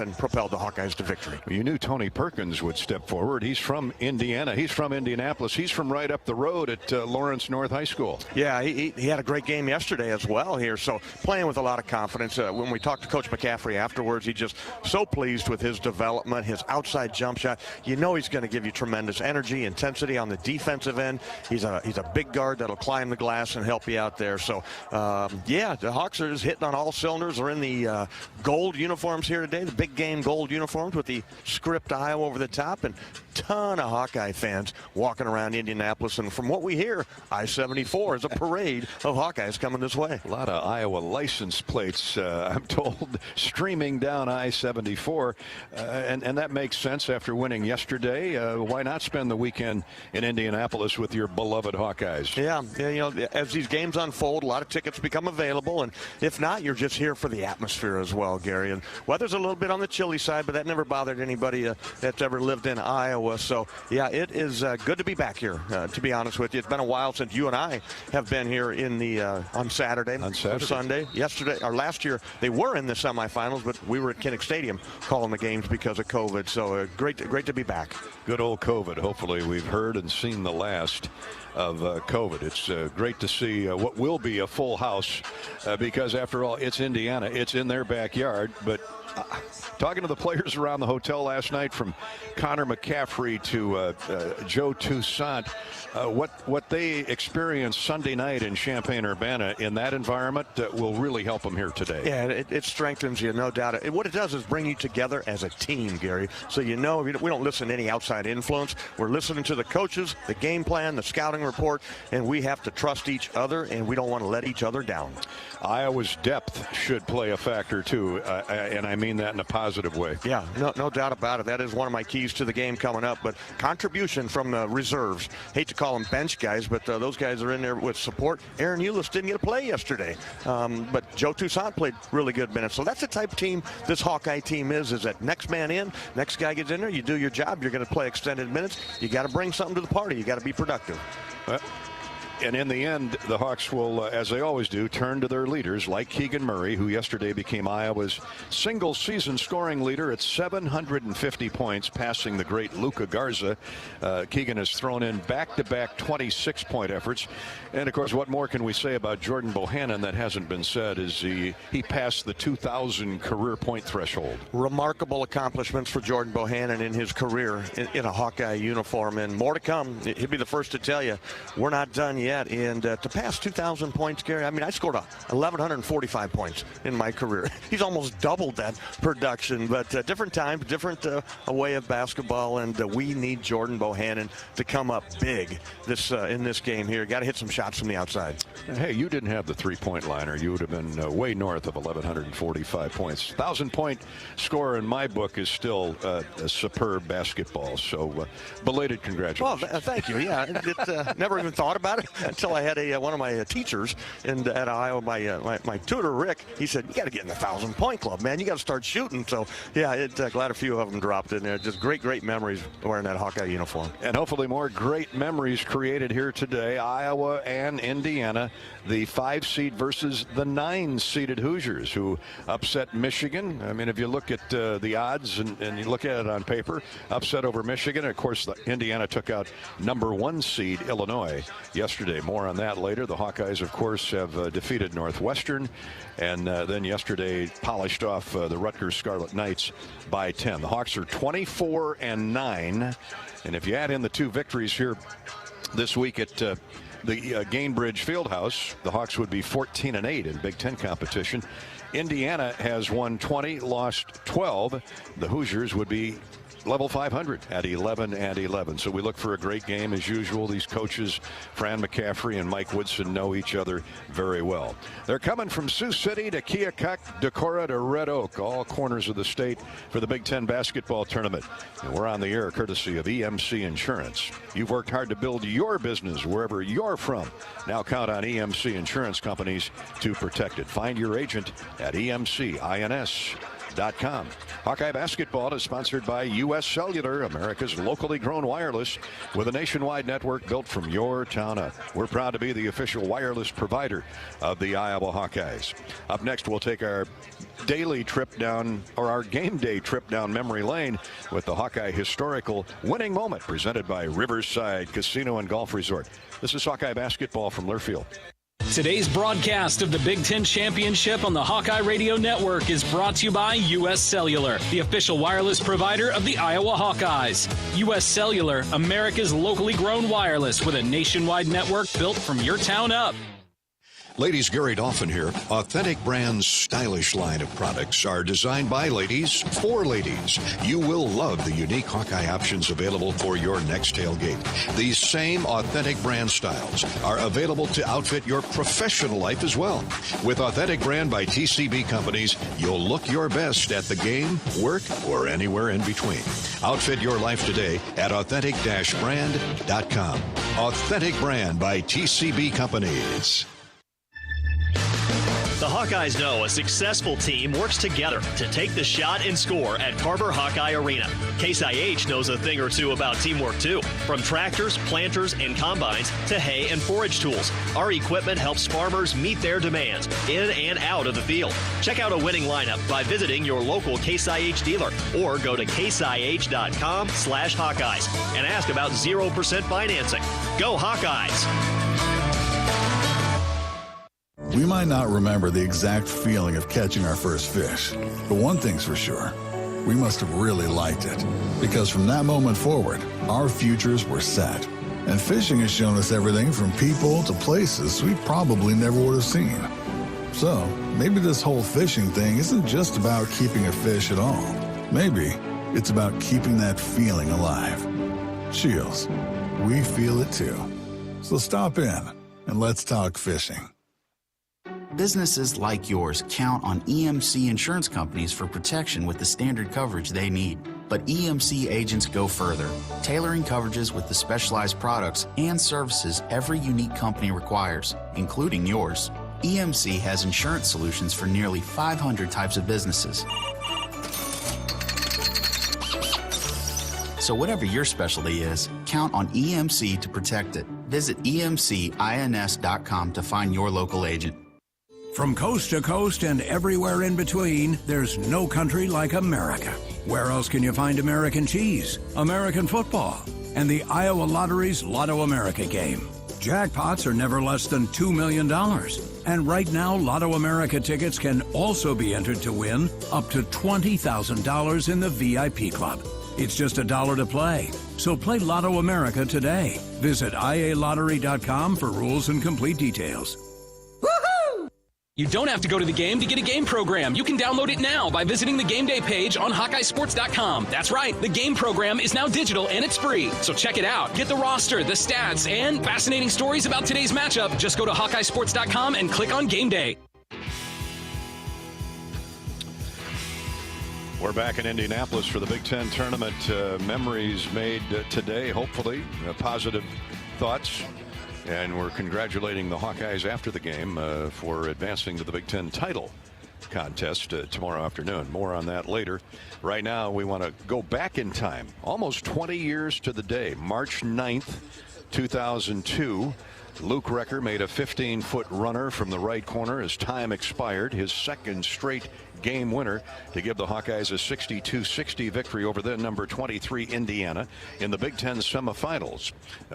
and propelled the Hawkeyes to victory. You knew Tony Perkins would step forward. He's from Indiana. He's from Indianapolis. He's from right up the road at Lawrence North High School. Yeah, he had a great game yesterday as well here, so playing with a lot of confidence. When we talked to Coach McCaffrey afterwards, he's just so pleased with his development, his outside jump shot. You know he's going to give you tremendous energy, intensity on the defensive end. He's a big guard that'll climb the glass and help you out there. So, yeah, the Hawks are just hitting on all cylinders. They're in the gold uniforms here today, the big game gold uniforms with the script Iowa over the top, and ton of Hawkeye fans walking around Indianapolis. And from what we hear, I-74 is a parade of Hawkeyes coming this way. A lot of Iowa license plates, I'm told, streaming down I-74, and that makes sense after winning yesterday. Why not spend the weekend in Indianapolis with your beloved Hawkeyes? Yeah, you know, as these games unfold, a lot of tickets become available, and if not, you're just here for the atmosphere as well, Gary. And weather's a little bit on the chilly side, but that never bothered anybody that's ever lived in Iowa. So, yeah, it is good to be back here, to be honest with you. It's been a while since you and I have been here in the on Saturday. Or Sunday. Yesterday, or last year, they were in the semifinals, but we were at Kinnick Stadium calling the games because of COVID. So, great to be back. Good old COVID. Hopefully, we've heard and seen the last of COVID. It's great to see what will be a full house because, after all, it's Indiana. It's in their backyard, but talking to the players around the hotel last night, from Connor McCaffrey to Joe Toussaint, what they experienced Sunday night in Champaign-Urbana in that environment will really help them here today. Yeah, it strengthens you, no doubt. What it does is bring you together as a team, Gary. So you know we don't listen to any outside influence. We're listening to the coaches, the game plan, the scouting report, and we have to trust each other, and we don't want to let each other down. Iowa's depth should play a factor, too, and I mean that in a positive way. Yeah, no doubt about it. That is one of my keys to the game coming up. But contribution from the reserves. Hate to call them bench guys, but those guys are in there with support. Aaron Eulis didn't get a play yesterday, but Joe Toussaint played really good minutes. So that's the type of team this Hawkeye team is that next man in, next guy gets in there, you do your job, you're going to play extended minutes. You got to bring something to the party. You got to be productive. And in the end, the Hawks will, as they always do, turn to their leaders, like Keegan Murray, who yesterday became Iowa's single-season scoring leader at 750 points, passing the great Luka Garza. Keegan has thrown in back-to-back 26-point efforts. And, of course, what more can we say about Jordan Bohannon that hasn't been said is he passed the 2,000 career point threshold. Remarkable accomplishments for Jordan Bohannon in his career in a Hawkeye uniform, and more to come. He'll be the first to tell you we're not done yet. And to pass 2,000 points, Gary, I mean, I scored 1,145 points in my career. He's almost doubled that production, but different time, different way of basketball, and we need Jordan Bohannon to come up big in this game here. Got to hit some shots from the outside. Hey, you didn't have the three-point liner. You would have been way north of 1,145 points. 1,000-point score in my book is still a superb basketball. So belated congratulations. Well, thank you. Yeah, never even thought about it until I had one of my teachers at Iowa, my tutor Rick. He said, "You got to get in the 1,000-point club, man. You got to start shooting." So yeah, glad a few of them dropped in there. Just great memories wearing that Hawkeye uniform. And hopefully more great memories created here today. Iowa and Indiana, the 5-seed versus the 9-seeded Hoosiers, who upset Michigan. I mean, if you look at the odds and you look at it on paper, upset over Michigan. Of course, Indiana took out number 1 seed Illinois yesterday. More on that later. The Hawkeyes, of course, have defeated Northwestern, and then yesterday polished off the Rutgers Scarlet Knights by 10. The Hawks are 24-9, and if you add in the 2 victories here this week at the Gainbridge Fieldhouse, the Hawks would be 14-8 in Big Ten competition. Indiana has won 20, lost 12. The Hoosiers would be level 500 at 11-11. So we look for a great game as usual. These coaches, Fran McCaffrey and Mike Woodson, know each other very well. They're coming from Sioux City to Keokuk, Decorah to Red Oak, all corners of the state for the Big Ten basketball tournament. And we're on the air courtesy of EMC Insurance. You've worked hard to build your business wherever you're from. Now count on EMC Insurance companies to protect it. Find your agent at EMCINS.com. hawkeyesbrand.com. Hawkeye basketball is sponsored by U.S. Cellular, America's locally grown wireless, with a nationwide network built from your town up. We're proud to be the official wireless provider of the Iowa Hawkeyes. Up next, we'll take our daily trip down, or our game day trip down memory lane with the Hawkeye historical winning moment presented by Riverside Casino and Golf Resort. This is Hawkeye basketball from Learfield. Today's broadcast of the Big Ten Championship on the Hawkeye Radio Network is brought to you by U.S. Cellular, the official wireless provider of the Iowa Hawkeyes. U.S. Cellular, America's locally grown wireless with a nationwide network built from your town up. Ladies, Gary Dolphin here. Authentic Brand's stylish line of products are designed by ladies for ladies. You will love the unique Hawkeye options available for your next tailgate. These same Authentic Brand styles are available to outfit your professional life as well. With Authentic Brand by TCB Companies, you'll look your best at the game, work, or anywhere in between. Outfit your life today at authentic-brand.com. Authentic Brand by TCB Companies. The Hawkeyes know a successful team works together to take the shot and score at Carver Hawkeye Arena. Case IH knows a thing or two about teamwork too. From tractors, planters, and combines to hay and forage tools, our equipment helps farmers meet their demands in and out of the field. Check out a winning lineup by visiting your local Case IH dealer or go to caseih.com/Hawkeyes and ask about 0% financing. Go Hawkeyes! We might not remember the exact feeling of catching our first fish, but one thing's for sure, we must have really liked it, because from that moment forward, our futures were set. And fishing has shown us everything from people to places we probably never would have seen. So, maybe this whole fishing thing isn't just about keeping a fish at all. Maybe it's about keeping that feeling alive. Shields, we feel it too. So stop in and let's talk fishing. Businesses like yours count on EMC insurance companies for protection with the standard coverage they need. But EMC agents go further, tailoring coverages with the specialized products and services every unique company requires, including yours. EMC has insurance solutions for nearly 500 types of businesses. So whatever your specialty is, count on EMC to protect it. Visit EMCINS.com to find your local agent. From coast to coast and everywhere in between, there's no country like America. Where else can you find American cheese, American football, and the Iowa Lottery's Lotto America game? Jackpots are never less than $2 million. And right now, Lotto America tickets can also be entered to win up to $20,000 in the VIP club. It's just $1 to play. So play Lotto America today. Visit IALottery.com for rules and complete details. You don't have to go to the game to get a game program. You can download it now by visiting the game day page on HawkeyeSports.com. That's right, the game program is now digital and it's free. So check it out. Get the roster, the stats, and fascinating stories about today's matchup. Just go to HawkeyeSports.com and click on Game Day. We're back in Indianapolis for the Big Ten tournament. Memories made today, hopefully. Positive thoughts. And we're congratulating the Hawkeyes after the game for advancing to the Big Ten title contest tomorrow afternoon. More on that later. Right now, we want to go back in time, almost 20 years to the day, March 9th, 2002. Luke Recker made a 15-foot runner from the right corner as time expired, his second straight game winner to give the Hawkeyes a 62-60 victory over the number 23 Indiana in the Big Ten semifinals,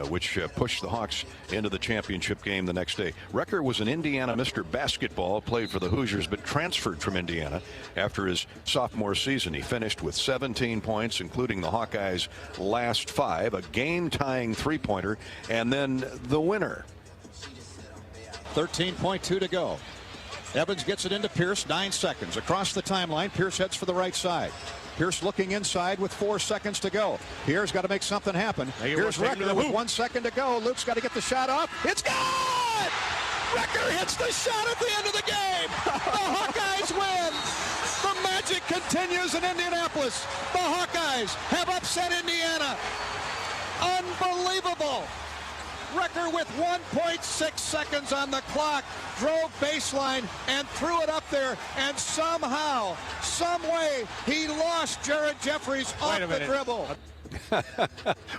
which pushed the Hawks into the championship game the next day. Recker was an Indiana Mr. Basketball, played for the Hoosiers, but transferred from Indiana after his sophomore season. He finished with 17 points, including the Hawkeyes' last 5, a game-tying three-pointer, and then the winner. 13.2 to go. Evans gets it into Pierce, 9 seconds. Across the timeline, Pierce heads for the right side. Pierce looking inside with 4 seconds to go. Pierce got to make something happen. Here's Recker with 1 second to go. Luke's got to get the shot off. It's good! Recker hits the shot at the end of the game. The Hawkeyes win. The magic continues in Indianapolis. The Hawkeyes have upset Indiana. Unbelievable. Recker with 1.6 seconds on the clock drove baseline and threw it up there, and somehow, some way, he lost Jared Jeffries off the dribble.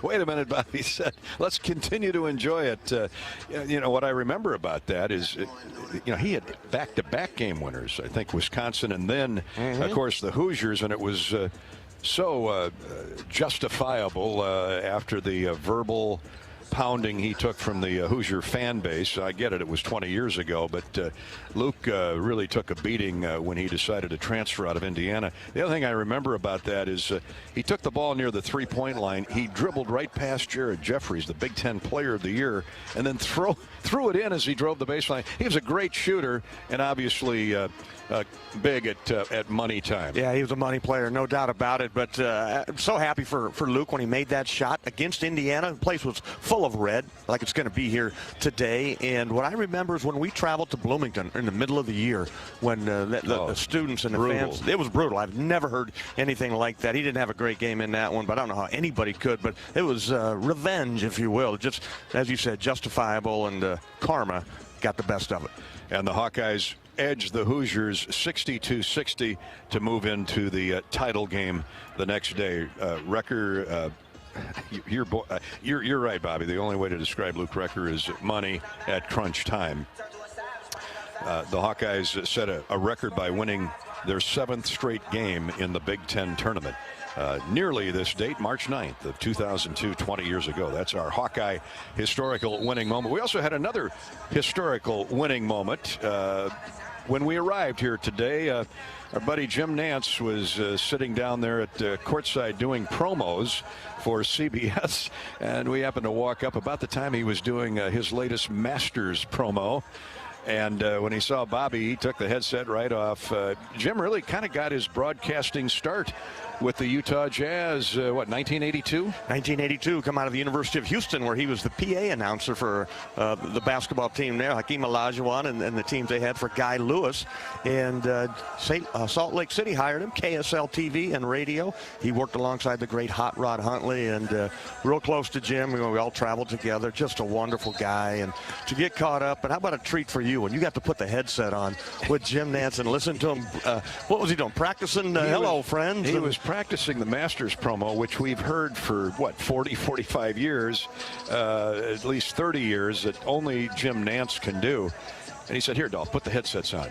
Wait a minute, Bobby said, let's continue to enjoy it. You know, what I remember about that is, you know, he had back-to-back game winners. I think Wisconsin and then, of course, the Hoosiers, and it was so justifiable after the verbal pounding he took from the Hoosier fan base. I get it, it was 20 years ago, but Luke really took a beating when he decided to transfer out of Indiana. The other thing I remember about that is he took the ball near the three-point line. He dribbled right past Jared Jeffries, the Big Ten Player of the Year, and then threw it in as he drove the baseline. He was a great shooter and obviously big at money time. Yeah, he was a money player, no doubt about it. But I'm so happy for Luke when he made that shot against Indiana. The place was full of red, like it's going to be here today. And what I remember is when we traveled to Bloomington in the middle of the year, when the students and the fans, it was brutal. I've never heard anything like that. He didn't have a great game in that one, but I don't know how anybody could. But it was revenge, if you will. Just, as you said, justifiable, and karma got the best of it. And the Hawkeyes edged the Hoosiers 62-60 to move into the title game the next day. Recker, you're right, Bobby. The only way to describe Luke Recker is money at crunch time. The Hawkeyes set a record by winning their 7th straight game in the Big Ten tournament. Nearly this date, March 9th of 2002, 20 years ago. That's our Hawkeye historical winning moment. We also had another historical winning moment when we arrived here today. Our buddy Jim Nantz was sitting down there at courtside doing promos for CBS, and we happened to walk up about the time he was doing his latest Masters promo. And when he saw Bobby, he took the headset right off. Jim really kind of got his broadcasting start with the Utah Jazz, 1982? 1982, come out of the University of Houston, where he was the PA announcer for the basketball team there, Hakeem Olajuwon, and the teams they had for Guy Lewis. And Salt Lake City hired him, KSL TV and radio. He worked alongside the great Hot Rod Huntley, and real close to Jim. We all traveled together. Just a wonderful guy. And to get caught up, and how about a treat for you when you got to put the headset on with Jim Nantz and listen to him. What was he doing? Practicing Hello, Friends? He was practicing the Masters promo, which we've heard for, 40, 45 years, at least 30 years, that only Jim Nantz can do. And he said, here, Dolph, put the headsets on.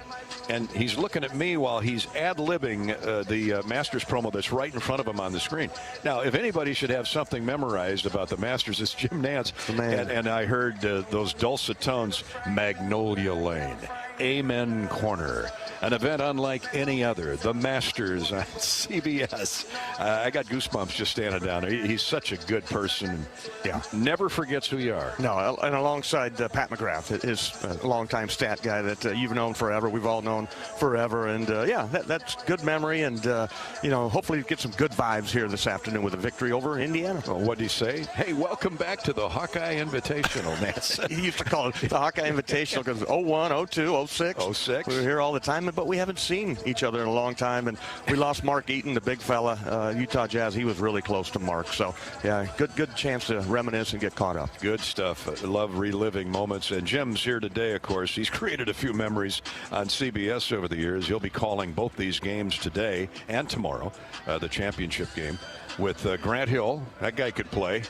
And he's looking at me while he's ad-libbing the Masters promo that's right in front of him on the screen. Now, if anybody should have something memorized about the Masters, it's Jim Nantz. And I heard those dulcet tones, Magnolia Lane, Amen Corner, an event unlike any other, the Masters on CBS. I got goosebumps just standing down there. He's such a good person. Yeah, never forgets who you are. No, and alongside Pat McGrath, his longtime stat guy that you've known forever. We've all known forever. And, yeah, that's good memory. And, hopefully get some good vibes here this afternoon with a victory over Indiana. Well, what did he say? Hey, welcome back to the Hawkeye Invitational, Nance. He used to call it the Hawkeye Invitational because 01, 02, 06. 06. We were here all the time, but we haven't seen each other in a long time. And we lost Mark Eaton, the big fella, Utah Jazz. He was really close to Mark. So, yeah, good chance to reminisce and get caught up. Good stuff. I love reliving moments. And Jim's here today, of course. He's created a few memories on CBS over the years. He'll be calling both these games today and tomorrow, the championship game, with Grant Hill. That guy could play.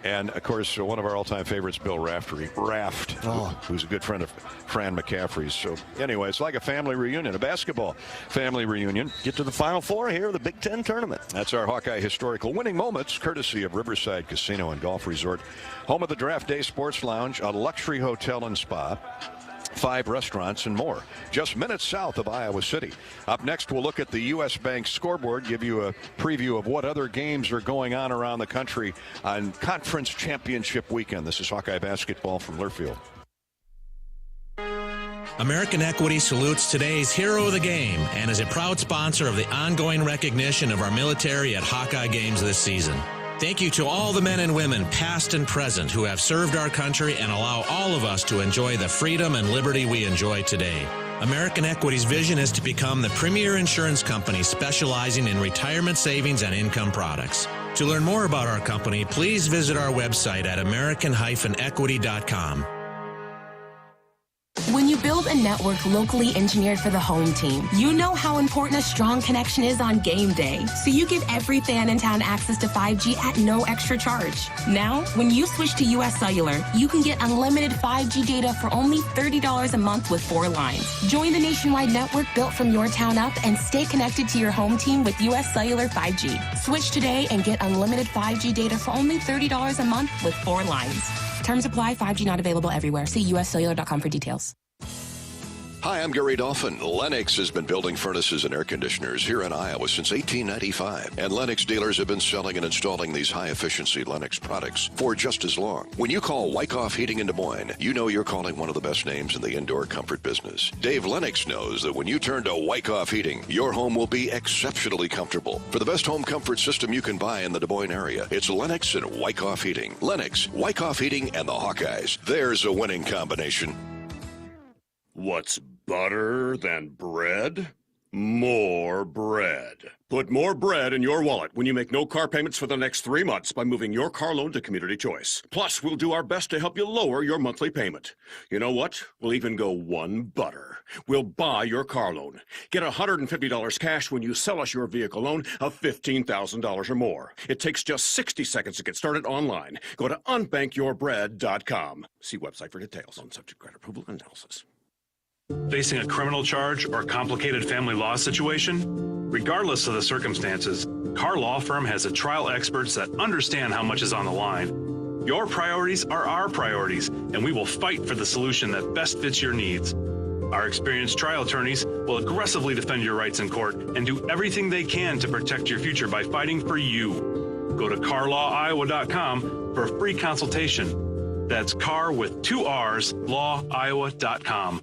And, of course, one of our all-time favorites, Bill Raftery, who's a good friend of Fran McCaffrey's. So, anyway, it's like a family reunion, a basketball family reunion. Get to the Final Four here, the Big Ten tournament. That's our Hawkeye historical winning moments, courtesy of Riverside Casino and Golf Resort, home of the Draft Day Sports Lounge, a luxury hotel and spa, 5 restaurants and more, just minutes south of Iowa City. Up next, we'll look at the U.S. Bank scoreboard, give you a preview of what other games are going on around the country on Conference Championship weekend. This is Hawkeye basketball from Learfield. American Equity salutes today's hero of the game and is a proud sponsor of the ongoing recognition of our military at Hawkeye games this season. Thank you to all the men and women, past and present, who have served our country and allow all of us to enjoy the freedom and liberty we enjoy today. American Equity's vision is to become the premier insurance company specializing in retirement savings and income products. To learn more about our company, please visit our website at american-equity.com. When you build a network locally engineered for the home team, you know how important a strong connection is on game day. So you give every fan in town access to 5G at no extra charge. Now, when you switch to US Cellular, you can get unlimited 5G data for only $30 a month with 4 lines. Join the nationwide network built from your town up and stay connected to your home team with US Cellular 5G. Switch today and get unlimited 5G data for only $30 a month with 4 lines. Terms apply. 5G not available everywhere. See uscellular.com for details. Hi, I'm Gary Dolphin. Lennox has been building furnaces and air conditioners here in Iowa since 1895. And Lennox dealers have been selling and installing these high-efficiency Lennox products for just as long. When you call Wyckoff Heating in Des Moines, you know you're calling one of the best names in the indoor comfort business. Dave Lennox knows that when you turn to Wyckoff Heating, your home will be exceptionally comfortable. For the best home comfort system you can buy in the Des Moines area, it's Lennox and Wyckoff Heating. Lennox, Wyckoff Heating, and the Hawkeyes. There's a winning combination. What's better than bread? More bread. Put more bread in your wallet when you make no car payments for the next 3 months by moving your car loan to Community Choice. Plus, we'll do our best to help you lower your monthly payment. You know what? We'll even go one better. We'll buy your car loan. Get $150 cash when you sell us your vehicle loan of $15,000 or more. It takes just 60 seconds to get started online. Go to unbankyyourbread.com. See website for details on subject credit approval and analysis. Facing a criminal charge or complicated family law situation? Regardless of the circumstances, Carr Law Firm has a trial experts that understand how much is on the line. Your priorities are our priorities, and we will fight for the solution that best fits your needs. Our experienced trial attorneys will aggressively defend your rights in court and do everything they can to protect your future by fighting for you. Go to carlawiowa.com for a free consultation. That's Carr with 2 R's, lawiowa.com.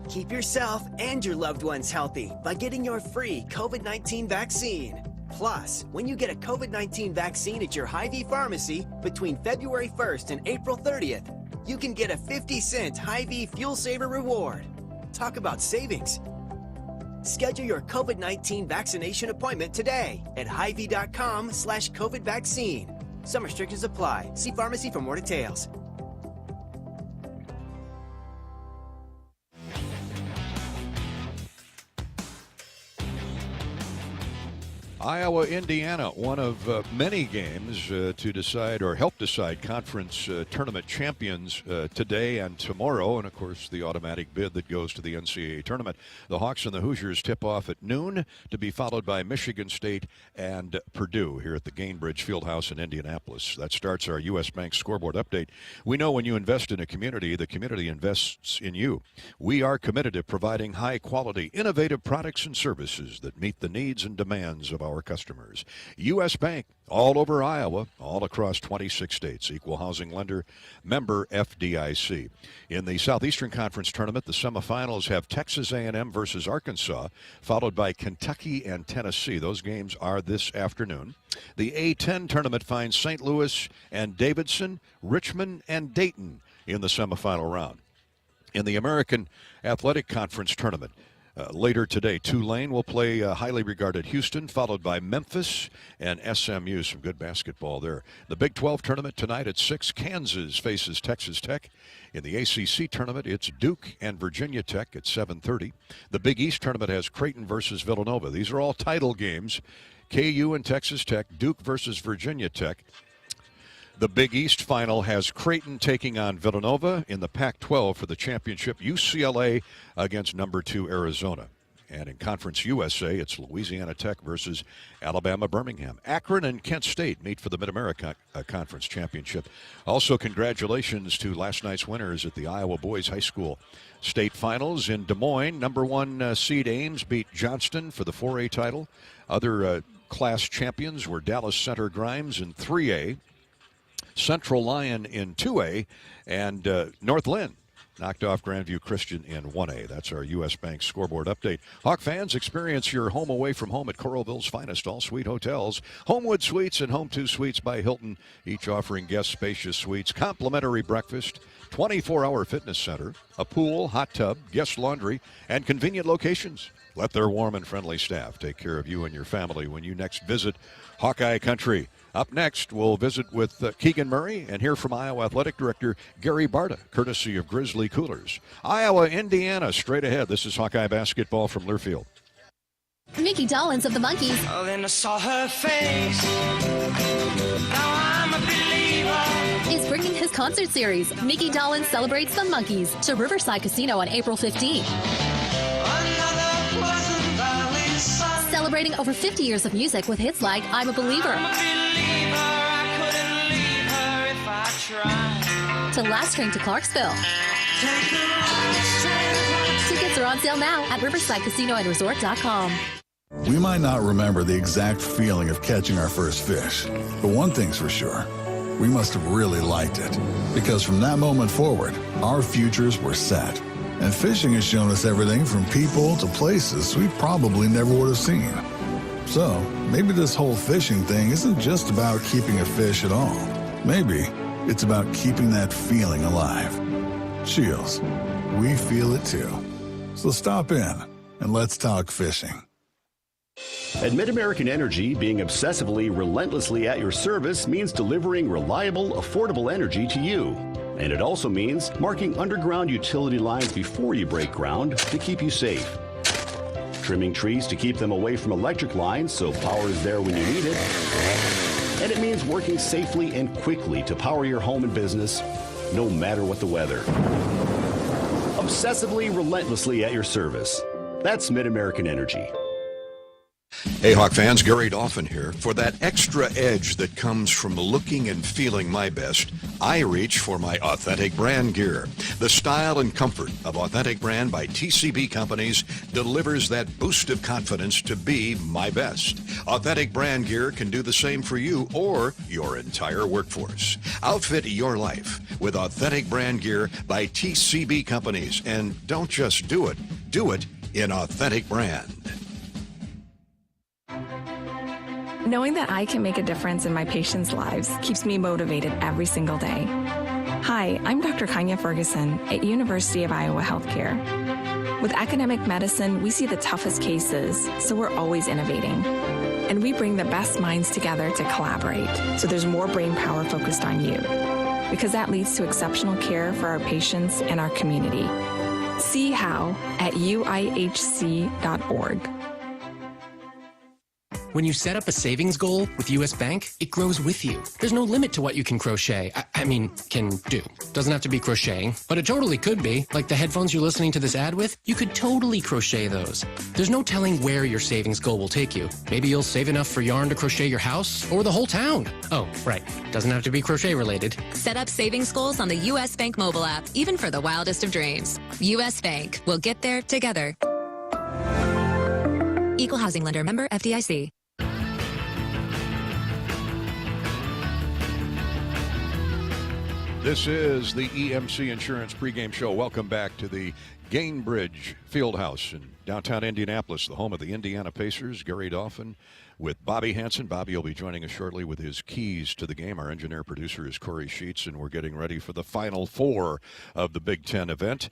Keep yourself and your loved ones healthy by getting your free COVID-19 vaccine. Plus, when you get a COVID-19 vaccine at your Hy-Vee pharmacy between February 1st and April 30th, you can get a 50-cent Hy-Vee Fuel Saver reward. Talk about savings. Schedule your COVID-19 vaccination appointment today at Hy-Vee.com/COVID vaccine. Some restrictions apply. See pharmacy for more details. Iowa, Indiana, one of many games to decide or help decide conference tournament champions today and tomorrow. And, of course, the automatic bid that goes to the NCAA tournament. The Hawks and the Hoosiers tip off at noon to be followed by Michigan State and Purdue here at the Gainbridge Fieldhouse in Indianapolis. That starts our U.S. Bank scoreboard update. We know when you invest in a community, the community invests in you. We are committed to providing high-quality, innovative products and services that meet the needs and demands of our customers. U.S. Bank, all over Iowa, all across 26 states. Equal housing lender, member FDIC. In the Southeastern Conference tournament, the semifinals have Texas A&M versus Arkansas, followed by Kentucky and Tennessee. Those games are this afternoon. The A10 tournament finds St. Louis and Davidson, Richmond and Dayton in the semifinal round. In the American Athletic Conference tournament, later today, Tulane will play highly regarded Houston, followed by Memphis and SMU. Some good basketball there. The Big 12 tournament tonight at 6. Kansas faces Texas Tech. In the ACC tournament, it's Duke and Virginia Tech at 7:30. The Big East tournament has Creighton versus Villanova. These are all title games. KU and Texas Tech, Duke versus Virginia Tech. The Big East final has Creighton taking on Villanova. In the Pac-12 for the championship, UCLA against number 2 Arizona. And in Conference USA, it's Louisiana Tech versus Alabama Birmingham. Akron and Kent State meet for the Mid-America Conference Championship. Also, congratulations to last night's winners at the Iowa Boys High School State Finals in Des Moines. Number 1 seed Ames beat Johnston for the 4A title. Other class champions were Dallas Center Grimes in 3A. Central Lyon in 2A, and North Lynn knocked off Grandview Christian in 1A. That's our U.S. Bank scoreboard update. Hawk fans, experience your home away from home at Coralville's finest all-suite hotels. Homewood Suites and Home 2 Suites by Hilton, each offering guest spacious suites, complimentary breakfast, 24-hour fitness center, a pool, hot tub, guest laundry, and convenient locations. Let their warm and friendly staff take care of you and your family when you next visit Hawkeye Country. Up next, we'll visit with Keegan Murray and hear from Iowa Athletic Director Gary Barta, courtesy of Grizzly Coolers. Iowa, Indiana, straight ahead. This is Hawkeye basketball from Learfield. Mickey Dolenz of the Monkees. Oh, then I saw her face. Now I'm a believer. Is bringing his concert series. Mickey Dolenz celebrates the Monkees to Riverside Casino on April 15th. Celebrating over 50 years of music with hits like I'm a Believer. I'm a believer. I couldn't leave her if I tried. To Last Train to Clarksville. Take the last train. Tickets are on sale now at riversidecasinoandresort.com. We might not remember the exact feeling of catching our first fish, but one thing's for sure. We must have really liked it, because from that moment forward, our futures were set. And fishing has shown us everything from people to places we probably never would have seen. So, maybe this whole fishing thing isn't just about keeping a fish at all. Maybe it's about keeping that feeling alive. Shields, we feel it too. So stop in and let's talk fishing. At Mid-American Energy, being obsessively, relentlessly at your service means delivering reliable, affordable energy to you. And it also means marking underground utility lines before you break ground to keep you safe. Trimming trees to keep them away from electric lines so power is there when you need it. And it means working safely and quickly to power your home and business, no matter what the weather. Obsessively, relentlessly at your service. That's Mid-American Energy. Hey, Hawk fans, Gary Dolphin here. For that extra edge that comes from looking and feeling my best, I reach for my Authentic Brand gear. The style and comfort of Authentic Brand by TCB Companies delivers that boost of confidence to be my best. Authentic Brand gear can do the same for you or your entire workforce. Outfit your life with Authentic Brand gear by TCB Companies. And don't just do it in Authentic Brand. Knowing that I can make a difference in my patients' lives keeps me motivated every single day. Hi, I'm Dr. Kanya Ferguson at University of Iowa Healthcare. With academic medicine, we see the toughest cases, so we're always innovating. And we bring the best minds together to collaborate, so there's more brain power focused on you. Because that leads to exceptional care for our patients and our community. See how at uihc.org. When you set up a savings goal with U.S. Bank, it grows with you. There's no limit to what you can crochet. Can do. Doesn't have to be crocheting, but it totally could be. Like the headphones you're listening to this ad with, you could totally crochet those. There's no telling where your savings goal will take you. Maybe you'll save enough for yarn to crochet your house or the whole town. Oh, right. Doesn't have to be crochet related. Set up savings goals on the U.S. Bank mobile app, even for the wildest of dreams. U.S. Bank. We'll get there together. Equal housing lender. Member FDIC. This is the EMC Insurance pregame show. Welcome back to the Gainbridge Fieldhouse in downtown Indianapolis, the home of the Indiana Pacers. Gary Dolphin with Bobby Hansen. Bobby will be joining us shortly with his keys to the game. Our engineer-producer is Corey Sheets, and we're getting ready for the Final Four of the Big Ten event.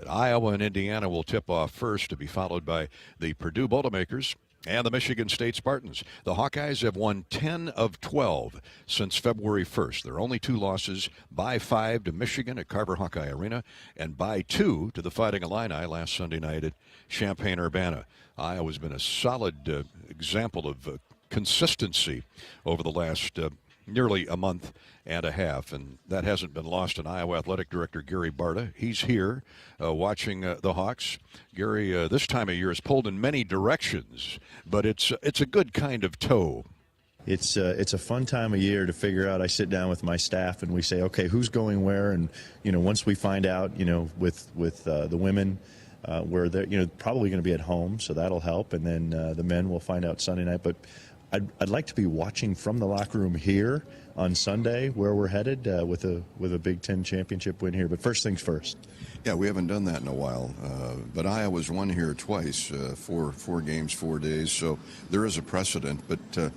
Iowa and Indiana will tip off first, to be followed by the Purdue Boilermakers and the Michigan State Spartans. The Hawkeyes have won 10 of 12 since February 1st. Their only two losses, by 5 to Michigan at Carver Hawkeye Arena and by 2 to the Fighting Illini last Sunday night at Champaign-Urbana. Iowa's been a solid example of consistency over the last nearly a month and a half, and that hasn't been lost on Iowa Athletic Director Gary Barta. He's here watching the Hawks. Gary, this time of year is pulled in many directions, but it's a good kind of tow. It's a fun time of year to figure out. I sit down with my staff and we say, okay, who's going where? And once we find out, with the women, where they're probably going to be at home, so that'll help. And then the men will find out Sunday night. But I'd like to be watching from the locker room here on Sunday where we're headed with a Big Ten championship win here. But first things first. Yeah, we haven't done that in a while. But Iowa's won here twice, four games, 4 days. So there is a precedent. But,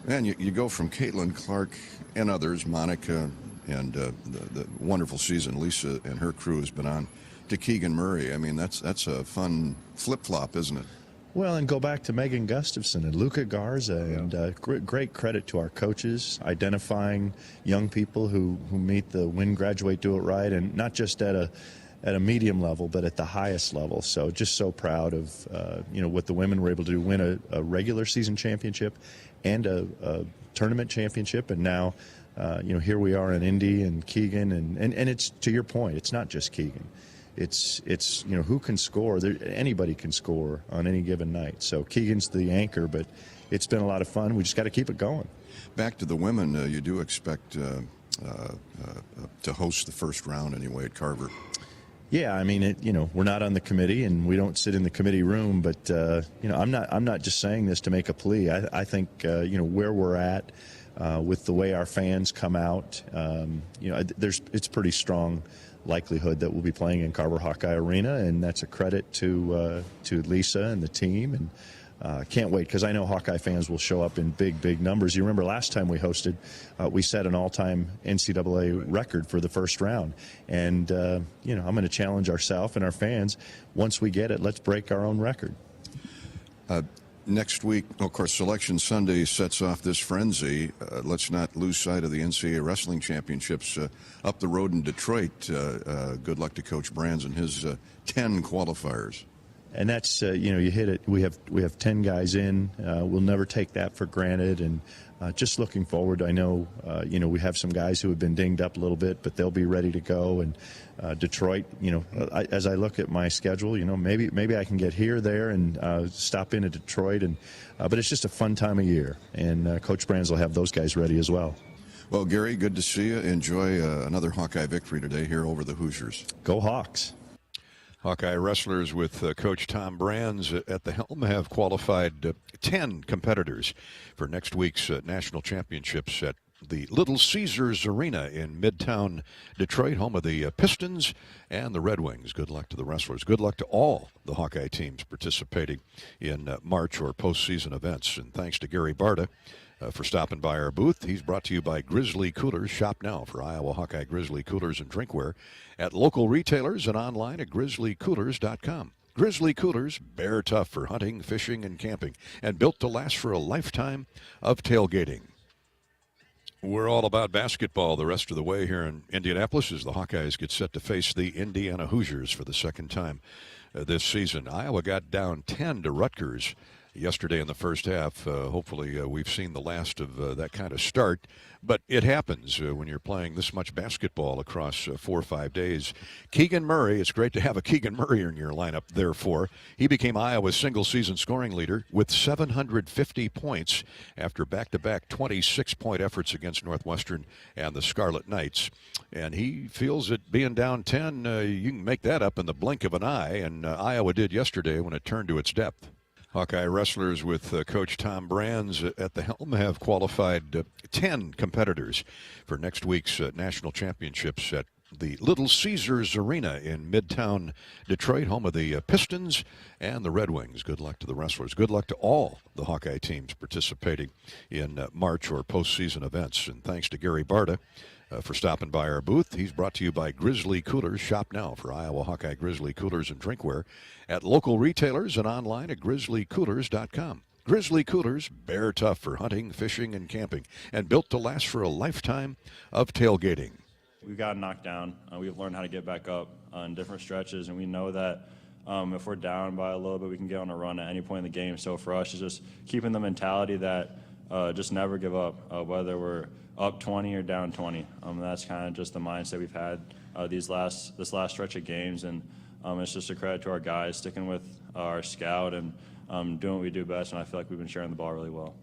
man, you go from Caitlin Clark and others, Monica and the wonderful season Lisa and her crew has been on, to Keegan Murray. I mean, that's a fun flip-flop, isn't it? Well, and go back to Megan Gustafson and Luca Garza, and great credit to our coaches identifying young people who meet the win, graduate, do it right, and not just at a medium level, but at the highest level. So just so proud of what the women were able to do, win a regular season championship and a tournament championship, and now here we are in Indy and Keegan, and it's, to your point, it's not just Keegan. It's who can score. Anybody can score on any given night. So Keegan's the anchor, but it's been a lot of fun. We just got to keep it going. Back to the women, you do expect to host the first round anyway at Carver. Yeah, I mean, we're not on the committee and we don't sit in the committee room, but I'm not just saying this to make a plea. I think where we're at with the way our fans come out, it's pretty strong likelihood that we'll be playing in Carver Hawkeye Arena, and that's a credit to Lisa and the team, and can't wait, because I know Hawkeye fans will show up in big numbers. You remember last time we hosted, we set an all-time NCAA record for the first round, and I'm going to challenge ourselves and our fans. Once we get it, let's break our own record. Next week, of course, Selection Sunday sets off this frenzy. Let's not lose sight of the NCAA Wrestling Championships up the road in Detroit. Good luck to Coach Brands and his 10 qualifiers. And that's, you hit it. We have 10 guys in. We'll never take that for granted. And just looking forward, I know, we have some guys who have been dinged up a little bit, but they'll be ready to go. And Detroit, as I look at my schedule, maybe I can get here, there, and stop in at Detroit. But it's just a fun time of year. And Coach Brands will have those guys ready as well. Well, Gary, good to see you. Enjoy another Hawkeye victory today here over the Hoosiers. Go Hawks. Hawkeye wrestlers with Coach Tom Brands at the helm have qualified 10 competitors for next week's national championships at the Little Caesars Arena in Midtown Detroit, home of the Pistons and the Red Wings. Good luck to the wrestlers. Good luck to all the Hawkeye teams participating in March or postseason events. And thanks to Gary Barta for stopping by our booth. He's brought to you by Grizzly Coolers. Shop now for Iowa Hawkeye Grizzly Coolers and drinkware at local retailers and online at grizzlycoolers.com. Grizzly Coolers, bear tough for hunting, fishing, and camping, and built to last for a lifetime of tailgating. We're all about basketball the rest of the way here in Indianapolis as the Hawkeyes get set to face the Indiana Hoosiers for the second time this season. Iowa got down 10 to Rutgers yesterday in the first half. Hopefully we've seen the last of that kind of start, but it happens when you're playing this much basketball across 4 or 5 days. Keegan Murray, it's great to have a Keegan Murray in your lineup, therefore. He became Iowa's single-season scoring leader with 750 points after back-to-back 26-point efforts against Northwestern and the Scarlet Knights. And he feels that being down 10, you can make that up in the blink of an eye, and Iowa did yesterday when it turned to its depth. Hawkeye wrestlers with Coach Tom Brands at the helm have qualified 10 competitors for next week's national championships at the Little Caesars Arena in Midtown Detroit, home of the Pistons and the Red Wings. Good luck to the wrestlers. Good luck to all the Hawkeye teams participating in March or postseason events. And thanks to Gary Barta for stopping by our booth. He's brought to you by Grizzly Coolers. Shop now for Iowa Hawkeye Grizzly Coolers and drinkware at local retailers and online at grizzlycoolers.com. Grizzly Coolers, bear tough for hunting, fishing, and camping, and built to last for a lifetime of tailgating. We've gotten knocked down. We've learned how to get back up in different stretches, and we know that if we're down by a little bit, we can get on a run at any point in the game. So for us, it's just keeping the mentality that just never give up, whether we're up 20 or down 20. That's kind of just the mindset we've had this last stretch of games, and it's just a credit to our guys sticking with our scout and doing what we do best, and I feel like we've been sharing the ball really well.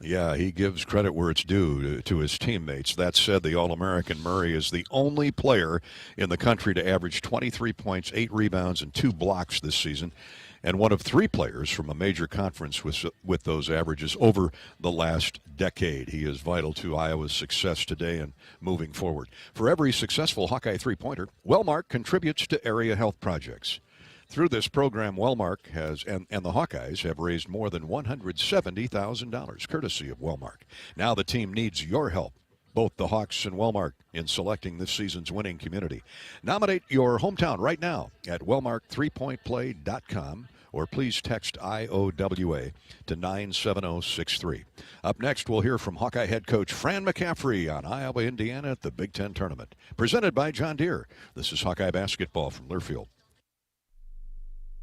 Yeah, he gives credit where it's due to his teammates. That said, the All-American Murray is the only player in the country to average 23 points, 8 rebounds, and 2 blocks this season, and one of 3 players from a major conference with those averages over the last decade. He is vital to Iowa's success today and moving forward. For every successful Hawkeye three-pointer, Wellmark contributes to area health projects. Through this program, Wellmark has and the Hawkeyes have raised more than $170,000, courtesy of Wellmark. Now the team needs your help. both the Hawks and Wellmark in selecting this season's winning community. Nominate your hometown right now at wellmark3pointplay.com, or please text IOWA to 97063. Up next, we'll hear from Hawkeye head coach Fran McCaffrey on Iowa, Indiana at the Big Ten Tournament. Presented by John Deere. This is Hawkeye basketball from Learfield.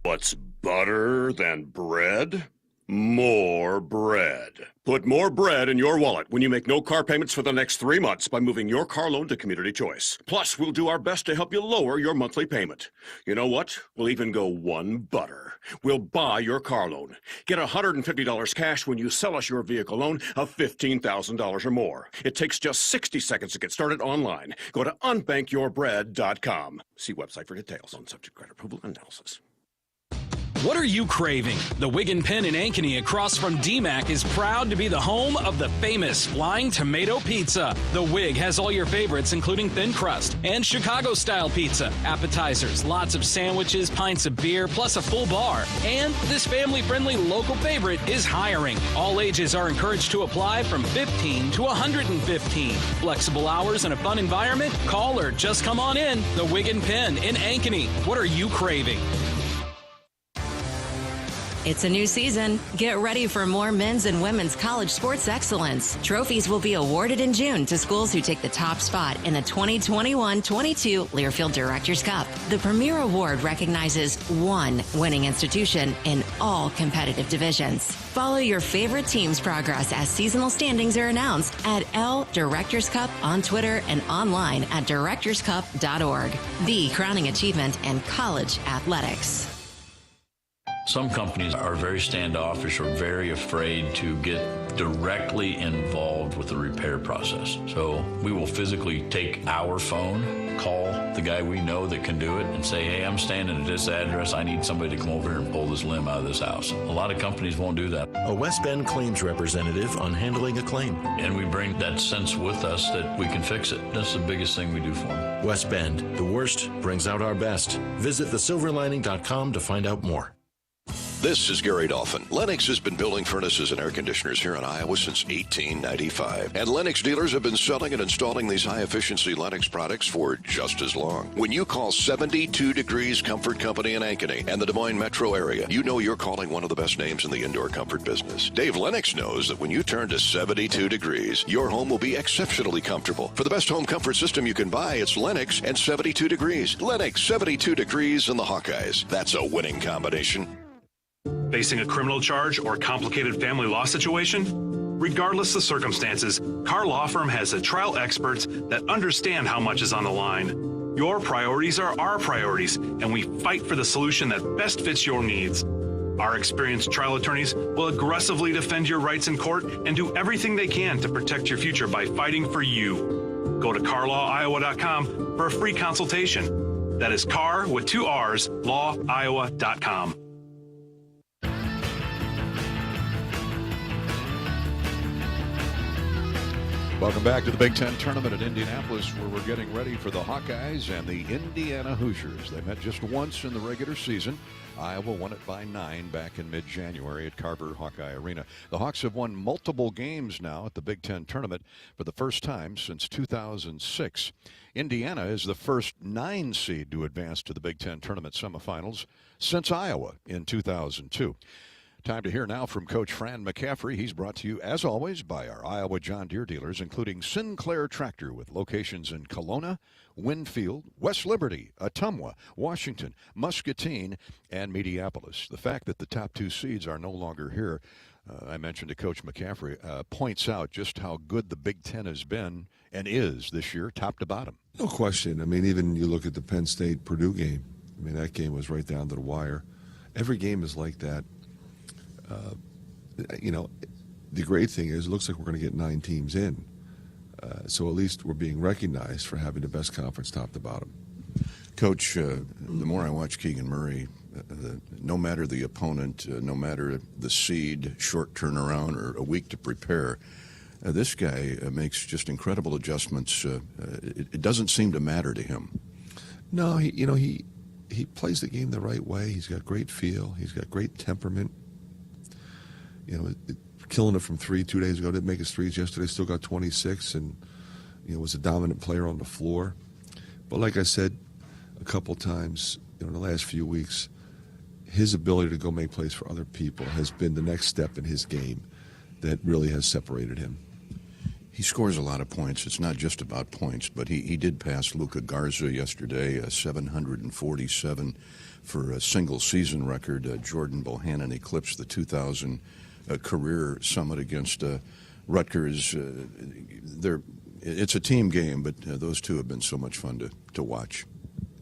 What's better than bread? More bread. Put more bread in your wallet when you make no car payments for the next 3 months by moving your car loan to Community Choice. Plus, we'll do our best to help you lower your monthly payment. You know what? We'll even go one better. We'll buy your car loan. Get $150 cash when you sell us your vehicle loan of $15,000 or more. It takes just 60 seconds to get started online. Go to unbankyourBread.com. See website for details on subject credit approval analysis. What are you craving? The Wigan Pen in Ankeny across from DMAC is proud to be the home of the famous Flying Tomato Pizza. The Wig has all your favorites, including thin crust and Chicago-style pizza, appetizers, lots of sandwiches, pints of beer, plus a full bar. And this family-friendly local favorite is hiring. All ages are encouraged to apply from 15 to 115. Flexible hours and a fun environment? Call or just come on in. The Wigan Pen in Ankeny. What are you craving? It's a new season. Get ready for more men's and women's college sports excellence. Trophies will be awarded in June to schools who take the top spot in the 2021-22 Learfield Directors Cup. The premier award recognizes one winning institution in all competitive divisions. Follow your favorite team's progress as seasonal standings are announced at L Directors Cup on Twitter and online at directorscup.org. The crowning achievement in college athletics. Some companies are very standoffish or very afraid to get directly involved with the repair process. So we will physically take our phone, call the guy we know that can do it, and say, hey, I'm standing at this address. I need somebody to come over here and pull this limb out of this house. A lot of companies won't do that. A West Bend claims representative on handling a claim. And we bring that sense with us that we can fix it. That's the biggest thing we do for them. West Bend, the worst brings out our best. Visit thesilverlining.com to find out more. This is Gary Dolphin. Lennox has been building furnaces and air conditioners here in Iowa since 1895. And Lennox dealers have been selling and installing these high-efficiency Lennox products for just as long. When you call 72 Degrees Comfort Company in Ankeny and the Des Moines metro area, you know you're calling one of the best names in the indoor comfort business. Dave Lennox knows that when you turn to 72 degrees, your home will be exceptionally comfortable. For the best home comfort system you can buy, it's Lennox and 72 degrees. Lennox, 72 degrees, and the Hawkeyes. That's a winning combination. Facing a criminal charge or complicated family law situation? Regardless of the circumstances, Carr Law Firm has the trial experts that understand how much is on the line. Your priorities are our priorities, and we fight for the solution that best fits your needs. Our experienced trial attorneys will aggressively defend your rights in court and do everything they can to protect your future by fighting for you. Go to carlawiowa.com for a free consultation. That is Carr with 2 R's, lawiowa.com. Welcome back to the Big Ten Tournament at Indianapolis, where we're getting ready for the Hawkeyes and the Indiana Hoosiers. They met just once in the regular season. Iowa won it by 9 back in mid-January at Carver Hawkeye Arena. The Hawks have won multiple games now at the Big Ten Tournament for the first time since 2006. Indiana is the first 9 seed to advance to the Big Ten Tournament semifinals since Iowa in 2002. Time to hear now from Coach Fran McCaffrey. He's brought to you, as always, by our Iowa John Deere dealers, including Sinclair Tractor with locations in Kelowna, Winfield, West Liberty, Ottumwa, Washington, Muscatine, and Mediapolis. The fact that the top 2 seeds are no longer here, I mentioned to Coach McCaffrey, points out just how good the Big Ten has been and is this year, top to bottom. No question. I mean, even you look at the Penn State-Purdue game. I mean, that game was right down to the wire. Every game is like that. You know, the great thing is it looks like we're going to get 9 teams in. So at least we're being recognized for having the best conference top to bottom. Coach, the more I watch Keegan Murray, no matter the opponent, no matter the seed, short turnaround, or a week to prepare, this guy makes just incredible adjustments. It doesn't seem to matter to him. No, he plays the game the right way. He's got great feel. He's got great temperament. You know, killing it from 3 2 days ago. Didn't make his threes yesterday. Still got 26, and was a dominant player on the floor. But like I said a couple times, in the last few weeks, his ability to go make plays for other people has been the next step in his game that really has separated him. He scores a lot of points. It's not just about points, but he did pass Luka Garza yesterday, 747 for a single-season record. Jordan Bohannon eclipsed the 2000 career summit against Rutgers. It's a team game, but those two have been so much fun to watch.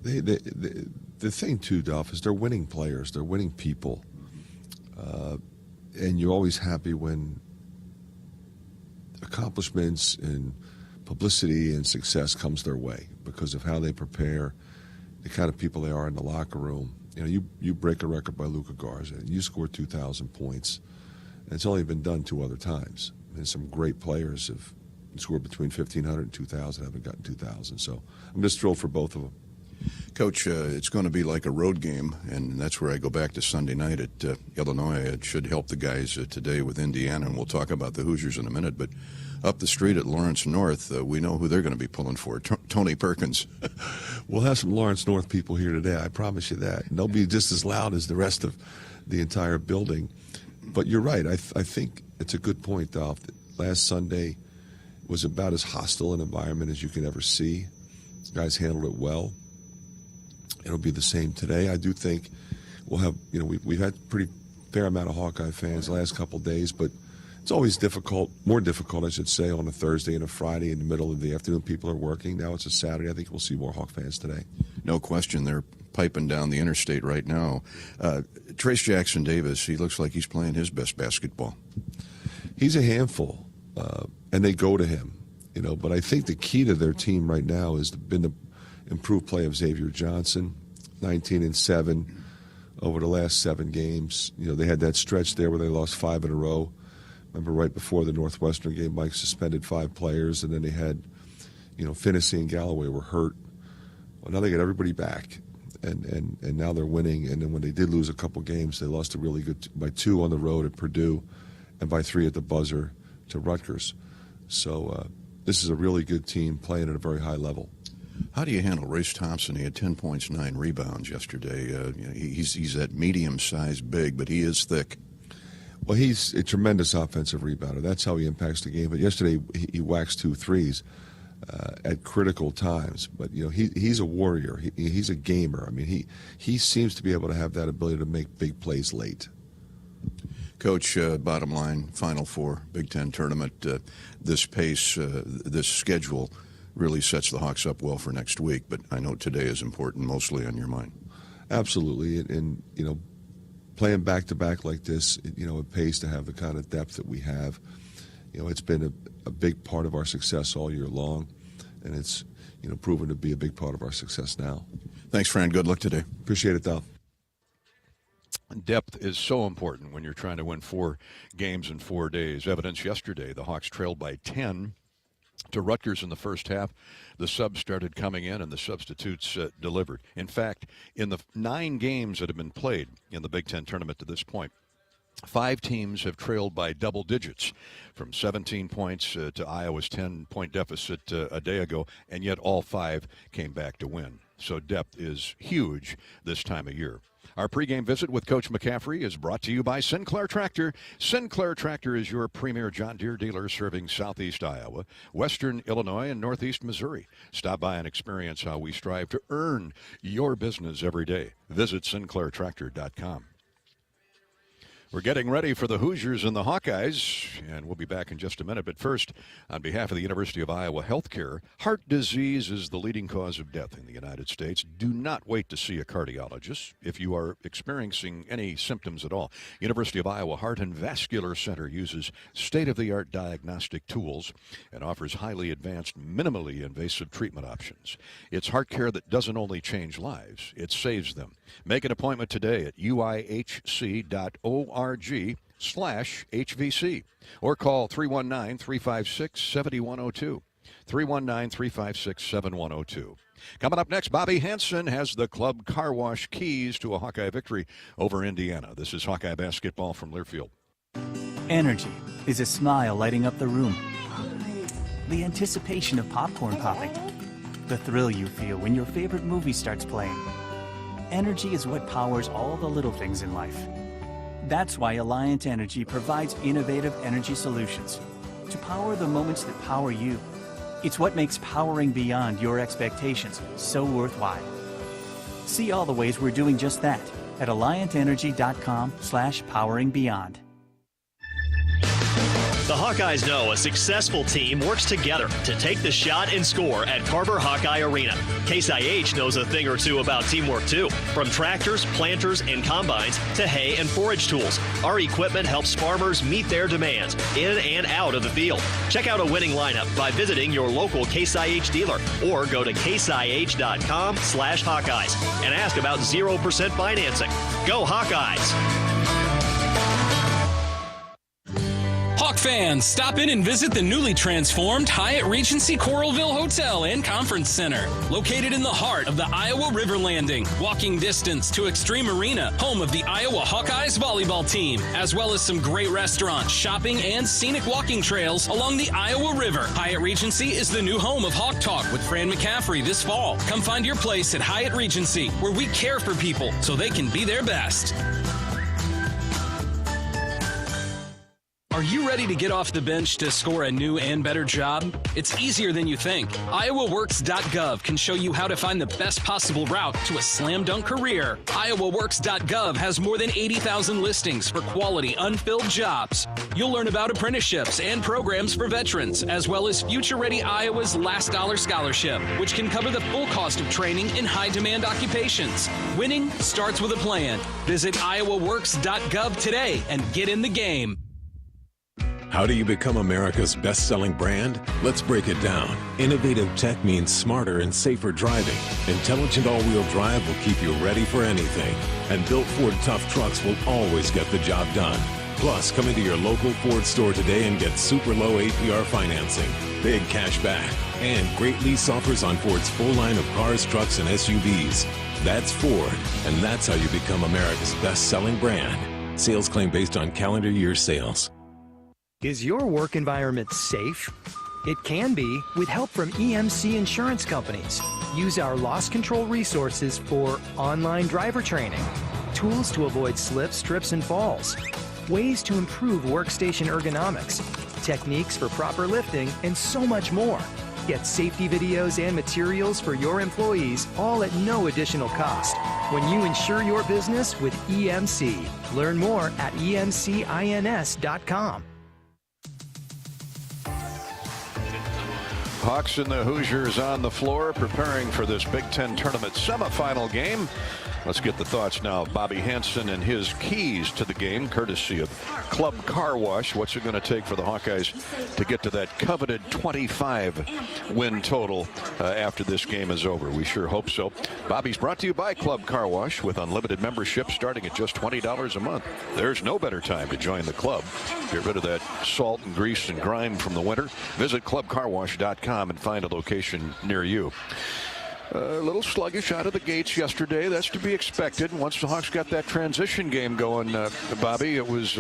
The thing, too, Dolph, is they're winning players. They're winning people. And you're always happy when accomplishments and publicity and success comes their way because of how they prepare, the kind of people they are in the locker room. You break a record by Luka Garza, and you score 2,000 points, and it's only been done 2 other times. And some great players have scored between 1,500 and 2,000, haven't gotten 2,000. So I'm just thrilled for both of them. Coach, it's going to be like a road game, and that's where I go back to Sunday night at Illinois. It should help the guys today with Indiana, and we'll talk about the Hoosiers in a minute. But up the street at Lawrence North, we know who they're going to be pulling for, Tony Perkins. We'll have some Lawrence North people here today, I promise you that. And they'll be just as loud as the rest of the entire building. But you're right. I think it's a good point, Dolph. Last Sunday was about as hostile an environment as you can ever see. Guys handled it well. It'll be the same today. I do think we'll have, we've had pretty fair amount of Hawkeye fans the last couple of days, but it's always difficult, more difficult, I should say, on a Thursday and a Friday in the middle of the afternoon. People are working. Now it's a Saturday. I think we'll see more Hawk fans today. No question. They're piping down the interstate right now. Trace Jackson Davis, he looks like he's playing his best basketball. He's a handful, and they go to him, but I think the key to their team right now has been the improved play of Xavier Johnson, 19-7 over the last 7 games. They had that stretch there where they lost 5 in a row. Remember right before the Northwestern game, Mike suspended 5 players, and then they had, Finney and Galloway were hurt. Well, now they got everybody back, and now they're winning. And then when they did lose a couple games, they lost a really good by 2 on the road at Purdue, and by 3 at the buzzer to Rutgers. So this is a really good team playing at a very high level. How do you handle Race Thompson? He had 10 points, 9 rebounds yesterday. He's that medium-sized big, but he is thick. Well, he's a tremendous offensive rebounder. That's how he impacts the game. But yesterday he waxed 2 threes at critical times. But he's a warrior. He's a gamer. I mean, he seems to be able to have that ability to make big plays late. Coach, bottom line, Final Four, Big Ten tournament. This pace, this schedule really sets the Hawks up well for next week. But I know today is important, mostly on your mind. Absolutely, and playing back-to-back like this, it pays to have the kind of depth that we have. It's been a big part of our success all year long, and it's, proven to be a big part of our success now. Thanks, Fran. Good luck today. Appreciate it, Dolph. Depth is so important when you're trying to win 4 games in 4 days. Evidence yesterday, the Hawks trailed by 10 to Rutgers in the first half. The subs started coming in, and the substitutes delivered. In fact, in the 9 games that have been played in the Big Ten tournament to this point, 5 teams have trailed by double digits, from 17 points to Iowa's 10-point deficit a day ago, and yet all 5 came back to win. So depth is huge this time of year. Our pregame visit with Coach McCaffrey is brought to you by Sinclair Tractor. Sinclair Tractor is your premier John Deere dealer serving southeast Iowa, western Illinois, and northeast Missouri. Stop by and experience how we strive to earn your business every day. Visit SinclairTractor.com. We're getting ready for the Hoosiers and the Hawkeyes, and we'll be back in just a minute. But first, on behalf of the University of Iowa Healthcare, heart disease is the leading cause of death in the United States. Do not wait to see a cardiologist if you are experiencing any symptoms at all. University of Iowa Heart and Vascular Center uses state-of-the-art diagnostic tools and offers highly advanced, minimally invasive treatment options. It's heart care that doesn't only change lives, it saves them. Make an appointment today at uihc.org/HVC or call 319-356-7102. 319-356-7102. Coming up next, Bobby Hansen has the club car wash keys to a Hawkeye victory over Indiana. This is Hawkeye basketball from Learfield. Energy is a smile lighting up the room. the anticipation of popcorn popping, the thrill you feel when your favorite movie starts playing. Energy is what powers all the little things in life. That's why Alliant Energy provides innovative energy solutions to power the moments that power you. It's what makes powering beyond your expectations so worthwhile. See all the ways we're doing just that at alliantenergy.com/poweringbeyond. The Hawkeyes know a successful team works together to take the shot and score at Carver Hawkeye Arena. Case IH knows a thing or two about teamwork too. From tractors, planters, and combines to hay and forage tools, our equipment helps farmers meet their demands in and out of the field. Check out a winning lineup by visiting your local Case IH dealer or go to caseih.com/Hawkeyes and ask about 0% financing. Go Hawkeyes! Hawk fans, stop in and visit the newly transformed Hyatt Regency Coralville Hotel and Conference Center. Located in the heart of the Iowa River Landing, walking distance to Extreme Arena, home of the Iowa Hawkeyes volleyball team, as well as some great restaurants, shopping, and scenic walking trails along the Iowa River. Hyatt Regency is the new home of Hawk Talk with Fran McCaffrey this fall. Come find your place at Hyatt Regency, where we care for people so they can be their best. Are you ready to get off the bench to score a new and better job? It's easier than you think. IowaWorks.gov can show you how to find the best possible route to a slam dunk career. IowaWorks.gov has more than 80,000 listings for quality, unfilled jobs. You'll learn about apprenticeships and programs for veterans, as well as Future Ready Iowa's Last Dollar Scholarship, which can cover the full cost of training in high-demand occupations. Winning starts with a plan. Visit IowaWorks.gov today and get in the game. How do you become America's best-selling brand? Let's break it down. Innovative tech means smarter and safer driving. Intelligent all-wheel drive will keep you ready for anything. And built Ford tough trucks will always get the job done. Plus, come into your local Ford store today and get super low APR financing, big cash back, and great lease offers on Ford's full line of cars, trucks, and SUVs. That's Ford, and that's how you become America's best-selling brand. Sales claim based on calendar year sales. Is your work environment safe? It can be with help from EMC insurance companies. Use our loss control resources for online driver training, tools to avoid slips, trips, and falls, ways to improve workstation ergonomics, techniques for proper lifting, and so much more. Get safety videos and materials for your employees, all at no additional cost. When you insure your business with EMC. Learn more at emcins.com. Hawks and the Hoosiers on the floor preparing for this Big Ten tournament semifinal game. Let's get the thoughts now of Bobby Hansen and his keys to the game, courtesy of Club Car Wash. What's it going to take for the Hawkeyes to get to that coveted 25 win total after this game is over? We sure hope so. Bobby's brought to you by Club Car Wash with unlimited membership starting at just $20 a month. There's no better time to join the club. Get rid of that salt and grease and grime from the winter. Visit clubcarwash.com and find a location near you. A little sluggish out of the gates yesterday. That's to be expected. Once the Hawks got that transition game going, Bobby, it was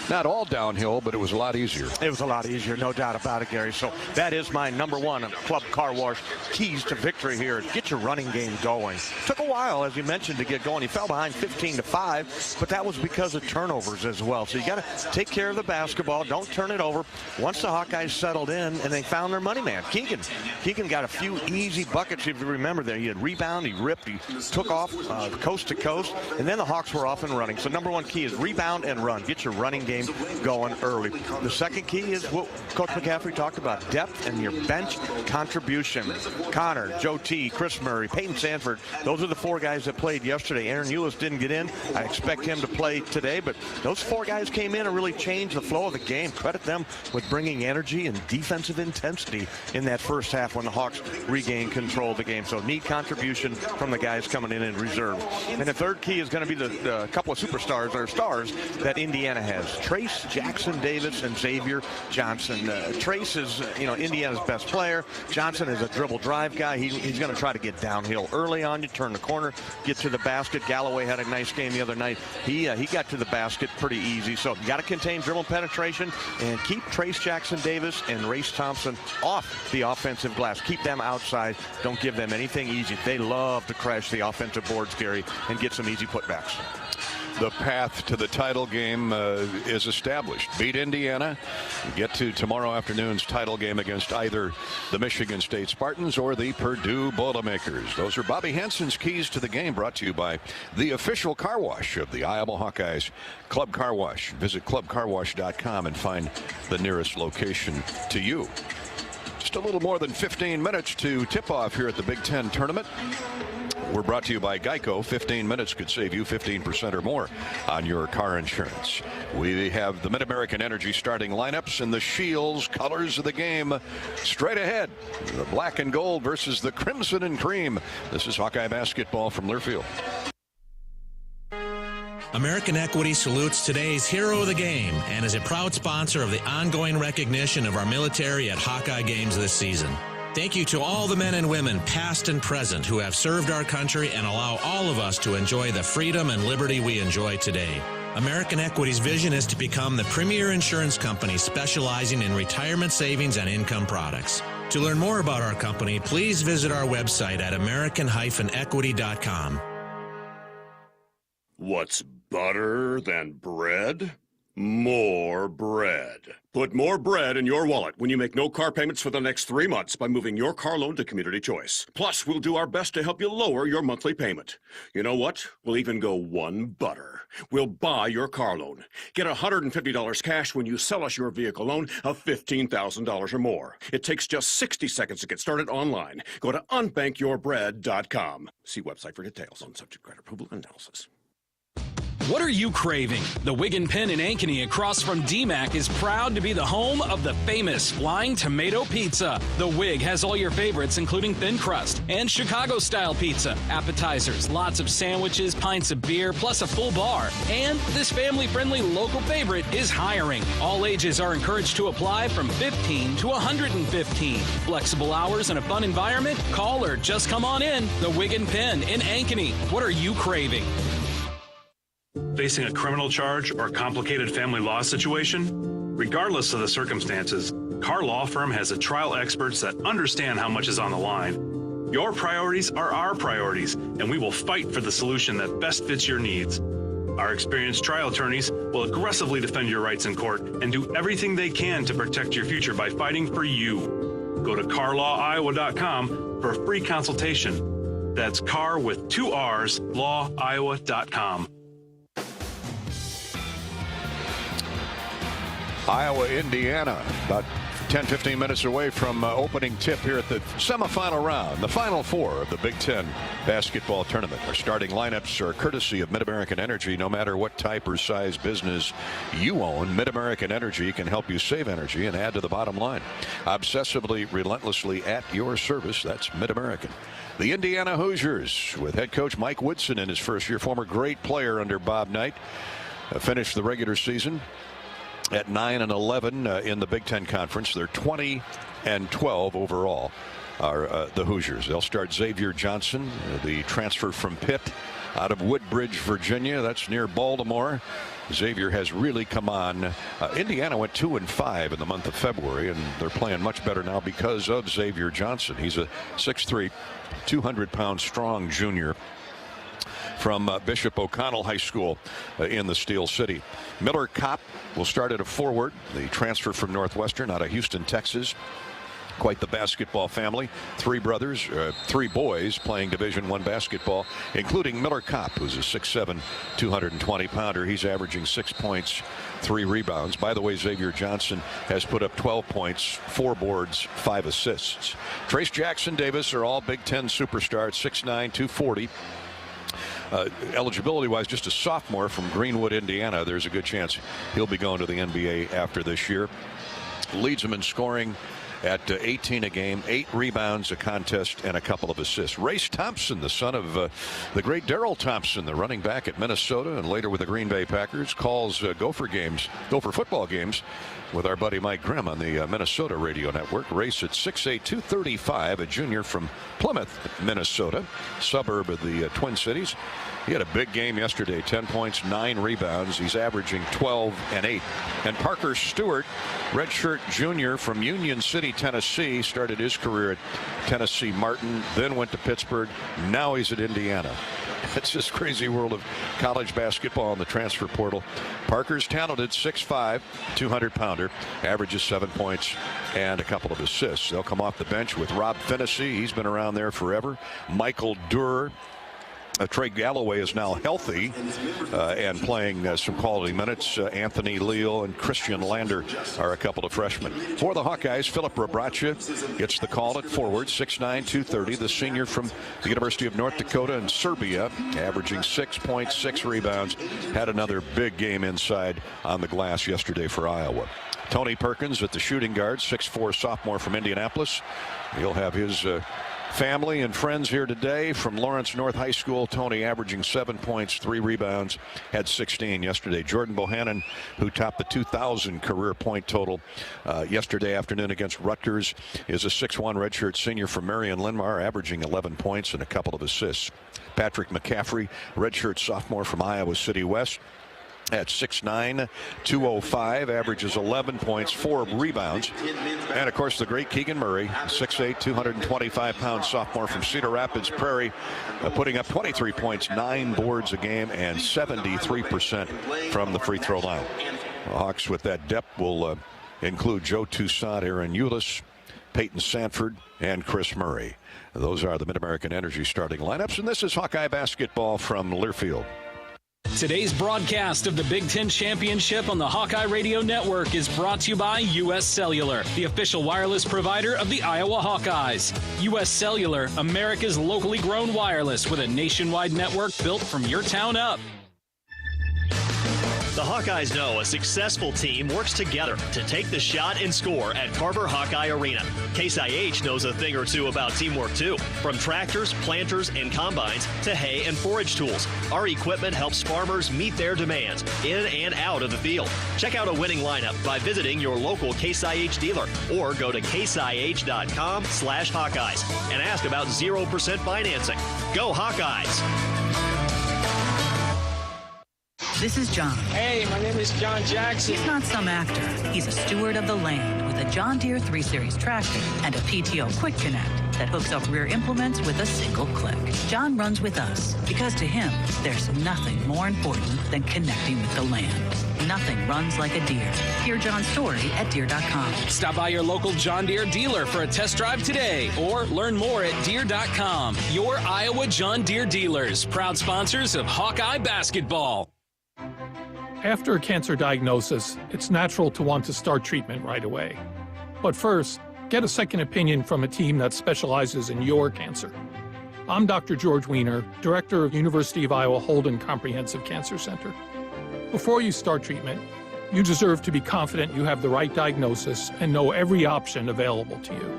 not all downhill, but it was a lot easier. It was a lot easier, no doubt about it, Gary. So that is my number one Club Car Wash keys to victory here. Get your running game going. Took a while, as you mentioned, to get going. He fell behind 15-5, but that was because of turnovers as well. So you got to take care of the basketball. Don't turn it over. Once the Hawkeyes settled in and they found their money man, Keegan got a few easy buckets, if you remember. There, he had rebound, he ripped, he took off coast to coast, and then the Hawks were off and running. So number one key is rebound and run. Get your running game going early. The second key is what Coach McCaffrey talked about, depth and your bench contribution. Connor, Joe T, Chris Murray, Peyton Sanford, those are the four guys that played yesterday. Aaron Eulis didn't get in. I expect him to play today, but those four guys came in and really changed the flow of the game. Credit them with bringing energy and defensive intensity in that first half when the Hawks regained control of the game. So So neat contribution from the guys coming in reserve. And the third key is going to be the couple of superstars or stars that Indiana has. Trace Jackson Davis and Xavier Johnson. Trace is, Indiana's best player. Johnson is a dribble drive guy. He's going to try to get downhill early on you, turn the corner, get to the basket. Galloway had a nice game the other night. He got to the basket pretty easy. So you got to contain dribble penetration and keep Trace Jackson Davis and Race Thompson off the offensive glass. Keep them outside. Don't give them anything easy. They love to crash the offensive boards, Gary, and get some easy putbacks. The path to the title game is established. Beat Indiana, get to tomorrow afternoon's title game against either the Michigan State Spartans or the Purdue Boilermakers. Those are Bobby Hansen's keys to the game, brought to you by the official car wash of the Iowa Hawkeyes, Club Car Wash. Visit clubcarwash.com and find the nearest location to you. Just a little more than 15 minutes to tip off here at the Big Ten tournament. We're brought to you by Geico. 15 minutes could save you 15% or more on your car insurance. We have the Mid-American Energy starting lineups and the Shields colors of the game straight ahead. The black and gold versus the crimson and cream. This is Hawkeye basketball from Learfield. American Equity salutes today's hero of the game and is a proud sponsor of the ongoing recognition of our military at Hawkeye games this season. Thank you to all the men and women, past and present, who have served our country and allow all of us to enjoy the freedom and liberty we enjoy today. American Equity's vision is to become the premier insurance company specializing in retirement savings and income products. To learn more about our company, please visit our website at american-equity.com. What's better than bread? More bread. Put more bread in your wallet when you make no car payments for the next 3 months by moving your car loan to Community Choice. Plus, we'll do our best to help you lower your monthly payment. You know what? We'll even go one butter. We'll buy your car loan. Get $150 cash when you sell us your vehicle loan of $15,000 or more. It takes just 60 seconds to get started online. Go to unbankyyourbread.com. See website for details on subject credit approval and analysis. What are you craving? The Wig and Pen in Ankeny across from DMAC is proud to be the home of the famous Flying Tomato Pizza. The Wig has all your favorites, including thin crust and Chicago-style pizza, appetizers, lots of sandwiches, pints of beer, plus a full bar. And this family-friendly local favorite is hiring. All ages are encouraged to apply from 15 to 115. Flexible hours and a fun environment? Call or just come on in. The Wig and Pen in Ankeny. What are you craving? Facing a criminal charge or complicated family law situation? Regardless of the circumstances, Carr Law Firm has trial experts that understand how much is on the line. Your priorities are our priorities, and we will fight for the solution that best fits your needs. Our experienced trial attorneys will aggressively defend your rights in court and do everything they can to protect your future by fighting for you. Go to carlawiowa.com for a free consultation. That's Carr with 2 R's, lawiowa.com. Iowa, Indiana, about 10-15 minutes away from opening tip here at the semifinal round, the Final Four of the Big Ten basketball tournament. Our starting lineups are courtesy of Mid-American Energy. No matter what type or size business you own, Mid-American Energy can help you save energy and add to the bottom line. Obsessively, relentlessly at your service. That's Mid-American. The Indiana Hoosiers, with head coach Mike Woodson in his first year, former great player under Bob Knight, finished the regular season at 9-11 in the Big Ten Conference. They're 20-12 overall, are the Hoosiers. They'll start Xavier Johnson, the transfer from Pitt out of Woodbridge, Virginia. That's near Baltimore. Xavier has really come on. Indiana went 2-5 in the month of February, and they're playing much better now because of Xavier Johnson. He's a 6'3", 200-pound strong junior from Bishop O'Connell High School in the Steel City. Miller Kopp will start at a forward, the transfer from Northwestern out of Houston, Texas. Quite the basketball family. 3 brothers, 3 boys playing Division I basketball, including Miller Kopp, who's a 6'7", 220-pounder. He's averaging 6 points, 3 rebounds. By the way, Xavier Johnson has put up 12 points, 4 boards, 5 assists. Trace Jackson Davis are all Big Ten superstars, 6'9", 240. Eligibility-wise, just a sophomore from Greenwood, Indiana. There's a good chance he'll be going to the NBA after this year. Leads them in scoring at 18 a game, 8 rebounds, a contest, and a couple of assists. Race Thompson, the son of the great Darrell Thompson, the running back at Minnesota and later with the Green Bay Packers, calls Gopher football games with our buddy Mike Grimm on the Minnesota radio network. Race at 6'8", 235, a junior from Plymouth, Minnesota, suburb of the Twin Cities. He had a big game yesterday, 10 points, 9 rebounds. He's averaging 12 and 8. And Parker Stewart, redshirt junior from Union City, Tennessee, started his career at Tennessee Martin, then went to Pittsburgh. Now he's at Indiana. It's this crazy world of college basketball in the transfer portal. Parker's talented, 6'5", 200-pounder, averages 7 points and a couple of assists. They'll come off the bench with Rob Finnessy. He's been around there forever. Michael Durr. Trey Galloway is now healthy and playing some quality minutes. Anthony Leal and Christian Lander are a couple of freshmen. For the Hawkeyes, Philip Rabracha gets the call at forward, 6'9", 230. The senior from the University of North Dakota in Serbia, averaging 6 points, 6 rebounds. Had another big game inside on the glass yesterday for Iowa. Tony Perkins at the shooting guard, 6'4", sophomore from Indianapolis. He'll have his family and friends here today from Lawrence North High School. Tony averaging 7 points, 3 rebounds, had 16 yesterday. Jordan Bohannon, who topped the 2,000 career point total yesterday afternoon against Rutgers, is a 6'1" redshirt senior from Marion Linmar, averaging 11 points and a couple of assists. Patrick McCaffrey, redshirt sophomore from Iowa City West, at 6'9", 205, averages 11 points, 4 rebounds. And, of course, the great Keegan Murray, 6'8", 225-pound sophomore from Cedar Rapids Prairie, putting up 23 points, 9 boards a game, and 73% from the free throw line. The Hawks, with that depth, will include Joe Toussaint, Aaron Eulis, Peyton Sanford, and Chris Murray. Those are the Mid-American Energy starting lineups, and this is Hawkeye basketball from Learfield. Today's broadcast of the Big Ten Championship on the Hawkeye Radio Network is brought to you by U.S. Cellular, the official wireless provider of the Iowa Hawkeyes. U.S. Cellular, America's locally grown wireless with a nationwide network built from your town up. The Hawkeyes know a successful team works together to take the shot and score at Carver Hawkeye Arena. Case IH knows a thing or two about teamwork too. From tractors, planters, and combines to hay and forage tools, our equipment helps farmers meet their demands in and out of the field. Check out a winning lineup by visiting your local Case IH dealer or go to caseih.com/Hawkeyes and ask about 0% financing. Go Hawkeyes! This is John. Hey, my name is John Jackson. He's not some actor. He's a steward of the land with a John Deere 3 Series tractor and a PTO Quick Connect that hooks up rear implements with a single click. John runs with us because to him, there's nothing more important than connecting with the land. Nothing runs like a Deere. Hear John's story at Deere.com. Stop by your local John Deere dealer for a test drive today or learn more at Deere.com. Your Iowa John Deere dealers, proud sponsors of Hawkeye basketball. After a cancer diagnosis, it's natural to want to start treatment right away. But first, get a second opinion from a team that specializes in your cancer. I'm Dr. George Weiner, Director of University of Iowa Holden Comprehensive Cancer Center. Before you start treatment, you deserve to be confident you have the right diagnosis and know every option available to you.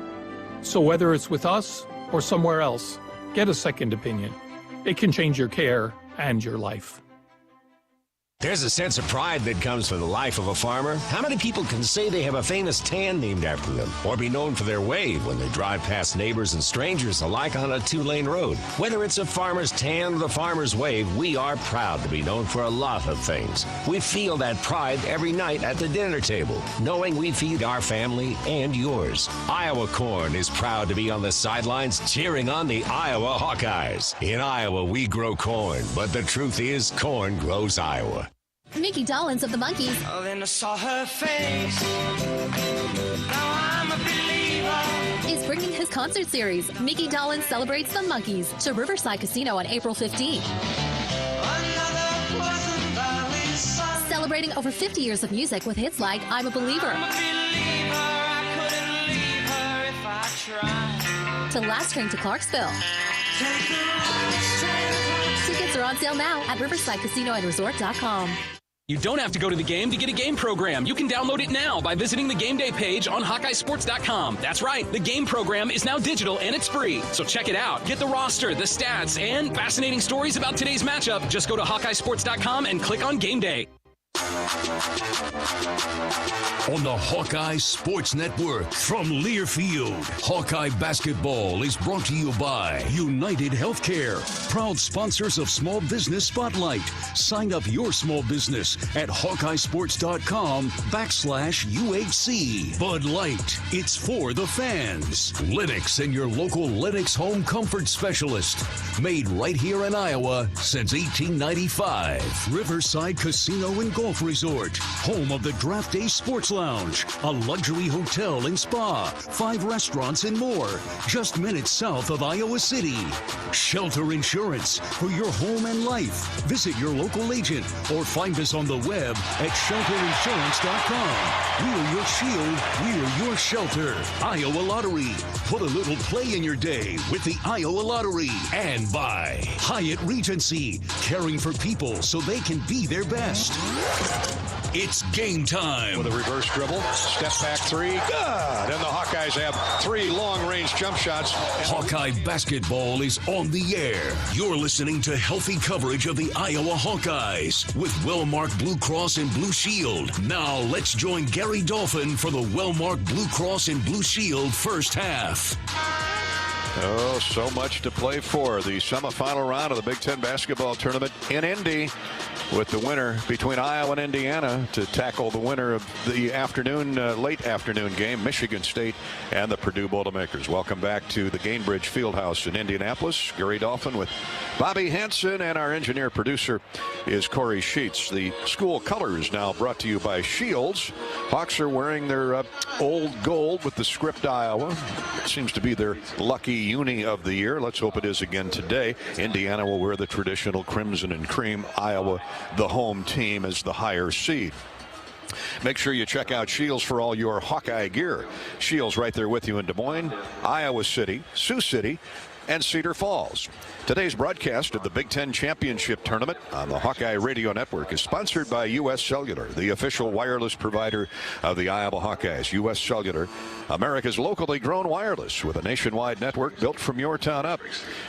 So whether it's with us or somewhere else, get a second opinion. It can change your care and your life. There's a sense of pride that comes from the life of a farmer. How many people can say they have a famous tan named after them, or be known for their wave when they drive past neighbors and strangers alike on a 2-lane road? Whether it's a farmer's tan or the farmer's wave, we are proud to be known for a lot of things. We feel that pride every night at the dinner table, knowing we feed our family and yours. Iowa Corn is proud to be on the sidelines cheering on the Iowa Hawkeyes. In Iowa, we grow corn, but the truth is, corn grows Iowa. Mickey Dolenz of the Monkees. Oh, then I saw her face. Now I'm a believer. Is bringing his concert series, Mickey Dolenz Celebrates the Monkees, to Riverside Casino on April 15th. Celebrating over 50 years of music with hits like I'm a Believer. To Last Train to Clarksville. Tickets are on sale now at riversidecasinoandresort.com. You don't have to go to the game to get a game program. You can download it now by visiting the game day page on Hawkeyesports.com. That's right, the game program is now digital and it's free. So check it out. Get the roster, the stats, and fascinating stories about today's matchup. Just go to Hawkeyesports.com and click on Game Day. On the Hawkeye Sports Network from Learfield, Hawkeye Basketball is brought to you by United Healthcare, proud sponsors of Small Business Spotlight. Sign up your small business at HawkeyeSports.com/UHC. Bud Light, it's for the fans. Lennox and your local Lennox home comfort specialist. Made right here in Iowa since 1895. Riverside Casino and Golf Resort, home of the Draft Day Sports Lounge, a luxury hotel and spa, 5 restaurants and more, just minutes south of Iowa City. Shelter Insurance for your home and life. Visit your local agent or find us on the web at shelterinsurance.com. We're your shield, we're your shelter. Iowa Lottery. Put a little play in your day with the Iowa Lottery. And by Hyatt Regency, caring for people so they can be their best. It's game time. With a reverse dribble, step back three, good. And the Hawkeyes have 3 long-range jump shots. Hawkeye basketball is on the air. You're listening to healthy coverage of the Iowa Hawkeyes with Wellmark Blue Cross and Blue Shield. Now let's join Gary Dolphin for the Wellmark Blue Cross and Blue Shield first half. Oh, so much to play for. The semifinal round of the Big Ten basketball tournament in Indy, with the winner between Iowa and Indiana to tackle the winner of the afternoon, late afternoon game, Michigan State and the Purdue Boilermakers. Welcome back to the Gainbridge Fieldhouse in Indianapolis. Gary Dolphin with Bobby Hansen, and our engineer producer is Corey Sheets. The school colors now brought to you by Shields. Hawks are wearing their old gold with the script Iowa. It seems to be their lucky uni of the year. Let's hope it is again today. Indiana will wear the traditional crimson and cream. Iowa, the home team, is the higher seed. Make sure you check out Shields for all your Hawkeye gear. Shields right there with you in Des Moines, Iowa City, Sioux City, and Cedar Falls. Today's broadcast of the Big Ten Championship Tournament on the Hawkeye Radio Network is sponsored by U.S. Cellular, the official wireless provider of the Iowa Hawkeyes. U.S. Cellular, America's locally grown wireless with a nationwide network built from your town up.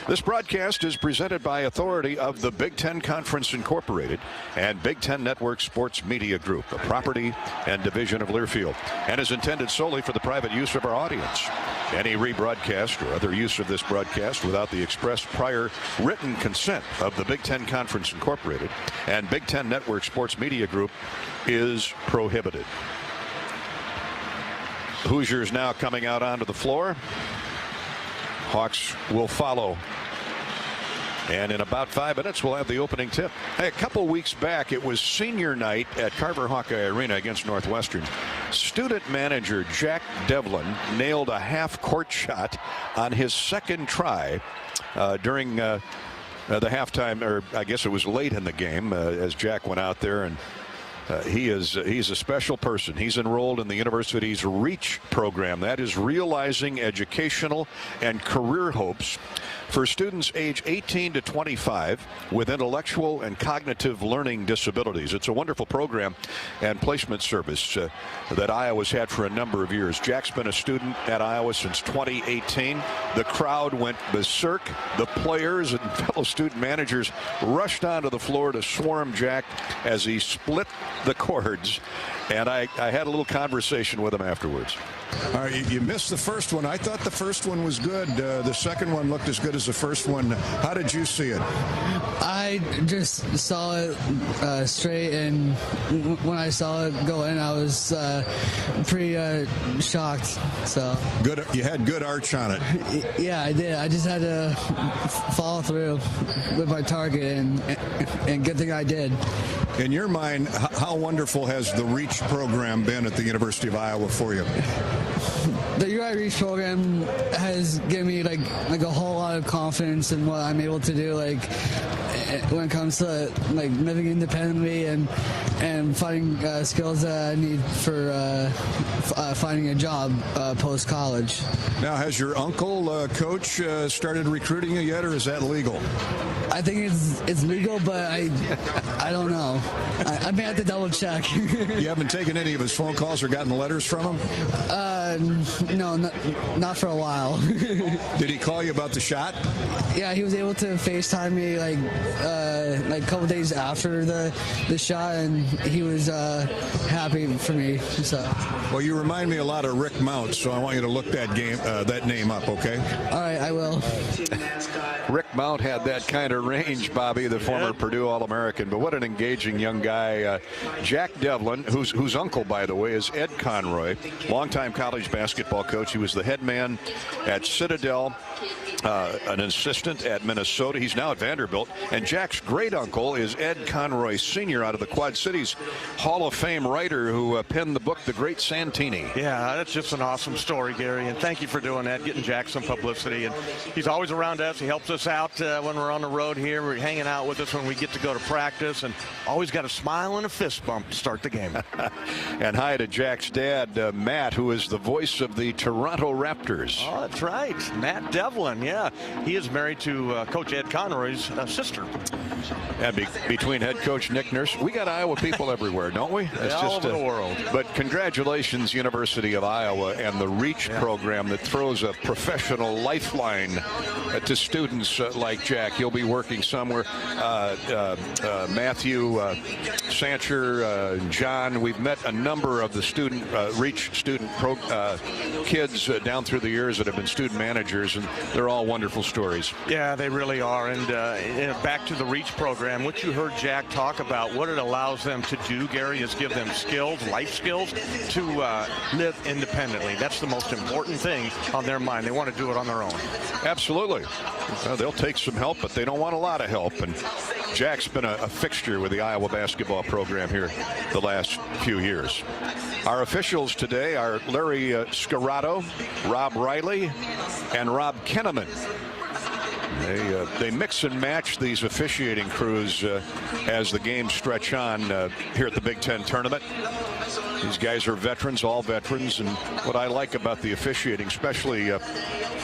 This broadcast is presented by authority of the Big Ten Conference Incorporated and Big Ten Network Sports Media Group, a property and division of Learfield, and is intended solely for the private use of our audience. Any rebroadcast or other use of this broadcast without the express prior written consent of the Big Ten Conference Incorporated and Big Ten Network Sports Media Group is prohibited. Hoosiers now coming out onto the floor. Hawks will follow. And in about 5 minutes, we'll have the opening tip. Hey, a couple weeks back, it was senior night at Carver Hawkeye Arena against Northwestern. Student manager Jack Devlin nailed a half-court shot on his second try during the halftime, or I guess it was late in the game, as Jack went out there, and he's a special person. He's enrolled in the university's REACH program. That is realizing educational and career hopes for students age 18 to 25 with intellectual and cognitive learning disabilities. It's a wonderful program and placement service that Iowa's had for a number of years. Jack's been a student at Iowa since 2018. The crowd went berserk. The players and fellow student managers rushed onto the floor to swarm Jack as he split the cords. And I had a little conversation with him afterwards. All right, you missed the first one. I thought the first one was good. The second one looked as good as the first one. How did you see it? I just saw it straight, and when I saw it go in, I was pretty shocked. So good. You had good arch on it. Yeah, I did. I just had to follow through with my target, and good thing I did. In your mind, how wonderful has the REACH program been at the University of Iowa for you? The UI REACH program has given me like a whole lot of confidence in what I'm able to do, when it comes to like living independently and finding skills that I need for finding a job post college. Now, has your uncle, coach, started recruiting you yet, or is that legal? I think it's legal, but I don't know. I may have to double check. You haven't taken any of his phone calls or gotten letters from him? No, not for a while. Did he call you about the shot? Yeah, he was able to FaceTime me like a couple days after the shot, and he was happy for me. So. Well, you remind me a lot of Rick Mount, so I want you to look that name up, okay? All right, I will. Rick Mount had that kind of range, Bobby, the former Purdue All-American. But what an engaging young guy. Jack Devlin, whose uncle, by the way, is Ed Conroy, longtime college basketball coach. He was the head man at Citadel, an assistant at Minnesota. He's now at Vanderbilt. And Jack's great uncle is Ed Conroy Sr. out of the Quad Cities, Hall of Fame writer who penned the book The Great Santini. Yeah, that's just an awesome story, Gary, and thank you for doing that, getting Jack some publicity. And he's always around us. He helps us out when we're on the road here. We're hanging out with us when we get to go to practice, and always got a smile and a fist bump to start the game. And hi to Jack's dad, Matt, who is the voice of the Toronto Raptors. Oh, that's right, Matt Devlin. Yeah, he is married to Coach Ed Conroy's sister. And between head coach Nick Nurse, we got Iowa people everywhere, don't we? It's all over the world. But congratulations, University of Iowa, and the REACH program that throws a professional lifeline to students like Jack. He'll be working somewhere. Matthew, Sancher, John, we've met a number of the student REACH student kids down through the years that have been student managers, and they're all wonderful stories. Yeah, they really are. And back to the REACH program, what you heard Jack talk about, what it allows them to do, Gary, is give them skills, life skills, to live independently. That's the most important thing on their mind. They want to do it on their own. Absolutely. They'll take some help, but they don't want a lot of help. And Jack's been a fixture with the Iowa basketball program here the last few years. Our officials today are Larry Scarato, Rob Riley, and Rob Kenneman. They mix and match these officiating crews as the games stretch on here at the Big Ten tournament. These guys are veterans, all veterans, and what I like about the officiating, especially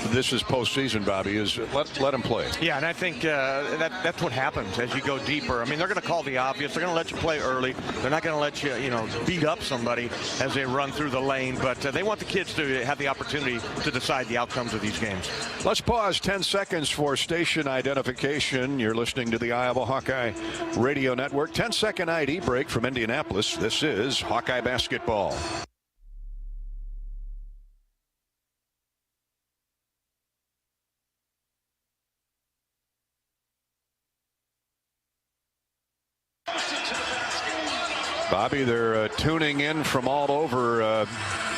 this is postseason, Bobby, is let them play. Yeah, and I think that's what happens as you go deeper. I mean, they're going to call the obvious. They're going to let you play early. They're not going to let you, beat up somebody as they run through the lane, but they want the kids to have the opportunity to decide the outcomes of these games. Let's pause 10 seconds for station identification. You're listening to the Iowa Hawkeye Radio Network. 10-second ID break from Indianapolis. This is Hawkeye basketball. Bobby, they're tuning in from all over.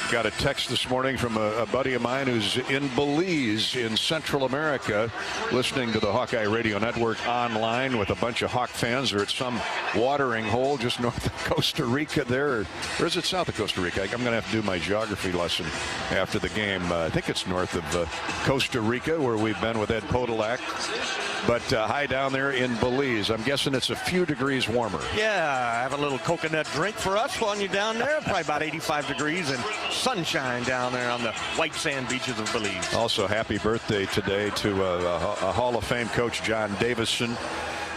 Got a text this morning from a buddy of mine who's in Belize in Central America, listening to the Hawkeye Radio Network online with a bunch of Hawk fans. They're at some watering hole just north of Costa Rica there. Or is it south of Costa Rica? I'm going to have to do my geography lesson after the game. I think it's north of Costa Rica, where we've been with Ed Podolak. But high down there in Belize. I'm guessing it's a few degrees warmer. Yeah, have a little coconut drink for us while you're down there. Probably about 85 degrees and sunshine down there on the white sand beaches of Belize. Also, happy birthday today to a Hall of Fame coach, John Davison.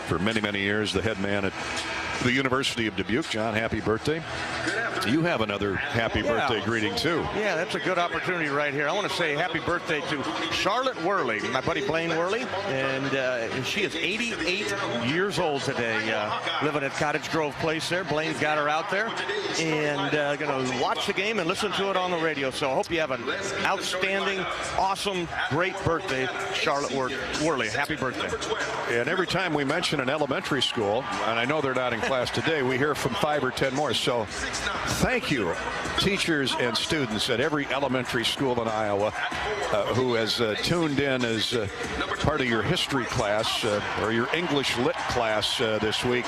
For many, many years, the head man at the University of Dubuque. John, happy birthday. You have another happy birthday greeting, too. Yeah, that's a good opportunity right here. I want to say happy birthday to Charlotte Worley, my buddy Blaine Worley. And she is 88 years old today, living at Cottage Grove Place there. Blaine's got her out there and going to watch the game and listen to it on the radio. So I hope you have an outstanding, awesome, great birthday, Charlotte Worley. Happy birthday. And every time we mention an elementary school, and I know they're not in class today, we hear from 5 or 10 more. So thank you, teachers and students at every elementary school in Iowa who has tuned in as part of your history class or your English lit class this week.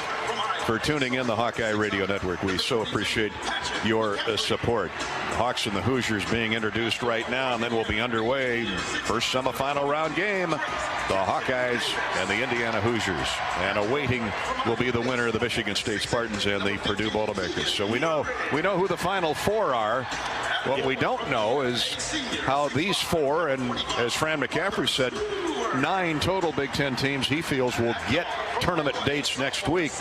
for tuning in the Hawkeye Radio Network. We so appreciate your support. Hawks and the Hoosiers being introduced right now, and then we'll be underway. First semifinal round game, the Hawkeyes and the Indiana Hoosiers. And awaiting will be the winner of the Michigan State Spartans and the Purdue Boilermakers. So we know who the final four are. What we don't know is how these four, and as Fran McCaffrey said, 9 total Big Ten teams he feels will get tournament dates next week.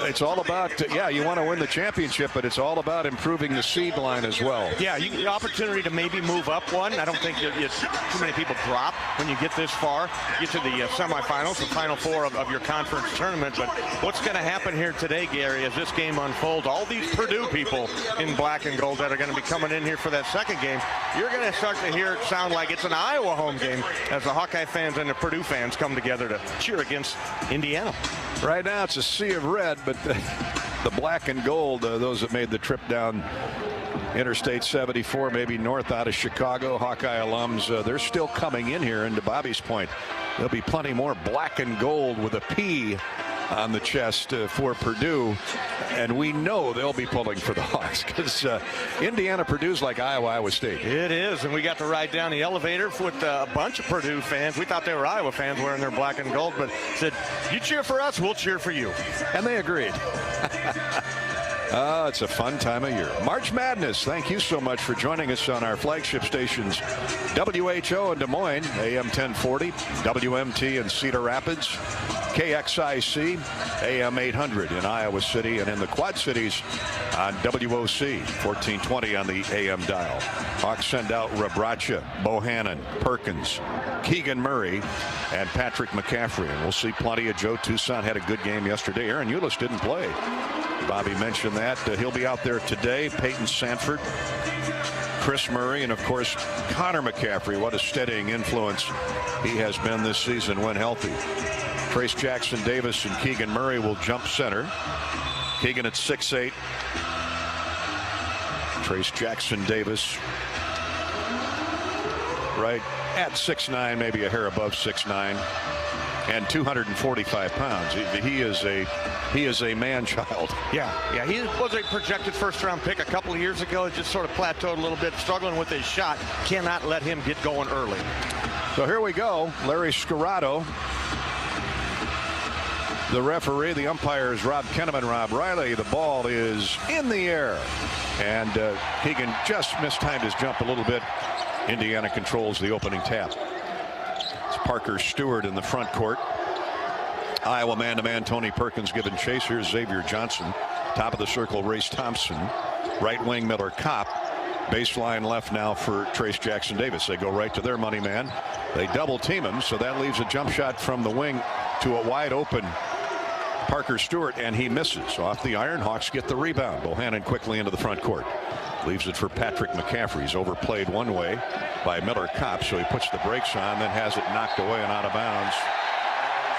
It's all about, you want to win the championship, but it's all about improving the seed line as well. Yeah, the opportunity to maybe move up one. I don't think too many people drop when you get this far. Get to the semifinals, the final four of your conference tournament. But what's going to happen here today, Gary, as this game unfolds? All these Purdue people in black and gold that are going to be coming in here for that second game, you're going to start to hear it sound like it's an Iowa home game as the Hawkeye fans and the Purdue fans come together to cheer against Indiana. Right now it's a sea of red, but the black and gold, those that made the trip down Interstate 74, maybe north out of Chicago, Hawkeye alums, they're still coming in here. And to Bobby's point, there'll be plenty more black and gold with a P on the chest for Purdue, and we know they'll be pulling for the Hawks because Indiana Purdue's like Iowa State. It is, and we got to ride down the elevator with a bunch of Purdue fans. We thought they were Iowa fans wearing their black and gold, but said, you cheer for us, we'll cheer for you. And they agreed. It's a fun time of year. March Madness. Thank you so much for joining us on our flagship stations, WHO in Des Moines, AM 1040, WMT in Cedar Rapids, KXIC, AM 800 in Iowa City, and in the Quad Cities on WOC, 1420 on the AM dial. Hawks send out Rabracha, Bohannon, Perkins, Keegan Murray, and Patrick McCaffrey. And we'll see plenty of Joe Toussaint. Had a good game yesterday. Aaron Eulis didn't play. Bobby mentioned that. He'll be out there today. Peyton Sanford, Chris Murray, and of course Connor McCaffrey. What a steadying influence he has been this season when healthy. Trace Jackson Davis and Keegan Murray will jump center. Keegan at 6'8". Trace Jackson Davis right at 6'9", maybe a hair above 6'9", and 245 pounds. He is a man-child. Yeah, he was a projected first-round pick a couple of years ago. It just sort of plateaued a little bit, struggling with his shot. Cannot let him get going early. So here we go. Larry Scarato, the referee. The umpire is Rob Kenneman, Rob Riley. The ball is in the air, and Keegan just mistimed his jump a little bit. Indiana controls the opening tap. It's Parker Stewart in the front court. Iowa man-to-man, Tony Perkins giving chase. Here's Xavier Johnson. Top of the circle, Race Thompson. Right wing, Miller Kopp. Baseline left now for Trace Jackson Davis. They go right to their money man. They double team him, so that leaves a jump shot from the wing to a wide open Parker Stewart, and he misses. Off the iron, Hawks get the rebound. Bohannon quickly into the front court. Leaves it for Patrick McCaffrey. He's overplayed one way by Miller Kopp, so he puts the brakes on, then has it knocked away and out of bounds.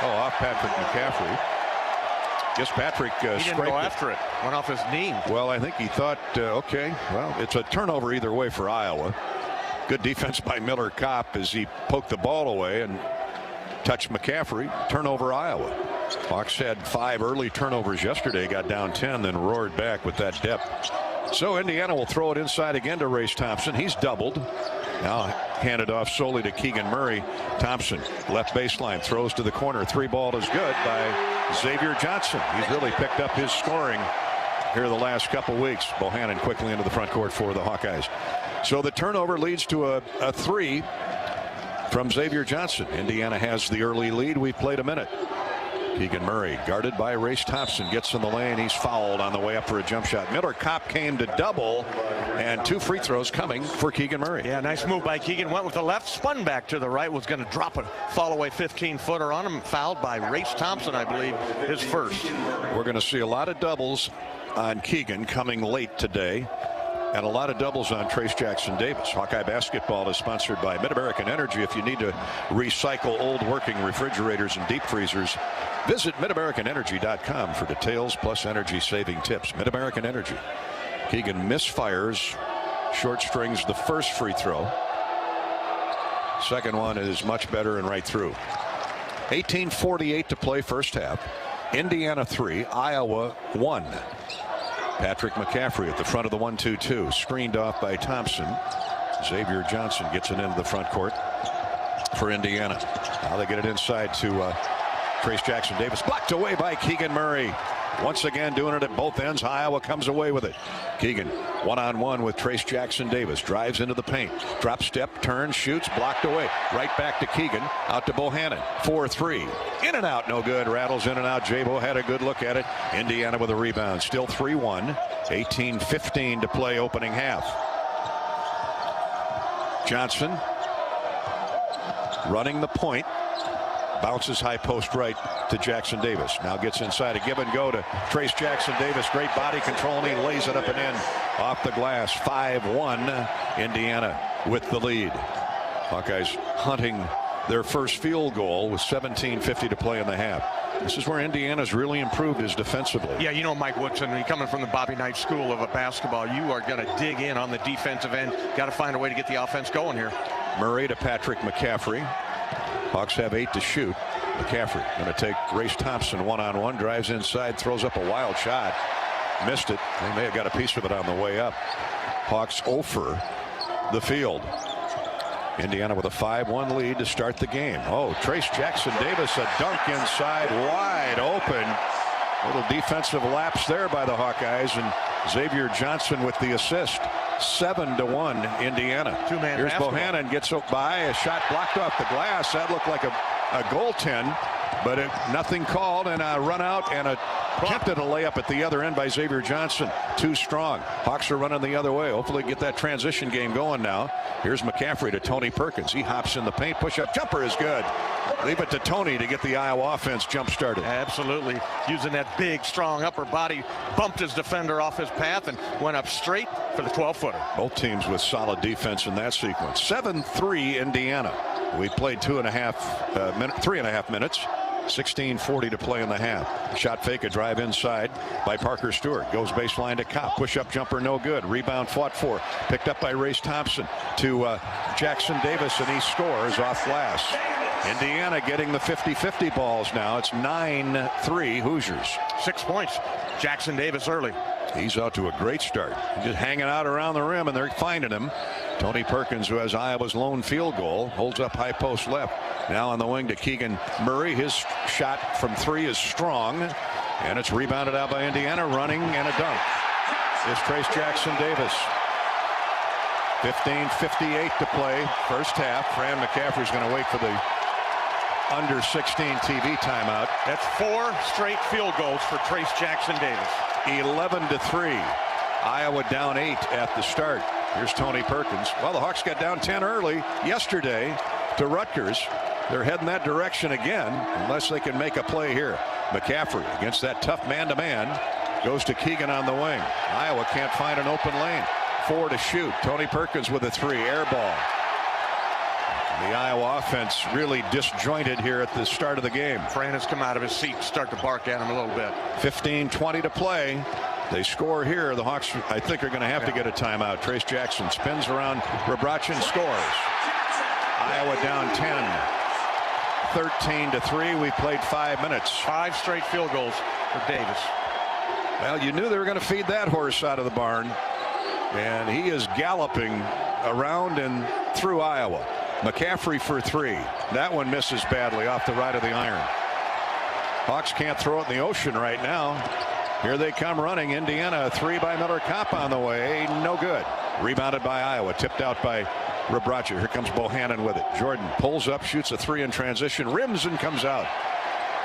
Off Patrick McCaffrey. Guess Patrick he didn't go after it. Went off his knee. Well, I think he thought, okay, well, it's a turnover either way for Iowa. Good defense by Miller Kopp as he poked the ball away and touched McCaffrey. Turnover Iowa. Hawks had 5 early turnovers yesterday, got down 10, then roared back with that depth. So Indiana will throw it inside again to Race Thompson. He's doubled. Now handed off solely to Keegan Murray. Thompson, left baseline, throws to the corner. 3 ball is good by Xavier Johnson. He's really picked up his scoring here the last couple weeks. Bohannon quickly into the front court for the Hawkeyes. So the turnover leads to a 3 from Xavier Johnson. Indiana has the early lead. We've played a minute. Keegan Murray guarded by Race Thompson, gets in the lane. He's fouled on the way up for a jump shot. Miller Kopp came to double, and 2 free throws coming for Keegan Murray. Yeah, nice move by Keegan. Went with the left, spun back to the right, was going to drop a fall away 15-footer on him. Fouled by Race Thompson, I believe, his first. We're going to see a lot of doubles on Keegan coming late today, and a lot of doubles on Trace Jackson Davis. Hawkeye basketball is sponsored by Mid-American Energy. If you need to recycle old working refrigerators and deep freezers, visit MidAmericanEnergy.com for details plus energy saving tips. Mid-American Energy. Keegan misfires, short strings the first free throw. Second one is much better and right through. 18:48 to play first half. Indiana 3, Iowa 1. Patrick McCaffrey at the front of the 1-2-2, screened off by Thompson. Xavier Johnson gets it into the front court for Indiana. Now they get it inside to Trace Jackson Davis, blocked away by Keegan Murray. Once again doing it at both ends. Iowa comes away with it. Keegan one-on-one with Trace Jackson Davis, drives into the paint, drop step, turns, shoots, blocked away. Right back to Keegan, out to Bohannon. 4-3, in and out, no good. Rattles in and out. Jabo had a good look at it. Indiana with a rebound, still 3-1. 18-15 to play opening half. Johnson running the point. Bounces high post right to Jackson Davis. Now gets inside a give and go to Trace Jackson Davis. Great body control, and he lays it up and in off the glass. 5-1 Indiana with the lead. Hawkeyes hunting their first field goal with 17:50 to play in the half. This is where Indiana's really improved is defensively. Yeah, you know Mike Woodson, coming from the Bobby Knight School of basketball, you are going to dig in on the defensive end. Got to find a way to get the offense going here. Murray to Patrick McCaffrey. Hawks have 8 to shoot. McCaffrey going to take Race Thompson one-on-one, drives inside, throws up a wild shot. Missed it. They may have got a piece of it on the way up. Hawks over the field. Indiana with a 5-1 lead to start the game. Oh, Trace Jackson Davis, a dunk inside, wide open. Little defensive lapse there by the Hawkeyes, and Xavier Johnson with the assist. 7-1 Indiana. Two-man Here's basketball. Bohannon, gets by, a shot blocked off the glass. That looked like a goaltend, but nothing called, and a run out and attempted a layup at the other end by Xavier Johnson. Too strong. Hawks are running the other way. Hopefully get that transition game going now. Here's McCaffrey to Tony Perkins. He hops in the paint. Push-up jumper is good. Leave it to Tony to get the Iowa offense jump-started. Absolutely. Using that big, strong upper body, bumped his defender off his path and went up straight for the 12-footer. Both teams with solid defense in that sequence. 7-3 Indiana. We played 3.5 minutes. 16:40 to play in the half. Shot fake, a drive inside by Parker Stewart. Goes baseline to Kopp. Push-up jumper, no good. Rebound fought for. Picked up by Race Thompson to Jackson Davis, and he scores off glass. Indiana getting the 50-50 balls now. It's 9-3 Hoosiers. 6 points. Jackson Davis early. He's out to a great start. Just hanging out around the rim, and they're finding him. Tony Perkins, who has Iowa's lone field goal, holds up high post left. Now on the wing to Keegan Murray. His shot from 3 is strong, and it's rebounded out by Indiana. Running and a dunk is Trace Jackson Davis. 15:58 to play first half. Fran McCaffrey's going to wait for the under 16 TV timeout. That's 4 straight field goals for Trace Jackson Davis. 11-3. Iowa down 8 at the start. Here's Tony Perkins. Well, the Hawks got down 10 early yesterday to Rutgers. They're heading that direction again unless they can make a play here. McCaffrey against that tough man-to-man. Goes to Keegan on the wing. Iowa can't find an open lane. 4 to shoot. Tony Perkins with a 3. Air ball. The Iowa offense really disjointed here at the start of the game. Fran has come out of his seat, start to bark at him a little bit. 15:20 to play. They score here. The Hawks, I think, are going to have to get a timeout. Trace Jackson spins around Rebrachin, scores. Iowa down 10. 13-3. We played 5 minutes. 5 straight field goals for Davis. Well, you knew they were going to feed that horse out of the barn. And he is galloping around and through Iowa. McCaffrey for 3. That one misses badly off the right of the iron. Hawks can't throw it in the ocean right now. Here they come running. Indiana, a 3 by Miller Kopp on the way. No good. Rebounded by Iowa. Tipped out by Rebrachin. Here comes Bohannon with it. Jordan pulls up, shoots a 3 in transition. Rims and comes out.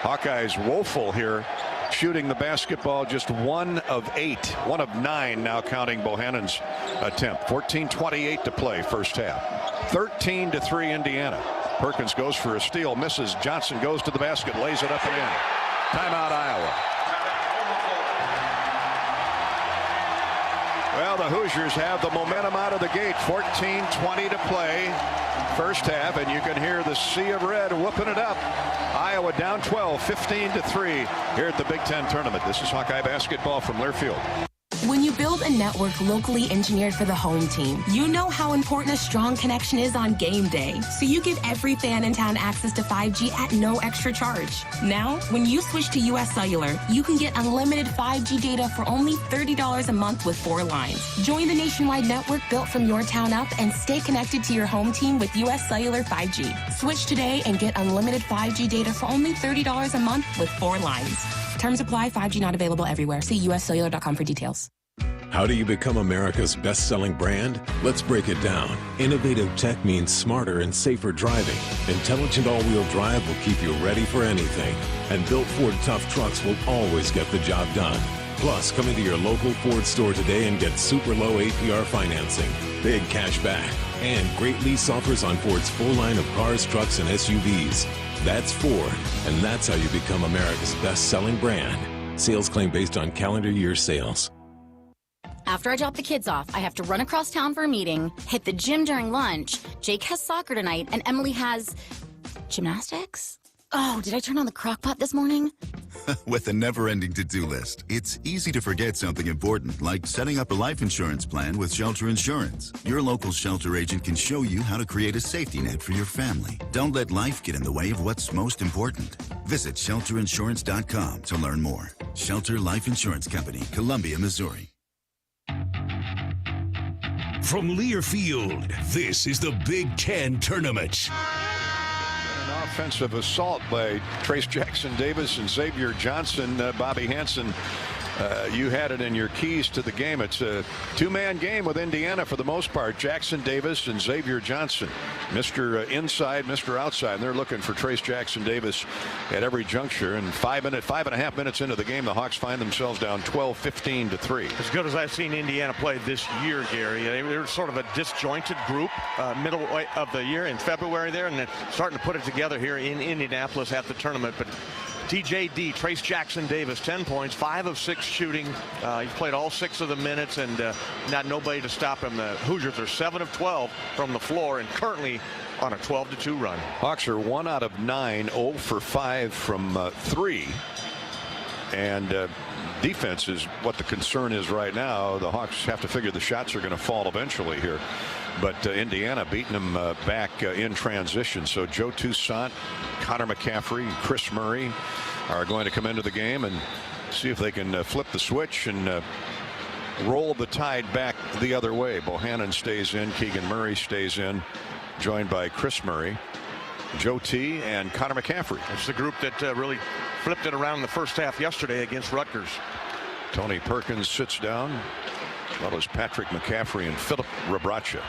Hawkeyes woeful here. Shooting the basketball just 1 of 8. 1 of 9 now counting Bohannon's attempt. 14:28 to play first half. 13-3 Indiana. Perkins goes for a steal, misses. Johnson goes to the basket, lays it up and in. Timeout Iowa. Well, the Hoosiers have the momentum out of the gate. 14:20 to play first half, and you can hear the sea of red whooping it up. Iowa down 12, 15-3 here at the Big Ten tournament. This is Hawkeye basketball from Learfield. When you build a network locally engineered for the home team, you know how important a strong connection is on game day. So you give every fan in town access to 5G at no extra charge. Now, when you switch to US Cellular, you can get unlimited 5G data for only $30 a month with 4 lines. Join the nationwide network built from your town up and stay connected to your home team with US Cellular 5G. Switch today and get unlimited 5G data for only $30 a month with 4 lines. Terms apply. 5G not available everywhere. See uscellular.com for details. How do you become America's best-selling brand? Let's break it down. Innovative tech means smarter and safer driving. Intelligent all-wheel drive will keep you ready for anything. And built Ford tough trucks will always get the job done. Plus, come into your local Ford store today and get super low APR financing, big cash back, and great lease offers on Ford's full line of cars, trucks, and SUVs. That's Ford, and that's how you become America's best-selling brand. Sales claim based on calendar year sales. After I drop the kids off, I have to run across town for a meeting, hit the gym during lunch. Jake has soccer tonight, and Emily has gymnastics? Oh, did I turn on the crock pot this morning? With a never-ending to-do list, it's easy to forget something important, like setting up a life insurance plan with Shelter Insurance. Your local Shelter agent can show you how to create a safety net for your family. Don't let life get in the way of what's most important. Visit shelterinsurance.com to learn more. Shelter Life Insurance Company, Columbia, Missouri. From Learfield, this is the Big Ten Tournament. An offensive assault by Trace Jackson Davis and Xavier Johnson. Bobby Hansen, you had it in your keys to the game. It's a two-man game with Indiana for the most part. Jackson Davis and Xavier Johnson. Mr. Inside, Mr. Outside. And they're looking for Trace Jackson Davis at every juncture. And 5.5 minutes into the game, the Hawks find themselves down 12-15-3. As good as I've seen Indiana play this year, Gary. They were sort of a disjointed group middle of the year in February there, and then starting to put it together here in Indianapolis at the tournament. But TJD, Trace Jackson Davis, 10 points, 5 of 6 shooting. He's played all 6 of the minutes, and not nobody to stop him. The Hoosiers are 7 of 12 from the floor and currently on a 12-2 run. Hawks are 1 out of 9, 0 for 5 from 3. And defense is what the concern is right now. The Hawks have to figure the shots are going to fall eventually here. But Indiana beating them back in transition. So Joe Toussaint, Connor McCaffrey, Chris Murray are going to come into the game and see if they can flip the switch and roll the tide back the other way. Bohannon stays in. Keegan Murray stays in, joined by Chris Murray, Joe T, and Connor McCaffrey. It's the group that really flipped it around in the first half yesterday against Rutgers. Tony Perkins sits down, as well as Patrick McCaffrey and Philip Rabracha.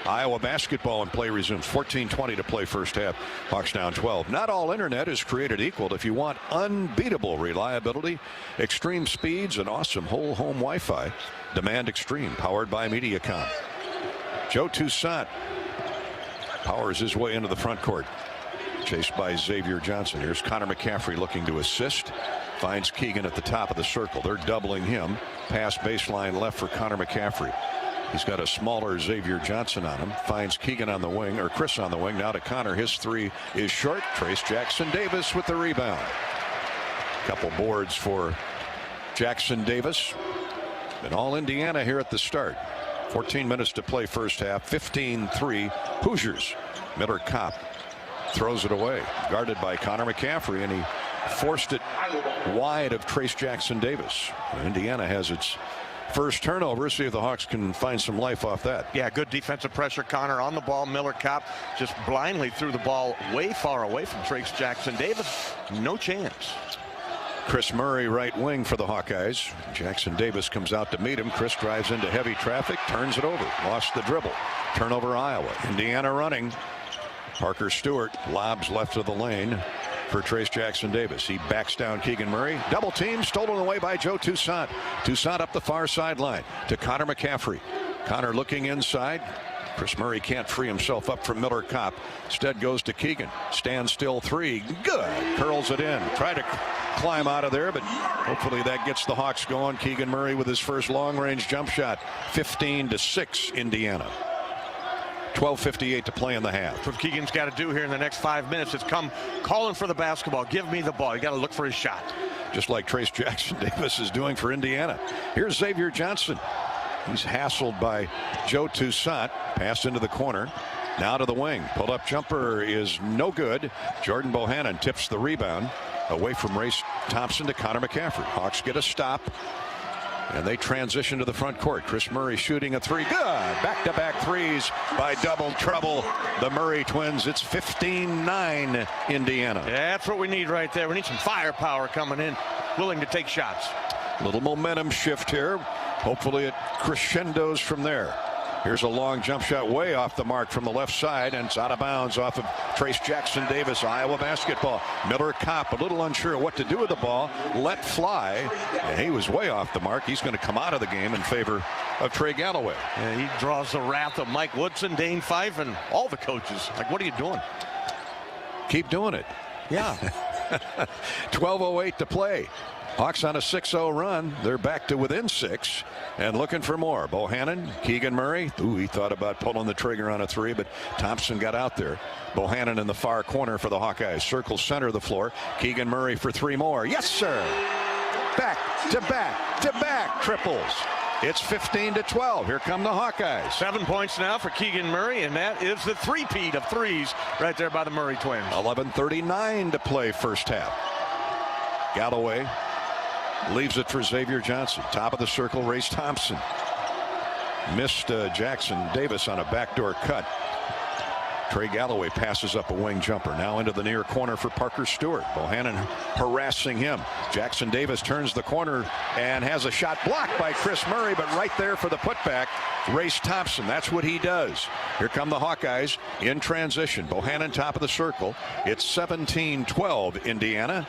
Iowa basketball and play resumes. 14:20 to play first half. Hawks down 12. Not all internet is created equal. If you want unbeatable reliability, extreme speeds, and awesome whole home Wi-Fi, demand Extreme, powered by Mediacom. Joe Toussaint powers his way into the front court, chased by Xavier Johnson. Here's Connor McCaffrey looking to assist. Finds Keegan at the top of the circle. They're doubling him. Pass baseline left for Connor McCaffrey. He's got a smaller Xavier Johnson on him. Finds Keegan on the wing, or Chris on the wing. Now to Connor. His three is short. Trace Jackson Davis with the rebound. Couple boards for Jackson Davis. And all Indiana here at the start. 14 minutes to play first half. 15-3 Hoosiers. Miller Kopp throws it away. Guarded by Connor McCaffrey, and he forced it wide of Trace Jackson Davis. Indiana has its first turnover. See if the Hawks can find some life off that. Yeah, good defensive pressure. Connor on the ball. Miller Kopp just blindly threw the ball way far away from Trace Jackson Davis. No chance. Chris Murray, right wing for the Hawkeyes. Jackson Davis comes out to meet him. Chris drives into heavy traffic, turns it over, lost the dribble. Turnover Iowa. Indiana running. Parker Stewart lobs left of the lane for Trace Jackson Davis. He backs down Keegan Murray. Double team stolen away by Joe Toussaint. Toussaint up the far sideline to Connor McCaffrey. Connor looking inside. Chris Murray can't free himself up from Miller Kopp. Instead goes to Keegan. Stand still three. Good. Curls it in. Try to climb out of there, but hopefully that gets the Hawks going. Keegan Murray with his first long-range jump shot. 15-6 Indiana. 12:58 to play in the half. That's what Keegan's got to do here in the next 5 minutes. It's come calling for the basketball. Give me the ball. You got to look for his shot. just like Trace Jackson Davis is doing for Indiana. Here's Xavier Johnson. He's hassled by Joe Toussaint. Pass into the corner. Now to the wing. Pulled up jumper is no good. Jordan Bohannon tips the rebound away from Race Thompson to Connor McCaffrey. Hawks get a stop. And they transition to the front court. Chris Murray shooting a three. Good. Back-to-back threes by double trouble. The Murray twins. It's 15-9 Indiana. Yeah, that's what we need right there. We need some firepower coming in, willing to take shots. Little momentum shift here. Hopefully it crescendos from there. Here's a long jump shot way off the mark from the left side, and it's out of bounds off of Trace Jackson Davis. Iowa basketball. Miller Kopp a little unsure what to do with the ball. Let fly, and he was way off the mark. He's going to come out of the game in favor of Trey Galloway. Yeah, he draws the wrath of Mike Woodson, Dane Fife, and all the coaches. Like, what are you doing? Keep doing it. Yeah. 12:08 to play. Hawks on a 6-0 run. They're back to within 6 and looking for more. Bohannon, Keegan Murray. Ooh, he thought about pulling the trigger on a three, but Thompson got out there. Bohannon in the far corner for the Hawkeyes. Circle center of the floor. Keegan Murray for 3 more. Yes, sir. Back to back to back triples. It's 15-12. Here come the Hawkeyes. 7 points now for Keegan Murray, and that is the three-peat of threes right there by the Murray twins. 11:39 to play first half. Galloway leaves it for Xavier Johnson. Top of the circle, Race Thompson. Missed Jackson Davis on a backdoor cut. Trey Galloway passes up a wing jumper. Now into the near corner for Parker Stewart. Bohannon harassing him. Jackson Davis turns the corner and has a shot blocked by Chris Murray, but right there for the putback, Race Thompson. That's what he does. Here come the Hawkeyes in transition. Bohannon top of the circle. It's 17-12 Indiana.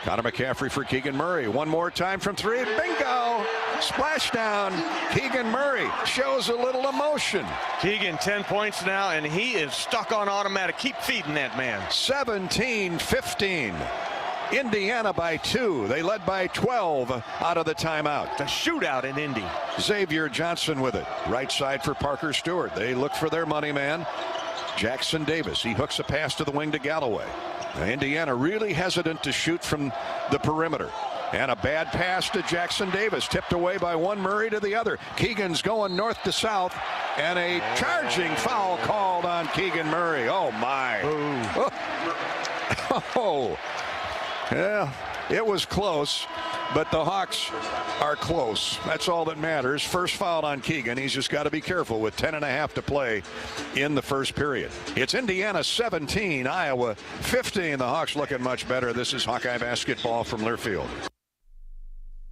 Connor McCaffrey for Keegan Murray. One more time from 3. Bingo! Splashdown. Keegan Murray shows a little emotion. Keegan 10 points now, and he is stuck on automatic. Keep feeding that man. 17-15. Indiana by 2. They led by 12 out of the timeout. The shootout in Indy. Xavier Johnson with it. Right side for Parker Stewart. They look for their money man. Jackson Davis. He hooks a pass to the wing to Galloway. Indiana really hesitant to shoot from the perimeter. And a bad pass to Jackson Davis. Tipped away by one Murray to the other. Keegan's going north to south. And a charging foul called on Keegan Murray. Oh, my. Oh. Yeah, it was close. But the Hawks are close. That's all that matters. First foul on Keegan. He's just got to be careful with 10.5 to play in the first period. It's Indiana 17, Iowa 15. The Hawks looking much better. This is Hawkeye basketball from Learfield.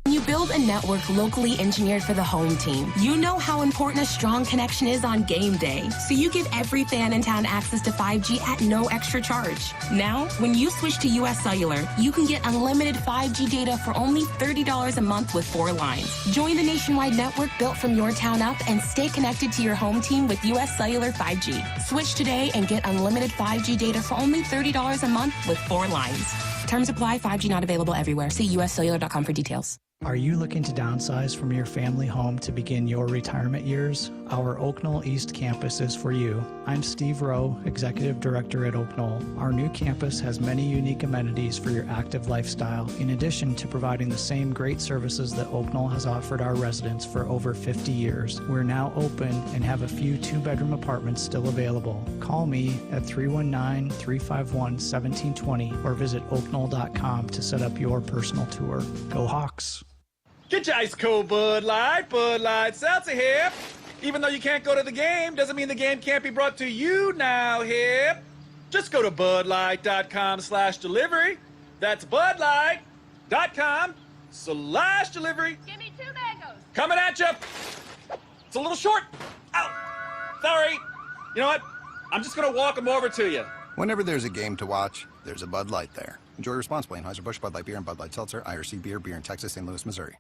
When you build a network locally engineered for the home team, you know how important a strong connection is on game day. So you give every fan in town access to 5G at no extra charge. Now, when you switch to US Cellular, you can get unlimited 5G data for only $30 a month with 4 lines. Join the nationwide network built from your town up and stay connected to your home team with US Cellular 5G. Switch today and get unlimited 5G data for only $30 a month with 4 lines. Terms apply. 5G not available everywhere. See uscellular.com for details. Are you looking to downsize from your family home to begin your retirement years? Our Oak Knoll East campus is for you. I'm Steve Rowe, Executive Director at Oak Knoll. Our new campus has many unique amenities for your active lifestyle, in addition to providing the same great services that Oak Knoll has offered our residents for over 50 years. We're now open and have a few 2-bedroom apartments still available. Call me at 319-351-1720 or visit oakknoll.com to set up your personal tour. Go Hawks! Get your ice cold Bud Light Seltzer here. Even though you can't go to the game, doesn't mean the game can't be brought to you now here. Just go to budlight.com/delivery. That's budlight.com/delivery. Give me 2 mangoes. Coming at you. It's a little short. Ow. Sorry. You know what? I'm just going to walk them over to you. Whenever there's a game to watch, there's a Bud Light there. Enjoy responsibly. Anheuser-Busch, Bud Light Beer, and Bud Light Seltzer. IRC Beer in Texas, St. Louis, Missouri.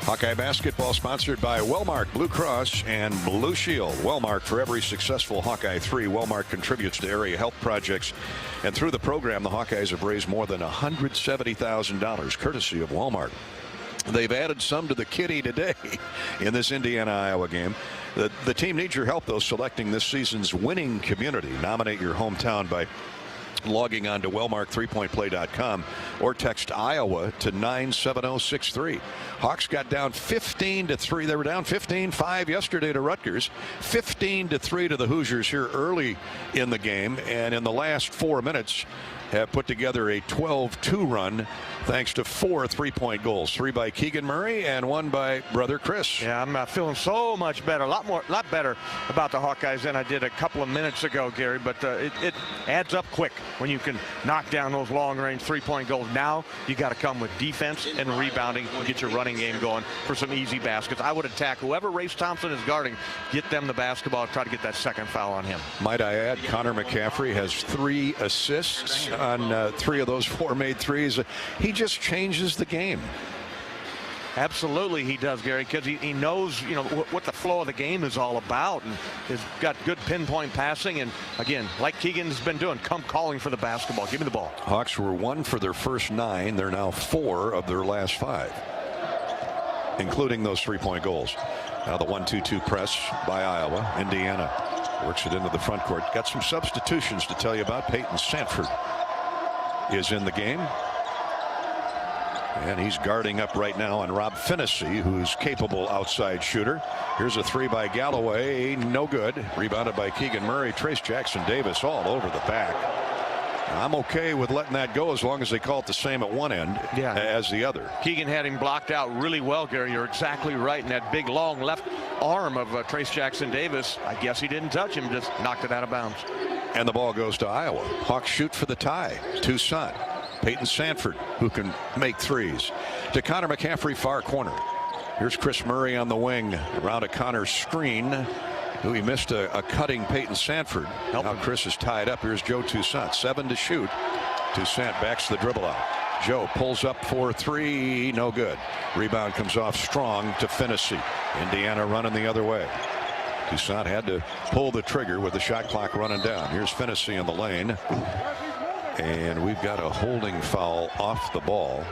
Hawkeye basketball sponsored by Wellmark Blue Cross and Blue Shield. Wellmark, for every successful Hawkeye 3, Wellmark contributes to area health projects. And through the program, the Hawkeyes have raised more than $170,000 courtesy of Wellmark. They've added some to the kitty today in this Indiana-Iowa game. The team needs your help, though, selecting this season's winning community. Nominate your hometown by logging on to wellmark3pointplay.com or text Iowa to 97063. Hawks got down 15-3. They were down 15-5 yesterday to Rutgers, 15-3 to the Hoosiers here early in the game, and in the last 4 minutes have put together a 12-2 run thanks to 4 3-point goals, 3 by Keegan Murray and 1 by brother Chris. Yeah, I'm feeling so much better, a lot better about the Hawkeyes than I did a couple of minutes ago, Gary, but it adds up quick when you can knock down those long-range 3-point goals. Now you got to come with defense and rebounding and get your running game going for some easy baskets. I would attack whoever Race Thompson is guarding, get them the basketball, try to get that second foul on him. Might I add, Connor McCaffrey has 3 assists on 3 of those 4 made threes. He just changes the game. Absolutely he does, Gary, because he knows, you know, what the flow of the game is all about, and has got good pinpoint passing, and again, like Keegan's been doing, come calling for the basketball. Give me the ball. Hawks were 1 for their first 9. They're now 4 of their last 5, including those 3-point goals. Now the 1-2-2 press by Iowa. Indiana works it into the front court. Got some substitutions to tell you about. Peyton Sanford is in the game, and he's guarding up right now on Rob Finnessy, who's capable outside shooter. Here's a 3 by Galloway, no good. Rebounded by Keegan Murray. Trace Jackson Davis all over the back. I'm okay with letting that go as long as they call it the same at one end as the other. Keegan had him blocked out really well, Gary. You're exactly right. And that big long left arm of Trace Jackson Davis, I guess he didn't touch him, just knocked it out of bounds. And the ball goes to Iowa. Hawks shoot for the tie. Toussaint. Peyton Sanford, who can make threes. To Connor McCaffrey, far corner. Here's Chris Murray on the wing around a Connor screen, who he missed a cutting Peyton Sanford. Now Chris is tied up. Here's Joe Toussaint, 7 to shoot. Toussaint backs the dribble out. Joe pulls up for 3, no good. Rebound comes off strong to Finnessy. Indiana running the other way. Toussaint had to pull the trigger with the shot clock running down. Here's Finnessy in the lane. And we've got a holding foul off the ball.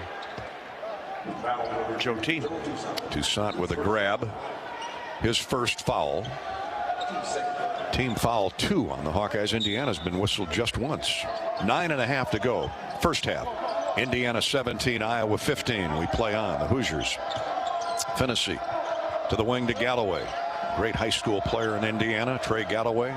Joe T. Toussaint with a grab. His first foul. Team foul 2 on the Hawkeyes. Indiana's been whistled just once. 9.5 to go. First half. Indiana 17, Iowa 15. We play on. The Hoosiers. Finnessy to the wing to Galloway. Great high school player in Indiana, Trey Galloway.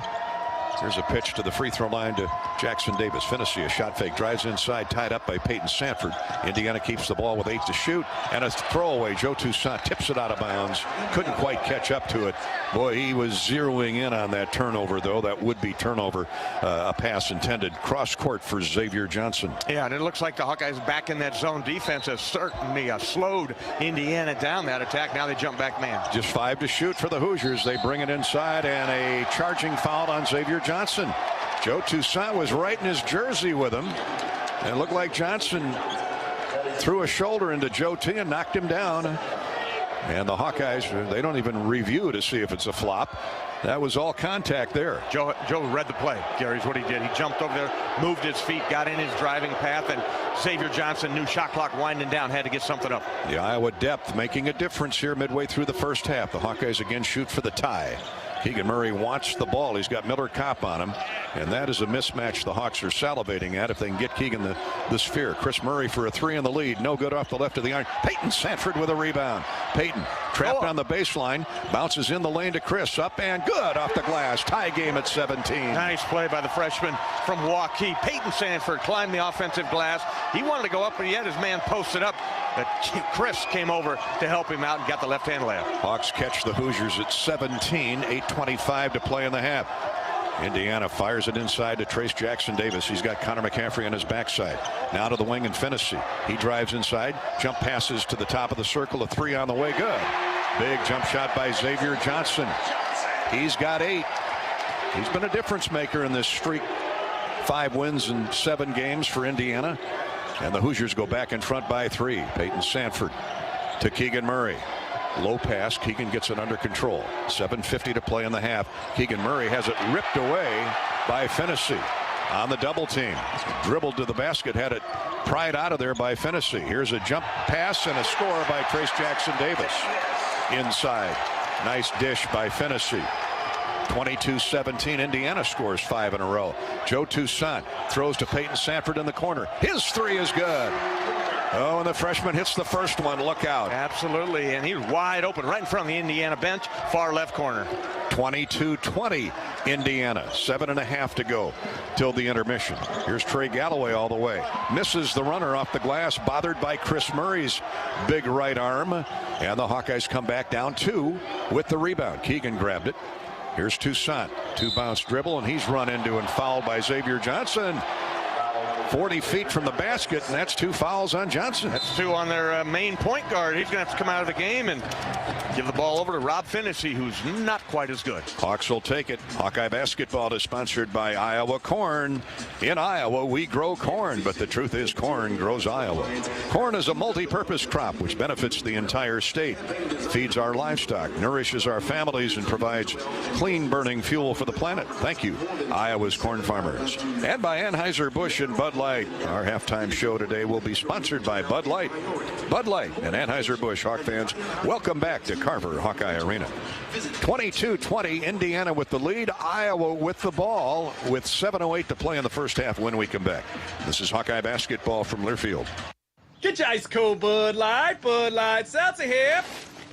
Here's a pitch to the free throw line to Jackson Davis. Finnessy, a shot fake, drives inside, tied up by Peyton Sanford. Indiana keeps the ball with 8 to shoot, and a throwaway. Joe Toussaint tips it out of bounds. Couldn't quite catch up to it. Boy, he was zeroing in on that turnover, though. That would-be turnover, a pass intended. Cross court for Xavier Johnson. Yeah, and it looks like the Hawkeyes back in that zone defense has certainly slowed Indiana down that attack. Now they jump back man. Just 5 to shoot for the Hoosiers. They bring it inside, and a charging foul on Xavier Johnson. Joe Toussaint was right in his jersey with him, and it looked like Johnson threw a shoulder into Joe T and knocked him down. And the Hawkeyes, they don't even review to see if it's a flop. That was all contact there. Joe read the play. Gary's what he did. He jumped over there, moved his feet, got in his driving path, and Xavier Johnson knew shot clock winding down, had to get something up. The Iowa depth making a difference here midway through the first half. The Hawkeyes again shoot for the tie. Keegan Murray wants the ball. He's got Miller Kopp on him, and that is a mismatch the Hawks are salivating at if they can get Keegan the sphere. Chris Murray for a 3 in the lead. No good off the left of the iron. Peyton Sanford with a rebound. Peyton trapped on the baseline, bounces in the lane to Chris. Up and good off the glass. Tie game at 17. Nice play by the freshman from Waukee. Peyton Sanford climbed the offensive glass. He wanted to go up, but he had his man posted up. But Chris came over to help him out and got the left-hand layup. Hawks catch the Hoosiers at 17. 8:25 to play in the half. Indiana fires it inside to Trace Jackson Davis. He's got Connor McCaffrey on his backside. Now to the wing and Finnessy. He drives inside. Jump passes to the top of the circle. A 3 on the way. Good. Big jump shot by Xavier Johnson. He's got 8. He's been a difference maker in this streak. 5 wins in 7 games for Indiana. And the Hoosiers go back in front by 3. Peyton Sanford to Keegan Murray. Low pass. Keegan gets it under control. 7:50 to play in the half. Keegan Murray has it ripped away by Finnessy on the double team. Dribbled to the basket. Had it pried out of there by Finnessy. Here's a jump pass and a score by Trace Jackson Davis. Inside. Nice dish by Finnessy. 22-17, Indiana scores 5 in a row. Joe Toussaint throws to Peyton Sanford in the corner. His three is good. Oh, and the freshman hits the first one. Look out. Absolutely, and he's wide open right in front of the Indiana bench, far left corner. 22-20, Indiana. 7.5 to go till the intermission. Here's Trey Galloway all the way. Misses the runner off the glass, bothered by Chris Murray's big right arm. And the Hawkeyes come back down 2 with the rebound. Keegan grabbed it. Here's Toussaint. 2-bounce dribble, and he's run into and fouled by Xavier Johnson. 40 feet from the basket, and that's 2 fouls on Johnson. That's 2 on their main point guard. He's going to have to come out of the game and give the ball over to Rob Finnessy, who's not quite as good. Hawks will take it. Hawkeye basketball is sponsored by Iowa Corn. In Iowa, we grow corn, but the truth is corn grows Iowa. Corn is a multi-purpose crop which benefits the entire state, feeds our livestock, nourishes our families, and provides clean-burning fuel for the planet. Thank you, Iowa's corn farmers. And by Anheuser-Busch and Bud Light. Our halftime show today will be sponsored by Bud Light. Bud Light and Anheuser-Busch. Hawk fans, welcome back to Carver Hawkeye Arena. 22-20, Indiana with the lead. Iowa with the ball with 7:08 to play in the first half when we come back. This is Hawkeye basketball from Learfield. Get your ice cold Bud Light Seltzer here.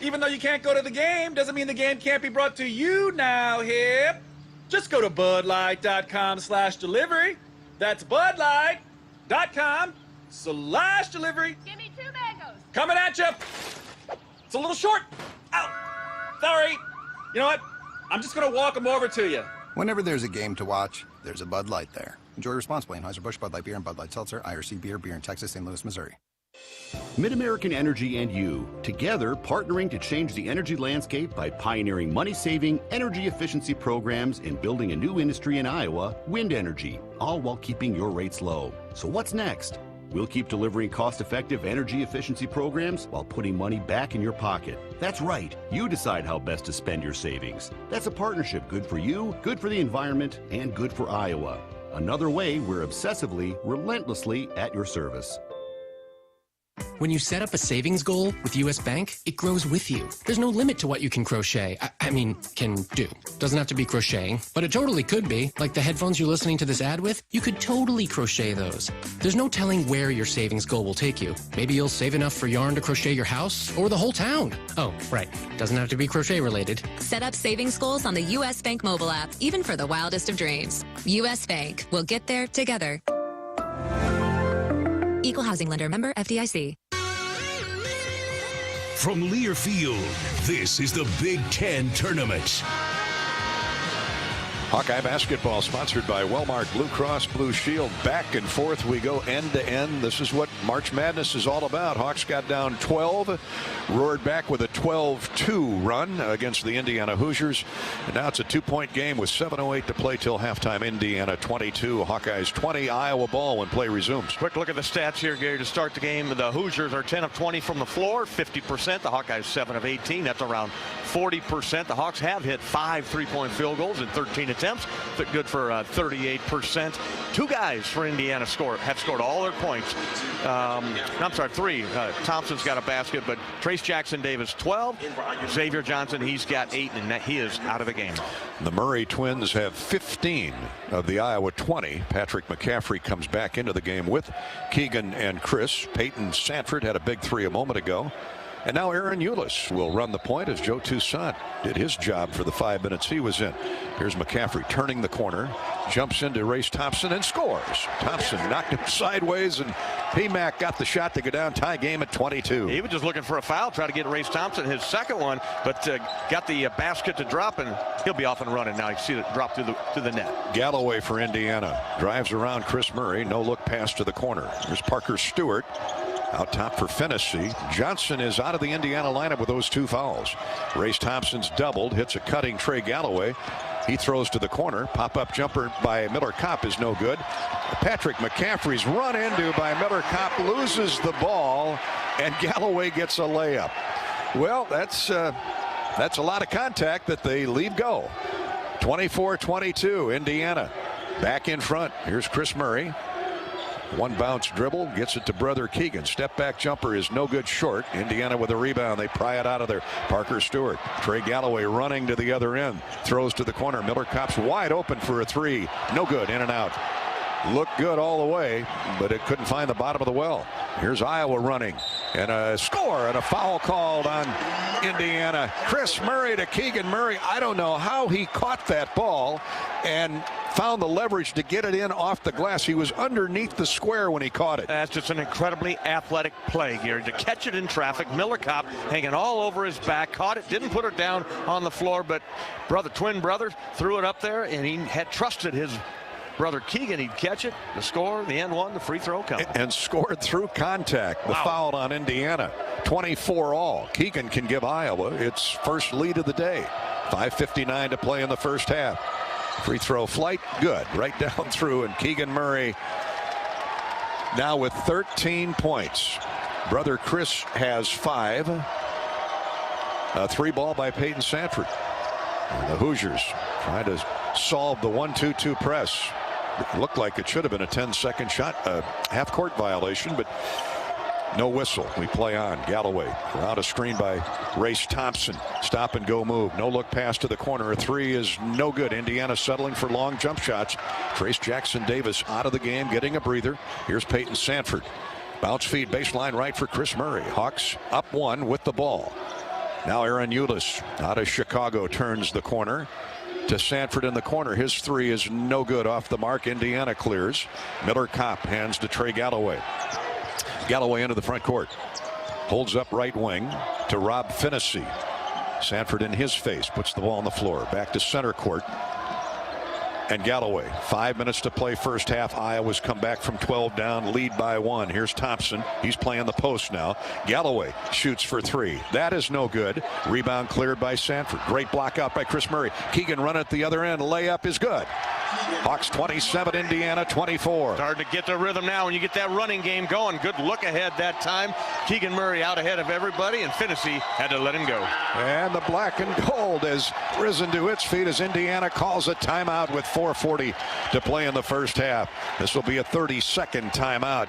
Even though you can't go to the game, doesn't mean the game can't be brought to you now here. Just go to budlight.com/delivery. That's budlight.com/delivery. Give me 2 mangoes. Coming at you. It's a little short. Ow. Sorry. You know what? I'm just going to walk them over to you. Whenever there's a game to watch, there's a Bud Light there. Enjoy responsibly. Anheuser-Busch, Bud Light Beer, and Bud Light Seltzer. IRC Beer in Texas, St. Louis, Missouri. Mid-American Energy and you, together partnering to change the energy landscape by pioneering money-saving, energy efficiency programs and building a new industry in Iowa, wind energy, all while keeping your rates low. So what's next? We'll keep delivering cost-effective energy efficiency programs while putting money back in your pocket. That's right. You decide how best to spend your savings. That's a partnership good for you, good for the environment, and good for Iowa. Another way we're obsessively, relentlessly at your service. When you set up a savings goal with U.S. Bank, it grows with you. There's no limit to what you can crochet. Can do. Doesn't have to be crocheting, but it totally could be. Like the headphones you're listening to this ad with, you could totally crochet those. There's no telling where your savings goal will take you. Maybe you'll save enough for yarn to crochet your house or the whole town. Oh, right. Doesn't have to be crochet related. Set up savings goals on the U.S. Bank mobile app, even for the wildest of dreams. U.S. Bank. We'll get there together. Equal housing lender, member FDIC. From Learfield, this is the Big Ten Tournament. Hawkeye basketball sponsored by Wellmark Blue Cross Blue Shield. Back and forth we go, end to end. This is what March Madness is all about. Hawks got down 12, roared back with a 12-2 run against the Indiana Hoosiers. And now it's a 2-point game with 7:08 to play till halftime. Indiana 22, Hawkeyes 20. Iowa ball when play resumes. Quick look at the stats here, Gary, to start the game. The Hoosiers are 10 of 20 from the floor, 50%. The Hawkeyes 7 of 18. That's around 40%. The Hawks have hit 5 three-point field goals in 13 attempts. Good for 38%. 2 guys for Indiana have scored all their points. I'm sorry, 3. Thompson's got a basket, but Trace Jackson Davis 12. Xavier Johnson, he's got 8, and he is out of the game. The Murray twins have 15 of the Iowa 20. Patrick McCaffrey comes back into the game with Keegan and Chris. Peyton Sanford had a big 3 a moment ago. And now Aaron Eulis will run the point as Joe Toussaint did his job for the 5 minutes he was in. Here's McCaffrey turning the corner, jumps into Race Thompson and scores. Thompson knocked him sideways, and P-Mac got the shot to go down. Tie game at 22. He was just looking for a foul, try to get Race Thompson his second one, but got the basket to drop, and he'll be off and running now. You see it drop to the net. Galloway for Indiana drives around Chris Murray. No look pass to the corner. There's Parker Stewart. Out top for Finnessy. Johnson is out of the Indiana lineup with those 2 fouls. Race Thompson's doubled, hits a cutting Trey Galloway. He throws to the corner. Pop-up jumper by Miller Kopp is no good. Patrick McCaffrey's run into by Miller Kopp, loses the ball, and Galloway gets a layup. Well, that's a lot of contact that they leave go. 24-22, Indiana back in front. Here's Chris Murray. One bounce dribble, gets it to brother Keegan. Step back jumper is no good short. Indiana with a rebound. They pry it out of there. Parker Stewart. Trey Galloway running to the other end. Throws to the corner. Miller Kopp's wide open for a three. No good. In and out. Looked good all the way, but it couldn't find the bottom of the well. Here's Iowa running. And a score and a foul called on Indiana. Chris Murray to Keegan Murray. I don't know how he caught that ball and found the leverage to get it in off the glass. He was underneath the square when he caught it. That's just an incredibly athletic play, Gary. To catch it in traffic, Miller Kopp hanging all over his back, caught it, didn't put it down on the floor, but twin brother threw it up there, and he had trusted his brother Keegan he'd catch it, the score, the end one, the free throw count. And scored through contact. The foul on Indiana. 24 all. Keegan can give Iowa its first lead of the day. 5:59 to play in the first half. Free throw flight, good. Right down through, and Keegan Murray now with 13 points. Brother Chris has 5. A 3-ball by Peyton Sanford. And the Hoosiers trying to solve the 1-2-2 press. It looked like it should have been a 10-second shot, half-court violation, but no whistle. We play on. Galloway around a screen by Race Thompson. Stop and go move. No look pass to the corner. A three is no good. Indiana settling for long jump shots. Trace Jackson Davis out of the game, getting a breather. Here's Peyton Sanford. Bounce feed baseline right for Chris Murray. Hawks up 1 with the ball. Now Aaron Eulis out of Chicago turns the corner to Sanford in the corner. His three is no good, off the mark. Indiana clears. Miller Kopp hands to Trey Galloway. Galloway into the front court. Holds up right wing to Rob Finnessy. Sanford in his face, puts the ball on the floor. Back to center court. And Galloway. 5 minutes to play first half. Iowa's come back from 12 down, lead by 1. Here's Thompson. He's playing the post now. Galloway shoots for 3. That is no good. Rebound cleared by Sanford. Great block out by Chris Murray. Keegan run at the other end. Layup is good. Hawks 27, Indiana 24. Starting to get the rhythm now when you get that running game going. Good look ahead that time. Keegan Murray out ahead of everybody, and Finnessy had to let him go. And the black and gold has risen to its feet as Indiana calls a timeout with 4:40 to play in the first half. This will be a 30-second timeout.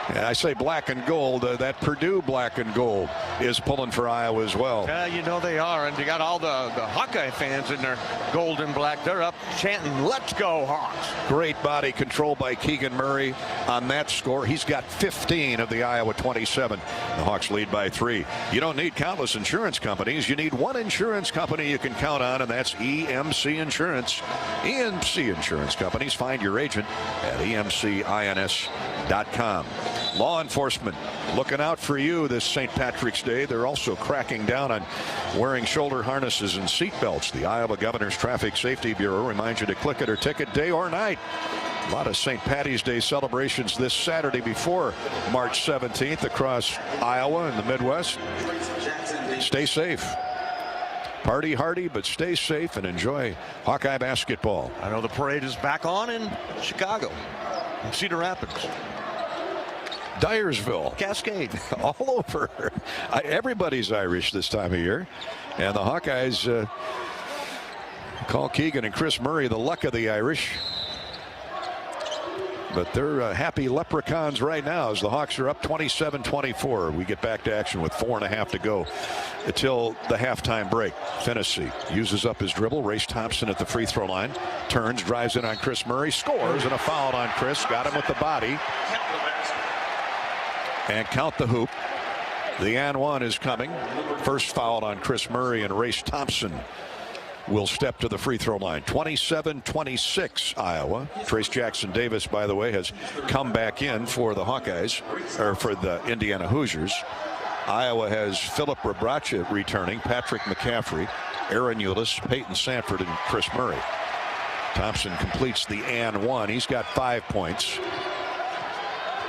And I say black and gold, that Purdue black and gold is pulling for Iowa as well. Yeah, you know they are, and you got all the Hawkeye fans in their gold and black. They're up chanting, "Let's go Hawks." Great body control by Keegan Murray on that score. He's got 15 of the Iowa 27. The Hawks lead by 3. You don't need countless insurance companies. You need one insurance company you can count on, and that's EMC Insurance. EMC Insurance Companies. Find your agent at emcins.com. Law enforcement looking out for you this St. Patrick's Day. They're also cracking down on wearing shoulder harnesses and seat belts. The Iowa Governor's Traffic Safety Bureau reminds you to click it or ticket day or night. A lot of St. Patty's Day celebrations this Saturday before March 17th across Iowa and the Midwest. Stay safe. Party hardy, but stay safe and enjoy Hawkeye basketball. I know the parade is back on in Chicago, in Cedar Rapids, Dyersville, Cascade, all over. Everybody's Irish this time of year, and the Hawkeyes call Keegan and Chris Murray the luck of the Irish. But they're happy leprechauns right now as the Hawks are up 27-24. We get back to action with 4.5 to go until the halftime break. Finnessy uses up his dribble. Race Thompson at the free throw line. Turns, drives in on Chris Murray. Scores, and a foul on Chris. Got him with the body. And count the hoop. The and one is coming. First foul on Chris Murray, and Race Thompson will step to the free throw line. 27-26 Iowa. Trace Jackson Davis, by the way, has come back in for the Hawkeyes, or for the Indiana Hoosiers. Iowa has Philip Rebracha returning, Patrick McCaffrey, Aaron Eulis, Peyton Sanford, and Chris Murray. Thompson completes the and one. He's got 5 points.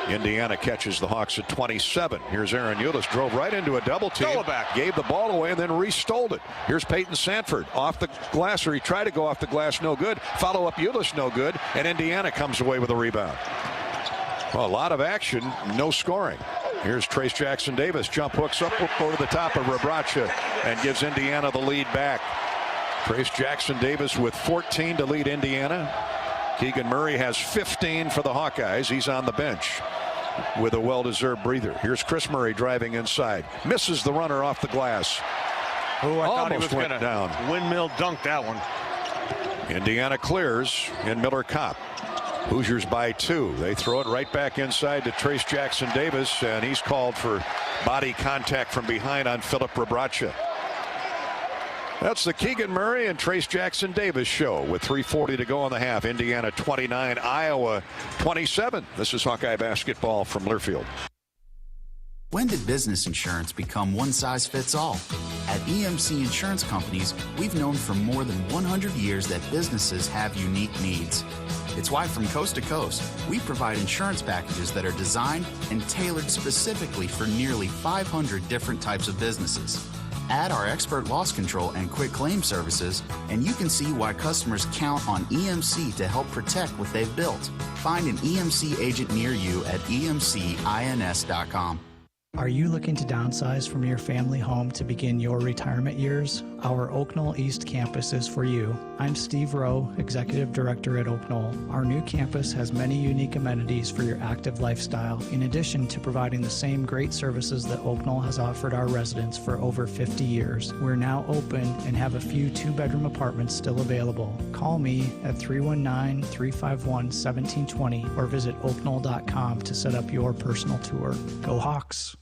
Indiana catches the Hawks at 27. Here's Aaron Eulis, drove right into a double team, gave the ball away, and then re-stole it. Here's Peyton Sanford off the glass, or he tried to go off the glass, no good. Follow up Eulis, no good, and Indiana comes away with a rebound. Well, a lot of action, no scoring. Here's Trace Jackson Davis, jump hooks up over the top of Rebracha and gives Indiana the lead back. Trace Jackson Davis with 14 to lead Indiana. Keegan Murray has 15 for the Hawkeyes. He's on the bench with a well-deserved breather. Here's Chris Murray driving inside. Misses the runner off the glass. Oh, I thought he was went going down. to windmill dunk that one. Indiana clears in Miller Kopp. Hoosiers by 2. They throw it right back inside to Trace Jackson Davis, and he's called for body contact from behind on Philip Rebracha. That's the Keegan Murray and Trace Jackson Davis show with 3:40 to go in the half. Indiana 29, Iowa 27. This is Hawkeye basketball from Learfield. When did business insurance become one size fits all? At EMC Insurance Companies, we've known for more than 100 years that businesses have unique needs. It's why from coast to coast, we provide insurance packages that are designed and tailored specifically for nearly 500 different types of businesses. Add our expert loss control and quick claim services, and you can see why customers count on EMC to help protect what they've built. Find an EMC agent near you at emcins.com. Are you looking to downsize from your family home to begin your retirement years? Our Oak Knoll East campus is for you. I'm Steve Rowe, Executive Director at Oak Knoll. Our new campus has many unique amenities for your active lifestyle, in addition to providing the same great services that Oak Knoll has offered our residents for over 50 years. We're now open and have a few 2-bedroom apartments still available. Call me at 319-351-1720 or visit oakknoll.com to set up your personal tour. Go Hawks!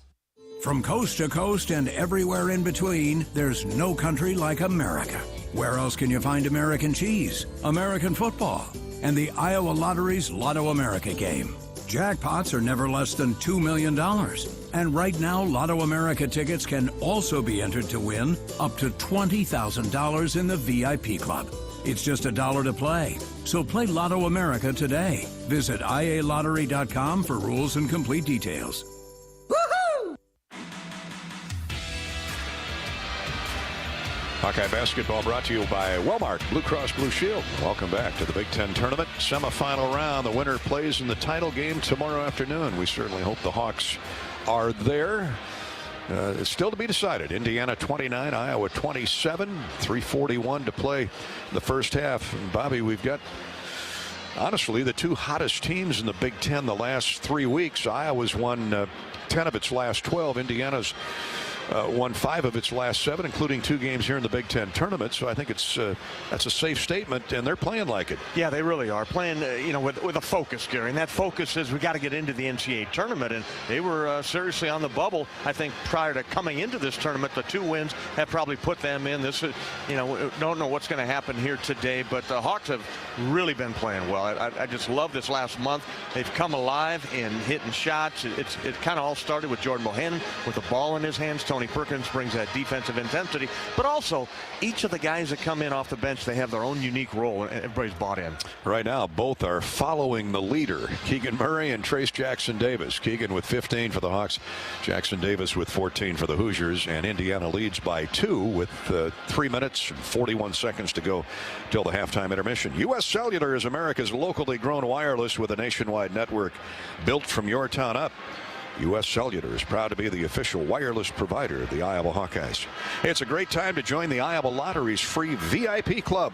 From coast to coast and everywhere in between, there's no country like America. Where else can you find American cheese, American football, and the Iowa Lottery's Lotto America game? Jackpots are never less than $2 million. And right now, Lotto America tickets can also be entered to win up to $20,000 in the VIP Club. It's just $1 to play. So play Lotto America today. Visit ialottery.com for rules and complete details. Hawkeye basketball brought to you by Walmart Blue Cross Blue Shield. Welcome back to the Big Ten Tournament. Semifinal round. The winner plays in the title game tomorrow afternoon. We certainly hope the Hawks are there. It's still to be decided. Indiana 29, Iowa 27. 3:41 to play the first half. And Bobby, we've got honestly the two hottest teams in the Big Ten the last 3 weeks. Iowa's won 10 of its last 12. Indiana's won 5 of its last 7, including 2 games here in the Big Ten tournament. So I think it's that's a safe statement, and they're playing like it. Yeah, they really are playing, with a focus, Gary. And that focus is we got to get into the NCAA tournament, and they were seriously on the bubble. I think prior to coming into this tournament, the 2 wins have probably put them in. This is, don't know what's going to happen here today, but the Hawks have really been playing well. I just love this last month. They've come alive in hitting shots. It kind of all started with Jordan Bohannon with the ball in his hands. Tony Perkins brings that defensive intensity, but also each of the guys that come in off the bench, they have their own unique role, and everybody's bought in. Right now, both are following the leader, Keegan Murray and Trace Jackson Davis. Keegan with 15 for the Hawks, Jackson Davis with 14 for the Hoosiers, and Indiana leads by 2 with 3 minutes and 41 seconds to go till the halftime intermission. U.S. Cellular is America's locally grown wireless with a nationwide network built from your town up. U.S. Cellular is proud to be the official wireless provider of the Iowa Hawkeyes. It's a great time to join the Iowa Lottery's free VIP Club.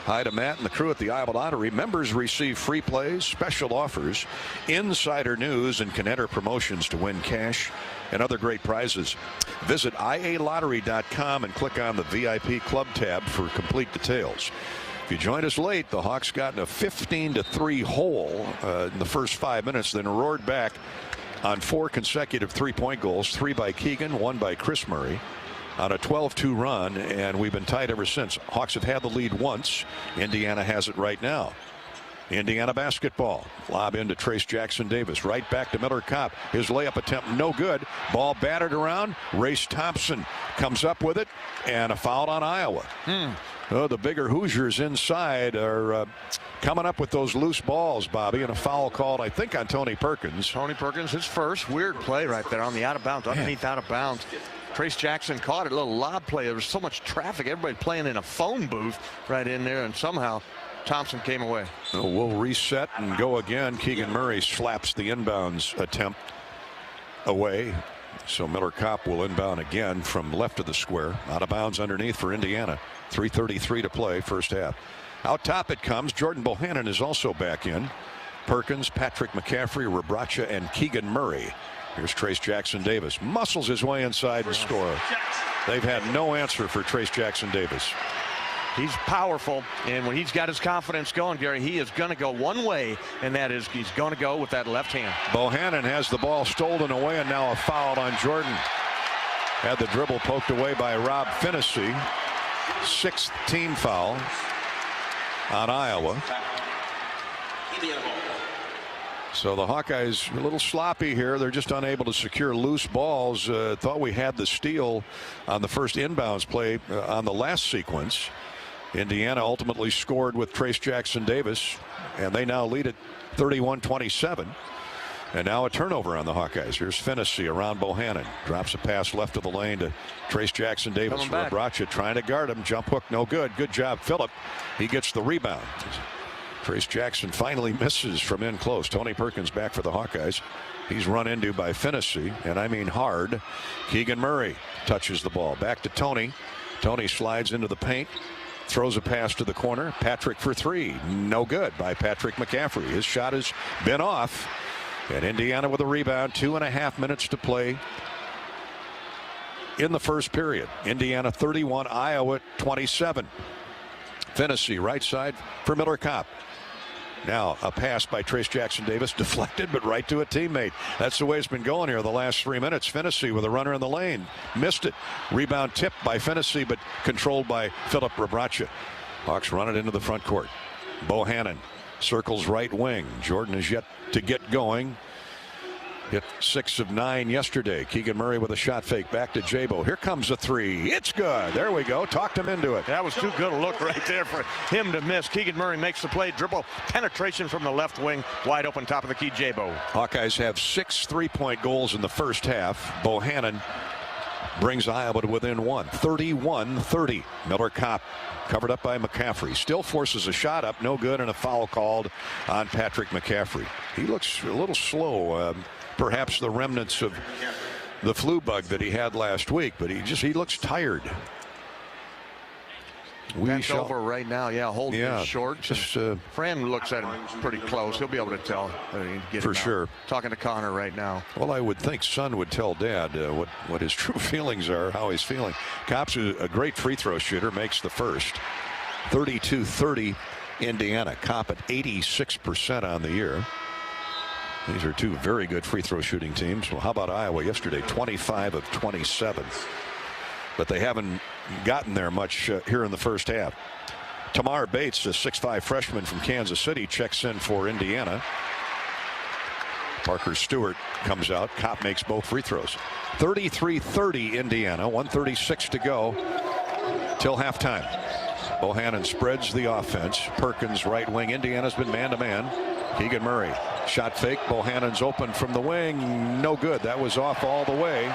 Hi to Matt and the crew at the Iowa Lottery. Members receive free plays, special offers, insider news, and can enter promotions to win cash and other great prizes. Visit ialottery.com and click on the VIP Club tab for complete details. If you joined us late, the Hawks got in a 15-3 hole in the first 5 minutes, then roared back on 4 consecutive 3-point goals, 3 by Keegan, 1 by Chris Murray, on a 12-2 run, and we've been tied ever since. Hawks have had the lead once. Indiana has it right now. Indiana basketball. Lob into Trace Jackson Davis. Right back to Miller Kopp. His layup attempt no good. Ball battered around. Race Thompson comes up with it, and a foul on Iowa. Oh, the bigger Hoosiers inside are coming up with those loose balls, Bobby, and a foul called, I think, on Tony Perkins. Tony Perkins, his first weird play right there on the out of bounds, underneath out of bounds. Trace Jackson caught it, a little lob play. There was so much traffic, everybody playing in a phone booth right in there, and somehow Thompson came away. So we'll reset and go again. Keegan Murray slaps the inbounds attempt away. So Miller Kopp will inbound again from left of the square. Out of bounds underneath for Indiana. 3:33 to play, first half. Out top it comes. Jordan Bohannon is also back in. Perkins, Patrick McCaffrey, Rebraca, and Keegan Murray. Here's Trace Jackson Davis. Muscles his way inside and score. They've had no answer for Trace Jackson Davis. He's powerful, and when he's got his confidence going, Gary, he is going to go one way, and that is he's going to go with that left hand. Bohannon has the ball stolen away, and now a foul on Jordan. Had the dribble poked away by Rob Finnessy. 6th team foul on Iowa. So the Hawkeyes a little sloppy here. They're just unable to secure loose balls. Thought we had the steal on the first inbounds play on the last sequence. Indiana ultimately scored with Trace Jackson Davis, and they now lead at 31-27. And now a turnover on the Hawkeyes. Here's Finnessy around Bohannon. Drops a pass left of the lane to Trace Jackson Davis. Rebraca trying to guard him. Jump hook no good. Good job, Phillip. He gets the rebound. Trace Jackson finally misses from in close. Tony Perkins back for the Hawkeyes. He's run into by Finnessy, and I mean hard. Keegan Murray touches the ball. Back to Tony. Tony slides into the paint. Throws a pass to the corner. Patrick for three. No good by Patrick McCaffrey. His shot has been off. And Indiana with a rebound. 2.5 minutes to play in the first period. Indiana 31, Iowa 27. Finnessy right side for Miller Kopp. Now a pass by Trace Jackson Davis, deflected but right to a teammate. That's the way it's been going here the last 3 minutes. Finnessy with a runner in the lane. Missed it. Rebound tipped by Finnessy but controlled by Phillip Rebraca. Hawks run it into the front court. Bohannon circles right wing. Jordan is yet to get going. Hit 6 of 9 yesterday. Keegan Murray with a shot fake back to Jabo. Here comes a three. It's good. There we go. Talked him into it. That was too good a look right there for him to miss. Keegan Murray makes the play. Dribble penetration from the left wing. Wide open top of the key, Jabo. Hawkeyes have 6 3-point goals in the first half. Bohannon brings Iowa to within 1. 31-30. Miller Kopp covered up by McCaffrey. Still forces a shot up. No good, and a foul called on Patrick McCaffrey. He looks a little slow. Perhaps the remnants of the flu bug that he had last week, but he looks tired. Bent over right now, holding his shorts. Fran looks at him pretty close. He'll be able to tell. For sure. Talking to Connor right now. Well, I would think Son would tell Dad what his true feelings are, how he's feeling. Kopp's a great free throw shooter, makes the first. 32-30 Indiana. Kopp at 86% on the year. These are two very good free throw shooting teams. Well, how about Iowa yesterday? 25 of 27. But they haven't gotten there much here in the first half. Tamar Bates, a 6'5 freshman from Kansas City, checks in for Indiana. Parker Stewart comes out. Kopp makes both free throws. 33-30 Indiana. 1:36 to go till halftime. Bohannon spreads the offense. Perkins right wing. Indiana's been man-to-man. Keegan Murray. Shot fake. Bohannon's open from the wing. No good. That was off all the way.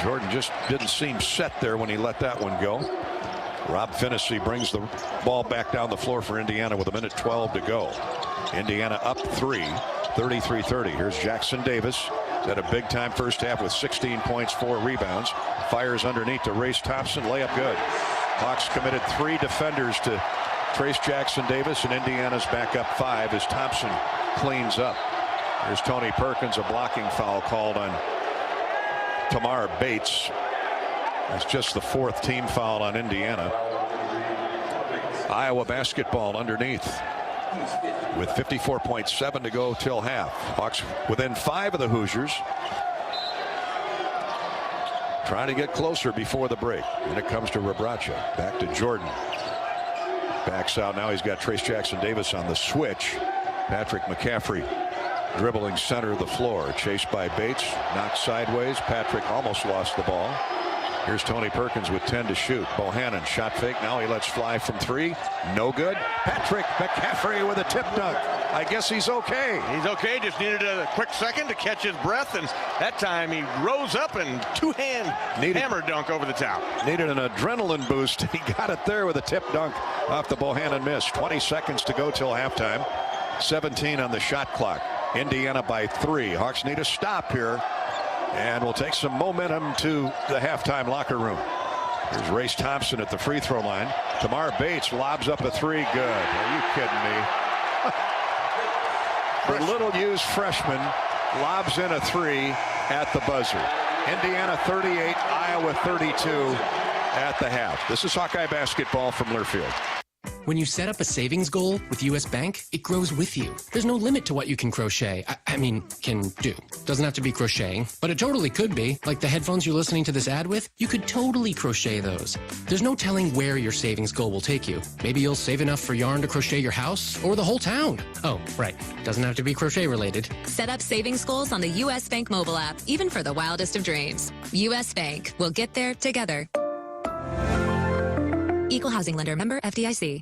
Jordan just didn't seem set there when he let that one go. Rob Finnessy brings the ball back down the floor for Indiana with 1:12 to go. Indiana up 3, 33-30. Here's Jackson Davis. Had a big time first half with 16 points, 4 rebounds. Fires underneath to Race Thompson. Layup good. Hawks committed 3 defenders to Trace Jackson Davis, and Indiana's back up 5 as Thompson cleans up. Here's Tony Perkins. A blocking foul called on Tamar Bates. That's just the 4th team foul on Indiana. Iowa basketball underneath with 54.7 to go till half. Hawks within 5 of the Hoosiers. Trying to get closer before the break. And it comes to Rebraca. Back to Jordan. Backs out. Now he's got Trace Jackson Davis on the switch. Patrick McCaffrey dribbling center of the floor. Chased by Bates. Knocked sideways. Patrick almost lost the ball. Here's Tony Perkins with 10 to shoot. Bohannon shot fake. Now he lets fly from 3. No good. Patrick McCaffrey with a tip dunk. I guess he's okay. He's okay. Just needed a quick second to catch his breath, and that time he rose up and 2-hand hammer dunk over the top. Needed an adrenaline boost. He got it there with a tip dunk off the Bohannon miss. 20 seconds to go till halftime. 17 on the shot clock. Indiana by 3. Hawks need a stop here, and we'll take some momentum to the halftime locker room. Here's Race Thompson at the free throw line. Tamar Bates lobs up a three. Good. Are you kidding me? The little used freshman lobs in a three at the buzzer. Indiana 38, Iowa 32 at the half. This is Hawkeye basketball from Learfield. When you set up a savings goal with U.S. Bank, it grows with you. There's no limit to what you can crochet. Can do. Doesn't have to be crocheting, but it totally could be. Like the headphones you're listening to this ad with, you could totally crochet those. There's no telling where your savings goal will take you. Maybe you'll save enough for yarn to crochet your house or the whole town. Oh, right. Doesn't have to be crochet related. Set up savings goals on the U.S. Bank mobile app, even for the wildest of dreams. U.S. Bank. We'll get there together. Equal housing lender, member FDIC.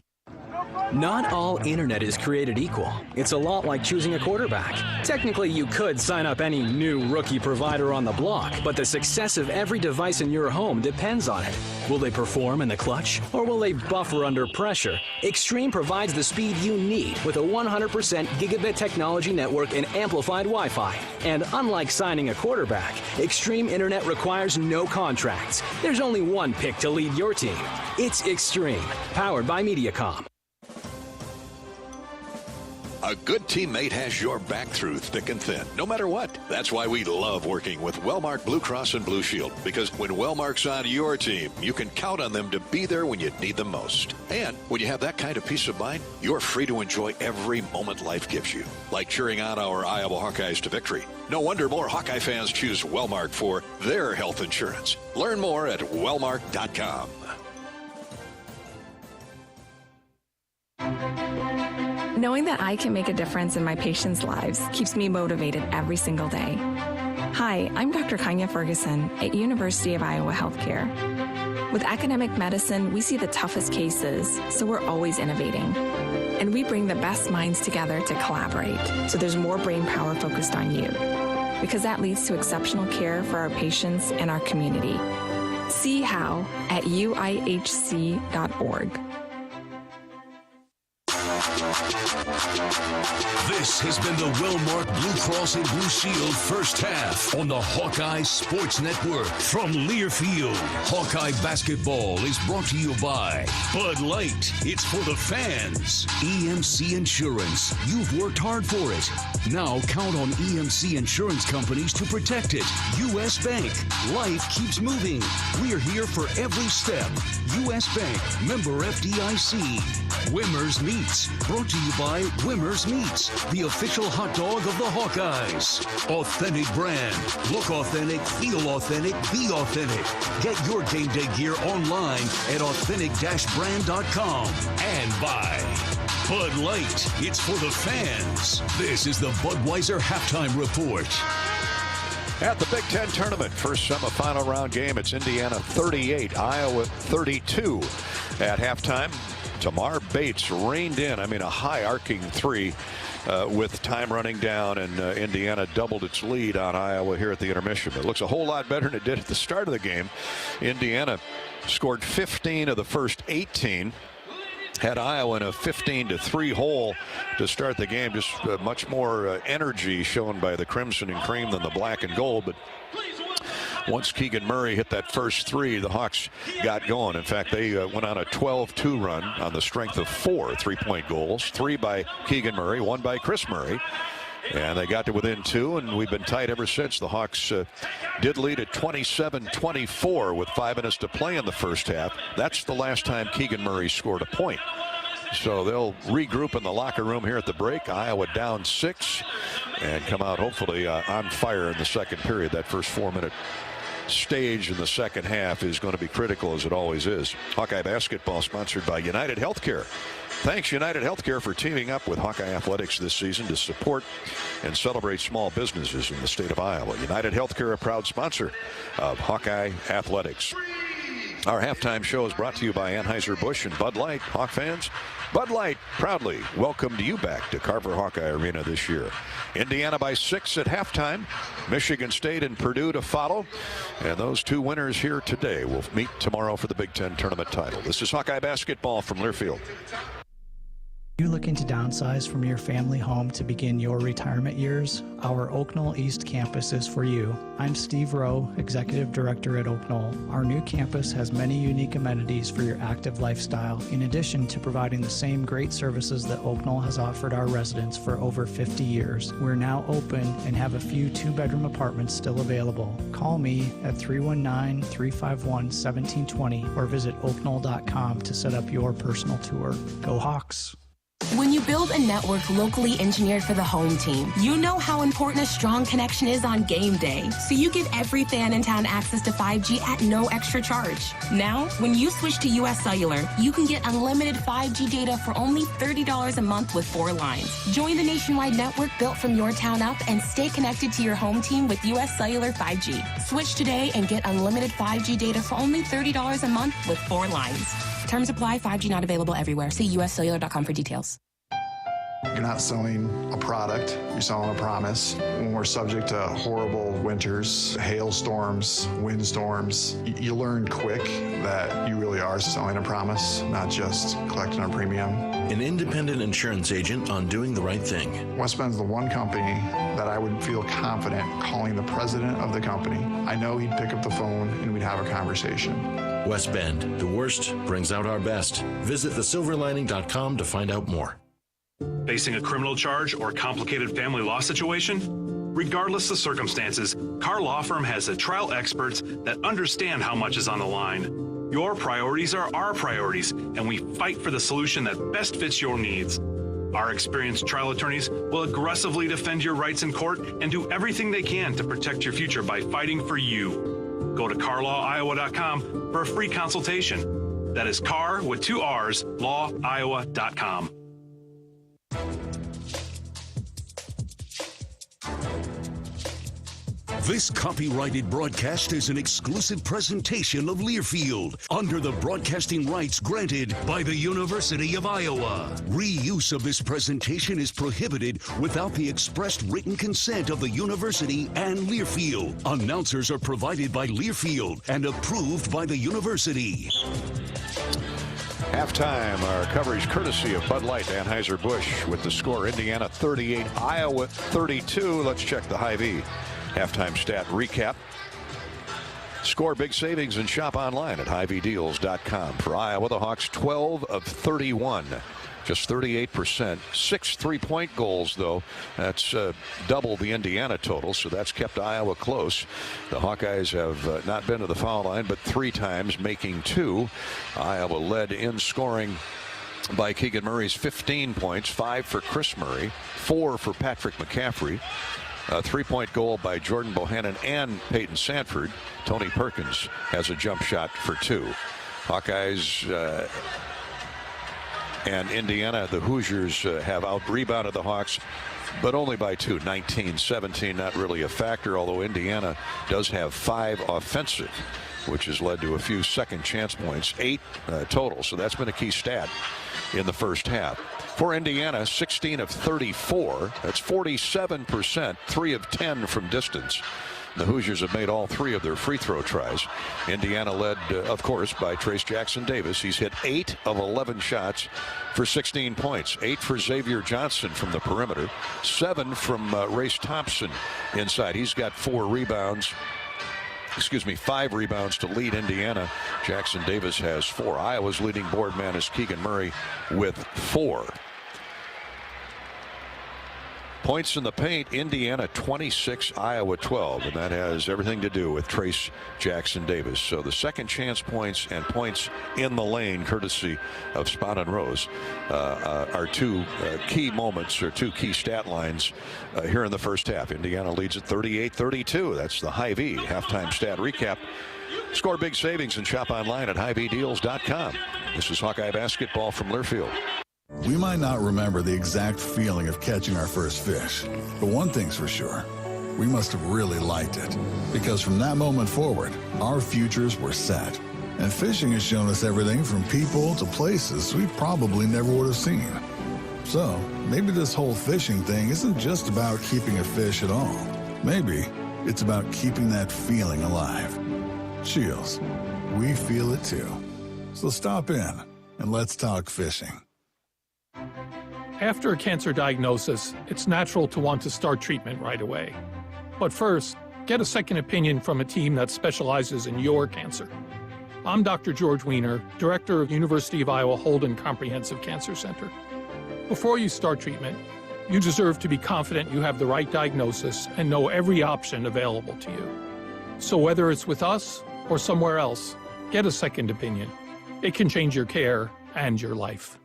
Not all internet is created equal. It's a lot like choosing a quarterback. Technically, you could sign up any new rookie provider on the block, but the success of every device in your home depends on it. Will they perform in the clutch, or will they buffer under pressure? Extreme provides the speed you need with a 100% gigabit technology network and amplified Wi-Fi. And unlike signing a quarterback, Extreme Internet requires no contracts. There's only one pick to lead your team. It's Extreme, powered by Mediacom. A good teammate has your back through thick and thin, no matter what. That's why we love working with Wellmark Blue Cross and Blue Shield, because when Wellmark's on your team, you can count on them to be there when you need them most. And when you have that kind of peace of mind, you're free to enjoy every moment life gives you, like cheering on our Iowa Hawkeyes to victory. No wonder more Hawkeye fans choose Wellmark for their health insurance. Learn more at wellmark.com. Knowing that I can make a difference in my patients' lives keeps me motivated every single day. Hi, I'm Dr. Kanya Ferguson at University of Iowa Healthcare. With academic medicine, we see the toughest cases, so we're always innovating. And we bring the best minds together to collaborate, so there's more brain power focused on you. Because that leads to exceptional care for our patients and our community. See how at uihc.org. This has been the Wellmark Blue Cross and Blue Shield first half on the Hawkeye Sports Network. From Learfield, Hawkeye basketball is brought to you by Bud Light. It's for the fans. EMC Insurance. You've worked hard for it. Now count on EMC Insurance companies to protect it. U.S. Bank. Life keeps moving. We're here for every step. U.S. Bank. Member FDIC. Wimmer's Meats. Brought to you by Wimmer's Meats, the official hot dog of the Hawkeyes. Authentic brand. Look authentic, feel authentic, be authentic. Get your game day gear online at authentic-brand.com. And by Bud Light. It's for the fans. This is the Budweiser Halftime Report. At the Big Ten Tournament, first semifinal round game, it's Indiana 38, Iowa 32 at halftime. Tamar Bates reined in, a high arcing three with time running down, and Indiana doubled its lead on Iowa here at the intermission. But it looks a whole lot better than it did at the start of the game. Indiana scored 15 of the first 18. Had Iowa in a 15-3 hole to start the game. Just much more energy shown by the Crimson and Cream than the Black and Gold. But once Keegan Murray hit that first three, the Hawks got going. In fact, they went on a 12-2 run on the strength of 4 3-point goals. 3 by Keegan Murray, 1 by Chris Murray. And they got to within 2, and we've been tight ever since. The Hawks did lead at 27-24 with 5 minutes to play in the first half. That's the last time Keegan Murray scored a point. So they'll regroup in the locker room here at the break. Iowa down 6 and come out hopefully on fire in the second period. That first 4-minute stage in the second half is going to be critical, as it always is. Hawkeye basketball sponsored by United Healthcare. Thanks, United Healthcare, for teaming up with Hawkeye Athletics this season to support and celebrate small businesses in the state of Iowa. United Healthcare, a proud sponsor of Hawkeye Athletics. Our halftime show is brought to you by Anheuser-Busch and Bud Light. Hawk fans, Bud Light proudly welcomed you back to Carver Hawkeye Arena this year. Indiana by 6 at halftime. Michigan State and Purdue to follow. And those two winners here today will meet tomorrow for the Big Ten tournament title. This is Hawkeye basketball from Learfield. You looking to downsize from your family home to begin your retirement years? Our Oak Knoll East campus is for you. I'm Steve Rowe, Executive Director at Oak Knoll. Our new campus has many unique amenities for your active lifestyle, in addition to providing the same great services that Oak Knoll has offered our residents for over 50 years. We're now open and have a few two-bedroom apartments still available. Call me at 319-351-1720 or visit oakknoll.com to set up your personal tour. Go Hawks! When you build a network locally engineered for the home team, you know how important a strong connection is on game day. So you give every fan in town access to 5G at no extra charge. Now, when you switch to US Cellular, you can get unlimited 5G data for only $30 a month with 4 lines. Join the nationwide network built from your town up and stay connected to your home team with US Cellular 5G. Switch today and get unlimited 5G data for only $30 a month with 4 lines. Terms apply. 5G not available everywhere. See uscellular.com for details. You're not selling a product, you're selling a promise. When we're subject to horrible winters, hailstorms, windstorms, you learn quick that you really are selling a promise, not just collecting a premium. An independent insurance agent on doing the right thing. West Bend's the one company that I would feel confident calling the president of the company. I know he'd pick up the phone and we'd have a conversation. West Bend, the worst brings out our best. Visit thesilverlining.com to find out more. Facing a criminal charge or complicated family law situation? Regardless of circumstances, Carr Law Firm has a trial experts that understand how much is on the line. Your priorities are our priorities, and we fight for the solution that best fits your needs. Our experienced trial attorneys will aggressively defend your rights in court and do everything they can to protect your future by fighting for you. Go to carlawiowa.com for a free consultation. That is Carr with 2 R's, lawiowa.com. This copyrighted broadcast is an exclusive presentation of Learfield under the broadcasting rights granted by the University of Iowa. Reuse of this presentation is prohibited without the expressed written consent of the university and Learfield. Announcers are provided by Learfield and approved by the university. Halftime, our coverage courtesy of Bud Light, Anheuser-Busch, with the score Indiana 38, Iowa 32. Let's check the Hy-Vee halftime stat recap. Score big savings and shop online at HyVeeDeals.com. For Iowa, the Hawks 12 of 31. Just 38%. 6 3-point goals, though. That's double the Indiana total, so that's kept Iowa close. The Hawkeyes have not been to the foul line, but 3 times, making 2. Iowa led in scoring by Keegan Murray's 15 points, 5 for Chris Murray, 4 for Patrick McCaffrey. A 3-point goal by Jordan Bohannon and Peyton Sanford. Tony Perkins has a jump shot for 2. Hawkeyes and Indiana, the Hoosiers, have out-rebounded the Hawks, but only by 2. 19-17, not really a factor, although Indiana does have 5 offensive, which has led to a few second chance points, 8 total. So that's been a key stat in the first half. For Indiana, 16 of 34. That's 47%, 3 of 10 from distance. The Hoosiers have made all 3 of their free throw tries. Indiana led, of course, by Trace Jackson Davis. He's hit 8 of 11 shots for 16 points. 8 for Xavier Johnson from the perimeter. 7 from Race Thompson inside. He's got 4 rebounds. 5 rebounds to lead Indiana. Jackson Davis has 4. Iowa's leading board man is Keegan Murray with 4. Points in the paint, Indiana 26, Iowa 12, and that has everything to do with Trace Jackson Davis. So the second chance points and points in the lane, courtesy of Spot and Rose, are 2 key moments, or 2 key stat lines here in the first half. Indiana leads at 38-32. That's the Hy-Vee halftime stat recap. Score big savings and shop online at HyVeeDeals.com. This is Hawkeye basketball from Learfield. We might not remember the exact feeling of catching our first fish, but one thing's for sure, we must have really liked it, because from that moment forward, our futures were set. And fishing has shown us everything from people to places we probably never would have seen. So, maybe this whole fishing thing isn't just about keeping a fish at all. Maybe it's about keeping that feeling alive. Shields, we feel it too. So stop in and let's talk fishing. After a cancer diagnosis, it's natural to want to start treatment right away. But first, get a second opinion from a team that specializes in your cancer. I'm Dr. George Weiner, Director of University of Iowa Holden Comprehensive Cancer Center. Before you start treatment, you deserve to be confident you have the right diagnosis and know every option available to you. So whether it's with us or somewhere else, get a second opinion. It can change your care and your life.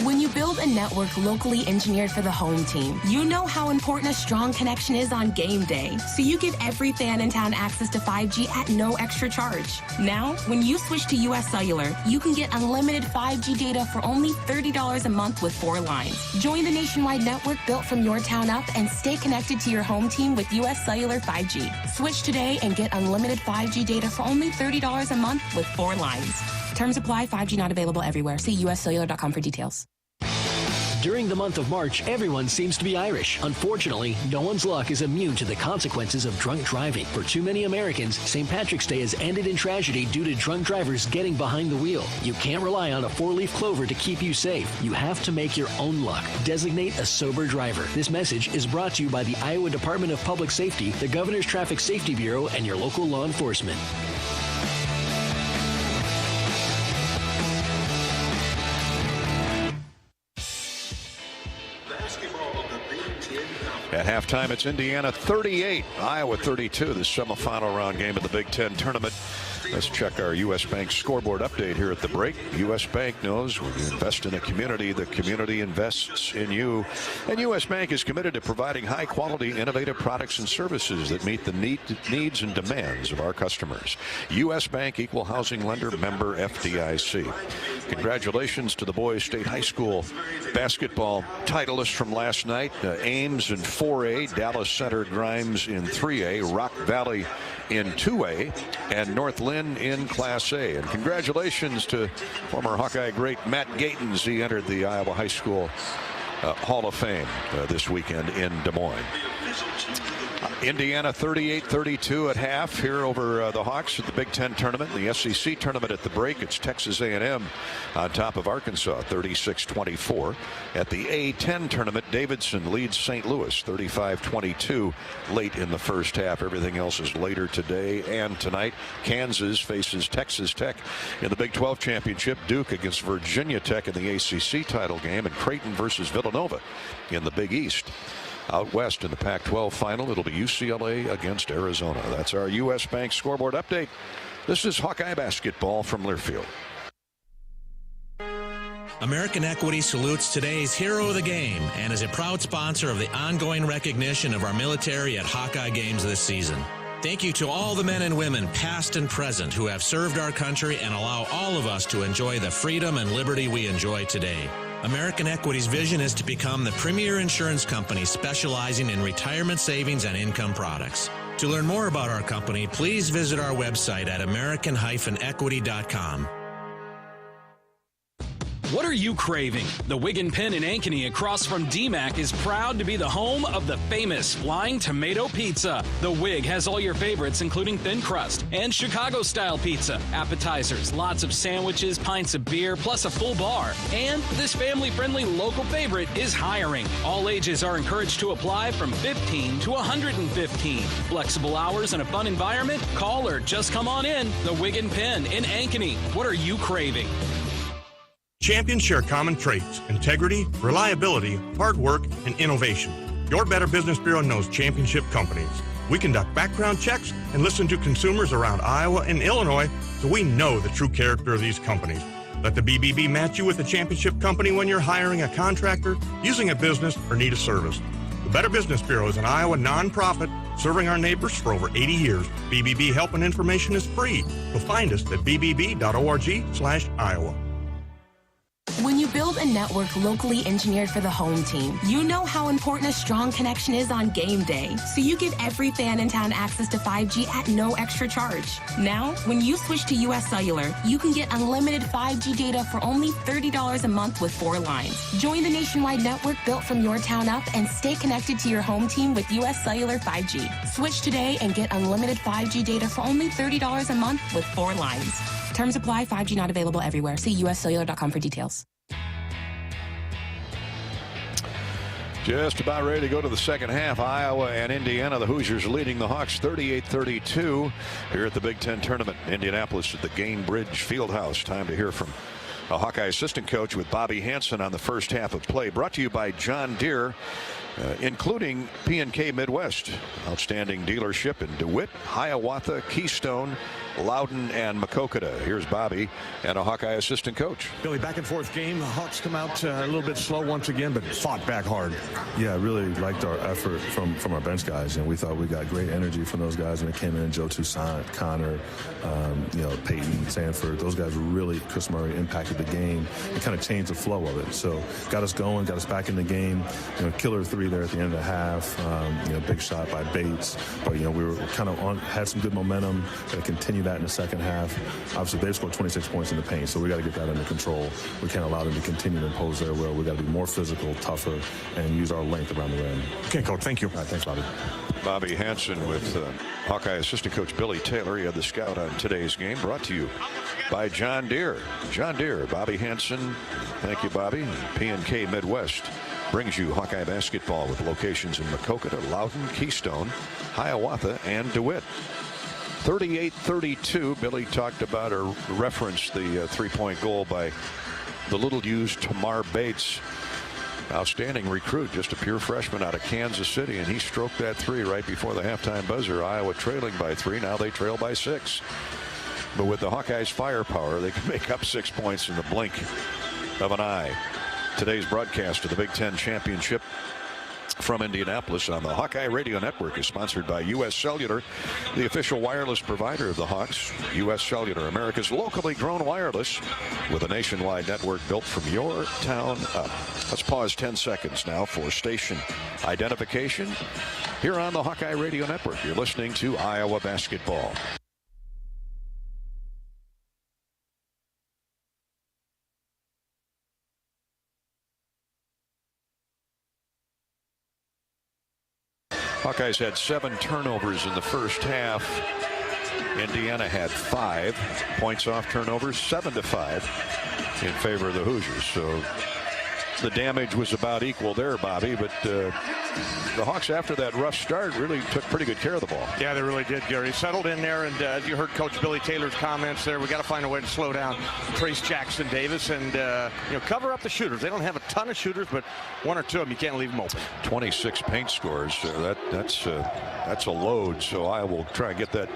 When you build a network locally engineered for the home team, you know how important a strong connection is on game day. So you give every fan in town access to 5G at no extra charge. Now, when you switch to US Cellular, you can get unlimited 5G data for only $30 a month with 4 lines. Join the nationwide network built from your town up and stay connected to your home team with US Cellular 5G. Switch today and get unlimited 5G data for only $30 a month with 4 lines. Terms apply. 5G not available everywhere. See uscellular.com for details. During the month of March, everyone seems to be Irish. Unfortunately, no one's luck is immune to the consequences of drunk driving. For too many Americans, St. Patrick's Day has ended in tragedy due to drunk drivers getting behind the wheel. You can't rely on a 4-leaf clover to keep you safe. You have to make your own luck. Designate a sober driver. This message is brought to you by the Iowa Department of Public Safety, the Governor's Traffic Safety Bureau, and your local law enforcement. At halftime, it's Indiana 38, Iowa 32, the semifinal round game of the Big Ten tournament. Let's check our U.S. Bank scoreboard update here at the break. U.S. Bank knows when you invest in a community, the community invests in you. And U.S. Bank is committed to providing high-quality, innovative products and services that meet the needs and demands of our customers. U.S. Bank, equal housing lender, member FDIC. Congratulations to the boys state high school basketball titleists from last night. Ames in 4A, Dallas Center Grimes in 3A, Rock Valley in 2A, and North Lynn in Class A. And congratulations to former Hawkeye great Matt Gatens. He entered the Iowa High School Hall of Fame this weekend in Des Moines. Indiana 38-32 at half here over the Hawks at the Big Ten tournament. The SEC tournament at the break, it's Texas A&M on top of Arkansas 36-24. At the A10 tournament, Davidson leads St. Louis 35-22 late in the first half. Everything else is later today and tonight. Kansas faces Texas Tech in the Big 12 championship. Duke against Virginia Tech in the ACC title game, and Creighton versus Villanova in the Big East. Out west in the Pac-12 final, it'll be UCLA against Arizona. That's our U.S. Bank scoreboard update. This is Hawkeye basketball from Learfield. American Equity salutes today's hero of the game and is a proud sponsor of the ongoing recognition of our military at Hawkeye games this season. Thank you to all the men and women, past and present, who have served our country and allow all of us to enjoy the freedom and liberty we enjoy today. American Equity's vision is to become the premier insurance company specializing in retirement savings and income products. To learn more about our company, please visit our website at american-equity.com. What are you craving? The Wig & Pen in Ankeny across from DMAC is proud to be the home of the famous Flying Tomato Pizza. The Wig has all your favorites, including thin crust and Chicago-style pizza, appetizers, lots of sandwiches, pints of beer, plus a full bar. And this family-friendly local favorite is hiring. All ages are encouraged to apply from 15 to 115. Flexible hours and a fun environment? Call or just come on in. The Wig & Pen in Ankeny. What are you craving? Champions share common traits: integrity, reliability, hard work, and innovation. Your Better Business Bureau knows championship companies. We conduct background checks and listen to consumers around Iowa and Illinois, so we know the true character of these companies. Let the BBB match you with a championship company when you're hiring a contractor, using a business, or need a service. The Better Business Bureau is an Iowa nonprofit serving our neighbors for over 80 years. BBB help and information is free, so find us at bbb.org/Iowa. When you build a network locally engineered for the home team, you know how important a strong connection is on game day. So you give every fan in town access to 5G at no extra charge. Now, when you switch to US Cellular, you can get unlimited 5G data for only $30 a month with 4 lines. Join the nationwide network built from your town up and stay connected to your home team with US Cellular 5G. Switch today and get unlimited 5G data for only $30 a month with 4 lines. Terms apply. 5G not available everywhere. See uscellular.com for details. Just about ready to go to the second half. Iowa and Indiana. The Hoosiers leading the Hawks 38-32 here at the Big Ten tournament. Indianapolis at the Gainbridge Fieldhouse. Time to hear from a Hawkeye assistant coach with Bobby Hansen on the first half of play. Brought to you by John Deere, including P&K Midwest. Outstanding dealership in DeWitt, Hiawatha, Keystone, Loudon, and Maquoketa. Here's Bobby and a Hawkeye assistant coach. Billy, back and forth game. The Hawks come out a little bit slow once again, but fought back hard. Yeah, I really liked our effort from our bench guys, and we thought we got great energy from those guys when they came in. Joe Toussaint, Connor, Peyton, Sanford. Those guys really, Chris Murray, impacted the game and kind of changed the flow of it. So got us going, got us back in the game. Killer three there at the end of the half. Big shot by Bates. But we were kind of had some good momentum. Got to continue that in the second half. Obviously, they've scored 26 points in the paint, so we got to get that under control. We can't allow them to continue to impose their will. We got to be more physical, tougher, and use our length around the rim. Okay, Coach. Thank you. All right, thanks, Bobby. Bobby Hansen with Hawkeye assistant coach Billy Taylor. He had the scout on today's game. Brought to you by John Deere. John Deere, Bobby Hansen. Thank you, Bobby. P&K Midwest brings you Hawkeye basketball with locations in Maquoketa, Loudon, Keystone, Hiawatha, and DeWitt. 38-32. Billy talked about or referenced the three-point goal by the little-used Tamar Bates. Outstanding recruit, just a pure freshman out of Kansas City, and he stroked that three right before the halftime buzzer. Iowa trailing by 3. Now they trail by 6. But with the Hawkeyes' firepower, they can make up 6 points in the blink of an eye. Today's broadcast of the Big Ten Championship from Indianapolis on the Hawkeye Radio Network is sponsored by U.S. Cellular, the official wireless provider of the Hawks. U.S. Cellular, America's locally grown wireless with a nationwide network built from your town up. Let's pause 10 seconds now for station identification here on the Hawkeye Radio Network. You're listening to Iowa basketball. Hawkeyes had 7 turnovers in the first half. Indiana had 5 points off turnovers, 7-5 in favor of the Hoosiers. So the damage was about equal there, Bobby, but the Hawks, after that rough start, really took pretty good care of the ball. Yeah, they really did, Gary. Settled in there, and as you heard Coach Billy Taylor's comments there, we got to find a way to slow down Trace Jackson Davis and cover up the shooters. They don't have a ton of shooters, but 1 or 2 of them, you can't leave them open. 26 paint scores. That's a load. So I will try and get that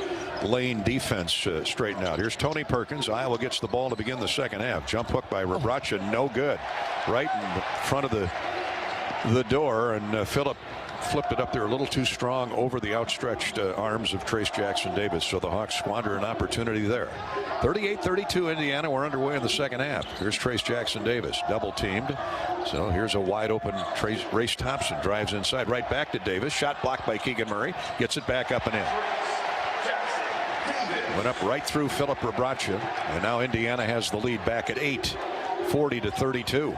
lane defense straightened out. Here's Tony Perkins. Iowa gets the ball to begin the second half. Jump hook by Rebraca, no good. Right in front of the door, and Phillip flipped it up there a little too strong over the outstretched arms of Trace Jackson Davis. So the Hawks squander an opportunity there. 38-32 Indiana. We're underway in the second half. Here's Trace Jackson Davis, double teamed. So here's a wide open Race Thompson drives inside, right back to Davis. Shot blocked by Keegan Murray. Gets it back up and in. Went up right through Phillip Rebraca, and now Indiana has the lead back at 8, 40-32.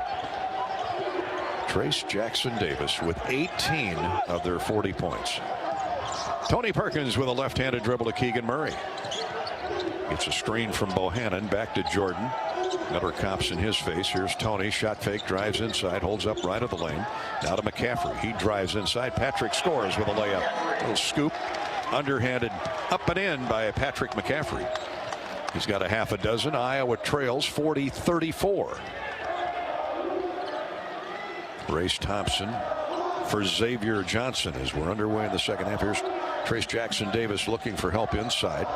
Trace Jackson Davis with 18 of their 40 points. Tony Perkins with a left-handed dribble to Keegan Murray. Gets a screen from Bohannon, back to Jordan. Miller cops in his face. Here's Tony, shot fake, drives inside, holds up right of the lane. Now to McCaffrey. He drives inside. Patrick scores with a layup. Little scoop, underhanded, up and in by Patrick McCaffrey. He's got a half a dozen. Iowa trails 40-34. Race Thompson for Xavier Johnson as we're underway in the second half. Here's Trace Jackson Davis looking for help inside.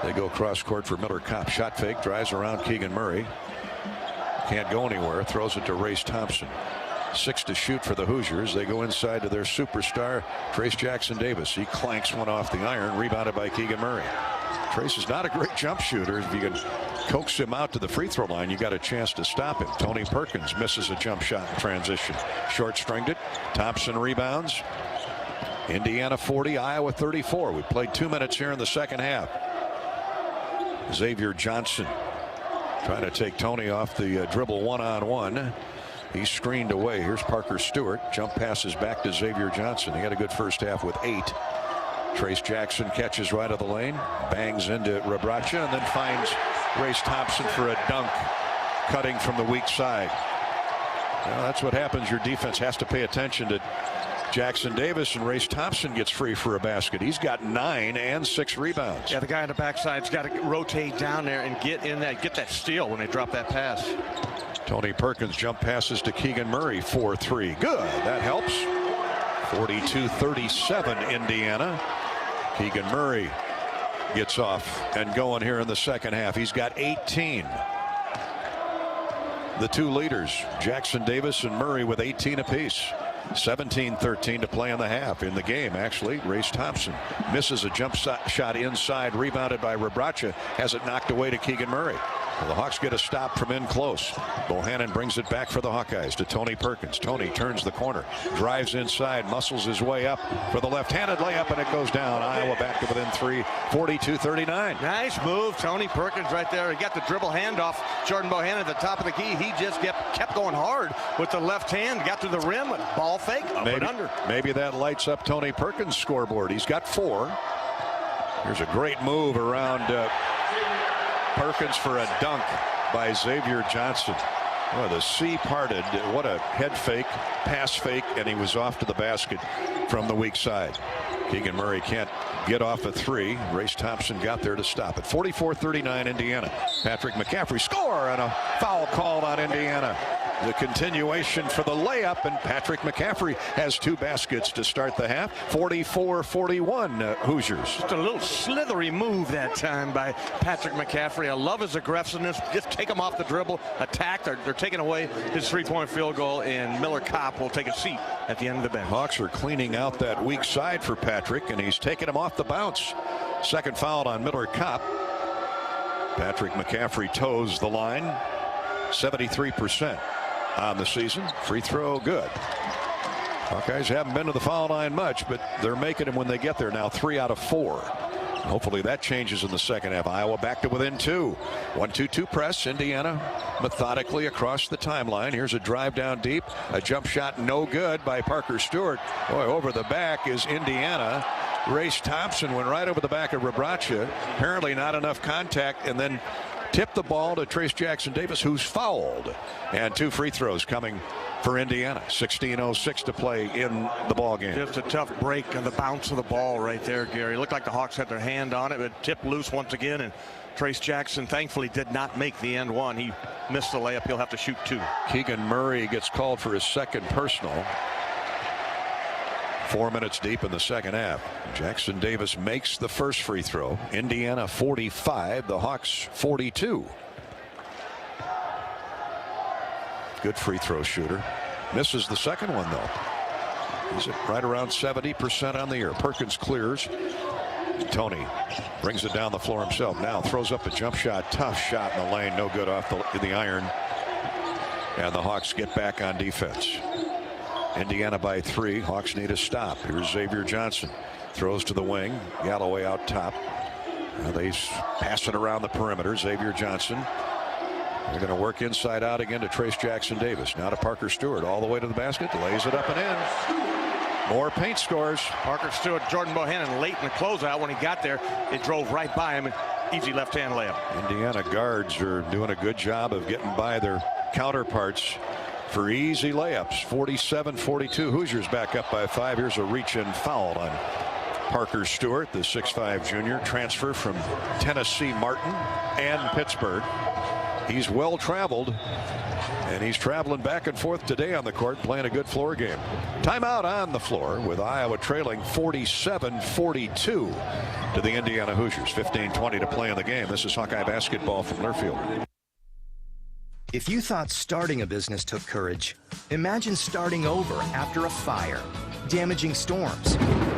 They go cross court for Miller Kopp. Shot fake, drives around Keegan Murray. Can't go anywhere. Throws it to Race Thompson. 6 to shoot for the Hoosiers. They go inside to their superstar, Trace Jackson Davis. He clanks one off the iron, rebounded by Keegan Murray. Trace is not a great jump shooter. If you can coax him out to the free throw line, you got a chance to stop him. Tony Perkins misses a jump shot in transition. Short stringed it. Thompson rebounds. Indiana 40, Iowa 34. We played 2 minutes here in the second half. Xavier Johnson trying to take Tony off the dribble one-on-one. He's screened away. Here's Parker Stewart. Jump passes back to Xavier Johnson. He had a good first half with 8. Trace Jackson catches right of the lane, bangs into Rebraca, and then finds Race Thompson for a dunk, cutting from the weak side. Well, that's what happens. Your defense has to pay attention to Jackson Davis, and Race Thompson gets free for a basket. He's got 9 and 6 rebounds. Yeah, the guy on the backside's got to rotate down there and get that steal when they drop that pass. Tony Perkins jump passes to Keegan Murray for 3. Good. That helps. 42-37 Indiana. Keegan Murray gets off and going here in the second half. He's got 18. The two leaders, Jackson Davis and Murray, with 18 apiece. 17-13 to play in the half. In the game, actually, Race Thompson misses a jump shot inside, rebounded by Rebraca, has it knocked away to Keegan Murray. Well, the Hawks get a stop from in close. Bohannon brings it back for the Hawkeyes to Tony Perkins. Tony turns the corner, drives inside, muscles his way up for the left-handed layup, and it goes down. Iowa back to within 3, 42-39. Nice move, Tony Perkins right there. He got the dribble handoff. Jordan Bohannon at the top of the key. He just kept going hard with the left hand. Got to the rim, ball fake, up and under. Maybe that lights up Tony Perkins' scoreboard. He's got 4. Here's a great move around Perkins for a dunk by Xavier Johnson. Oh, the sea parted. What a head fake, pass fake, and he was off to the basket from the weak side. Keegan Murray can't get off a 3. Race Thompson got there to stop it. 44-39 Indiana. Patrick McCaffrey score, and a foul called on Indiana. The continuation for the layup, and Patrick McCaffrey has 2 baskets to start the half. 44-41 Hoosiers. Just a little slithery move that time by Patrick McCaffrey. I love his aggressiveness. Just take him off the dribble, attack. They're taking away his 3-point field goal, and Miller Kopp will take a seat at the end of the bench. Hawks are cleaning out that weak side for Patrick, and he's taking him off the bounce. Second foul on Miller Kopp. Patrick McCaffrey toes the line. 73% on the season. Free throw good. Hawkeyes haven't been to the foul line much, but they're making them when they get there now. 3 out of 4. Hopefully that changes in the second half. Iowa back to within 2. 1-2-2 press. Indiana methodically across the timeline. Here's a drive down deep. A jump shot no good by Parker Stewart. Boy, over the back is Indiana. Race Thompson went right over the back of Rebraca. Apparently not enough contact, and then tipped the ball to Trace Jackson Davis, who's fouled. And 2 free throws coming for Indiana. 16:06 to play in the ball game. Just a tough break on the bounce of the ball right there, Gary. Looked like the Hawks had their hand on it, but tipped loose once again, and Trace Jackson thankfully did not make the end one. He missed the layup. He'll have to shoot 2. Keegan Murray gets called for his second personal. 4 minutes deep in the second half. Jackson Davis makes the first free throw. Indiana 45, the Hawks 42. Good free throw shooter. Misses the second one though. He's at right around 70% on the year. Perkins clears. Tony brings it down the floor himself. Now throws up a jump shot. Tough shot in the lane. No good off the iron. And the Hawks get back on defense. Indiana by 3. Hawks need a stop. Here's Xavier Johnson. Throws to the wing. Galloway out top. Now they pass it around the perimeter. Xavier Johnson. They're going to work inside out again to Trace Jackson Davis. Now to Parker Stewart. All the way to the basket. Lays it up and in. More paint scores. Parker Stewart, Jordan Bohannon late in the closeout. When he got there, it drove right by him. Easy left-hand layup. Indiana guards are doing a good job of getting by their counterparts for easy layups. 47-42. Hoosiers back up by 5. Here's a reach-in foul on Parker Stewart, the 6'5 junior, transfer from Tennessee Martin and Pittsburgh. He's well traveled, and he's traveling back and forth today on the court, playing a good floor game. Timeout on the floor with Iowa trailing 47-42 to the Indiana Hoosiers. 15:20 to play in the game. This is Hawkeye basketball from Learfield. If you thought starting a business took courage, imagine starting over after a fire, damaging storms,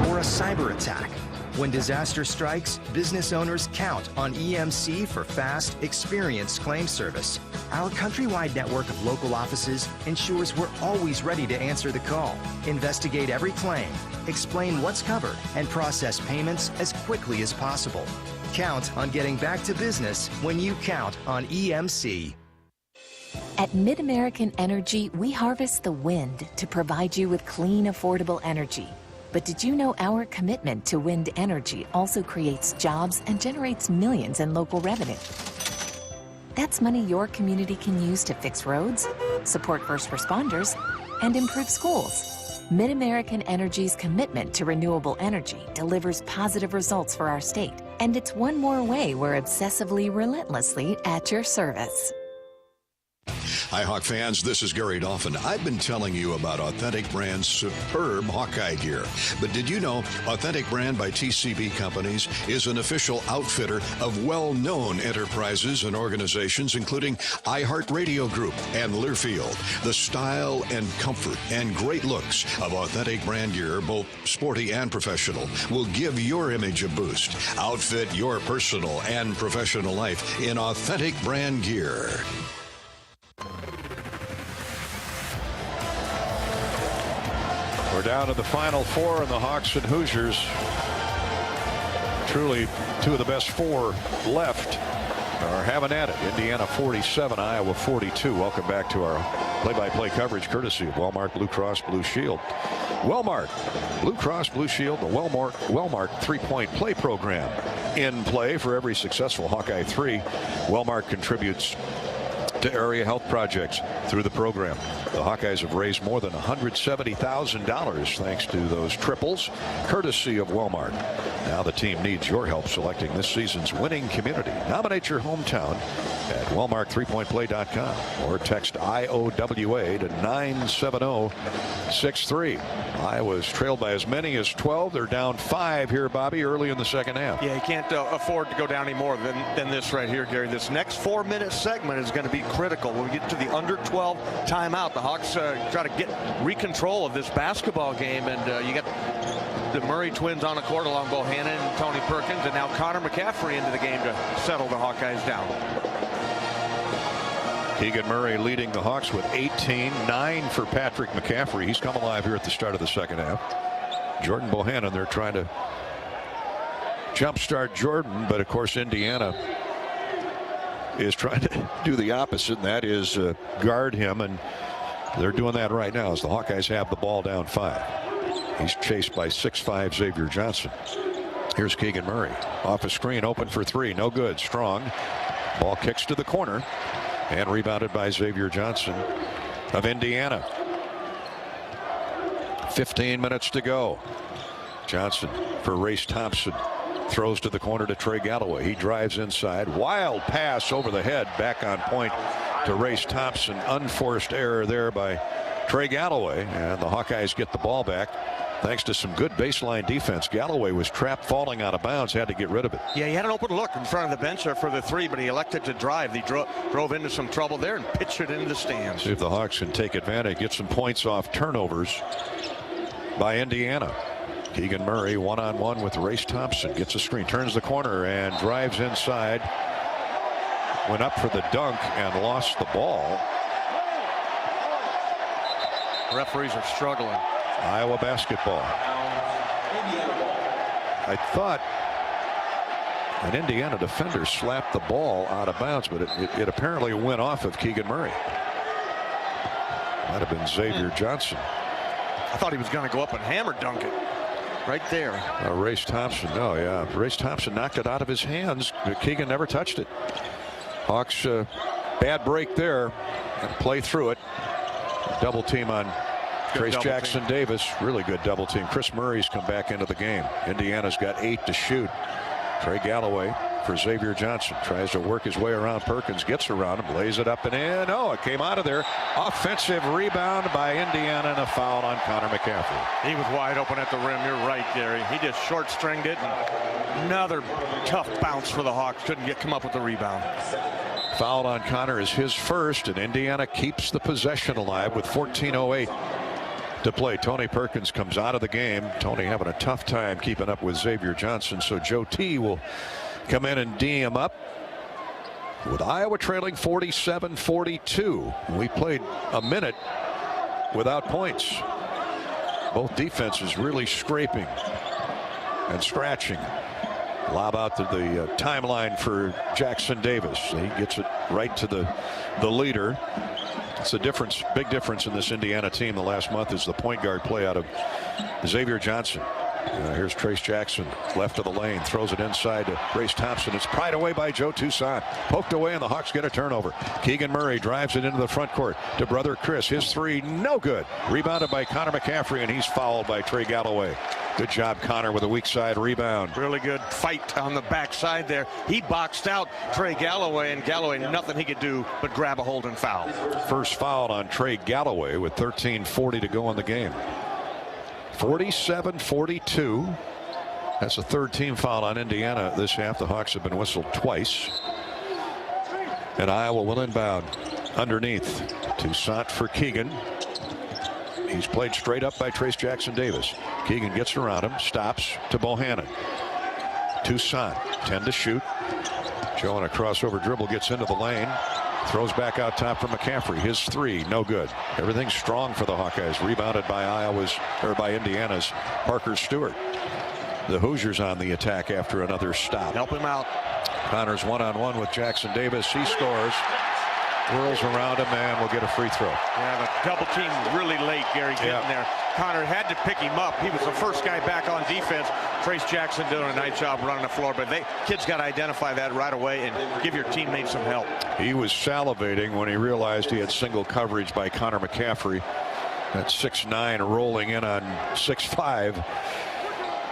or a cyber attack. When disaster strikes, business owners count on EMC for fast, experienced claim service. Our countrywide network of local offices ensures we're always ready to answer the call, investigate every claim, explain what's covered, and process payments as quickly as possible. Count on getting back to business when you count on EMC. At MidAmerican Energy, we harvest the wind to provide you with clean, affordable energy. But did you know our commitment to wind energy also creates jobs and generates millions in local revenue? That's money your community can use to fix roads, support first responders, and improve schools. MidAmerican Energy's commitment to renewable energy delivers positive results for our state, and it's one more way we're obsessively, relentlessly at your service. Hi, Hawk fans. This is Gary Dolphin. I've been telling you about Authentic Brand's superb Hawkeye gear. But did you know Authentic Brand by TCB Companies is an official outfitter of well-known enterprises and organizations, including iHeartRadio Group and Learfield. The style and comfort and great looks of Authentic Brand gear, both sporty and professional, will give your image a boost. Outfit your personal and professional life in Authentic Brand gear. We're down to the final four, and the Hawks and Hoosiers, truly two of the best four left, are having at it. Indiana 47, Iowa 42. Welcome back to our play-by-play coverage courtesy of Wellmark Blue Cross Blue Shield. Wellmark Blue Cross Blue Shield, the Wellmark three-point play program in play for every successful Hawkeye 3. Wellmark contributes to area health projects through the program. The Hawkeyes have raised more than $170,000 thanks to those triples, courtesy of Wellmark. Now the team needs your help selecting this season's winning community. Nominate your hometown at wellmark3pointplay.com or text IOWA to 97063. Iowa's trailed by as many as 12. They're down 5 here, Bobby, early in the second half. Yeah, you can't afford to go down any more than this right here, Gary. This next 4-minute segment is going to be critical. When we get to the under 12 timeout, the Hawks try to get recontrol of this basketball game, and you got the Murray twins on the court along Bohannon and Tony Perkins, and now Connor McCaffrey into the game to settle the Hawkeyes down. Keegan Murray leading the Hawks with 18, 9 for Patrick McCaffrey. He's come alive here at the start of the second half. Jordan Bohannon, they're trying to jumpstart Jordan, but of course Indiana is trying to do the opposite, and that is guard him, and they're doing that right now as the Hawkeyes have the ball down 5. He's chased by 6'5" Xavier Johnson. Here's Keegan Murray off a screen, open for 3, no good. Strong ball kicks to the corner and rebounded by Xavier Johnson of Indiana. 15 minutes to go. Johnson for Race Thompson. Throws to the corner to Trey Galloway. He drives inside. Wild pass over the head. Back on point to Race Thompson. Unforced error there by Trey Galloway. And the Hawkeyes get the ball back thanks to some good baseline defense. Galloway was trapped falling out of bounds. Had to get rid of it. Yeah, he had an open look in front of the bench there for the 3, but he elected to drive. He drove into some trouble there and pitched it into the stands. See if the Hawks can take advantage. Get some points off turnovers by Indiana. Keegan Murray one-on-one with Race Thompson. Gets a screen, turns the corner, and drives inside. Went up for the dunk and lost the ball. Referees are struggling. Iowa basketball. I thought an Indiana defender slapped the ball out of bounds, but it apparently went off of Keegan Murray. Might have been Xavier Johnson. I thought he was going to go up and hammer dunk it. Right there. Race Thompson. Oh, yeah. Race Thompson knocked it out of his hands. Keegan never touched it. Hawks, bad break there. And play through it. Double team on Trace Jackson Davis. Really good double team. Chris Murray's come back into the game. Indiana's got 8 to shoot. Trey Galloway for Xavier Johnson. Tries to work his way around Perkins. Gets around him. Lays it up and in. Oh, it came out of there. Offensive rebound by Indiana and a foul on Connor McCaffrey. He was wide open at the rim. You're right, Gary. He just short-stringed it. And another tough bounce for the Hawks. Couldn't come up with the rebound. Foul on Connor is his first, and Indiana keeps the possession alive with 14:08 to play. Tony Perkins comes out of the game. Tony having a tough time keeping up with Xavier Johnson, so Joe T will come in and D him up. With Iowa trailing 47-42. We played a minute without points. Both defenses really scraping and scratching. Lob out to the timeline for Jackson Davis. He gets it right to the leader. It's a difference, big difference in this Indiana team the last month is the point guard play out of Xavier Johnson. Here's Trace Jackson, left of the lane, throws it inside to Grace Thompson. It's pried away by Joe Toussaint. Poked away, and the Hawks get a turnover. Keegan Murray drives it into the front court to brother Chris. His three, no good. Rebounded by Connor McCaffrey, and he's fouled by Trey Galloway. Good job, Connor, with a weak side rebound. Really good fight on the backside there. He boxed out Trey Galloway, and Galloway, nothing he could do but grab a hold and foul. First foul on Trey Galloway with 13:40 to go in the game. 47-42. That's the third team foul on Indiana this half. The Hawks have been whistled twice. And Iowa will inbound underneath. Toussaint for Keegan. He's played straight up by Trace Jackson Davis. Keegan gets around him, stops to Bohannon. Toussaint, 10 to shoot. Joe on a crossover dribble gets into the lane. Throws back out top for McCaffrey. His three, no good. Everything's strong for the Hawkeyes. Rebounded by Indiana's Parker Stewart. The Hoosiers on the attack after another stop. Help him out. Connors one-on-one with Jackson Davis. He scores. Whirls around him and will get a free throw. Yeah, the double team really late, Gary, getting there. Connor had to pick him up. He was the first guy back on defense. Trace Jackson doing a nice job running the floor, but kids got to identify that right away and give your teammates some help. He was salivating when he realized he had single coverage by Connor McCaffrey. That's 6'9", rolling in on 6'5".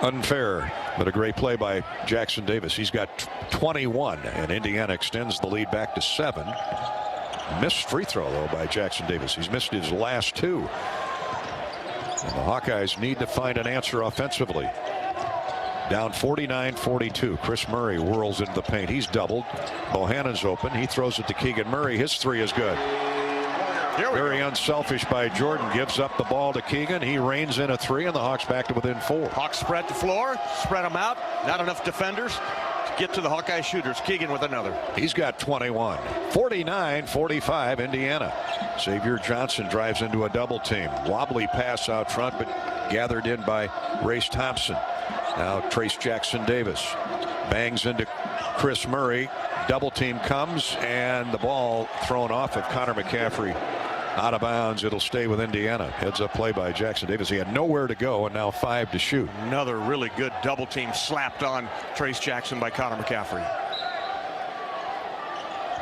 Unfair, but a great play by Jackson Davis. He's got 21, and Indiana extends the lead back to 7. Missed free throw, though, by Jackson Davis. He's missed his last 2. And the Hawkeyes need to find an answer offensively. Down 49-42. Chris Murray whirls into the paint. He's doubled. Bohannon's open. He throws it to Keegan Murray. His three is good. Very unselfish by Jordan. Gives up the ball to Keegan. He reins in a 3, and the Hawks back to within 4. Hawks spread the floor. Spread them out. Not enough defenders to get to the Hawkeye shooters. Keegan with another. He's got 21. 49-45 Indiana. Xavier Johnson drives into a double team. Wobbly pass out front, but gathered in by Grace Thompson. Now Trace Jackson Davis bangs into Chris Murray. Double team comes, and the ball thrown off of Connor McCaffrey. Out of bounds. It'll stay with Indiana. Heads up play by Jackson Davis. He had nowhere to go, and now 5 to shoot. Another really good double team slapped on Trace Jackson by Connor McCaffrey.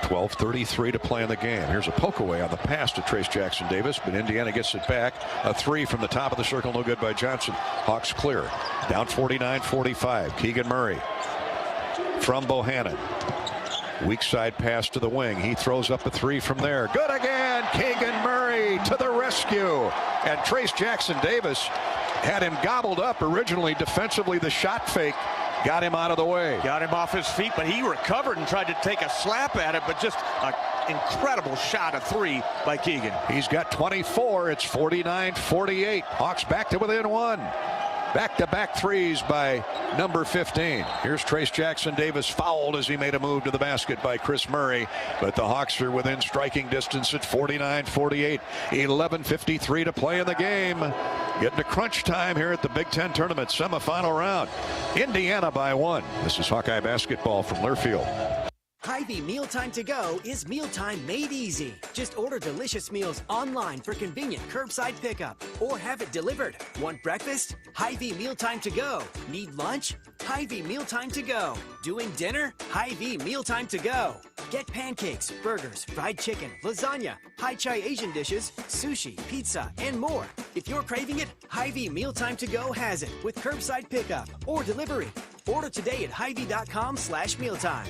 12:33 to play in the game. Here's a poke away on the pass to Trace Jackson Davis, but Indiana gets it back. A 3 from the top of the circle, no good by Johnson. Hawks clear. Down 49-45. Keegan Murray from Bohannon. Weak side pass to the wing. He throws up a 3 from there. Good again. Keegan Murray to the rescue. And Trace Jackson Davis had him gobbled up originally defensively. The shot fake got him out of the way. Got him off his feet, but he recovered and tried to take a slap at it, but just an incredible shot, a 3 by Keegan. He's got 24. It's 49-48. Hawks back to within 1. Back-to-back threes by number 15. Here's Trace Jackson Davis fouled as he made a move to the basket by Chris Murray. But the Hawks are within striking distance at 49-48. 11:53 to play in the game. Getting to crunch time here at the Big Ten Tournament semifinal round. Indiana by 1. This is Hawkeye basketball from Learfield. Hy-Vee Mealtime to Go is mealtime made easy. Just order delicious meals online for convenient curbside pickup or have it delivered. Want breakfast? Hy-Vee Mealtime to Go. Need lunch? Hy-Vee Mealtime to Go. Doing dinner? Hy-Vee Mealtime to Go. Get pancakes, burgers, fried chicken, lasagna, High-Chai Asian dishes, sushi, pizza, and more. If you're craving it, Hy-Vee Mealtime to Go has it with curbside pickup or delivery. Order today at Hy-Vee.com/mealtime.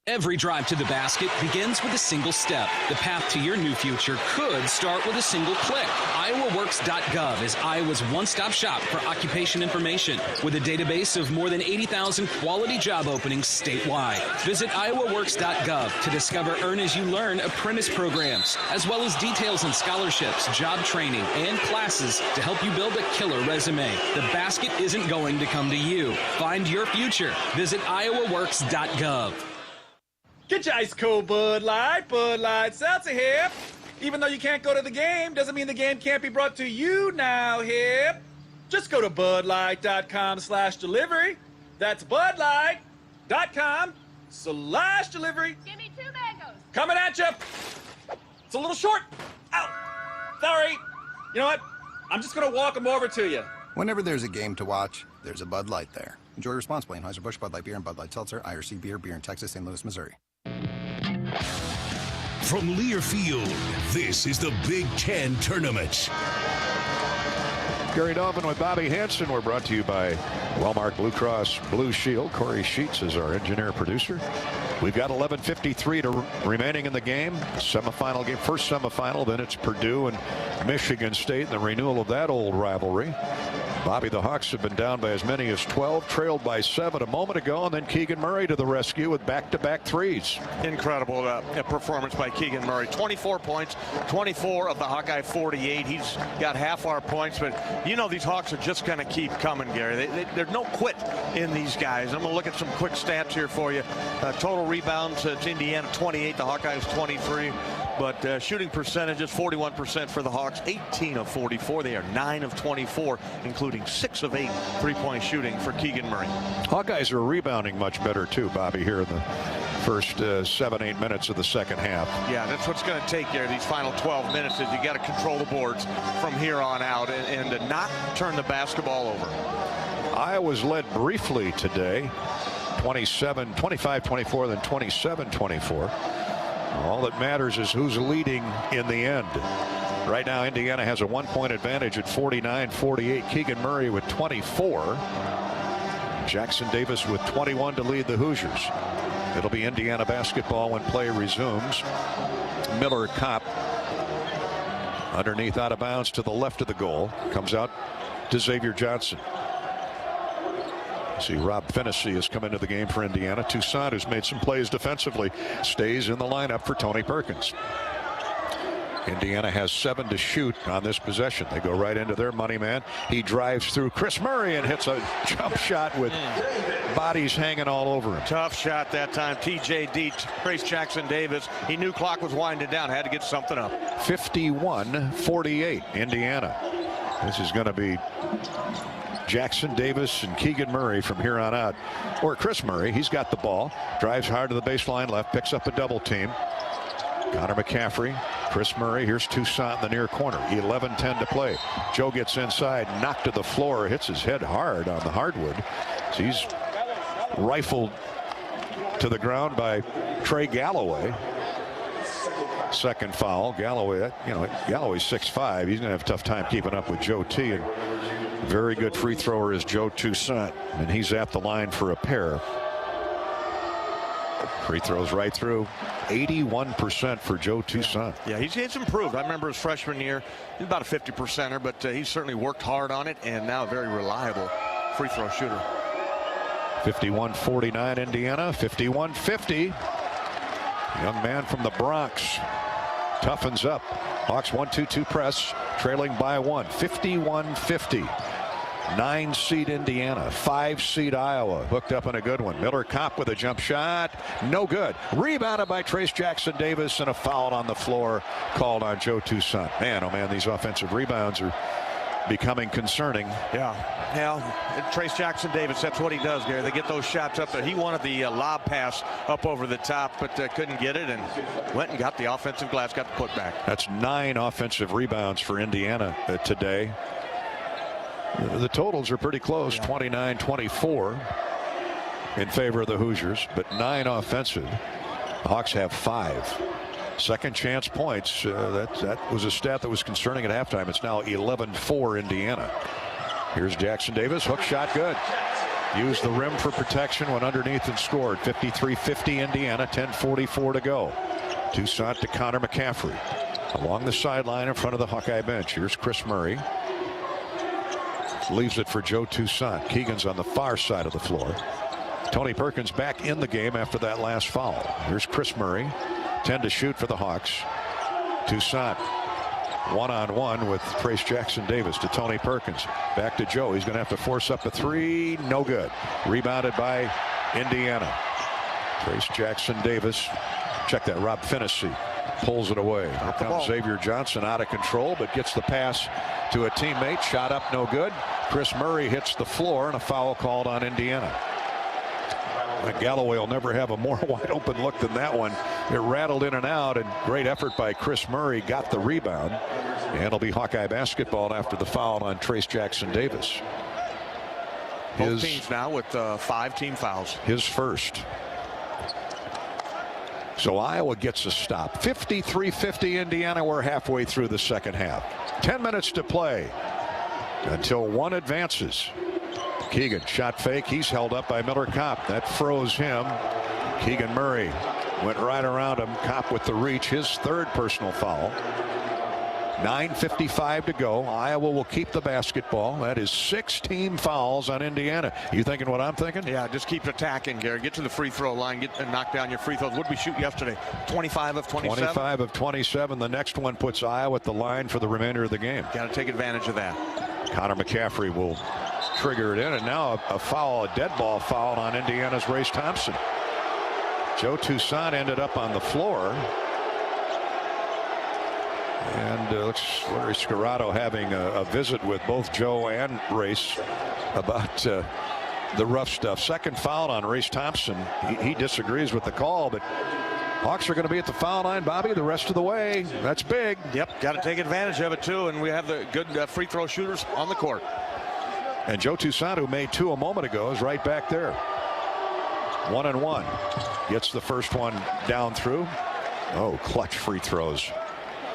Every drive to the basket begins with a single step. The path to your new future could start with a single click. IowaWorks.gov is Iowa's one-stop shop for occupation information with a database of more than 80,000 quality job openings statewide. Visit IowaWorks.gov to discover Earn As You Learn apprentice programs, as well as details on scholarships, job training, and classes to help you build a killer resume. The basket isn't going to come to you. Find your future. Visit IowaWorks.gov. Get your ice cold Bud Light Seltzer here. Even though you can't go to the game, doesn't mean the game can't be brought to you now here. Just go to budlight.com/delivery. That's budlight.com/delivery. Give me 2 mangoes. Coming at you. It's a little short. Ow. Sorry. You know what? I'm just going to walk them over to you. Whenever there's a game to watch, there's a Bud Light there. Enjoy responsibly. Anheuser-Busch, Bud Light Beer, and Bud Light Seltzer. IRC Beer in Texas, St. Louis, Missouri. From Learfield, this is the Big Ten Tournament. Gary Dolphin with Bobby Hansen. We're brought to you by Wellmark Blue Cross Blue Shield. Corey Sheets is our engineer-producer. We've got 11:53 remaining in the game. Semifinal game, first semifinal. Then it's Purdue and Michigan State, and the renewal of that old rivalry. Bobby, the Hawks have been down by as many as 12, trailed by 7 a moment ago, and then Keegan Murray to the rescue with back-to-back threes. Incredible performance by Keegan Murray. 24 points, 24 of the Hawkeye 48. He's got half our points, but you know these Hawks are just going to keep coming, Gary. There's no quit in these guys. I'm going to look at some quick stats here for you. Total rebounds, it's Indiana 28, the Hawkeyes 23. But shooting percentages, 41% for the Hawks, 18 of 44. They are 9 of 24, including 6 of 8 three-point shooting for Keegan Murray. Hawkeyes are rebounding much better, too, Bobby, here in the first 7-8 minutes of the second half. Yeah, that's what's going to take there. These final 12 minutes is you got to control the boards from here on out and not turn the basketball over. Iowa's led briefly today, 25-24, then 27-24. All that matters is who's leading in the end. Right now, Indiana has a 1-point advantage at 49-48. Keegan Murray with 24. Jackson Davis with 21 to lead the Hoosiers. It'll be Indiana basketball when play resumes. Miller Kopp underneath, out of bounds to the left of the goal. Comes out to Xavier Johnson. See, Rob Finnessy has come into the game for Indiana. Toussaint, who's made some plays defensively, stays in the lineup for Tony Perkins. Indiana has 7 to shoot on this possession. They go right into their money man. He drives through Chris Murray and hits a jump shot with bodies hanging all over him. Tough shot that time. TJD, Trace Jackson Davis. He knew clock was winding down. Had to get something up. 51-48, Indiana. This is going to be Jackson Davis and Keegan Murray from here on out. Or Chris Murray. He's got the ball. Drives hard to the baseline left. Picks up a double team. Connor McCaffrey. Chris Murray. Here's Toussaint in the near corner. 11-10 to play. Joe gets inside. Knocked to the floor. Hits his head hard on the hardwood. So he's rifled to the ground by Trey Galloway. Second foul. Galloway, Galloway's 6'5". He's going to have a tough time keeping up with Joe T. And very good free thrower is Joe Toussaint, and he's at the line for a pair. Free throws right through. 81% for Joe Toussaint. Yeah, he's improved. I remember his freshman year, he's about a 50%er, but he's certainly worked hard on it, and now a very reliable free throw shooter. 51-49 Indiana, 51-50. Young man from the Bronx toughens up. Hawks 1-2-2 press, trailing by 1. 51-50. 9-seed Indiana, 5-seed Iowa, hooked up in a good one. Miller Kopp with a jump shot, no good. Rebounded by Trace Jackson Davis, and a foul on the floor called on Joe Toussaint. Man, oh man, these offensive rebounds are becoming concerning. Yeah, Trace Jackson Davis, that's what he does, Gary. They get those shots up there. He wanted the lob pass up over the top, but couldn't get it, and went and got the offensive glass, got the putback. That's 9 offensive rebounds for Indiana today. The totals are pretty close, 29-24 in favor of the Hoosiers, but 9 offensive. The Hawks have 5. Second chance points. That was a stat that was concerning at halftime. It's now 11-4 Indiana. Here's Jackson Davis. Hook shot good. Used the rim for protection, went underneath and scored. 53-50 Indiana. 10:44 to go. Toussaint to Connor McCaffrey. Along the sideline in front of the Hawkeye bench. Here's Chris Murray. Leaves it for Joe Toussaint. Keegan's on the far side of the floor. Tony Perkins back in the game after that last foul. Here's Chris Murray. 10 to shoot for the Hawks. Toussaint one-on-one with Trace Jackson Davis to Tony Perkins. Back to Joe. He's going to have to force up a 3. No good. Rebounded by Indiana. Trace Jackson Davis. Check that. Rob Finnessy pulls it away. Here comes Xavier Johnson, out of control, but gets the pass to a teammate. Shot up, no good. Chris Murray hits the floor, and a foul called on Indiana. Galloway will never have a more wide open look than that one. It rattled in and out, and great effort by Chris Murray. Got the rebound. And it'll be Hawkeye basketball after the foul on Trace Jackson Davis. Both teams now with 5 team fouls. His first. So Iowa gets a stop. 53-50 Indiana. We're halfway through the second half. 10 minutes to play until one advances. Keegan, shot fake. He's held up by Miller Kopp. That froze him. Keegan Murray went right around him. Kopp with the reach. His third personal foul. 9:55 to go. Iowa will keep the basketball. That is 6 team fouls on Indiana. You thinking what I'm thinking? Yeah, just keep attacking, Gary. Get to the free throw line. Get and knock down your free throws. What did we shoot yesterday? 25 of 27? 25 of 27. The next one puts Iowa at the line for the remainder of the game. Got to take advantage of that. Connor McCaffrey will trigger it in. And now a foul, a dead ball foul on Indiana's Race Thompson. Joe Toussaint ended up on the floor. And looks Larry Scorrato having a visit with both Joe and Race about the rough stuff. Second foul on Race Thompson. He disagrees with the call, but Hawks are going to be at the foul line, Bobby, the rest of the way. That's big. Yep, got to take advantage of it, too, and we have the good free throw shooters on the court. And Joe Toussaint, who made 2 a moment ago, is right back there. 1 and 1. Gets the first one down through. Oh, clutch free throws.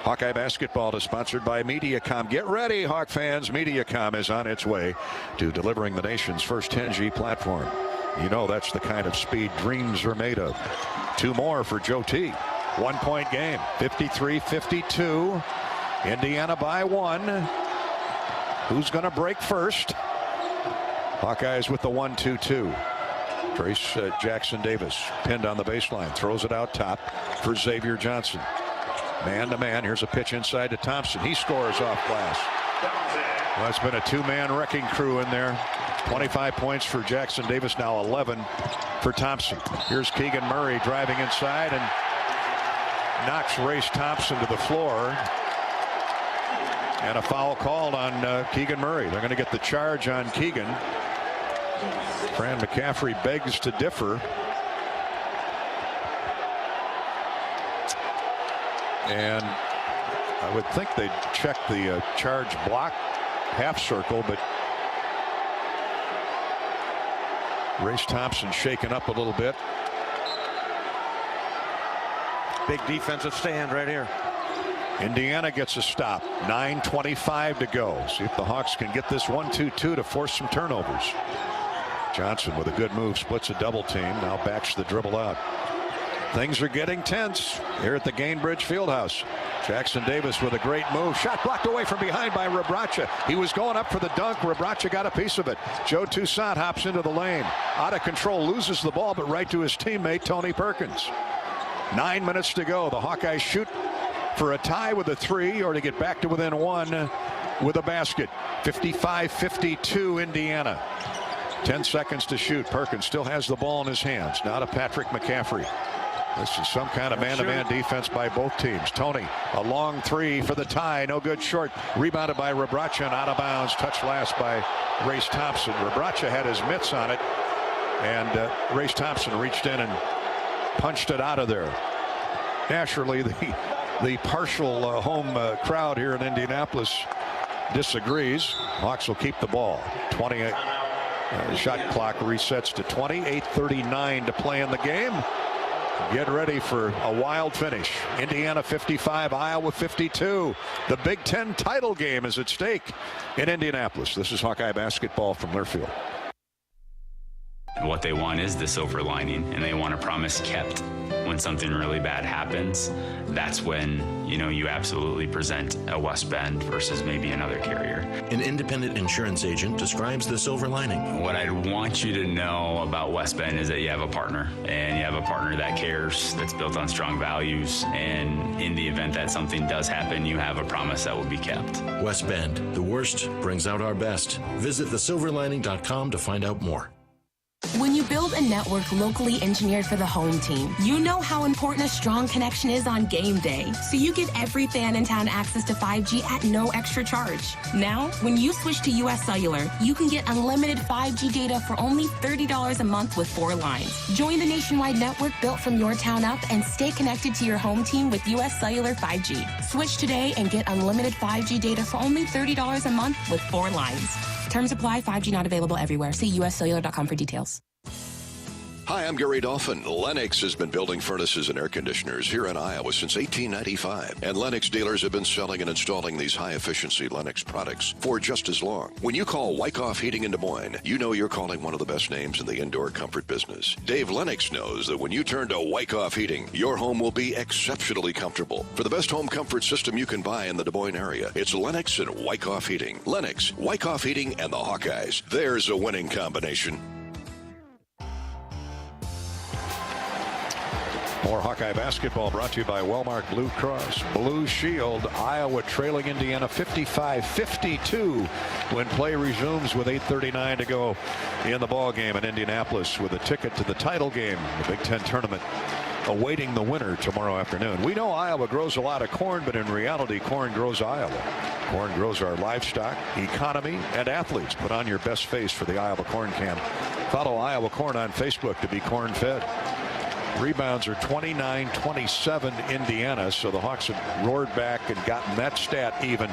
Hawkeye basketball is sponsored by Mediacom. Get ready, Hawk fans. Mediacom is on its way to delivering the nation's first 10G platform. You know that's the kind of speed dreams are made of. 2 more for Joe T. 1-point game. 53-52. Indiana by 1. Who's going to break first? Hawkeyes with the 1-2-2. Trace Jackson Davis pinned on the baseline. Throws it out top for Xavier Johnson. Man to man. Here's a pitch inside to Thompson. He scores off glass. Well, it's been a 2-man wrecking crew in there. 25 points for Jackson Davis, now 11 for Thompson. Here's Keegan Murray driving inside and knocks Race Thompson to the floor. And a foul called on Keegan Murray. They're going to get the charge on Keegan. Fran McCaffrey begs to differ. And I would think they'd check the charge block half circle, but Race Thompson shaken up a little bit. Big defensive stand right here. Indiana gets a stop. 9:25 to go. See if the Hawks can get this 1-2-2 to force some turnovers. Johnson with a good move, splits a double team, now backs the dribble out. Things are getting tense here at the Gainbridge Fieldhouse. Jackson Davis with a great move. Shot blocked away from behind by Rebraca. He was going up for the dunk. Rebraca got a piece of it. Joe Toussaint hops into the lane. Out of control, loses the ball, but right to his teammate, Tony Perkins. 9 minutes to go. The Hawkeyes shoot for a tie with a 3 or to get back to within 1 with a basket. 55-52 Indiana. 10 seconds to shoot. Perkins still has the ball in his hands. Now to Patrick McCaffrey. This is some kind of man-to-man defense by both teams. Tony, a long 3 for the tie. No good short. Rebounded by Rebraca and out of bounds. Touched last by Race Thompson. Rebraca had his mitts on it. And Race Thompson reached in and punched it out of there. Naturally, the partial home crowd here in Indianapolis disagrees. Hawks will keep the ball. 28. Shot clock resets to 20. 8:39 to play in the game. Get ready for a wild finish. Indiana 55, Iowa 52. The Big Ten title game is at stake in Indianapolis. This is Hawkeye basketball from Learfield. What they want is the silver lining, and they want a promise kept. When something really bad happens, that's when, you absolutely present a West Bend versus maybe another carrier. An independent insurance agent describes the silver lining. What I want you to know about West Bend is that you have a partner, and you have a partner that cares, that's built on strong values, and in the event that something does happen, you have a promise that will be kept. West Bend, the worst brings out our best. Visit thesilverlining.com to find out more. When you build a network locally engineered for the home team, you know how important a strong connection is on game day. So you give every fan in town access to 5G at no extra charge. Now, when you switch to US Cellular, you can get unlimited 5G data for only $30 a month with 4 lines. Join the nationwide network built from your town up and stay connected to your home team with US Cellular 5G. Switch today and get unlimited 5G data for only $30 a month with 4 lines. Terms apply. 5G not available everywhere. See uscellular.com for details. Hi, I'm Gary Dolphin. Lennox has been building furnaces and air conditioners here in Iowa since 1895. And Lennox dealers have been selling and installing these high-efficiency Lennox products for just as long. When you call Wyckoff Heating in Des Moines, you know you're calling one of the best names in the indoor comfort business. Dave Lennox knows that when you turn to Wyckoff Heating, your home will be exceptionally comfortable. For the best home comfort system you can buy in the Des Moines area, it's Lennox and Wyckoff Heating. Lennox, Wyckoff Heating, and the Hawkeyes. There's a winning combination. More Hawkeye basketball brought to you by Wellmark Blue Cross Blue Shield. Iowa trailing Indiana 55-52 when play resumes with 8:39 to go in the ball game in Indianapolis, with a ticket to the title game, the Big Ten tournament, awaiting the winner tomorrow afternoon. We know Iowa grows a lot of corn, but in reality, corn grows Iowa. Corn grows our livestock, economy, and athletes. Put on your best face for the Iowa Corn Camp. Follow Iowa Corn on Facebook to be corn-fed. Rebounds are 29-27 Indiana, so the Hawks have roared back and gotten that stat even.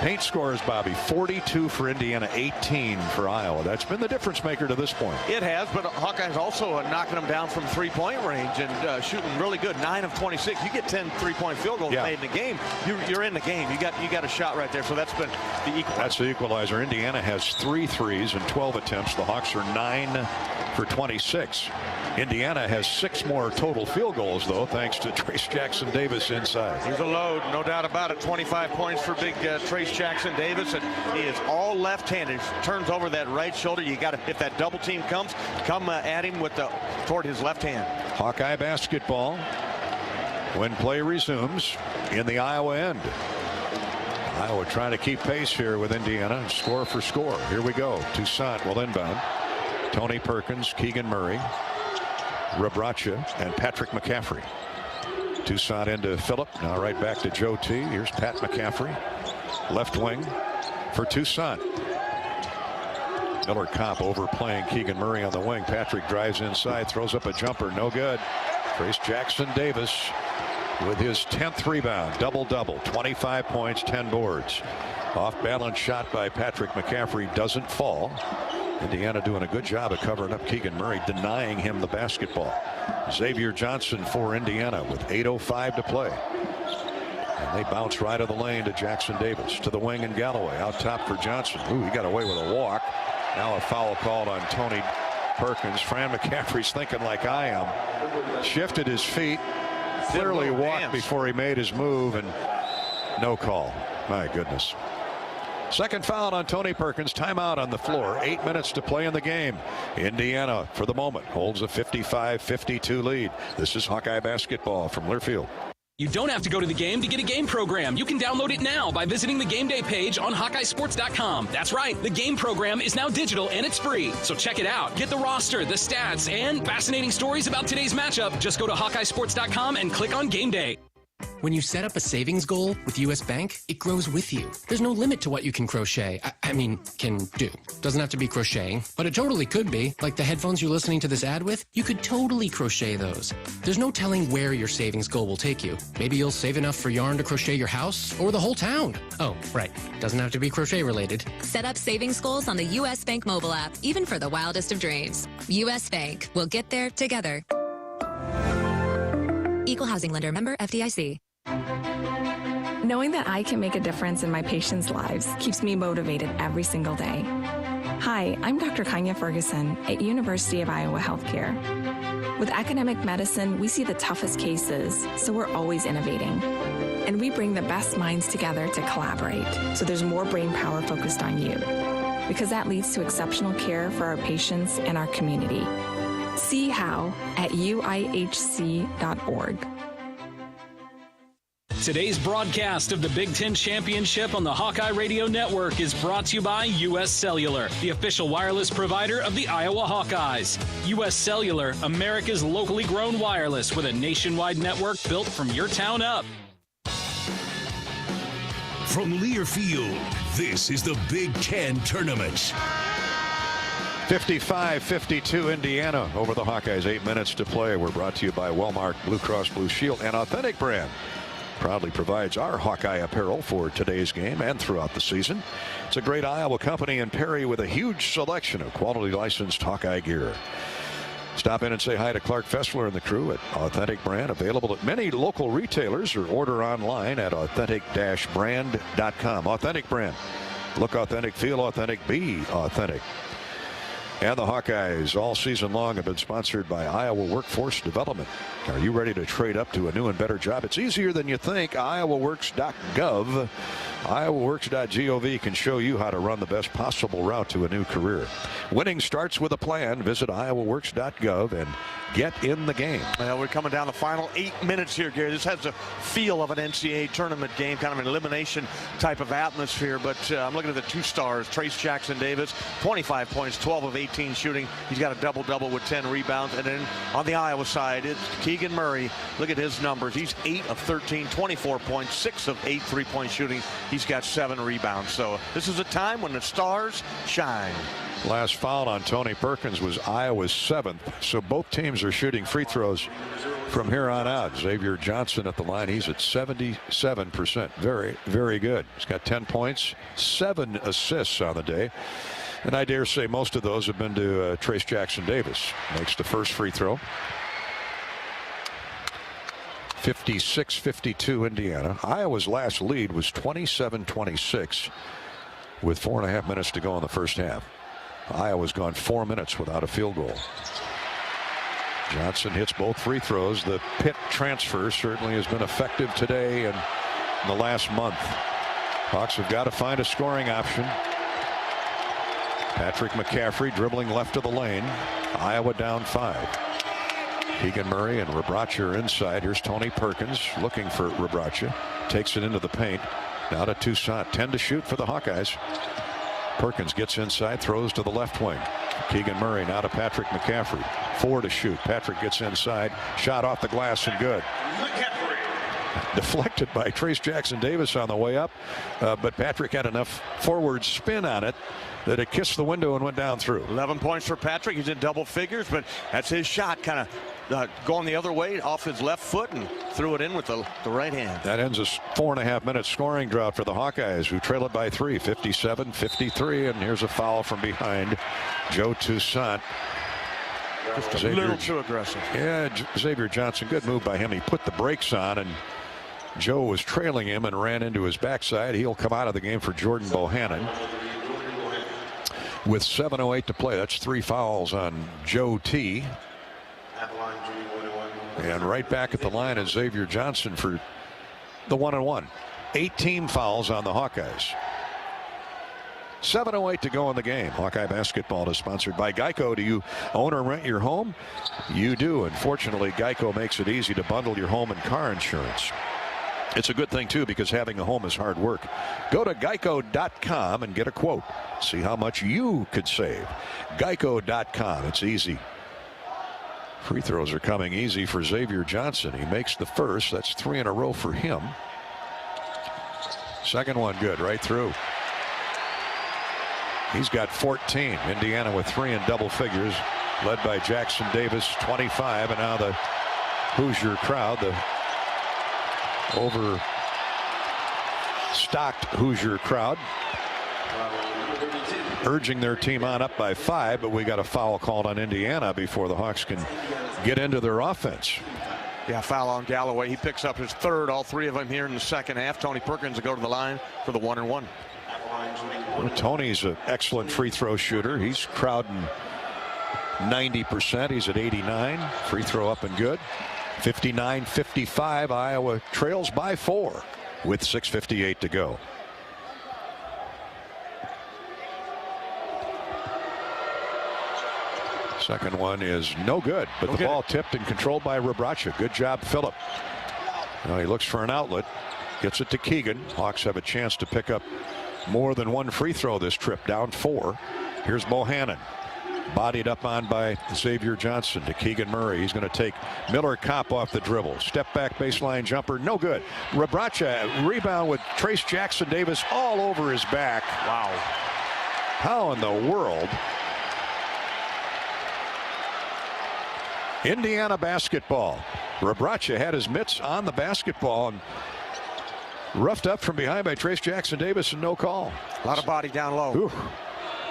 Paint scores, Bobby, 42 for Indiana, 18 for Iowa. That's been the difference maker to this point. It has, but Hawkeyes also knocking them down from three-point range and shooting really good. 9 of 26. You get 10 three-point field goals made in the game, you're in the game. You got a shot right there. So that's been the equalizer. That's the equalizer. Indiana has 3 threes and 12 attempts. The Hawks are 9 for 26. Indiana has 6 more total field goals, though, thanks to Trace Jackson Davis inside. He's a load, no doubt about it. 25 points for big Trace Jackson Davis, and he is all left-handed. Turns over that right shoulder. You got to, if that double team comes, come at him with toward his left hand. Hawkeye basketball when play resumes in the Iowa end. Iowa trying to keep pace here with Indiana, score for score. Here we go. Toussaint will inbound. Tony Perkins, Keegan Murray, Rabracha, and Patrick McCaffrey. Toussaint into Phillip. Now right back to Joe T. Here's Pat McCaffrey. Left wing for Toussaint. Miller Kopp overplaying Keegan Murray on the wing. Patrick drives inside, throws up a jumper. No good. Trace Jackson Davis with his 10th rebound. Double-double. 25 points, 10 boards. Off-balance shot by Patrick McCaffrey doesn't fall. Indiana doing a good job of covering up Keegan Murray, denying him the basketball. Xavier Johnson for Indiana with 8:05 to play. And they bounce right of the lane to Jackson Davis. To the wing and Galloway. Out top for Johnson. Ooh, he got away with a walk. Now a foul called on Tony Perkins. Fran McCaffrey's thinking like I am. Shifted his feet. Clearly walked before he made his move, and no call. My goodness. Second foul on Tony Perkins. Timeout on the floor. 8 minutes to play in the game. Indiana, for the moment, holds a 55-52 lead. This is Hawkeye basketball from Learfield. You don't have to go to the game to get a game program. You can download it now by visiting the game day page on HawkeyeSports.com. That's right. The game program is now digital and it's free. So check it out. Get the roster, the stats, and fascinating stories about today's matchup. Just go to HawkeyeSports.com and click on Game Day. When you set up a savings goal with U.S. Bank, it grows with you. There's no limit to what you can crochet. Can do. Doesn't have to be crocheting, but it totally could be. Like the headphones you're listening to this ad with, you could totally crochet those. There's no telling where your savings goal will take you. Maybe you'll save enough for yarn to crochet your house or the whole town. Oh, right. Doesn't have to be crochet related. Set up savings goals on the U.S. Bank mobile app, even for the wildest of dreams. U.S. Bank. We'll get there together. Equal housing lender, member FDIC. Knowing that I can make a difference in my patients' lives keeps me motivated every single day. Hi, I'm Dr. Kanya Ferguson at University of Iowa Healthcare. With academic medicine, we see the toughest cases, so we're always innovating. And we bring the best minds together to collaborate, so there's more brain power focused on you. Because that leads to exceptional care for our patients and our community. See how at uihc.org. Today's broadcast of the Big Ten Championship on the Hawkeye Radio Network is brought to you by U.S. Cellular, the official wireless provider of the Iowa Hawkeyes. U.S. Cellular, America's locally grown wireless with a nationwide network built from your town up. From Learfield, this is the Big Ten Tournament. 55-52 Indiana over the Hawkeyes. 8 minutes to play. We're brought to you by Wellmark Blue Cross Blue Shield and Authentic Brand. Proudly provides our Hawkeye apparel for today's game and throughout the season. It's a great Iowa company in Perry with a huge selection of quality licensed Hawkeye gear. Stop in and say hi to Clark Fessler and the crew at Authentic Brand, available at many local retailers or order online at authentic-brand.com. Authentic Brand. Look authentic, feel authentic, be authentic. And the Hawkeyes all season long have been sponsored by Iowa Workforce Development. Are you ready to trade up to a new and better job? It's easier than you think. IowaWorks.gov. IowaWorks.gov can show you how to run the best possible route to a new career. Winning starts with a plan. Visit IowaWorks.gov and get in the game. Well, we're coming down the final 8 minutes here, Gary. This has a feel of an NCAA tournament game, kind of an elimination type of atmosphere. But I'm looking at the two stars, Trace Jackson-Davis, 25 points, 12 of 18 shooting. He's got a double-double with 10 rebounds. And then on the Iowa side, it's Keegan Murray. Look at his numbers. He's 8 of 13, 24 points, 6 of 8 three-point shooting. He's got 7 rebounds. So this is a time when the stars shine. Last foul on Tony Perkins was Iowa's 7th. So both teams are shooting free throws from here on out. Xavier Johnson at the line. He's at 77%. Very, very good. He's got 10 points, 7 assists on the day. And I dare say most of those have been to Trace Jackson-Davis. Makes the first free throw. 56-52 Indiana. Iowa's last lead was 27-26 with 4.5 minutes to go in the first half. Iowa's gone 4 minutes without a field goal. Johnson hits both free throws. The Pitt transfer certainly has been effective today and in the last month. Hawks have got to find a scoring option. Patrick McCaffrey dribbling left of the lane. Iowa down 5. Keegan Murray and Rebraca are inside. Here's Tony Perkins looking for Rebraca. Takes it into the paint. Now to Toussaint. 10 to shoot for the Hawkeyes. Perkins gets inside, throws to the left wing. Keegan Murray now to Patrick McCaffrey. 4 to shoot. Patrick gets inside. Shot off the glass and good. Deflected by Trace Jackson-Davis on the way up. But Patrick had enough forward spin on it that it kissed the window and went down through. 11 points for Patrick. He's in double figures, but that's his shot, kind of going the other way off his left foot and threw it in with the right hand. That ends a 4.5 minute scoring drought for the Hawkeyes, who trail it by 3, 57-53. And here's a foul from behind. Joe Toussaint. Just a little too aggressive. Yeah, Xavier Johnson, good move by him. He put the brakes on, and Joe was trailing him and ran into his backside. He'll come out of the game for Jordan Bohannon. With 7:08 to play, that's 3 fouls on Joe T. And right back at the line is Xavier Johnson for the 1-and-1. 18 fouls on the Hawkeyes. 7:08 to go in the game. Hawkeye basketball is sponsored by Geico. Do you own or rent your home? You do. Unfortunately, Geico makes it easy to bundle your home and car insurance. It's a good thing, too, because having a home is hard work. Go to geico.com and get a quote. See how much you could save. Geico.com. It's easy. Free throws are coming easy for Xavier Johnson. He makes the first. That's 3 in a row for him. Second one good, right through. He's got 14. Indiana with 3 in double figures, led by Jackson-Davis, 25. And now the Hoosier crowd, the overstocked Hoosier crowd, urging their team on up by 5, but we got a foul called on Indiana before the Hawks can get into their offense. Yeah, foul on Galloway. He picks up his 3rd, all 3 of them here in the second half. Tony Perkins will go to the line for the 1-and-1. Well, Tony's an excellent free throw shooter. He's crowding 90%. He's at 89. Free throw up and good. 59-55. Iowa trails by 4 with 6:58 to go. Second one is no good, but the ball tipped and controlled by Rebraca. Good job, Phillip. Well, he looks for an outlet. Gets it to Keegan. Hawks have a chance to pick up more than one free throw this trip. Down 4. Here's Bohannon. Bodied up on by Xavier Johnson to Keegan Murray. He's going to take Miller Kopp off the dribble. Step back baseline jumper. No good. Rebraca rebound with Trace Jackson Davis all over his back. Wow. How in the world? Indiana basketball. Rebraca had his mitts on the basketball and roughed up from behind by Trace Jackson Davis and no call. A lot of body down low. Ooh.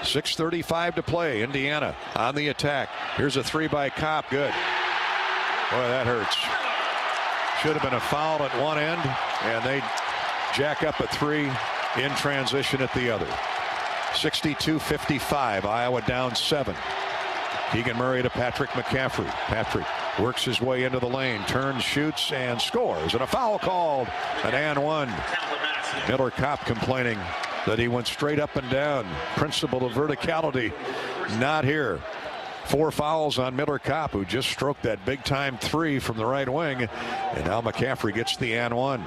6:35 to play. Indiana on the attack. Here's a 3 by Kopp. Good. Boy, that hurts. Should have been a foul at one end, and they jack up a 3 in transition at the other. 62-55. Iowa down 7. Keegan Murray to Patrick McCaffrey. Patrick works his way into the lane, turns, shoots, and scores. And a foul called. An and one. Miller Kopp complaining that he went straight up and down. Principle of verticality. Not here. 4 fouls on Miller Kopp, who just stroked that big time 3 from the right wing. And now McCaffrey gets the and one.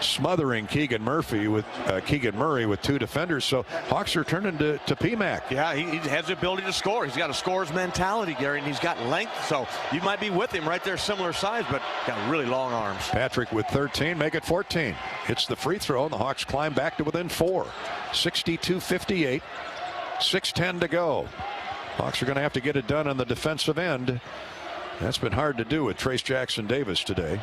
Smothering Keegan Murray with 2 defenders. So Hawks are turning to PMAC. Yeah, he has the ability to score. He's got a scorer's mentality, Gary, and he's got length. So you might be with him right there, similar size, but got really long arms. Patrick with 13, make it 14. Hits the free throw, and the Hawks climb back to within 4. 62-58. 6:10 to go. Hawks are going to have to get it done on the defensive end. That's been hard to do with Trace Jackson Davis today.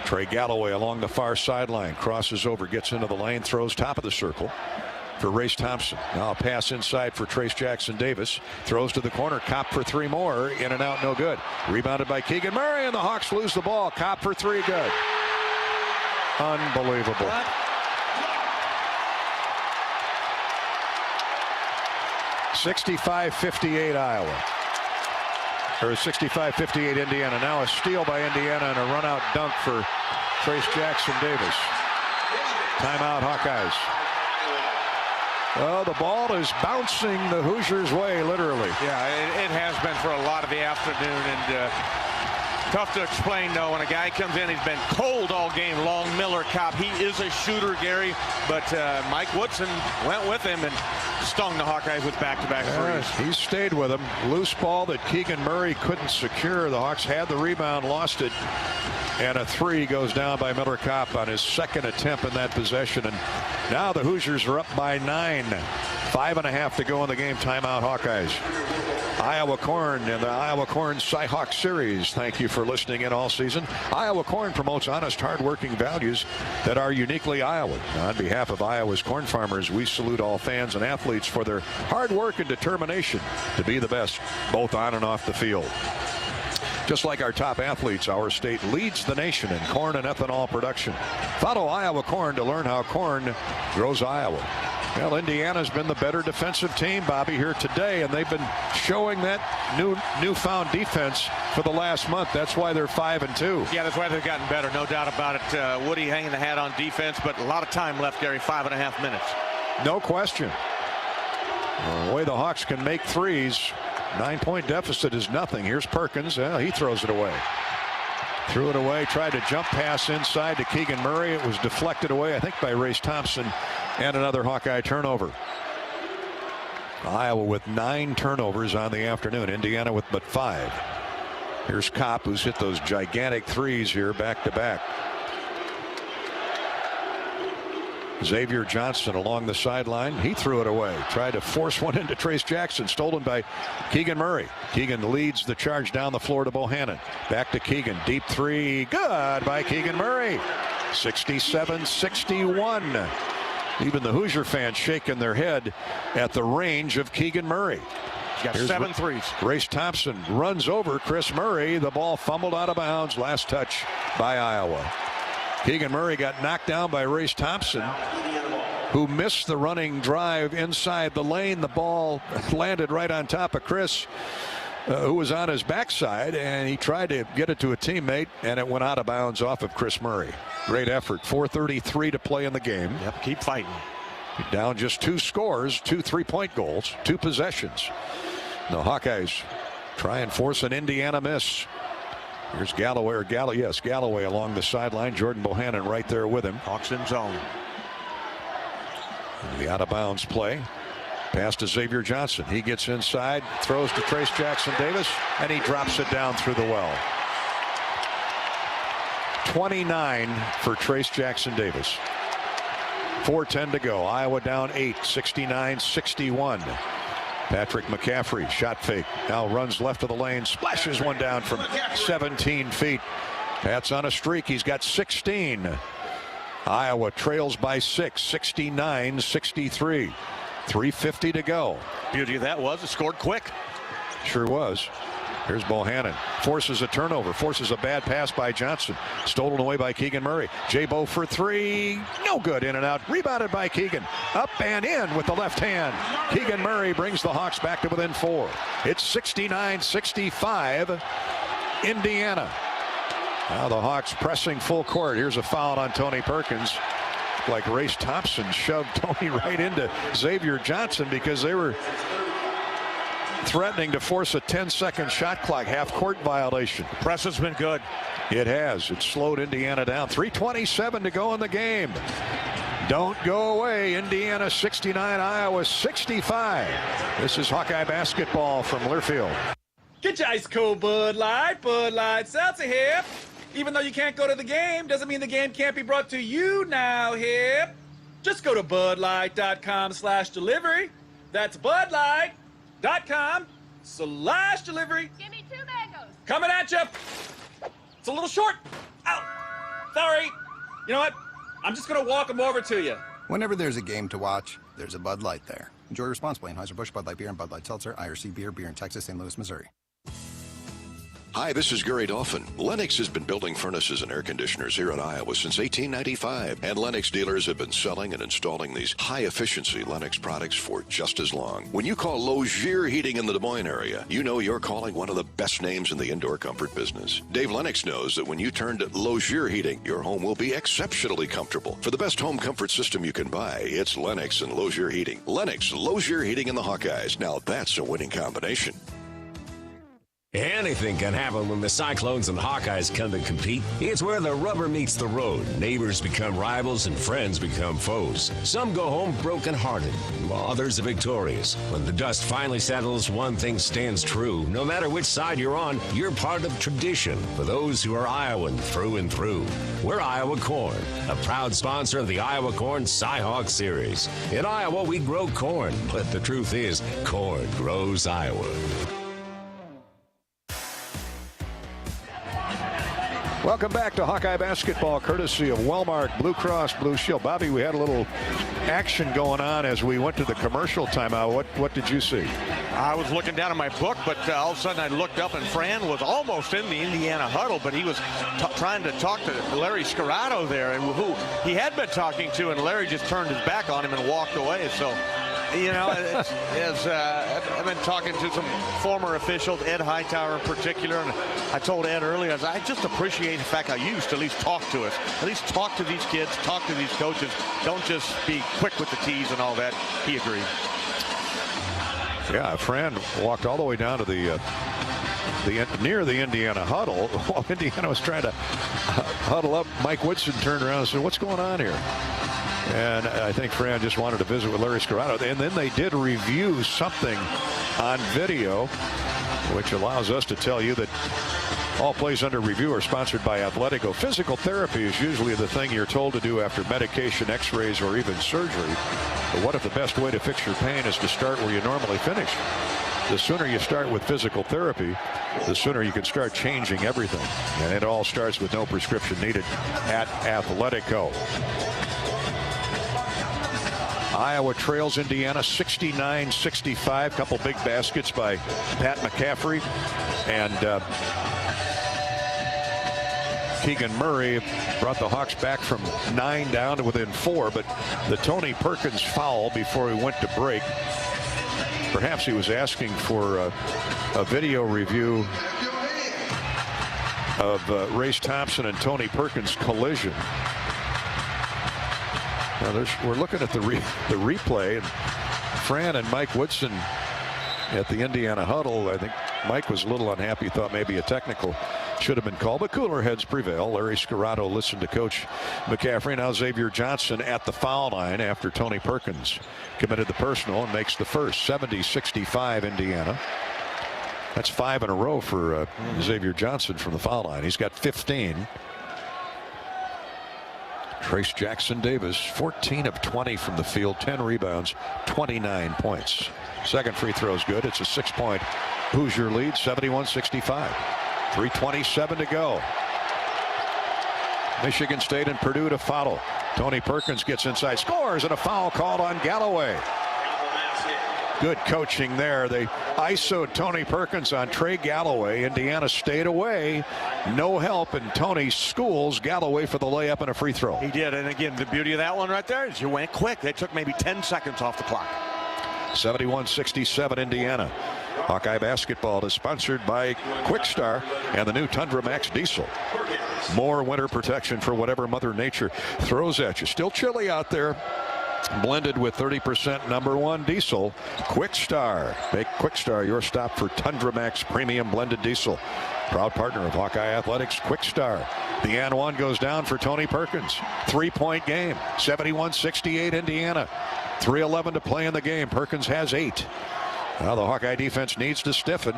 Trey Galloway along the far sideline, crosses over, gets into the lane, throws top of the circle for Race Thompson. Now a pass inside for Trace Jackson Davis. Throws to the corner. Kopp for 3 more. In and out, no good. Rebounded by Keegan Murray, and the Hawks lose the ball. Kopp for 3, good. Unbelievable. 65-58 Iowa. Or 65-58 Indiana. Now a steal by Indiana and a run-out dunk for Trace Jackson Davis. Timeout Hawkeyes. Oh, the ball is bouncing the Hoosiers' way, literally. Yeah, it has been for a lot of the afternoon, and tough to explain, though, when a guy comes in, he's been cold all game long. Miller Kopp, he is a shooter, Gary, but Mike Woodson went with him and stung the Hawkeyes with back-to-back threes. He stayed with him. Loose ball that Keegan Murray couldn't secure. The Hawks had the rebound, lost it, and a 3 goes down by Miller Kopp on his second attempt in that possession. And now the Hoosiers are up by 9. 5.5 to go in the game. Timeout Hawkeyes. Iowa Corn and the Iowa Corn Cy-Hawk Series. Thank you for listening in all season. Iowa Corn promotes honest, hard-working values that are uniquely Iowan. On behalf of Iowa's corn farmers, we salute all fans and athletes for their hard work and determination to be the best, both on and off the field. Just like our top athletes, our state leads the nation in corn and ethanol production. Follow Iowa Corn to learn how corn grows Iowa. Well, Indiana's been the better defensive team, Bobby, here today, and they've been showing that newfound defense for the last month. That's why they're 5-2. Yeah, that's why they've gotten better, no doubt about it. Woody hanging the hat on defense, but a lot of time left, Gary, 5.5 minutes. No question. The way the Hawks can make threes, 9-point deficit is nothing. Here's Perkins. He throws it away. Threw it away, tried to jump pass inside to Keegan Murray. It was deflected away, I think, by Race Thompson, and another Hawkeye turnover. Iowa with 9 turnovers on the afternoon. Indiana with but 5. Here's Kopp, who's hit those gigantic threes here back-to-back. Xavier Johnson along the sideline. He threw it away. Tried to force one into Trace Jackson. Stolen by Keegan Murray. Keegan leads the charge down the floor to Bohannon. Back to Keegan. Deep 3. Good by Keegan Murray. 67-61. Even the Hoosier fans shaking their head at the range of Keegan Murray. He's got 7 threes. Race Thompson runs over Chris Murray. The ball fumbled out of bounds. Last touch by Iowa. Keegan Murray got knocked down by Race Thompson, who missed the running drive inside the lane. The ball landed right on top of Chris, who was on his backside, and he tried to get it to a teammate, and it went out of bounds off of Chris Murray. Great effort. 4:33 to play in the game. Yep, keep fighting. Down just 2 scores, 2 3-point goals, 2 possessions. The Hawkeyes try and force an Indiana miss. Here's Galloway along the sideline. Jordan Bohannon right there with him. Hawks in zone. And the out of bounds play. Pass to Xavier Johnson. He gets inside, throws to Trace Jackson Davis, and he drops it down through the well. 29 for Trace Jackson Davis. 4:10 to go. Iowa down 8, 69-61. Patrick McCaffrey, shot fake. Now runs left of the lane, splashes one down from 17 feet. Pat's on a streak. He's got 16. Iowa trails by 6, 69-63. 3:50 to go. Beauty of that was it scored quick. Sure was. Here's Bohannon. Forces a turnover. Forces a bad pass by Johnson. Stolen away by Keegan Murray. J-Bo for 3. No good. In and out. Rebounded by Keegan. Up and in with the left hand. Keegan Murray brings the Hawks back to within 4. It's 69-65. Indiana. Now the Hawks pressing full court. Here's a foul on Tony Perkins. Like Race Thompson shoved Tony right into Xavier Johnson because they were threatening to force a 10-second shot clock, half-court violation. The press has been good. It has. It slowed Indiana down. 3:27 to go in the game. Don't go away. Indiana 69, Iowa 65. This is Hawkeye basketball from Learfield. Get your ice cold Bud Light. Bud Light Seltzer here. Even though you can't go to the game, doesn't mean the game can't be brought to you now here. Just go to budlight.com/delivery. That's budlight.com/delivery. Give me 2 mangoes. Coming at you. It's a little short. Ow. Sorry. You know what? I'm just going to walk them over to you. Whenever there's a game to watch, there's a Bud Light there. Enjoy responsibly. Anheuser-Busch, Bud Light Beer, and Bud Light Seltzer, IRC Beer, beer in Texas, St. Louis, Missouri. Hi, this is Gary Dolphin. Lennox has been building furnaces and air conditioners here in Iowa since 1895, and Lennox dealers have been selling and installing these high-efficiency Lennox products for just as long. When you call Lozier Heating in the Des Moines area, you know you're calling one of the best names in the indoor comfort business. Dave Lennox knows that when you turn to Lozier Heating, your home will be exceptionally comfortable. For the best home comfort system you can buy, it's Lennox and Lozier Heating. Lennox, Lozier Heating, and the Hawkeyes. Now that's a winning combination. Anything can happen when the Cyclones and Hawkeyes come to compete. It's where the rubber meets the road. Neighbors become rivals and friends become foes. Some go home broken-hearted, while others are victorious. When the dust finally settles, one thing stands true. No matter which side you're on, you're part of tradition for those who are Iowan through and through. We're Iowa Corn, a proud sponsor of the Iowa Corn Cy-Hawk Series. In Iowa, we grow corn, but the truth is, corn grows Iowa. Welcome back to Hawkeye basketball, courtesy of Wellmark Blue Cross Blue Shield. Bobby, we had a little action going on as we went to the commercial timeout. What did you see? I was looking down at my book, but all of a sudden I looked up and Fran was almost in the Indiana huddle, but he was trying to talk to Larry Scorado there, and who he had been talking to, and Larry just turned his back on him and walked away. So, you know, I've been talking to some former officials, Ed Hightower in particular, and I told Ed earlier, I just appreciate the fact I used to at least talk to us. At least talk to these kids, talk to these coaches. Don't just be quick with the T's and all that. He agreed. Yeah, Fran walked all the way down to the near the Indiana huddle while Indiana was trying to huddle up. Mike Woodson turned around and said, "What's going on here?" And I think Fran just wanted to visit with Larry Scorado. And then they did review something on video, which allows us to tell you that all plays under review are sponsored by Athletico. Physical therapy is usually the thing you're told to do after medication, x-rays, or even surgery. But what if the best way to fix your pain is to start where you normally finish? The sooner you start with physical therapy, the sooner you can start changing everything. And it all starts with no prescription needed at Athletico. Iowa trails Indiana 69-65. Couple big baskets by Pat McCaffrey and Keegan Murray brought the Hawks back from 9 down to within 4. But the Tony Perkins foul before we went to break, perhaps he was asking for a video review of Race Thompson and Tony Perkins' collision. Now we're looking at the replay, and Fran and Mike Woodson at the Indiana huddle. I think Mike was a little unhappy, thought maybe a technical. should have been called, but cooler heads prevail. Larry Scorrato listened to Coach McCaffrey. Now Xavier Johnson at the foul line after Tony Perkins committed the personal and makes the first. 70-65 Indiana. That's 5 in a row for Xavier Johnson from the foul line. He's got 15. Trace Jackson Davis, 14 of 20 from the field, 10 rebounds, 29 points. Second free throw is good. It's a 6-point Hoosier lead, 71-65. 3:27 to go. Michigan State and Purdue to follow. Tony Perkins gets inside, scores, and a foul called on Galloway. Good coaching there. They ISO'd Tony Perkins on Trey Galloway. Indiana stayed away. No help, and Tony schools Galloway for the layup and a free throw. He did, and again, the beauty of that one right there is you went quick. They took maybe 10 seconds off the clock. 71-67 Indiana. Hawkeye basketball is sponsored by Quickstar and the new Tundra Max Diesel. More winter protection for whatever Mother Nature throws at you. Still chilly out there. Blended with 30% #1 diesel. Quickstar. Make Quickstar your stop for Tundra Max Premium Blended Diesel. Proud partner of Hawkeye Athletics, Quickstar. The and one goes down for Tony Perkins. 3-point game. 71-68 Indiana. 3:11 to play in the game. Perkins has 8. Now the Hawkeye defense needs to stiffen.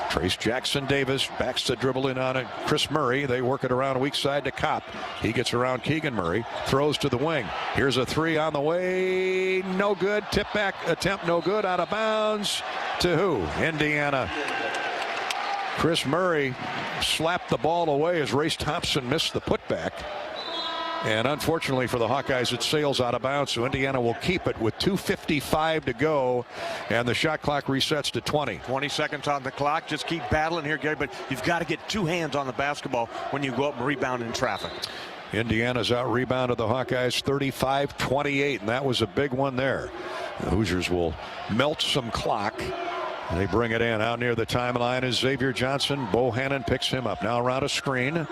Trace Jackson Davis backs the dribble in on it. Chris Murray. They work it around weak side to Kopp. He gets around Keegan Murray. Throws to the wing. Here's a 3 on the way. No good. Tip back attempt no good. Out of bounds. To who? Indiana. Chris Murray slapped the ball away as Race Thompson missed the putback. And unfortunately for the Hawkeyes, it sails out of bounds, so Indiana will keep it with 2:55 to go, and the shot clock resets to 20. 20 seconds on the clock. Just keep battling here, Gary, but you've got to get 2 hands on the basketball when you go up and rebound in traffic. Indiana's out-rebounded the Hawkeyes 35-28, and that was a big one there. The Hoosiers will melt some clock. They bring it in. Out near the timeline is Xavier Johnson. Bohannon picks him up. Now around a screen.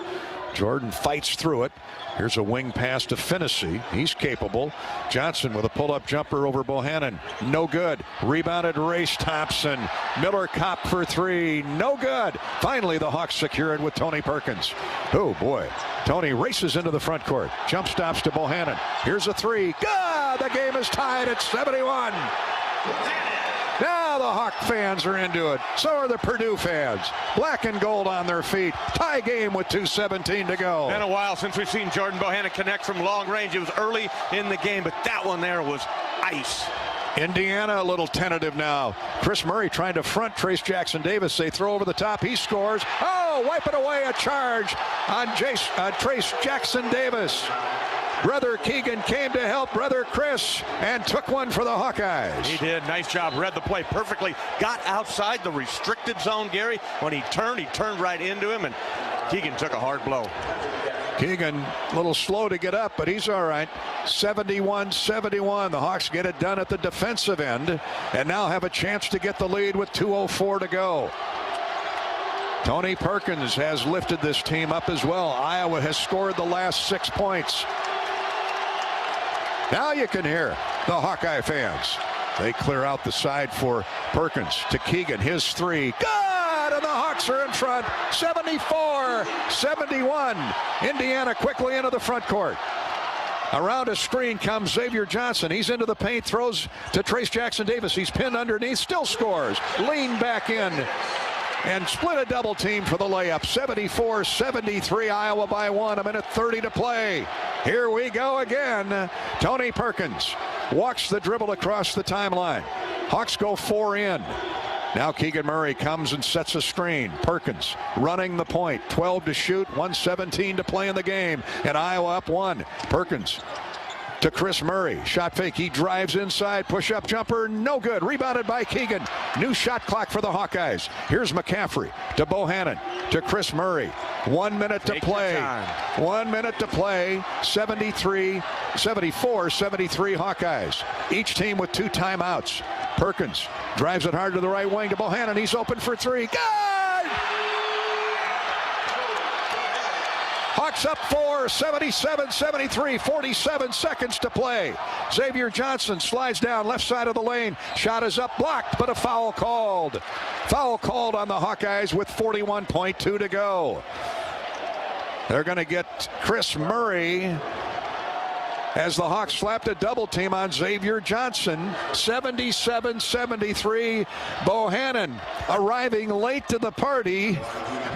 Jordan fights through it. Here's a wing pass to Finnessy. He's capable. Johnson with a pull-up jumper over Bohannon. No good. Rebounded Race Thompson. Miller Kopp for 3. No good. Finally, the Hawks secure it with Tony Perkins. Oh, boy. Tony races into the front court. Jump stops to Bohannon. Here's a 3. Good! The game is tied at 71. Now the Hawk fans are into it. So are the Purdue fans. Black and gold on their feet. Tie game with 2:17 to go. Been a while since we've seen Jordan Bohannon connect from long range. It was early in the game, but that one there was ice. Indiana a little tentative now. Chris Murray trying to front Trace Jackson Davis. They throw over the top. He scores. Oh, wipe it away. A charge on Trace Jackson Davis. Brother Keegan came to help brother Chris and took one for the Hawkeyes. He did. Nice job. Read the play perfectly. Got outside the restricted zone, Gary. When he turned right into him, and Keegan took a hard blow. Keegan a little slow to get up, but he's all right. 71-71. The Hawks get it done at the defensive end and now have a chance to get the lead with 2:04 to go. Tony Perkins has lifted this team up as well. Iowa has scored the last 6 points. Now you can hear the Hawkeye fans. They clear out the side for Perkins to Keegan. His 3. Good! And the Hawks are in front. 74-71. Indiana quickly into the front court. Around a screen comes Xavier Johnson. He's into the paint. Throws to Trace Jackson Davis. He's pinned underneath. Still scores. Lean back in. And split a double team for the layup. 74-73 Iowa by 1. 1:30 to play. Here we go again. Tony Perkins walks the dribble across the timeline. Hawks go 4 in. Now Keegan Murray comes and sets a screen. Perkins running the point. 12 to shoot. 1:17 to play in the game. And Iowa up 1. Perkins to Chris Murray. Shot fake. He drives inside. Push-up jumper. No good. Rebounded by Keegan. New shot clock for the Hawkeyes. Here's McCaffrey to Bohannon to Chris Murray. 1 minute to play. 1 minute to play. 74-73 Hawkeyes. Each team with 2 timeouts. Perkins drives it hard to the right wing to Bohannon. He's open for 3. Good! Hawks up 4, 77-73, 47 seconds to play. Xavier Johnson slides down left side of the lane. Shot is up, blocked, but a foul called. Foul called on the Hawkeyes with 41.2 to go. They're going to get Chris Murray as the Hawks slapped a double team on Xavier Johnson. 77-73. Bohannon arriving late to the party,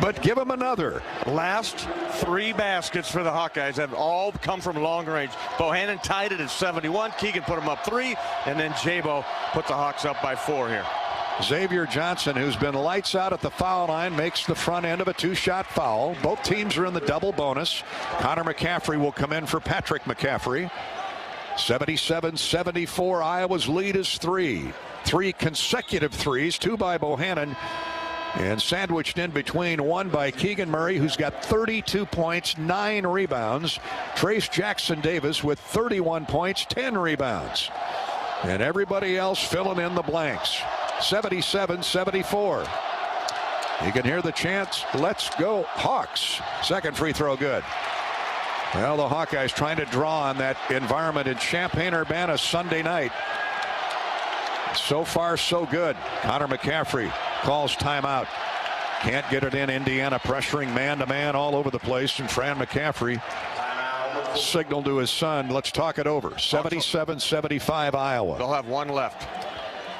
but give him another. Last 3 baskets for the Hawkeyes have all come from long range. Bohannon tied it at 71. Keegan put him up 3, and then Jabo put the Hawks up by 4 here. Xavier Johnson, who's been lights out at the foul line, makes the front end of a 2-shot foul. Both teams are in the double bonus. Connor McCaffrey will come in for Patrick McCaffrey. 77-74. Iowa's lead is 3. 3 consecutive threes, 2 by Bohannon, and sandwiched in between, 1 by Keegan Murray, who's got 32 points, 9 rebounds. Trace Jackson Davis with 31 points, 10 rebounds. And everybody else filling in the blanks. 77-74. You can hear the chants, "Let's go Hawks." Second free throw good. Well, the Hawkeyes trying to draw on that environment in Champaign-Urbana Sunday night. So far, so good. Connor McCaffrey calls timeout. Can't get it in. Indiana pressuring man-to-man all over the place, and Fran McCaffrey signaled to his son, "Let's talk it over." 77-75 Iowa. They'll have 1 left.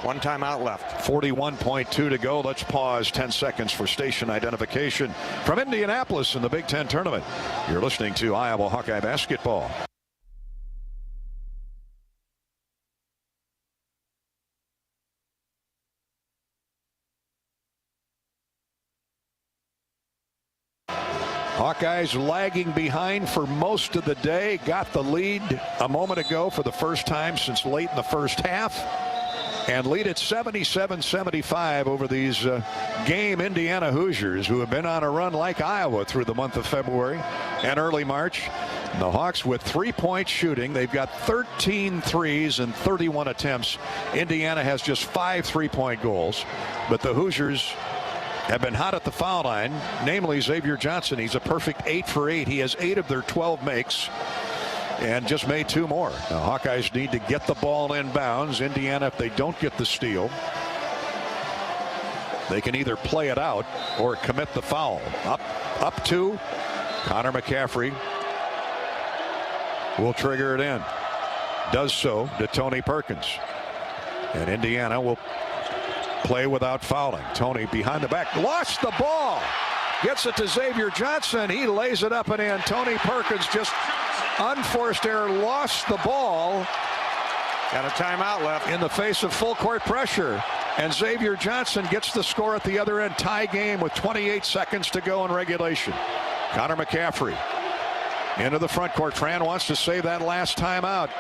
1 timeout left. 41.2 to go. Let's pause 10 seconds for station identification. From Indianapolis in the Big Ten tournament, you're listening to Iowa Hawkeye basketball. Hawkeyes lagging behind for most of the day. Got the lead a moment ago for the first time since late in the first half. And lead at 77-75 over these game Indiana Hoosiers, who have been on a run like Iowa through the month of February and early March. And the Hawks with 3-point shooting. They've got 13 threes and 31 attempts. Indiana has just 5 3-point goals. But the Hoosiers have been hot at the foul line, namely Xavier Johnson. He's a perfect 8 for 8. He has 8 of their 12 makes, and just made 2 more. Now, Hawkeyes need to get the ball inbounds. Indiana, if they don't get the steal, they can either play it out or commit the foul. Up 2. Connor McCaffrey will trigger it in. Does so to Tony Perkins. And Indiana will play without fouling. Tony behind the back. Lost the ball. Gets it to Xavier Johnson. He lays it up and in. Tony Perkins just unforced error, lost the ball. Got a timeout left. In the face of full court pressure. And Xavier Johnson gets the score at the other end. Tie game with 28 seconds to go in regulation. Connor McCaffrey into the front court. Fran wants to save that last timeout.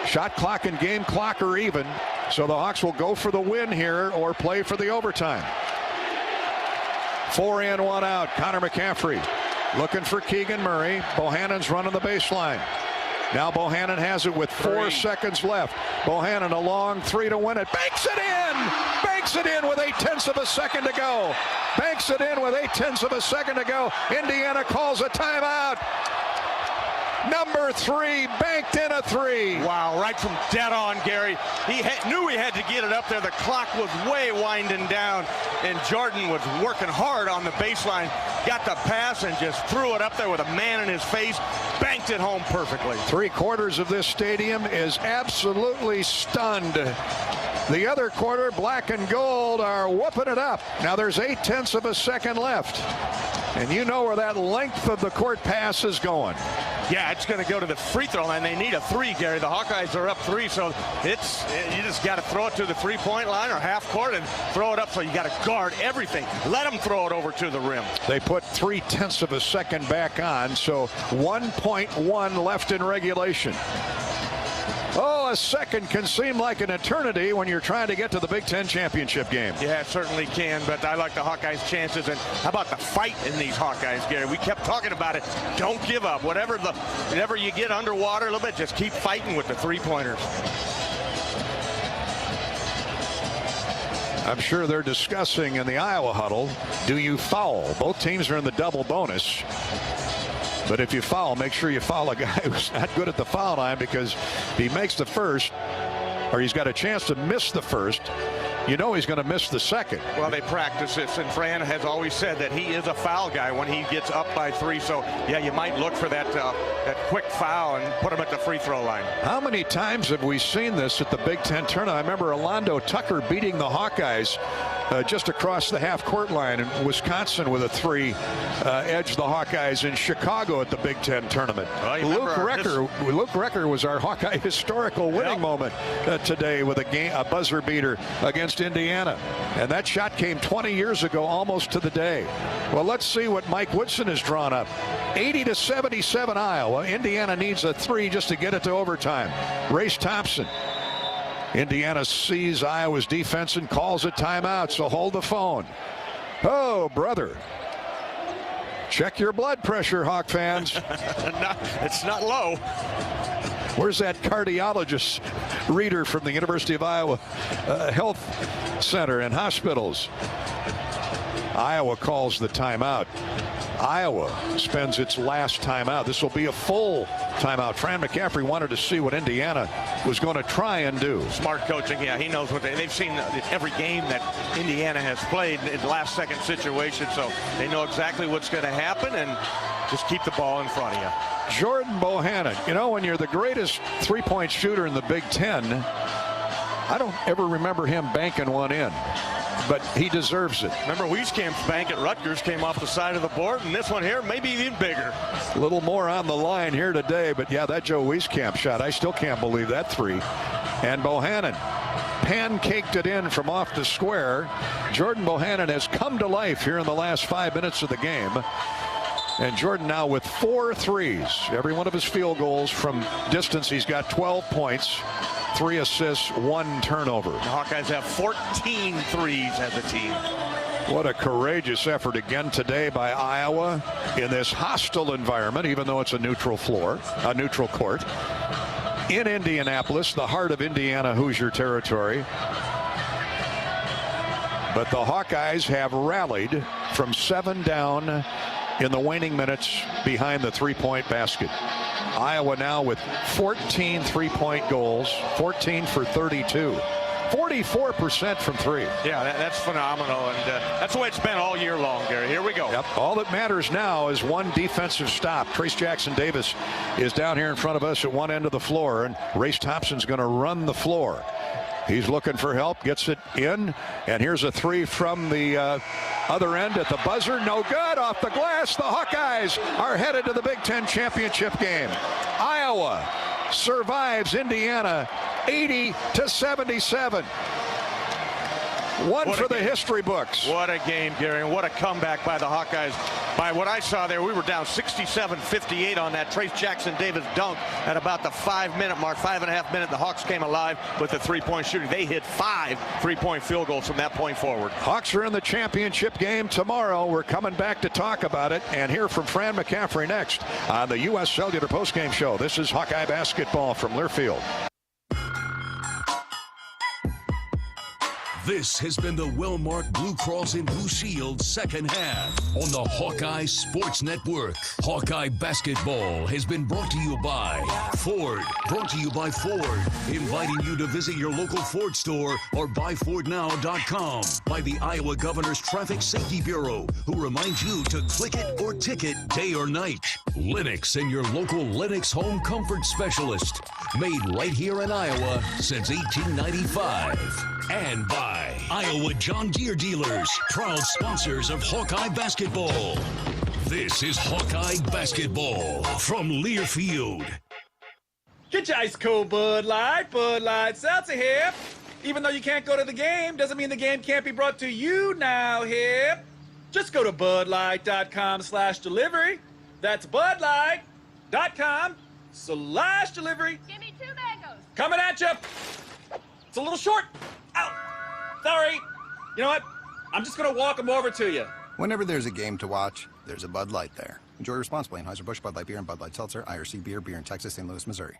Shot clock and game clock are even. So the Hawks will go for the win here or play for the overtime. 4 in, 1 out. Connor McCaffrey looking for Keegan Murray. Bohannon's running the baseline. Now Bohannon has it with 4 seconds left. Bohannon a long 3 to win it. Banks it in! Banks it in with 0.8 of a second to go. Banks it in with 0.8 of a second to go. Indiana calls a timeout. Number 3 banked in a 3. Wow, right from dead on, Gary. He knew he had to get it up there. The clock was way winding down, and Jordan was working hard on the baseline. Got the pass and just threw it up there with a man in his face. Banked it home perfectly. 3/4 of this stadium is absolutely stunned. The other quarter, black and gold, are whooping it up. Now there's 0.8 of a second left. And you know where that length of the court pass is going. Yeah, it's going to go to the free throw line. They need a 3, Gary. The Hawkeyes are up 3, so you just got to throw it to the 3-point line or half court and throw it up. So you got to guard everything. Let them throw it over to the rim. They put 0.3 of a second back on, so 1.1 left in regulation. Oh, a second can seem like an eternity when you're trying to get to the Big Ten championship game. Yeah, it certainly can, but I like the Hawkeyes' chances. And how about the fight in these Hawkeyes, Gary? We kept talking about it. Don't give up. Whenever you get underwater a little bit, just keep fighting with the 3-pointers. I'm sure they're discussing in the Iowa huddle, do you foul? Both teams are in the double bonus. But if you foul, make sure you foul a guy who's not good at the foul line, because if he makes the first, or he's got a chance to miss the first, you know he's going to miss the second. Well, they practice this, and Fran has always said that he is a foul guy when he gets up by 3. So, yeah, you might look for that quick foul and put him at the free throw line. How many times have we seen this at the Big Ten tournament? I remember Orlando Tucker beating the Hawkeyes just across the half-court line in Wisconsin with a 3, edged the Hawkeyes in Chicago at the Big Ten tournament. Luke Recker was our Hawkeye historical winning moment today with a buzzer beater against Indiana. And that shot came 20 years ago, almost to the day. Well, let's see what Mike Woodson has drawn up. 80-77 Iowa. Indiana needs a 3 just to get it to overtime. Race Thompson. Indiana sees Iowa's defense and calls a timeout, so hold the phone. Oh, brother. Check your blood pressure, Hawk fans. It's not low. Where's that cardiologist reader from the University of Iowa Health Center and Hospitals? Iowa calls the timeout. Iowa spends its last timeout. This will be a full timeout. Fran McCaffrey wanted to see what Indiana was going to try and do. Smart coaching. Yeah, he knows what they've seen every game that Indiana has played in last-second situations, so they know exactly what's going to happen, and just keep the ball in front of you. Jordan Bohannon. You know, when you're the greatest three-point shooter in the Big Ten, I don't ever remember him banking one in. But he deserves it. Remember, Wieskamp's bank at Rutgers came off the side of the board, and this one here maybe even bigger. A little more on the line here today, but yeah, that Joe Wieskamp shot, I still can't believe that 3. And Bohannon pancaked it in from off the square. Jordan Bohannon has come to life here in the last 5 minutes of the game. And Jordan now with 4 threes. Every one of his field goals from distance, he's got 12 points. 3 assists, 1 turnover. The Hawkeyes have 14 threes as a team. What a courageous effort again today by Iowa in this hostile environment, even though it's a neutral court. In Indianapolis, the heart of Indiana Hoosier territory. But the Hawkeyes have rallied from 7 down in the waning minutes behind the 3-point basket. Iowa now with 14 3-point goals, 14 for 32. 44% from 3. Yeah, that's phenomenal, and that's the way it's been all year long, Gary. Here we go. Yep. All that matters now is one defensive stop. Trace Jackson Davis is down here in front of us at one end of the floor, and Race Thompson's going to run the floor. He's looking for help, gets it in, and here's a 3 from the other end at the buzzer. No good, off the glass. The Hawkeyes are headed to the Big Ten championship game. Iowa survives Indiana 80-77. One for the history books. What a game, Gary, and what a comeback by the Hawkeyes. By what I saw there, we were down 67-58 on that Trace Jackson Davis dunk at about the 5-minute mark, 5.5 minutes. The Hawks came alive with the 3-point shooting. They hit 5 3-point field goals from that point forward. Hawks are in the championship game tomorrow. We're coming back to talk about it and hear from Fran McCaffrey next on the U.S. Cellular Postgame Show. This is Hawkeye basketball from Learfield. This has been the well-marked Blue Cross and Blue Shield second half on the Hawkeye Sports Network. Hawkeye basketball has been brought to you by Ford. Brought to you by Ford, inviting you to visit your local Ford store or buyfordnow.com. By the Iowa Governor's Traffic Safety Bureau, who reminds you to click it or ticket day or night. Lennox and your local Lennox home comfort specialist. Made right here in Iowa since 1895. And by Iowa John Deere Dealers, proud sponsors of Hawkeye basketball. This is Hawkeye basketball from Learfield. Get your ice cold Bud Light Seltzer here. Even though you can't go to the game, doesn't mean the game can't be brought to you now here. Just go to budlight.com/delivery. That's budlight.com/delivery. Give me 2 mangoes. Coming at you. It's a little short. Ow. Sorry. You know what? I'm just going to walk them over to you. Whenever there's a game to watch, there's a Bud Light there. Enjoy responsibly. Anheuser-Busch, Bud Light Beer, and Bud Light Seltzer. IRC Beer in Texas, St. Louis, Missouri.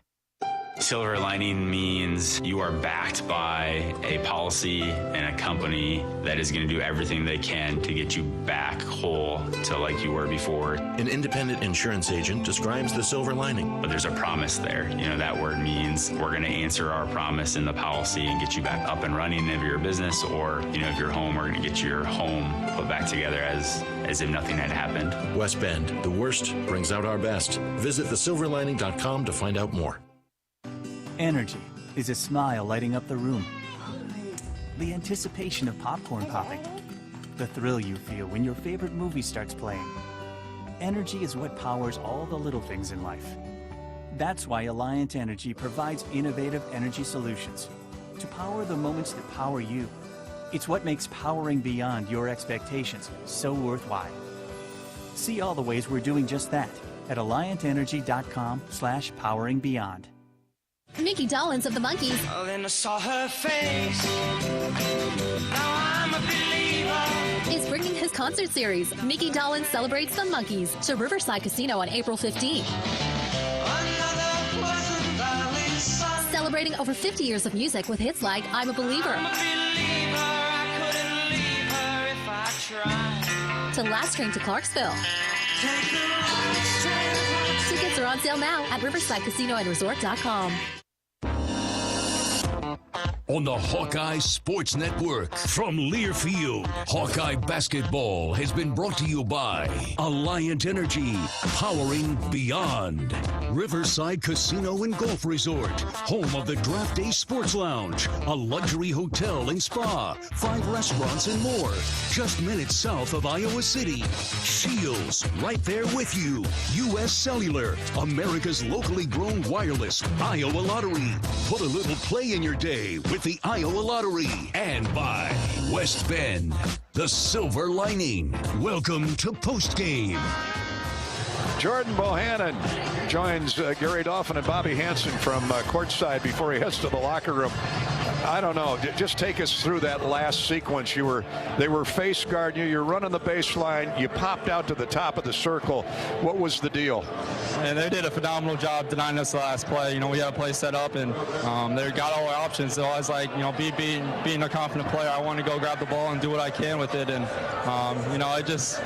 Silver lining means you are backed by a policy and a company that is going to do everything they can to get you back whole to like you were before. An independent insurance agent describes the silver lining. But there's a promise there. You know, that word means we're going to answer our promise in the policy and get you back up and running if you're a business, or, you know, if you're home, we're going to get your home put back together as if nothing had happened. West Bend, the worst brings out our best. Visit thesilverlining.com to find out more. Energy is a smile lighting up the room. The anticipation of popcorn popping. The thrill you feel when your favorite movie starts playing. Energy is what powers all the little things in life. That's why Alliant Energy provides innovative energy solutions to power the moments that power you. It's what makes powering beyond your expectations so worthwhile. See all the ways we're doing just that at alliantenergy.com/poweringbeyond. Mickey Dolenz of the Monkees. Oh, then I saw her face. Now I'm a believer. Is bringing his concert series, Mickey Dolenz Celebrates the Monkees, to Riverside Casino on April 15th. Celebrating over 50 years of music with hits like I'm a Believer. I'm a believer. I couldn't leave her if I tried. To Last Train to Clarksville. Tickets are on sale now at riversidecasinoandresort.com. On the Hawkeye Sports Network from Learfield, Hawkeye basketball has been brought to you by Alliant Energy, powering beyond. Riverside Casino and Golf Resort, home of the Draft Day Sports Lounge, a luxury hotel and spa, 5 restaurants and more, just minutes south of Iowa City. Shields, right there with you. U.S. Cellular, America's locally grown wireless. Iowa Lottery, put a little play in your day with the Iowa Lottery. And by West Bend, the silver lining. Welcome to Postgame. Jordan Bohannon joins Gary Dolphin and Bobby Hansen from courtside before he heads to the locker room. I don't know. Just take us through that last sequence. They were face guarding you. You're running the baseline. You popped out to the top of the circle. What was the deal? And they did a phenomenal job denying us the last play. You know, we had a play set up, and they got all our options. So I was like, you know, being a confident player, I want to go grab the ball and do what I can with it. And you know, it just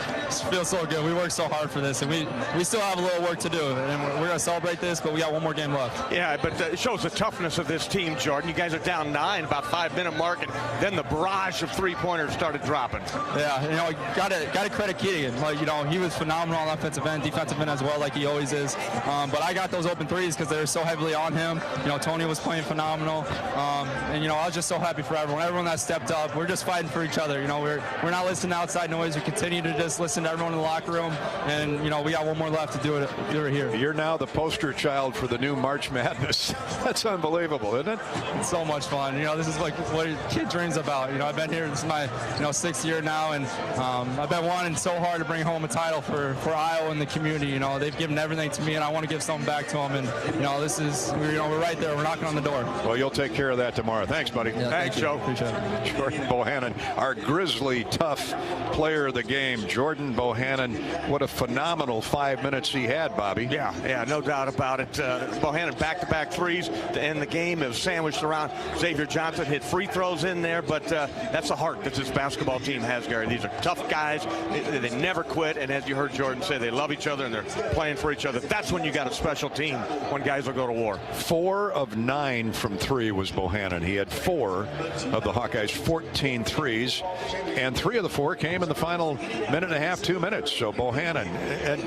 feels so good. We worked so hard for this, and we still have a little work to do. And we're going to celebrate this, but we got one more game left. Yeah, but it shows the toughness of this team, Jordan. You guys are down 9, about 5-minute mark, and then the barrage of three-pointers started dropping. Yeah, you know, got to credit Keegan. Like, you know, he was phenomenal on offensive end, defensive end as well, like he always is. But I got those open threes because they were so heavily on him. You know, Tony was playing phenomenal, and you know, I was just so happy for everyone that stepped up. We're just fighting for each other. You know, we're not listening to outside noise. We continue to just listen to everyone in the locker room, and you know, we got one more left to do it here. You're now the poster child for the new March Madness. That's unbelievable, isn't it? It's so much fun. You know, this is like what a kid dreams about. You know, I've been here. This is my 6th year now, and I've been wanting so hard to bring home a title for Iowa and the community. You know, they've given everything to me, and I want to give something back to them. And you know, we're right there. We're knocking on the door. Well, you'll take care of that tomorrow. Thanks, buddy. Yeah, Thanks, Joe. Appreciate it. Jordan Bohannon, our grizzly tough player of the game. Jordan Bohannon, what a phenomenal 5 minutes he had, Bobby. Yeah, no doubt about it. Bohannon back-to-back threes to end the game. It was sandwiched around. Xavier Johnson hit free throws in there, but that's the heart that this basketball team has, Gary. These are tough guys. They never quit, and as you heard Jordan say, they love each other and they're playing for each other. That's when you got a special team, when guys will go to war. 4 of 9 from 3 was Bohannon. He had 4 of the Hawkeyes' 14 threes, and 3 of the 4 came in the final minute and a half, 2 minutes. So Bohannon, and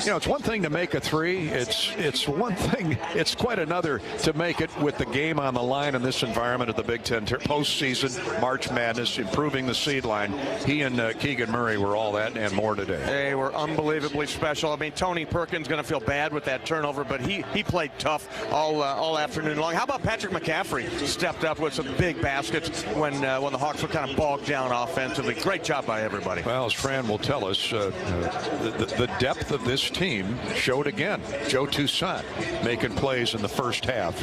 you know, it's one thing to make a three. It's one thing. It's quite another to make it with the game on the line in this environment of the Big Ten postseason, March Madness, improving the seed line. He and Keegan Murray were all that and more today. They were unbelievably special. I mean, Tony Perkins going to feel bad with that turnover, but he played tough all afternoon long. How about Patrick McCaffrey stepped up with some big baskets when the Hawks were kind of bogged down offensively. Great job by everybody. Well, as Fran will tell us, the depth of this team showed again. Joe Toussaint making plays in the first half.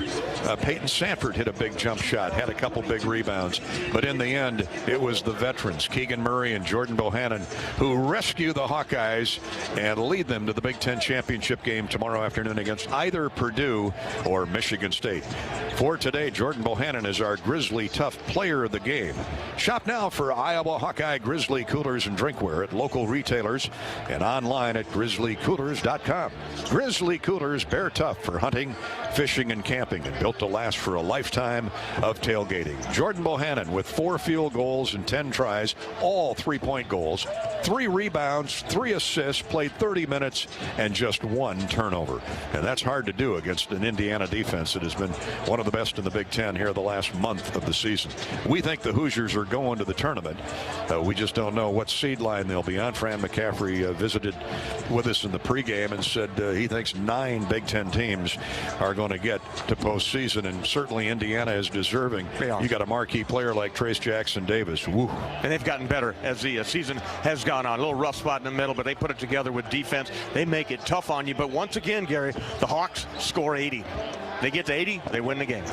Peyton Sanford hit a big jump shot, had a couple big rebounds, but in the end, it was the veterans, Keegan Murray and Jordan Bohannon, who rescue the Hawkeyes and lead them to the Big Ten championship championship game tomorrow afternoon against either Purdue or Michigan State. For today, Jordan Bohannon is our Grizzly Tough Player of the Game. Shop now for Iowa Hawkeye Grizzly coolers and drinkware at local retailers and online at grizzlycoolers.com. Grizzly coolers, bear tough for hunting, fishing, and camping, and built to last for a lifetime of tailgating. Jordan Bohannon with 4 field goals and 10 tries, all 3-point goals, 3 rebounds, 3 assists, played 30 minutes, and just 1 turnover. And that's hard to do against an Indiana defense that has been one of the best in the Big Ten here the last month of the season. We think the Hoosiers are going to the tournament. We just don't know what seed line they'll be on. Fran McCaffrey visited with us in the pregame and said he thinks 9 Big Ten teams are going to get to postseason, and certainly Indiana is deserving. You got a marquee player like Trace Jackson Davis. Woo. And they've gotten better as the season has gone on. A little rough spot in the middle, but they put it together with defense. They make it tough on you. But once again, Gary, the Hawks score 80. They get to 80, they win the game.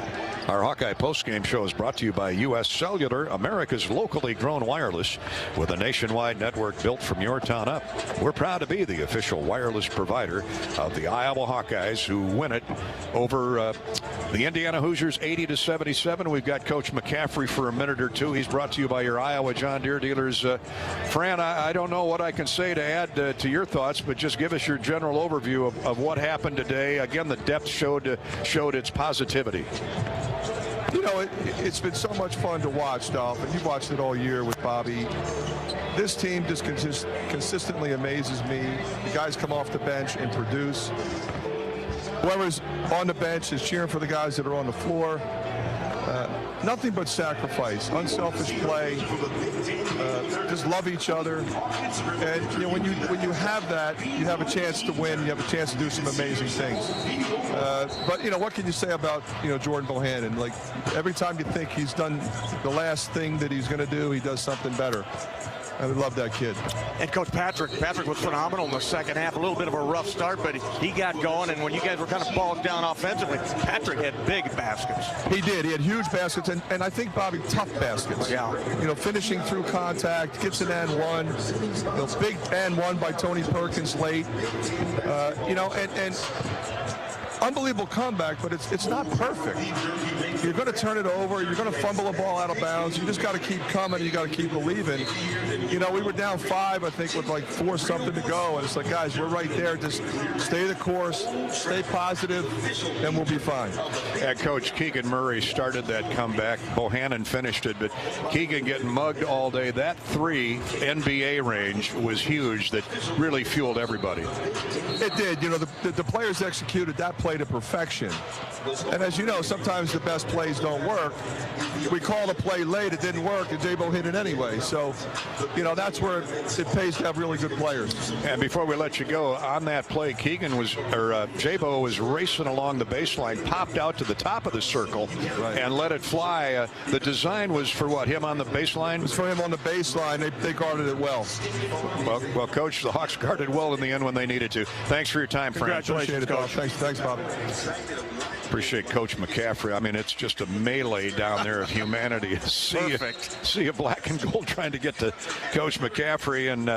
Our Hawkeye postgame show is brought to you by U.S. Cellular, America's locally grown wireless with a nationwide network built from your town up. We're proud to be the official wireless provider of the Iowa Hawkeyes, who win it over the Indiana Hoosiers 80-77. We've got Coach McCaffrey for a minute or two. He's brought to you by your Iowa John Deere dealers. Fran, I don't know what I can say to add to your thoughts, but just give us your general overview of what happened today. Again, the depth showed its positivity. You know, it's been so much fun to watch, Dolph, and you've watched it all year with Bobby. This team just consistently amazes me. The guys come off the bench and produce. Whoever's on the bench is cheering for the guys that are on the floor. Nothing but sacrifice, unselfish play, just love each other. And you know, when you have that, you have a chance to win. You have a chance to do some amazing things. But you know, what can you say about Jordan Bohannon? Like every time you think he's done the last thing that he's going to do, he does something better. I love that kid. And Coach Patrick was phenomenal in the second half. A little bit of a rough start, but he got going. And when you guys were kind of bogged down offensively, Patrick had big baskets. He did. He had huge baskets, and I think, Bobby, tough baskets. Yeah. You know, finishing through contact, gets an and one. Big and one by Tony Perkins late. And unbelievable comeback, but it's not perfect. You're going to turn it over. You're going to fumble a ball out of bounds. You just got to keep coming. You got to keep believing. You know, we were down 5, I think, with like 4 something to go, and it's like, guys, we're right there. Just stay the course, stay positive, and we'll be fine. Yeah, Coach Keegan Murray started that comeback. Bohannon finished it, but Keegan getting mugged all day. That 3 NBA range was huge. That really fueled everybody. It did. You know, the players executed that play to perfection. And as you know, sometimes the best plays don't work. We called a play late, it didn't work, and J-Bo hit it anyway. So, you know, that's where it pays to have really good players. And before we let you go, on that play, J-Bo was racing along the baseline, popped out to the top of the circle, and let it fly. The design was for what, him on the baseline? It was for him on the baseline. They guarded it well. Well, Coach, the Hawks guarded well in the end when they needed to. Thanks for your time, Frank. Congratulations, Coach. Thanks, Bobby. Appreciate Coach McCaffrey. I mean, it's just a melee down there of humanity. See a black and gold trying to get to Coach McCaffrey, and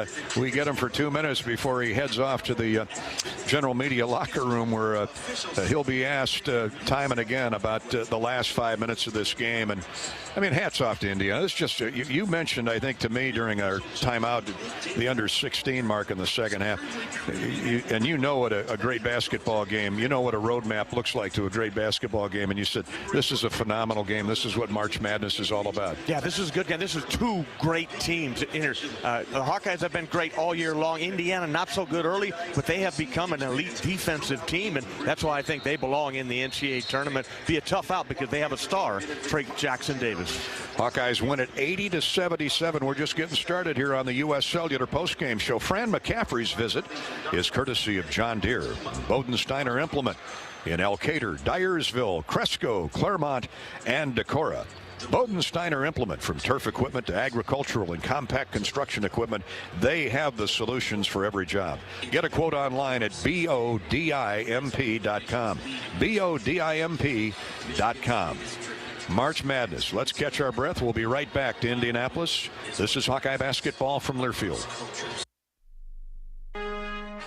we get him for 2 minutes before he heads off to the general media locker room, where he'll be asked time and again about the last 5 minutes of this game. And I mean, hats off to Indiana. It's just you mentioned, I think, to me during our timeout, the under 16 mark in the second half, and you know what a great basketball game. You know what a roadmap looks like to a great basketball game, and you said this is a phenomenal game. This is what March Madness is all about. Yeah, this is a good game. This is 2 great teams in here. The Hawkeyes have been great all year long. Indiana not so good early, but they have become an elite defensive team, and that's why I think they belong in the NCAA tournament. Be a tough out because they have a star, Trace Jackson Davis. Hawkeyes win it 80-77. We're just getting started here on the U.S. Cellular postgame show. Fran McCaffrey's visit is courtesy of John Deere, Bodensteiner Implement in Elkader, Dyersville, Cresco, Claremont, and Decorah. Bodensteiner Implement, from turf equipment to agricultural and compact construction equipment, they have the solutions for every job. Get a quote online at BODIMP.com. BODIMP.com. March Madness. Let's catch our breath. We'll be right back to Indianapolis. This is Hawkeye basketball from Learfield.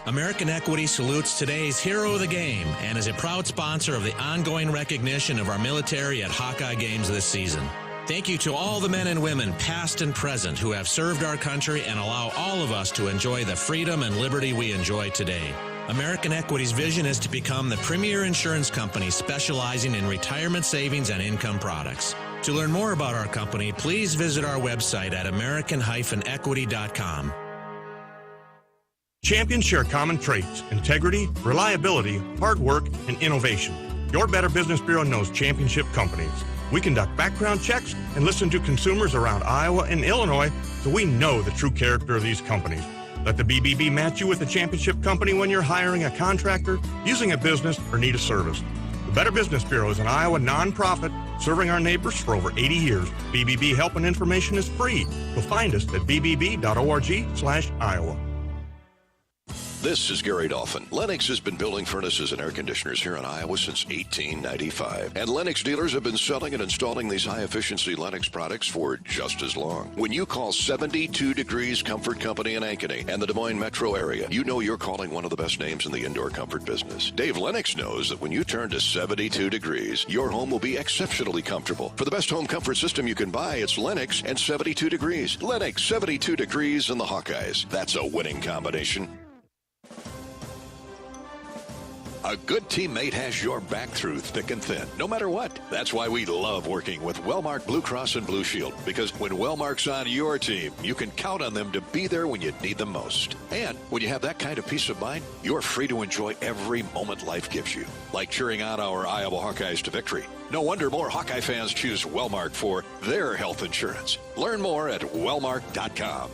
American Equity salutes today's hero of the game and is a proud sponsor of the ongoing recognition of our military at Hawkeye games this season. Thank you to all the men and women, past and present, who have served our country and allow all of us to enjoy the freedom and liberty we enjoy today. American Equity's vision is to become the premier insurance company specializing in retirement savings and income products. To learn more about our company, please visit our website at american-equity.com. Champions share common traits: integrity, reliability, hard work, and innovation. Your Better Business Bureau knows championship companies. We conduct background checks and listen to consumers around Iowa and Illinois, so we know the true character of these companies. Let the BBB match you with a championship company when you're hiring a contractor, using a business, or need a service. The Better Business Bureau is an Iowa nonprofit serving our neighbors for over 80 years. BBB help and information is free. So find us at bbb.org/Iowa. This is Gary Dolphin. Lennox has been building furnaces and air conditioners here in Iowa since 1895. And Lennox dealers have been selling and installing these high-efficiency Lennox products for just as long. When you call 72 Degrees Comfort Company in Ankeny and the Des Moines metro area, you know you're calling one of the best names in the indoor comfort business. Dave Lennox knows that when you turn to 72 degrees, your home will be exceptionally comfortable. For the best home comfort system you can buy, it's Lennox and 72 degrees. Lennox, 72 degrees, and the Hawkeyes. That's a winning combination. A good teammate has your back through thick and thin, no matter what. That's why we love working with Wellmark Blue Cross and Blue Shield, because when Wellmark's on your team, you can count on them to be there when you need them most. And when you have that kind of peace of mind, you're free to enjoy every moment life gives you, like cheering on our Iowa Hawkeyes to victory. No wonder more Hawkeye fans choose Wellmark for their health insurance. Learn more at wellmark.com.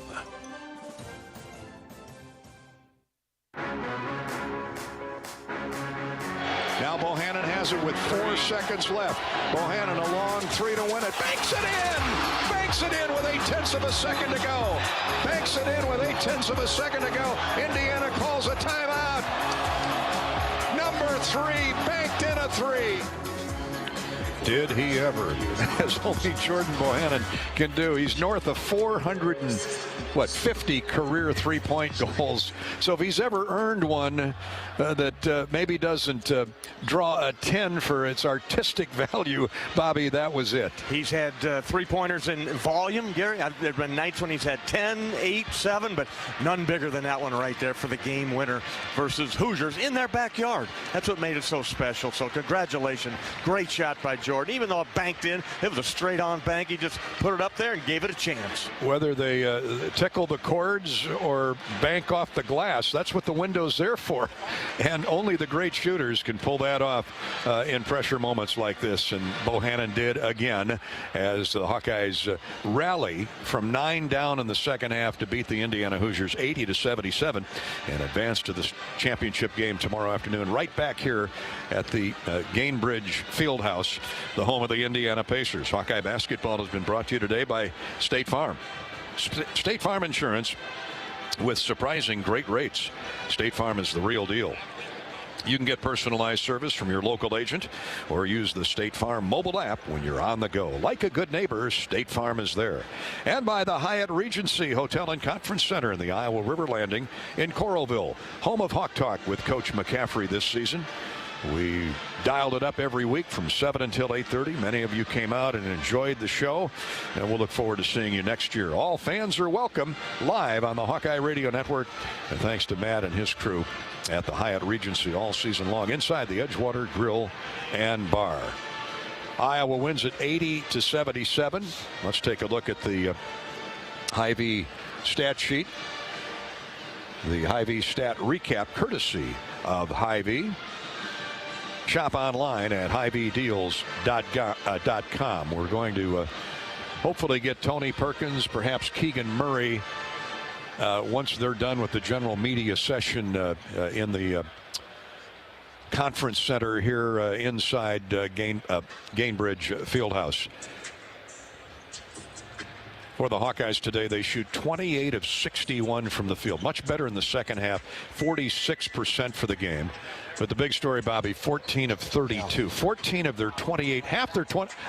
Now Bohannon has it with 4 seconds left. Bohannon a long 3 to win it. Banks it in! Banks it in with 0.8 of a second to go. Banks it in with 0.8 of a second to go. Indiana calls a timeout. Number 3 banked in a 3. Did he ever? As only Jordan Bohannon can do. He's north of 450 career three-point goals. So if he's ever earned one that maybe doesn't draw a 10 for its artistic value, Bobby, that was it. He's had three-pointers in volume, Gary. There have been nights when he's had 10, 8, 7, but none bigger than that one right there for the game winner versus Hoosiers in their backyard. That's what made it so special. So congratulations. Great shot by Jordan. Even though it banked in, it was a straight-on bank. He just put it up there and gave it a chance. Whether they tickle the cords or bank off the glass, that's what the window's there for. And only the great shooters can pull that off in pressure moments like this. And Bohannon did again as the Hawkeyes rally from 9 down in the second half to beat the Indiana Hoosiers 80-77 and advance to the championship game tomorrow afternoon right back here at the Gainbridge Fieldhouse, the home of the Indiana Pacers. Hawkeye basketball has been brought to you today by State Farm. State Farm Insurance with surprising great rates. State Farm is the real deal. You can get personalized service from your local agent or use the State Farm mobile app when you're on the go. Like a good neighbor, State Farm is there. And by the Hyatt Regency Hotel and Conference Center in the Iowa River Landing in Coralville, home of Hawk Talk with Coach McCaffrey this season. We dialed it up every week from 7 until 8:30. Many of you came out and enjoyed the show, and we'll look forward to seeing you next year. All fans are welcome live on the Hawkeye Radio Network, and thanks to Matt and his crew at the Hyatt Regency all season long inside the Edgewater Grill and Bar. Iowa wins it 80-77. Let's take a look at the Hy-Vee stat sheet. The Hy-Vee stat recap courtesy of Hy-Vee. Shop online at HyVeeDeals.com. We're going to hopefully get Tony Perkins, perhaps Keegan Murray, once they're done with the general media session in the conference center here inside Gainbridge Fieldhouse. For the Hawkeyes today, they shoot 28 of 61 from the field. Much better in the second half, 46% for the game. But the big story, Bobby, 14 of 32. 14 of their 28, half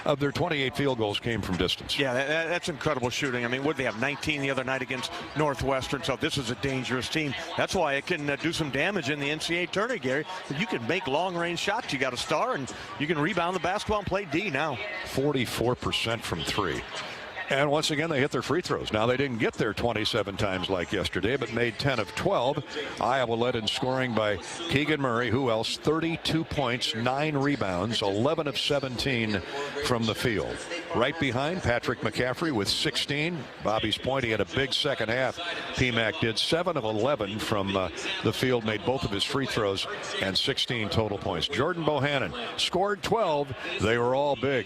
of their 28 field goals came from distance. Yeah, that's incredible shooting. I mean, would they have 19 the other night against Northwestern? So this is a dangerous team. That's why it can do some damage in the NCAA tournament, Gary. You can make long-range shots. You got a star, and you can rebound the basketball and play D now. 44% from three. And once again, they hit their free throws. Now, they didn't get there 27 times like yesterday, but made 10 of 12. Iowa led in scoring by Keegan Murray. Who else? 32 points, 9 rebounds, 11 of 17 from the field. Right behind, Patrick McCaffrey with 16. Bobby's point, he had a big second half. PMAC did 7 of 11 from the field, made both of his free throws, and 16 total points. Jordan Bohannon scored 12. They were all big.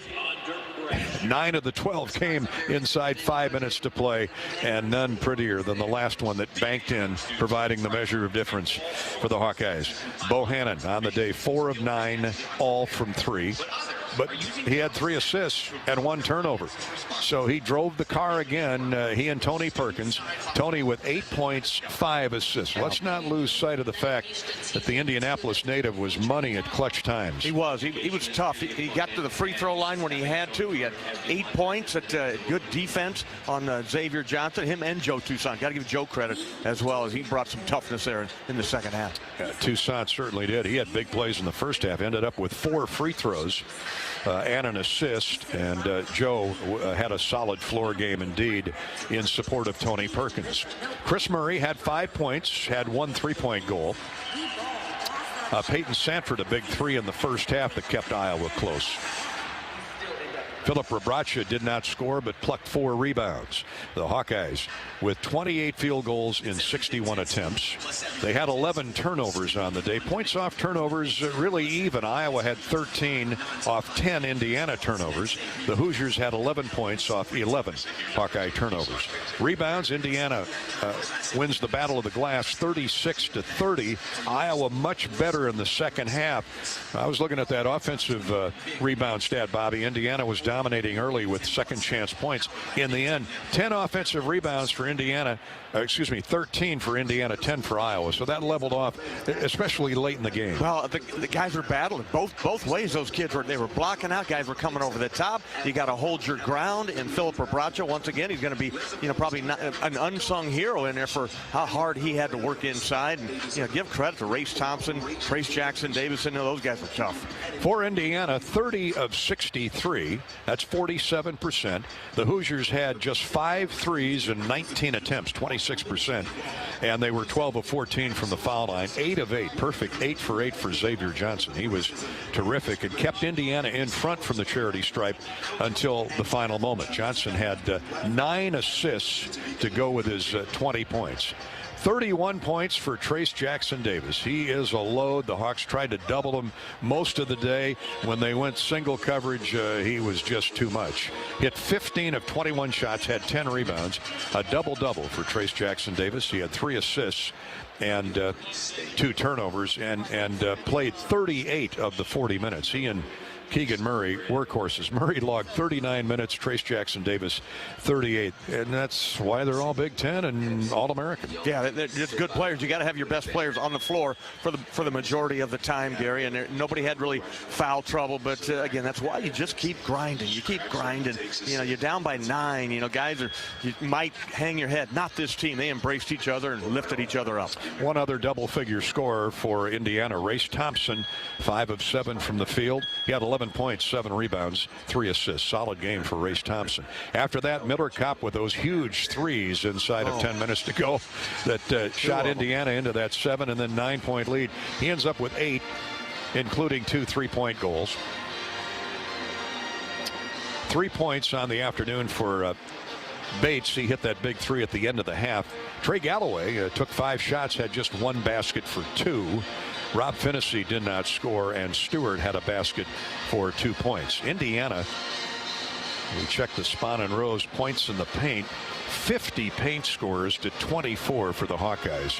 9 of the 12 came inside 5 minutes to play, and none prettier than the last one that banked in, providing the measure of difference for the Hawkeyes. Bohannon on the day, 4 of 9, all from 3. But he had 3 assists and 1 turnover. So he drove the car again, he and Tony Perkins. Tony with 8 points, 5 assists. Let's not lose sight of the fact that the Indianapolis native was money at clutch times. He was. He was tough. He got to the free throw line when he had to. He had 8 points at good defense on Xavier Johnson. Him and Joe Toussaint. Got to give Joe credit as well, as he brought some toughness there in the second half. Toussaint certainly did. He had big plays in the first half. Ended up with 4 free throws and an assist. And Joe had a solid floor game indeed in support of Tony Perkins. Chris Murray had 5 points, had 1 3-point goal. Peyton Sanford, a big 3 in the first half that kept Iowa close. Philip Rebracha did not score, but plucked 4 rebounds. The Hawkeyes with 28 field goals in 61 attempts. They had 11 turnovers on the day. Points off turnovers really even. Iowa had 13 off 10 Indiana turnovers. The Hoosiers had 11 points off 11 Hawkeye turnovers. Rebounds, Indiana wins the battle of the glass 36-30. Iowa much better in the second half. I was looking at that offensive rebound stat, Bobby. Indiana was dominating early with second chance points. In the end, 10 offensive rebounds for Indiana, 13 for Indiana, 10 for Iowa. So that leveled off, especially late in the game. Well, the guys were battling both ways. Those kids were blocking out. Guys were coming over the top. You got to hold your ground. And Philip Rebracha, once again, he's going to be, probably not an unsung hero in there for how hard he had to work inside. And give credit to Race Thompson, Trace Jackson Davison. Those guys were tough. For Indiana, 30 of 63. That's 47%. The Hoosiers had just 5 threes and 19 attempts, 26%. And they were 12 of 14 from the foul line, 8 of 8. Perfect 8 for 8 for Xavier Johnson. He was terrific and kept Indiana in front from the charity stripe until the final moment. Johnson had 9 assists to go with his 20 points. 31 points for Trace Jackson Davis. He is a load. The Hawks tried to double him most of the day. When they went single coverage, he was just too much. Hit 15 of 21 shots, had 10 rebounds. A double-double for Trace Jackson Davis. He had 3 assists and 2 turnovers and played 38 of the 40 minutes. He and Keegan Murray, workhorses. Murray logged 39 minutes, Trace Jackson Davis 38, and that's why they're all Big Ten and All-American. Yeah, they're just good players. You got to have your best players on the floor for the majority of the time, Gary. And nobody had really foul trouble, but again, that's why you just keep grinding. You keep grinding. You're down by 9. Guys you might hang your head. Not this team. They embraced each other and lifted each other up. One other double-figure scorer for Indiana, Race Thompson, 5 of 7 from the field. He had 11 points, 7 rebounds, 3 assists. Solid game for Race Thompson. After that, Miller Kopp with those huge threes inside of 10 minutes to go that shot Indiana into that 7 and then 9-point lead. He ends up with 8, including 2 3-point goals. 3 points on the afternoon for Bates. He hit that big 3 at the end of the half. Trey Galloway took 5 shots, had just 1 basket for 2. Rob Finnessy did not score, and Stewart had a basket for 2 points. Indiana, we check the Spahn and Rose points in the paint. 50 paint scorers to 24 for the Hawkeyes.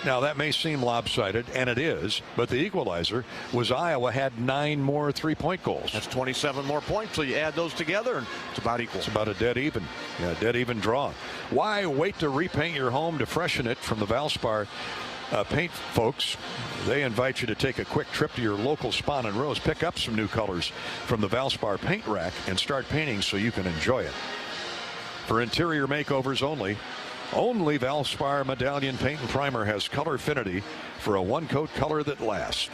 Now, that may seem lopsided, and it is, but the equalizer was Iowa had 9 more three-point goals. That's 27 more points, so you add those together, and it's about equal. It's about a dead even. Yeah, dead even draw. Why wait to repaint your home to freshen it from the Valspar paint folks? They invite you to take a quick trip to your local Spahn and Rose. Pick up some new colors from the Valspar paint rack and start painting so you can enjoy it. For interior makeovers only Valspar Medallion Paint and Primer has color affinity for a one-coat color that lasts.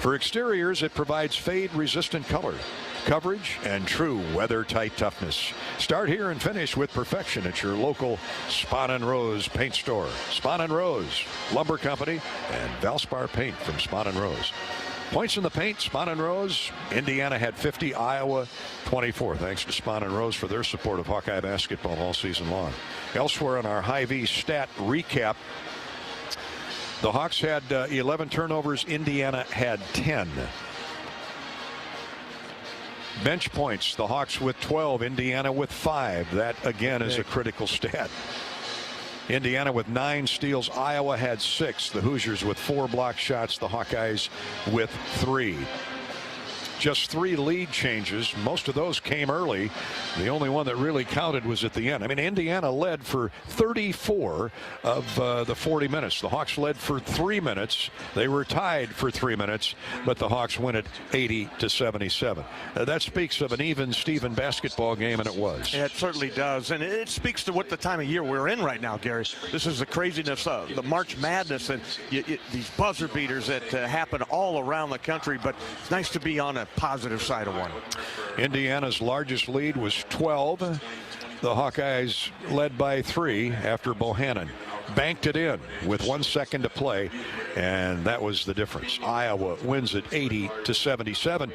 For exteriors, it provides fade-resistant color, coverage, and true weather-tight toughness. Start here and finish with perfection at your local Spahn and Rose paint store. Spahn and Rose, Lumber Company, and Valspar Paint from Spahn and Rose. Points in the paint, Spahn and Rose. Indiana had 50, Iowa 24. Thanks to Spahn and Rose for their support of Hawkeye basketball all season long. Elsewhere in our Hy-Vee stat recap, the Hawks had 11 turnovers. Indiana had 10. Bench points, the Hawks with 12, Indiana with 5. That, again, is a critical stat. Indiana with 9 steals. Iowa had 6. The Hoosiers with 4 block shots. The Hawkeyes with 3. Just 3 lead changes. Most of those came early. The only one that really counted was at the end. I mean, Indiana led for 34 of the 40 minutes. The Hawks led for 3 minutes. They were tied for 3 minutes, but the Hawks win it 80-77. That speaks of an even Steven basketball game, and it was. It certainly does, and it speaks to what the time of year we're in right now, Gary. This is the craziness of the March Madness and these buzzer beaters that happen all around the country, but it's nice to be on a positive side of one. Indiana's largest lead was 12. The Hawkeyes led by 3 after Bohannon banked it in with 1 second to play, and that was the difference. Iowa wins it 80-77,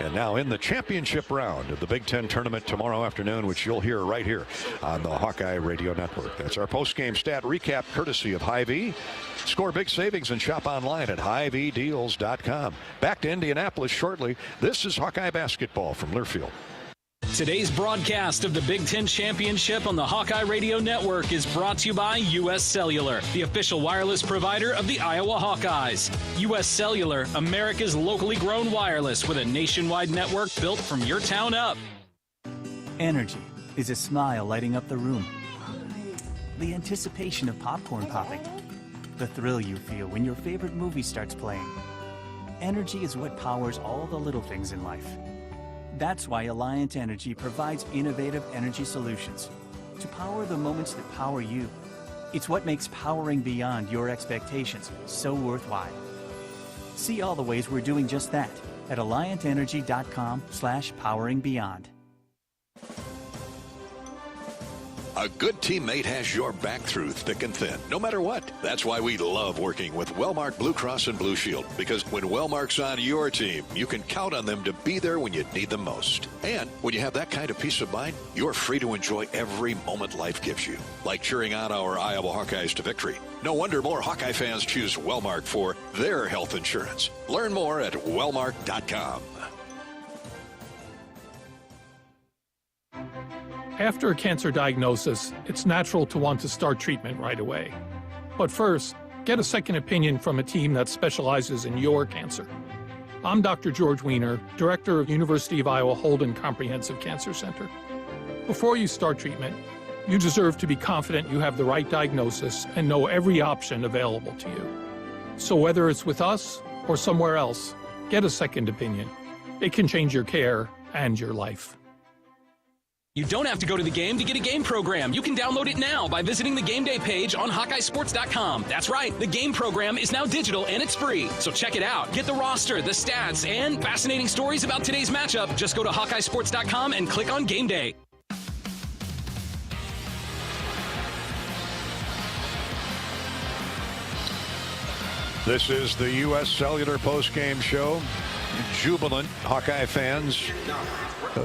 and now in the championship round of the Big Ten tournament tomorrow afternoon, which you'll hear right here on the Hawkeye Radio Network. That's our post-game stat recap courtesy of Hy-Vee. Score big savings and shop online at HyVeeDeals.com. Back to Indianapolis shortly. This is Hawkeye basketball from Learfield. Today's broadcast of the Big Ten Championship on the Hawkeye Radio Network is brought to you by U.S. Cellular, the official wireless provider of the Iowa Hawkeyes. U.S. Cellular, America's locally grown wireless with a nationwide network built from your town up. Energy is a smile lighting up the room. The anticipation of popcorn popping. The thrill you feel when your favorite movie starts playing. Energy is what powers all the little things in life. That's why Alliant Energy provides innovative energy solutions to power the moments that power you. It's what makes powering beyond your expectations so worthwhile. See all the ways we're doing just that at AlliantEnergy.com/poweringbeyond. A good teammate has your back through thick and thin, no matter what. That's why we love working with Wellmark Blue Cross and Blue Shield, because when Wellmark's on your team, you can count on them to be there when you need them most. And when you have that kind of peace of mind, you're free to enjoy every moment life gives you, like cheering on our Iowa Hawkeyes to victory. No wonder more Hawkeye fans choose Wellmark for their health insurance. Learn more at wellmark.com. After a cancer diagnosis, it's natural to want to start treatment right away. But first, get a second opinion from a team that specializes in your cancer. I'm Dr. George Weiner, Director of University of Iowa Holden Comprehensive Cancer Center. Before you start treatment, you deserve to be confident you have the right diagnosis and know every option available to you. So whether it's with us or somewhere else, get a second opinion. It can change your care and your life. You don't have to go to the game to get a game program. You can download it now by visiting the game day page on HawkeyeSports.com. That's right, the game program is now digital and it's free. So check it out. Get the roster, the stats, and fascinating stories about today's matchup. Just go to HawkeyeSports.com and click on Game Day. This is the U.S. Cellular postgame show. Jubilant Hawkeye fans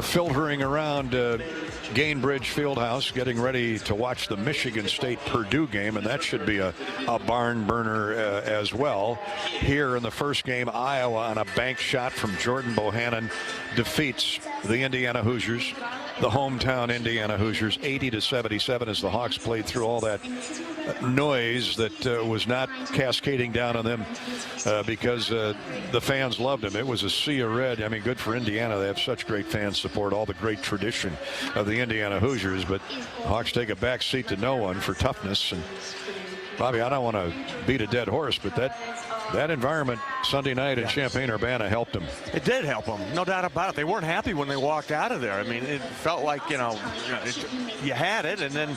filtering around Gainbridge Fieldhouse, getting ready to watch the Michigan State-Purdue game, and that should be a barn burner as well. Here in the first game, Iowa on a bank shot from Jordan Bohannon defeats the Indiana Hoosiers the hometown Indiana Hoosiers 80-77 as the Hawks played through all that noise that was not cascading down on them because the fans loved them. It was a sea of red. I mean, good for Indiana. They have such great fan support, all the great tradition of the Indiana Hoosiers, but Hawks take a back seat to no one for toughness. And Bobby, I don't want to beat a dead horse, but that environment Sunday night in Champaign-Urbana helped them. It did help them, no doubt about it. They weren't happy when they walked out of there. I mean, it felt like, you had it, and then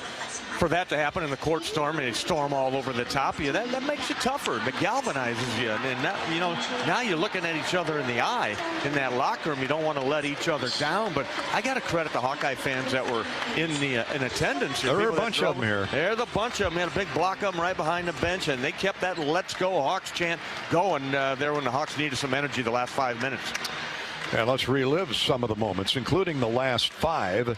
for that to happen in the court storm, and they storm all over the top of you, that makes you tougher. It galvanizes you. And now you're looking at each other in the eye in that locker room. You don't want to let each other down. But I got to credit the Hawkeye fans that were in attendance. There were a bunch of them here. There's a bunch of them. Had a big block of them right behind the bench, and they kept that "Let's go Hawks" chant going there when the Hawks needed some energy the last 5 minutes. And let's relive some of the moments, including the last 5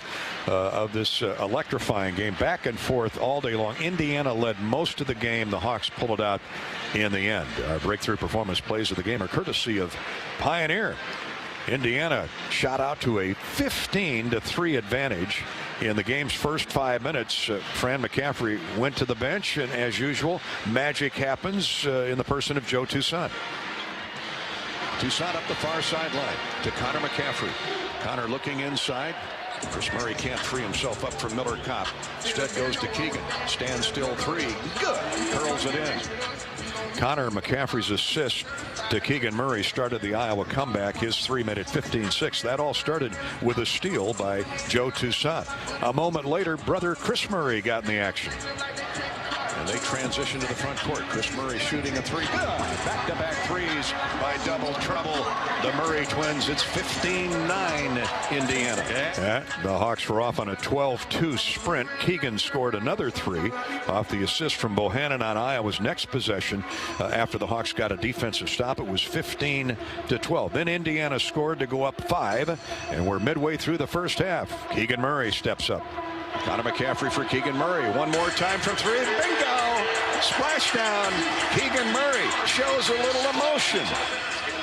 of this electrifying game. Back and forth all day long. Indiana led most of the game. The Hawks pulled it out in the end. Our breakthrough performance plays of the game are courtesy of Pioneer. Indiana shot out to a 15-3 advantage in the game's first 5 minutes. Fran McCaffrey went to the bench, and as usual, magic happens in the person of Joe Toussaint. Toussaint up the far sideline to Connor McCaffrey. Connor looking inside. Chris Murray can't free himself up from Miller Kopp. Instead goes to Keegan. Stand still 3. Good. Curls it in. Connor McCaffrey's assist to Keegan Murray started the Iowa comeback. His 3 made it 15-6. That all started with a steal by Joe Toussaint. A moment later, brother Chris Murray got in the action. And they transition to the front court. Chris Murray shooting a 3. Back-to-back threes by double trouble. The Murray twins. It's 15-9 Indiana. The Hawks were off on a 12-2 sprint. Keegan scored another 3 off the assist from Bohannon on Iowa's next possession. After the Hawks got a defensive stop, it was 15-12. Then Indiana scored to go up 5, and we're midway through the first half. Keegan Murray steps up. Connor McCaffrey for Keegan Murray. One more time from 3. Bingo! Splashdown. Keegan Murray shows a little emotion.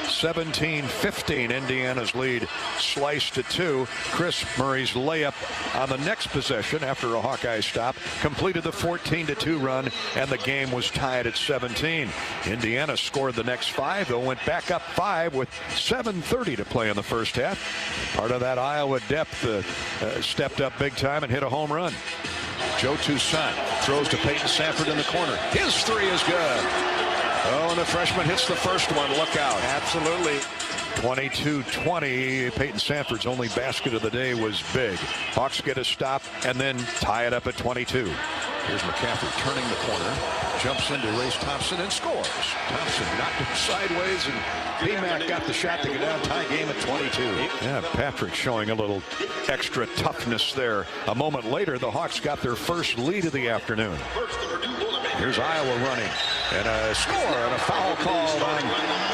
17-15. Indiana's lead sliced to 2. Chris Murray's layup on the next possession after a Hawkeye stop completed the 14-2 run, and the game was tied at 17. Indiana scored the next 5, though went back up 5 with 7:30 to play in the first half. Part of that Iowa depth stepped up big time and hit a home run. Joe Toussaint throws to Peyton Sanford in the corner. His 3 is good. Oh, and the freshman hits the first one. Look out. Absolutely. 22-20. Peyton Sanford's only basket of the day was big. Hawks get a stop and then tie it up at 22. Here's McCaffrey turning the corner. Jumps into Race Thompson and scores. Thompson knocked it sideways, and P-Mac got the shot to get down. Tie game at 22. Yeah, Patrick showing a little extra toughness there. A moment later, the Hawks got their first lead of the afternoon. Here's Iowa running, and a score and a foul called on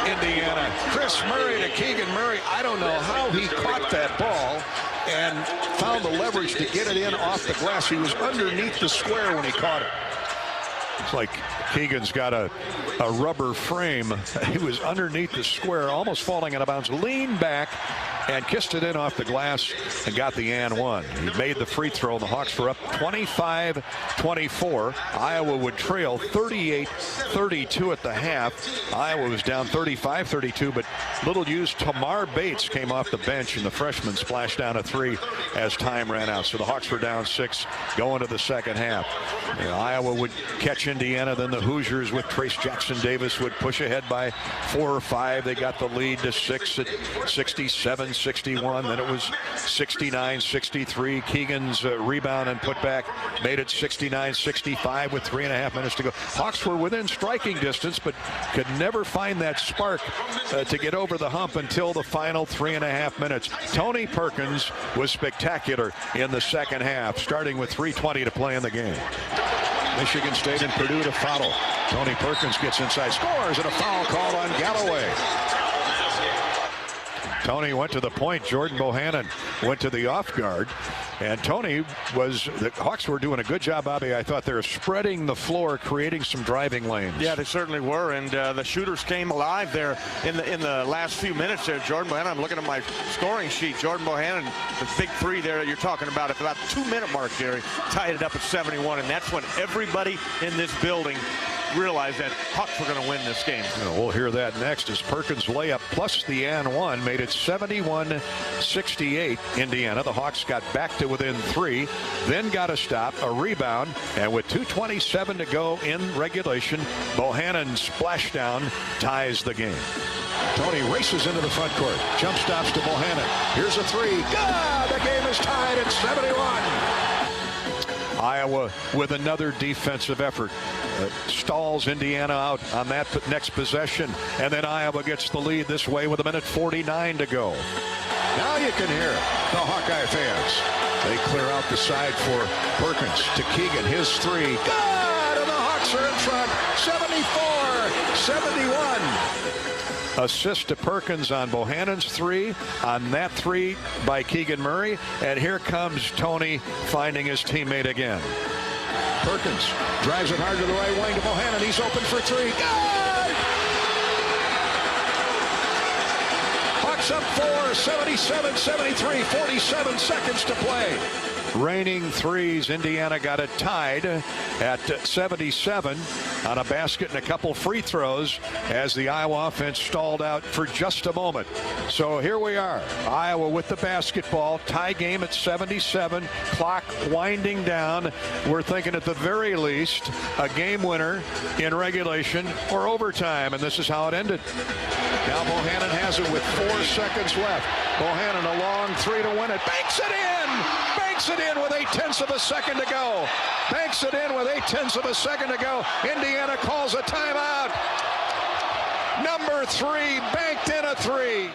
Indiana. Chris Murray to Keegan Murray. I don't know how he caught that ball and found the leverage to get it in off the glass. He was underneath the square when he caught it. It's like Keegan's got a rubber frame. He was underneath the square, almost falling out of bounds. Leaned back and kissed it in off the glass and got the and one. He made the free throw, and the Hawks were up 25-24. Iowa would trail 38-32 at the half. Iowa was down 35-32, but little used Tamar Bates came off the bench, and the freshman splashed down a 3 as time ran out. So the Hawks were down 6 going to the second half. And Iowa would catch Indiana, then the Hoosiers with Trace Jackson-Davis would push ahead by 4 or 5. They got the lead to 6 at 67-61. Then it was 69-63. Keegan's rebound and putback made it 69-65 with 3.5 minutes to go. Hawks were within striking distance, but could never find that spark to get over the hump until the final 3.5 minutes. Tony Perkins was spectacular in the second half, starting with 3:20 to play in the game. Michigan State and Purdue to follow. Tony Perkins gets inside, scores, and a foul called on Galloway. Tony went to the point. Jordan Bohannon went to the off guard. And Tony the Hawks were doing a good job, Bobby. I thought they were spreading the floor, creating some driving lanes. Yeah, they certainly were, and the shooters came alive there in the last few minutes there. Jordan Bohannon, I'm looking at my scoring sheet. Jordan Bohannon, the big three there that you're talking about, at about 2-minute mark, Gary, tied it up at 71, and that's when everybody in this building realized that Hawks were going to win this game. We'll hear that next as Perkins' layup plus the and one made it 71-68 Indiana. The Hawks got back to within 3, then got a stop, a rebound, and with 2:27 to go in regulation, Bohannon's splashdown ties the game. Tony races into the front court. Jump stops to Bohannon. Here's a 3. Good! The game is tied at 71. Iowa with another defensive effort. Stalls Indiana out on that next possession, and then Iowa gets the lead this way with 1:49 to go. Now you can hear the Hawkeye fans. They clear out the side for Perkins to Keegan. His 3. Good! And the Hawks are in front. 74-71. Assist to Perkins on Bohannon's 3, on that 3 by Keegan Murray, and here comes Tony finding his teammate again. Perkins drives it hard to the right wing to Bohannon. He's open for 3. Good! Hawks up 4, 77-73, 47 seconds to play. Raining threes. Indiana got it tied at 77 on a basket and a couple free throws as the Iowa offense stalled out for just a moment. So here we are, Iowa with the basketball, tie game at 77, clock winding down. We're thinking at the very least a game winner in regulation or overtime, and this is how it ended. Now Bohannon has it with 4 seconds left. Bohannon a long 3 to win it. Banks it in! Banks it in with 0.8 of a second to go. Banks it in with 0.8 of a second to go. Indiana calls a timeout. Number 3 banked in a 3.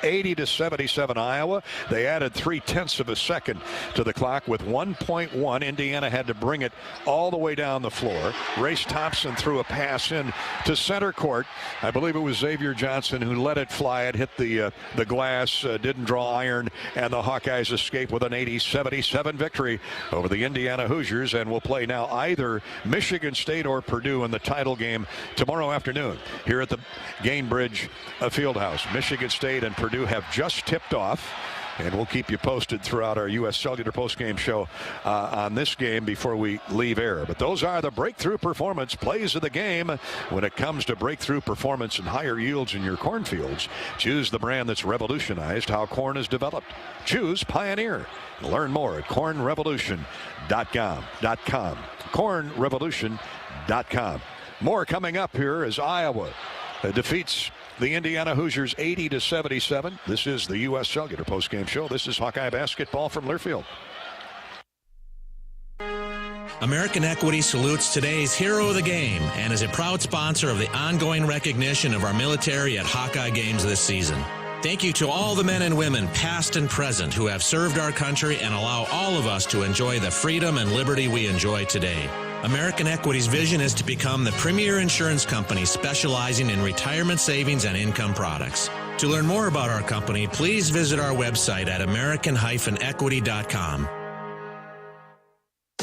80-77 Iowa. They added 0.3 of a second to the clock with 1.1. Indiana had to bring it all the way down the floor. Race Thompson threw a pass in to center court. I believe it was Xavier Johnson who let it fly. It hit the glass, didn't draw iron, and the Hawkeyes escape with an 80-77 victory over the Indiana Hoosiers, and will play now either Michigan State or Purdue in the title game tomorrow afternoon here at the Gainbridge Fieldhouse. Michigan State and Purdue have just tipped off, and we'll keep you posted throughout our U.S. Cellular postgame show on this game before we leave air. But those are the breakthrough performance plays of the game. When it comes to breakthrough performance and higher yields in your cornfields, choose the brand that's revolutionized how corn is developed. Choose Pioneer. Learn more at cornrevolution.com. cornrevolution.com. More coming up here as Iowa defeats the Indiana Hoosiers 80-77. This is the U.S. Cellular postgame show. This is Hawkeye basketball from Learfield. American Equity salutes today's hero of the game and is a proud sponsor of the ongoing recognition of our military at Hawkeye games this season. Thank you to all the men and women, past and present, who have served our country and allow all of us to enjoy the freedom and liberty we enjoy today. American Equity's vision is to become the premier insurance company specializing in retirement savings and income products. To learn more about our company, please visit our website at american-equity.com.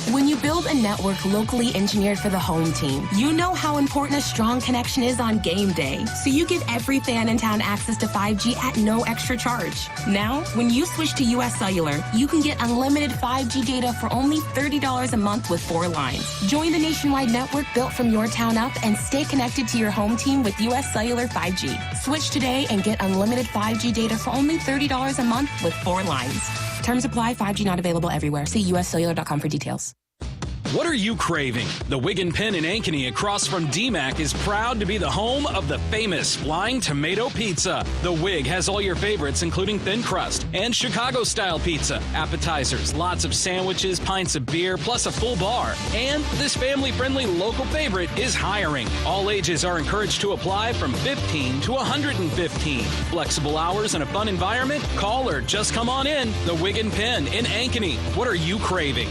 When you build a network locally engineered for the home team, you know how important a strong connection is on game day. So you give every fan in town access to 5G at no extra charge. Now, when you switch to US Cellular, you can get unlimited 5G data for only $30 a month with 4 lines. Join the nationwide network built from your town up and stay connected to your home team with US Cellular 5G. Switch today and get unlimited 5G data for only $30 a month with 4 lines. Terms apply. 5G not available everywhere. See uscellular.com for details. What are you craving? The Wig and Pen in Ankeny across from DMAC is proud to be the home of the famous Flying Tomato Pizza. The Wig has all your favorites, including thin crust and Chicago-style pizza, appetizers, lots of sandwiches, pints of beer, plus a full bar. And this family-friendly local favorite is hiring. All ages are encouraged to apply from 15 to 115. Flexible hours and a fun environment? Call or just come on in. The Wig and Pen in Ankeny. What are you craving?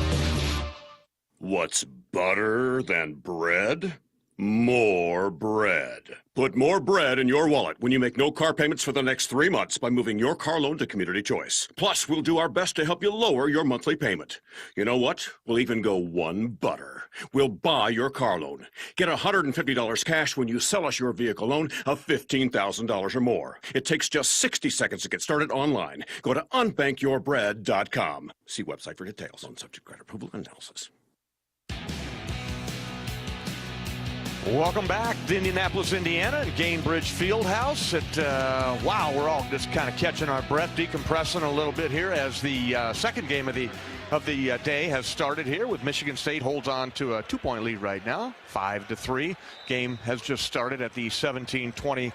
What's better than bread? More bread. Put more bread in your wallet when you make no car payments for the next 3 months by moving your car loan to Community Choice. Plus, we'll do our best to help you lower your monthly payment. You know what? We'll even go one butter. We'll buy your car loan. Get $150 cash when you sell us your vehicle loan of $15,000 or more. It takes just 60 seconds to get started online. Go to unbankyyourbread.com. See website for details. Loan subject credit approval and analysis. Welcome back to Indianapolis, Indiana, and Gainbridge Fieldhouse. Wow, we're all just kind of catching our breath, decompressing a little bit here as the second game of the day has started here with Michigan State holds on to a 2-point lead right now, 5-3. Game has just started at the 17-21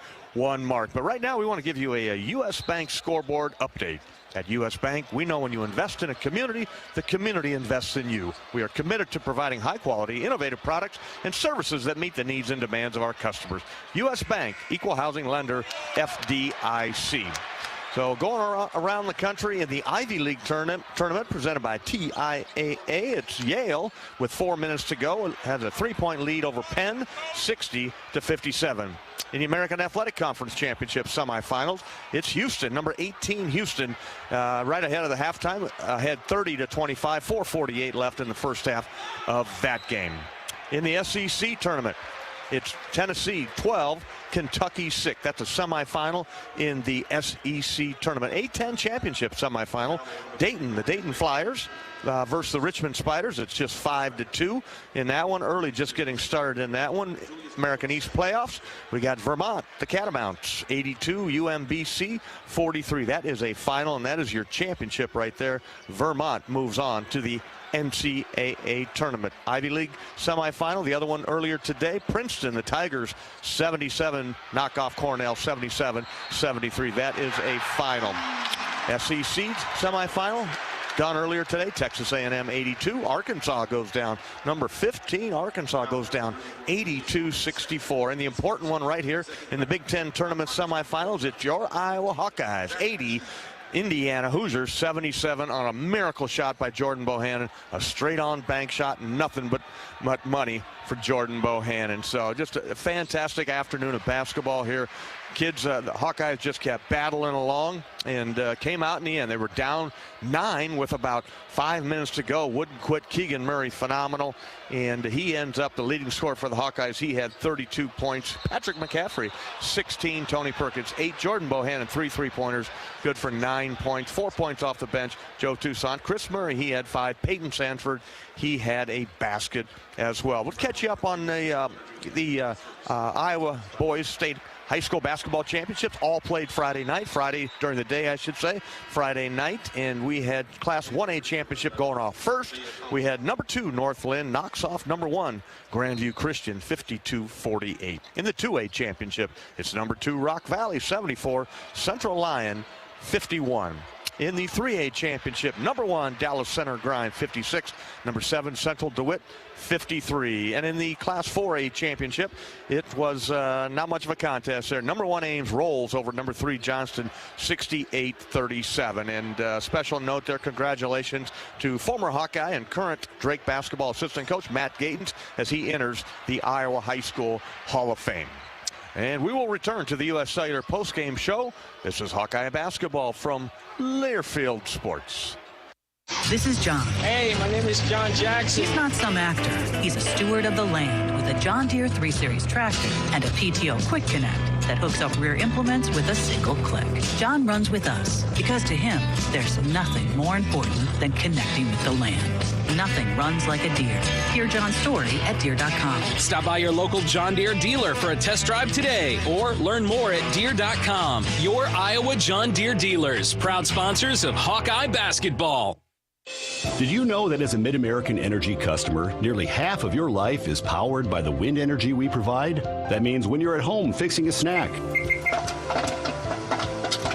mark. But right now we want to give you a U.S. Bank scoreboard update. At U.S. Bank, we know when you invest in a community, the community invests in you. We are committed to providing high-quality, innovative products and services that meet the needs and demands of our customers. U.S. Bank, Equal Housing Lender, FDIC. So going around the country in the Ivy League tournament presented by TIAA, it's Yale with 4 minutes to go. It has a 3-point lead over Penn, 60-57. In the American Athletic Conference Championship semifinals, it's Houston, number 18 Houston, right ahead of the halftime, ahead 30-25, 4:48 left in the first half of that game. In the SEC tournament, it's Tennessee 12, Kentucky 6. That's a semifinal in the SEC tournament. A-10 championship semifinal. Dayton, the Dayton Flyers versus the Richmond Spiders. It's just 5-2 in that one. Early just getting started in that one. American East playoffs. We got Vermont, the Catamounts, 82, UMBC 43. That is a final, and that is your championship right there. Vermont moves on to the NCAA tournament. Ivy League semifinal, the other one earlier today. Princeton, the Tigers, 77, knock off Cornell, 77-73. That is a final. SEC semifinal. Done earlier today, Texas A&M 82. Arkansas goes down. Number 15, Arkansas goes down 82-64. And the important one right here in the Big Ten tournament semifinals, it's your Iowa Hawkeyes 80. Indiana Hoosiers 77 on a miracle shot by Jordan Bohannon. A straight-on bank shot, nothing but money for Jordan Bohannon. So just a fantastic afternoon of basketball here. Kids, the Hawkeyes just kept battling along and came out in the end. They were down 9 with about 5 minutes to go. Wouldn't quit. Keegan Murray, phenomenal. And he ends up the leading scorer for the Hawkeyes. He had 32 points. Patrick McCaffrey, 16. Tony Perkins, 8. Jordan Bohannon, 3 3-pointers. Good for 9 points. 4 points off the bench. Joe Toussaint. Chris Murray, he had 5. Peyton Sanford, he had a basket as well. We'll catch you up on the Iowa Boys State High School Basketball Championships, all played Friday night. Friday during the day, I should say. Friday night, and we had Class 1A Championship going off first. We had number 2 Northland knocks off number 1 Grandview Christian 52-48. In the 2A Championship, it's number 2 Rock Valley 74, Central Lyon 51. In the 3A Championship, number 1 Dallas Center Grind 56, number 7 Central DeWitt 53. And in the Class 4A Championship, it was not much of a contest there. Number 1 Ames rolls over number 3 Johnston 68-37. And special note there, congratulations to former Hawkeye and current Drake basketball assistant coach Matt Gatens as he enters the Iowa High School Hall of Fame. And we will return to the U.S. Cellular postgame show. This is Hawkeye basketball from Learfield Sports. This is John. Hey, my name is John Jackson. He's not some actor. He's a steward of the land with a John Deere 3 Series tractor and a PTO Quick Connect that hooks up rear implements with a single click. John runs with us because to him, there's nothing more important than connecting with the land. Nothing runs like a Deere. Hear John's story at Deere.com. Stop by your local John Deere dealer for a test drive today or learn more at Deere.com. Your Iowa John Deere dealers, proud sponsors of Hawkeye basketball. Did you know that as a Mid-American Energy customer, nearly half of your life is powered by the wind energy we provide? That means when you're at home fixing a snack,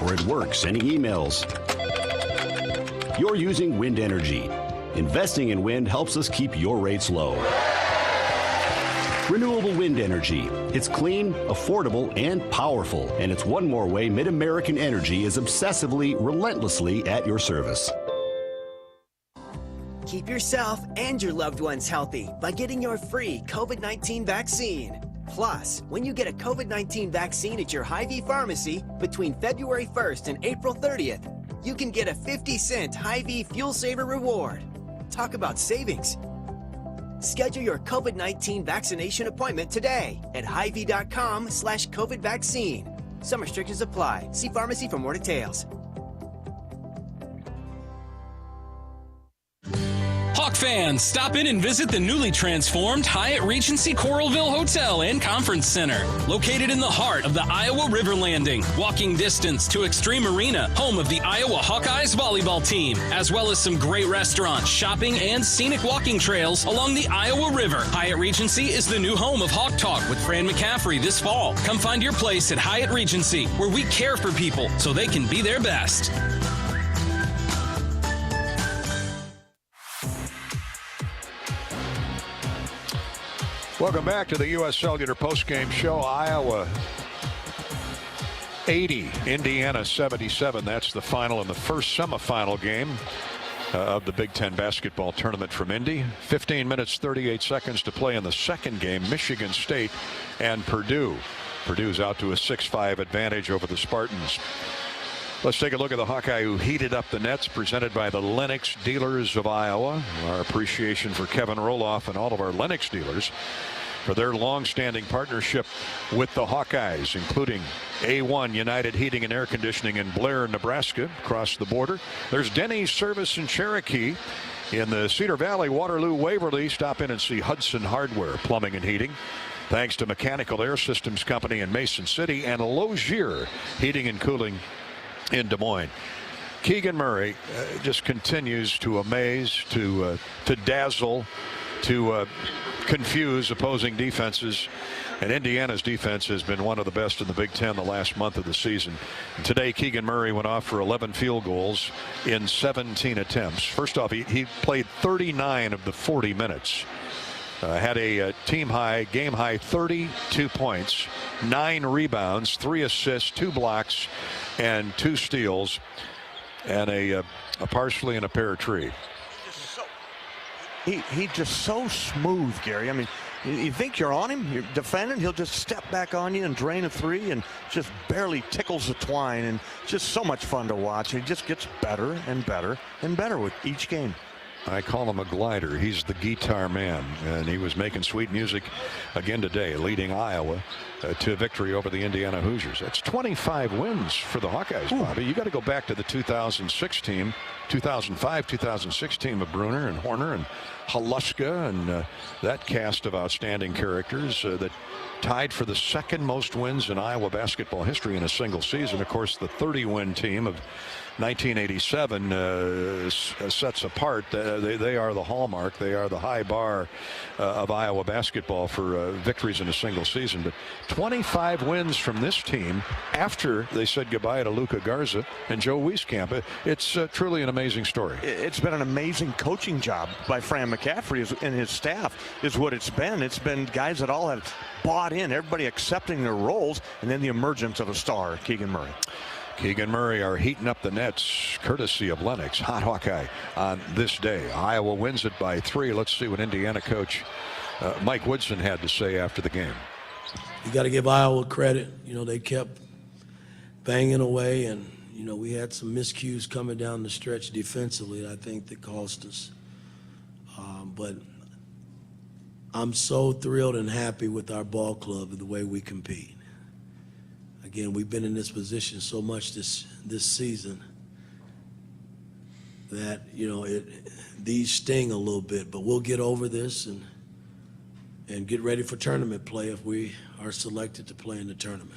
or at work sending emails, you're using wind energy. Investing in wind helps us keep your rates low. Renewable wind energy. It's clean, affordable, and powerful. And it's one more way Mid-American Energy is obsessively, relentlessly at your service. Keep yourself and your loved ones healthy by getting your free COVID-19 vaccine. Plus, when you get a COVID-19 vaccine at your Hy-Vee pharmacy between February 1st and April 30th, you can get a 50-cent Hy-Vee Fuel Saver reward. Talk about savings. Schedule your COVID-19 vaccination appointment today at Hy-Vee.com/COVID vaccine. Some restrictions apply. See pharmacy for more details. Hawk fans, stop in and visit the newly transformed Hyatt Regency Coralville Hotel and Conference Center. Located in the heart of the Iowa River Landing, walking distance to Extreme Arena, home of the Iowa Hawkeyes volleyball team, as well as some great restaurants, shopping, and scenic walking trails along the Iowa River. Hyatt Regency is the new home of Hawk Talk with Fran McCaffrey this fall. Come find your place at Hyatt Regency, where we care for people so they can be their best. Welcome back to the U.S. Cellular postgame show. Iowa 80, Indiana 77. That's the final in the first semifinal game of the Big Ten basketball tournament from Indy. 15 minutes, 38 seconds to play in the second game. Michigan State and Purdue. Purdue's out to a 6-5 advantage over the Spartans. Let's take a look at the Hawkeye who heated up the nets, presented by the Lennox Dealers of Iowa. Our appreciation for Kevin Roloff and all of our Lennox dealers for their long-standing partnership with the Hawkeyes, including A1 United Heating and Air Conditioning in Blair, Nebraska, across the border. There's Denny's Service in Cherokee. In the Cedar Valley, Waterloo, Waverly, stop in and see Hudson Hardware, Plumbing and Heating. Thanks to Mechanical Air Systems Company in Mason City and Lozier Heating and Cooling in Des Moines. Keegan Murray just continues to amaze, to dazzle, to confuse opposing defenses. And Indiana's defense has been one of the best in the Big Ten the last month of the season. And today, Keegan Murray went off for 11 field goals in 17 attempts. First off, he played 39 of the 40 minutes. Had a team-high, game-high 32 points, 9 rebounds, 3 assists, 2 blocks, and 2 steals, and a parsley and a pear tree. He's just so smooth, Gary. I mean, you think you're on him, you're defending, he'll just step back on you and drain a 3 and just barely tickles the twine, and just so much fun to watch. He just gets better and better and better with each game. I call him a glider. He's the guitar man, and he was making sweet music again today, leading Iowa to victory over the Indiana Hoosiers. That's 25 wins for the Hawkeyes, Bobby. You got to go back to the 2006 team, 2005, 2006 team of Bruner and Horner and Haluska and that cast of outstanding characters that tied for the second most wins in Iowa basketball history in a single season. Of course, the 30-win team of 1987 sets apart. They are the hallmark. They are the high bar of Iowa basketball for victories in a single season. But 25 wins from this team after they said goodbye to Luka Garza and Joe Wieskamp. It's truly an amazing story. It's been an amazing coaching job by Fran McCaffrey and his staff is what it's been. It's been guys that all have bought in, everybody accepting their roles, and then the emergence of a star, Keegan Murray. Keegan Murray are heating up the nets, courtesy of Lennox. Hot Hawkeye on this day. Iowa wins it by 3. Let's see what Indiana coach Mike Woodson had to say after the game. You got to give Iowa credit. You know, they kept banging away, and, you know, we had some miscues coming down the stretch defensively, I think, that cost us. But I'm so thrilled and happy with our ball club and the way we compete. Again, we've been in this position so much this season that, you know, these sting a little bit, but we'll get over this and get ready for tournament play if we are selected to play in the tournament.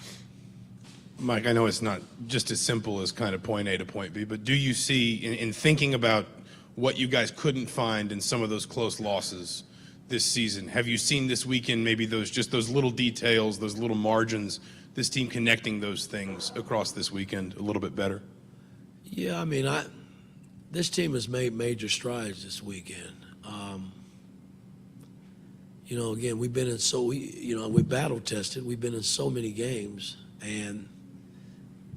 Mike, I know it's not just as simple as kind of point A to point B, but do you see, in thinking about what you guys couldn't find in some of those close losses this season, have you seen this weekend maybe those little details, those little margins, this team connecting those things across this weekend a little bit better? Yeah, I mean, this team has made major strides this weekend. You know, again, we've been in we battle tested. We've been in so many games, and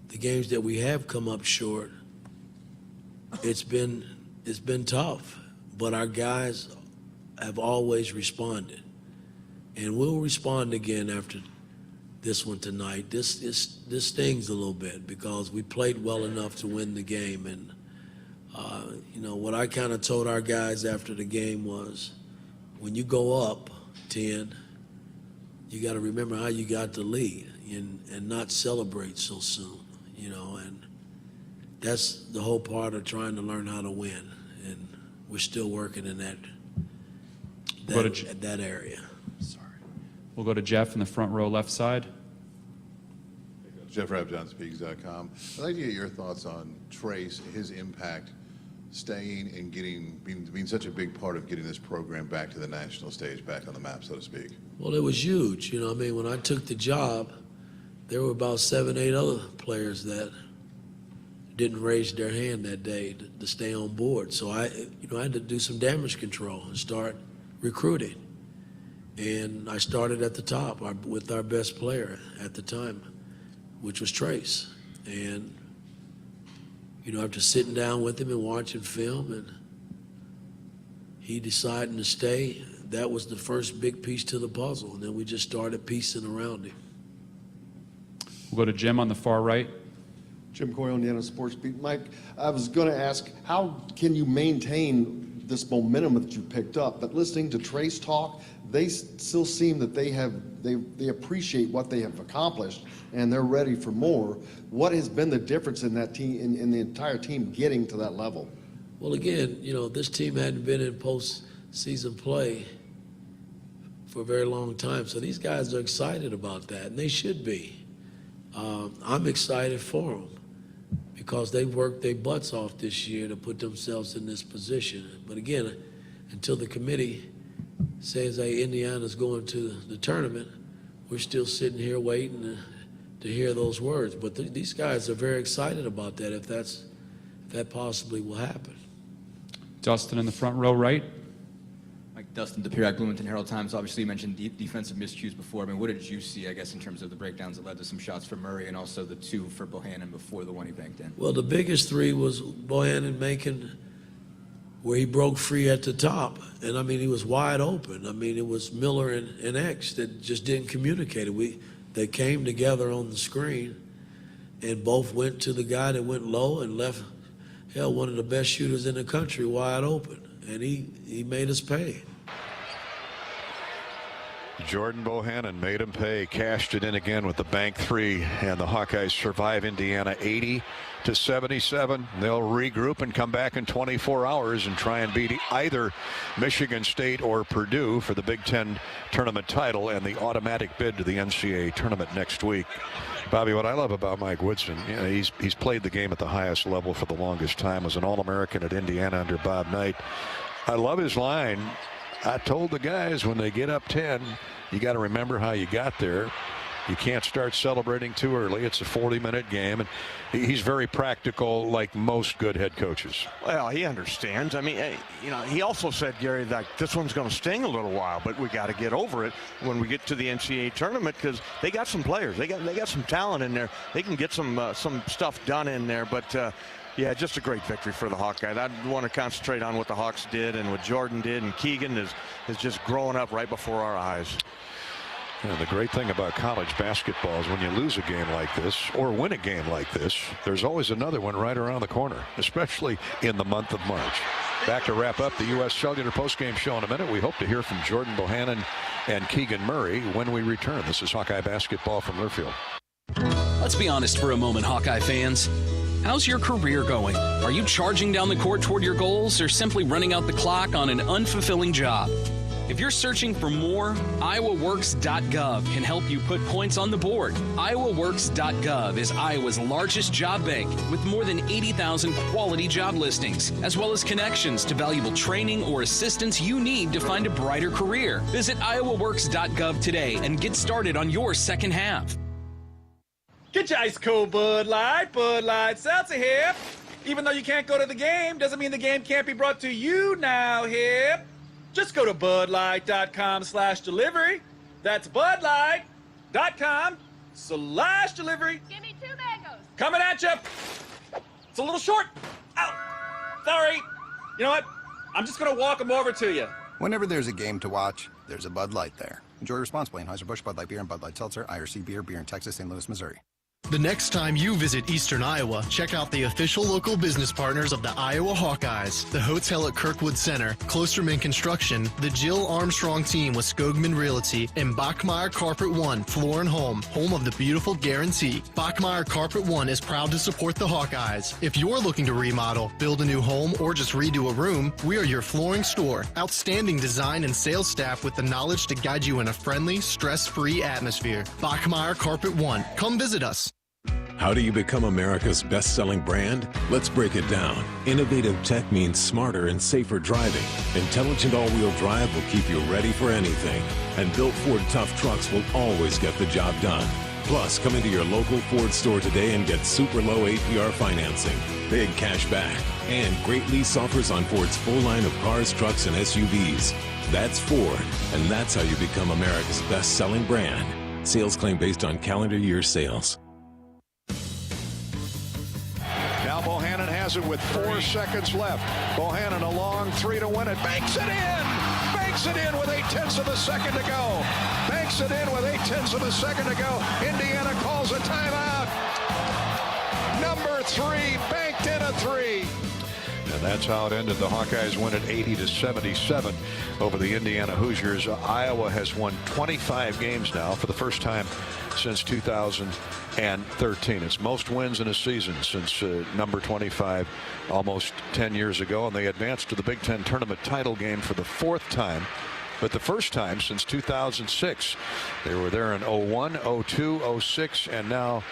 the games that we have come up short, it's been tough. but our guys have always responded. And we'll respond again after this one tonight. This stings a little bit because we played well enough to win the game. And, you know, what I kind of told our guys after the game was, when you go up 10, you got to remember how you got the lead and not celebrate so soon, you know. And that's the whole part of trying to learn how to win. And we're still working in that area. We'll go to Jeff in the front row left side. Jeff Rapp, JohnSpeaks.com. I'd like to get your thoughts on Trace, his impact, staying and being such a big part of getting this program back to the national stage, back on the map, so to speak. Well, it was huge. You know, I mean, when I took the job, there were about 7, 8 other players that didn't raise their hand that day to stay on board. So I had to do some damage control and start recruiting. And I started at the top with our best player at the time, which was Trace. And, you know, after sitting down with him and watching film and he deciding to stay, that was the first big piece to the puzzle. And then we just started piecing around him. We'll go to Jim on the far right. Jim Coyle, Indiana Sports Beat. Mike, I was going to ask, how can you maintain this momentum that you picked up? But listening to Trace talk, they still seem that they appreciate what they have accomplished and they're ready for more. What has been the difference in that team, in the entire team getting to that level? Well, again, you know, this team hadn't been in postseason play for a very long time, so these guys are excited about that, and they should be. I'm excited for them because they worked their butts off this year to put themselves in this position. But again, until the committee says, hey, Indiana's going to the tournament, we're still sitting here waiting to hear those words. But these guys are very excited about that if that possibly will happen. Dustin in the front row right. Mike, Dustin DePierre, Bloomington Herald-Times. Obviously, you mentioned defensive miscues before. I mean, what did you see, I guess, in terms of the breakdowns that led to some shots for Murray and also the 2 for Bohannon before the one he banked in? Well, the biggest 3 was Bohannon making where he broke free at the top. And, I mean, he was wide open. I mean, it was Miller and X that just didn't communicate it. They came together on the screen and both went to the guy that went low and left, hell, one of the best shooters in the country wide open. And he made us pay. Jordan Bohannon made him pay, cashed it in again with the bank 3, and the Hawkeyes survive Indiana 80-77. They'll regroup and come back in 24 hours and try and beat either Michigan State or Purdue for the Big Ten tournament title and the automatic bid to the NCAA tournament next week. Bobby, what I love about Mike Woodson, you know, he's played the game at the highest level for the longest time, was an All-American at Indiana under Bob Knight. I love his line. I told the guys when they get up 10, you got to remember how you got there. You can't start celebrating too early. It's a 40-minute game, and he's very practical, like most good head coaches. Well, he understands. I mean, you know, he also said, Gary, that this one's going to sting a little while, but we got to get over it when we get to the NCAA tournament because they got some players. They got some talent in there. They can get some stuff done in there, but. Yeah, just a great victory for the Hawkeyes. I want to concentrate on what the Hawks did and what Jordan did, and Keegan is just growing up right before our eyes. And the great thing about college basketball is when you lose a game like this or win a game like this, there's always another one right around the corner, especially in the month of March. Back to wrap up the U.S. Cellular postgame show in a minute. We hope to hear from Jordan Bohannon and Keegan Murray when we return. This is Hawkeye basketball from Learfield. Let's be honest for a moment, Hawkeye fans. How's your career going? Are you charging down the court toward your goals or simply running out the clock on an unfulfilling job? If you're searching for more, iowaworks.gov can help you put points on the board. iowaworks.gov is Iowa's largest job bank with more than 80,000 quality job listings, as well as connections to valuable training or assistance you need to find a brighter career. Visit iowaworks.gov today and get started on your second half. Get your ice cold Bud Light Seltzer here. Even though you can't go to the game, doesn't mean the game can't be brought to you now here. Just go to budlight.com/delivery. That's budlight.com/delivery. Give me 2 mangoes. Coming at you. It's a little short. Ow. Sorry. You know what? I'm just going to walk them over to you. Whenever there's a game to watch, there's a Bud Light there. Enjoy responsibly. Anheuser-Busch, Bud Light Beer, and Bud Light Seltzer, IRC Beer, beer in Texas, St. Louis, Missouri. The next time you visit Eastern Iowa, check out the official local business partners of the Iowa Hawkeyes, the hotel at Kirkwood Center, Klosterman Construction, the Jill Armstrong team with Skogman Realty, and Bachmeyer Carpet One, Floor and Home of the beautiful Guarantee. Bachmeyer Carpet One is proud to support the Hawkeyes. If you're looking to remodel, build a new home, or just redo a room, we are your flooring store. Outstanding design and sales staff with the knowledge to guide you in a friendly, stress-free atmosphere. Bachmeyer Carpet One. Come visit us. How do you become America's best-selling brand? Let's break it down. Innovative tech means smarter and safer driving. Intelligent all-wheel drive will keep you ready for anything. And built Ford tough trucks will always get the job done. Plus, come into your local Ford store today and get super low APR financing, big cash back, and great lease offers on Ford's full line of cars, trucks, and SUVs. That's Ford, and that's how you become America's best-selling brand. Sales claim based on calendar year sales. Now Bohannon has it with 4 seconds left. Bohannon a long 3 to win it. Banks it in! Banks it in with 0.8 of a second to go. Banks it in with 0.8 of a second to go. Indiana calls a timeout. Number 3, banked in a 3. And that's how it ended. The Hawkeyes win at 80-77 over the Indiana Hoosiers. Iowa has won 25 games now for the first time since 2013. It's most wins in a season since number 25 almost 10 years ago. And they advanced to the Big Ten tournament title game for the 4th time. But the first time since 2006. They were there in 01, 02, 06, and now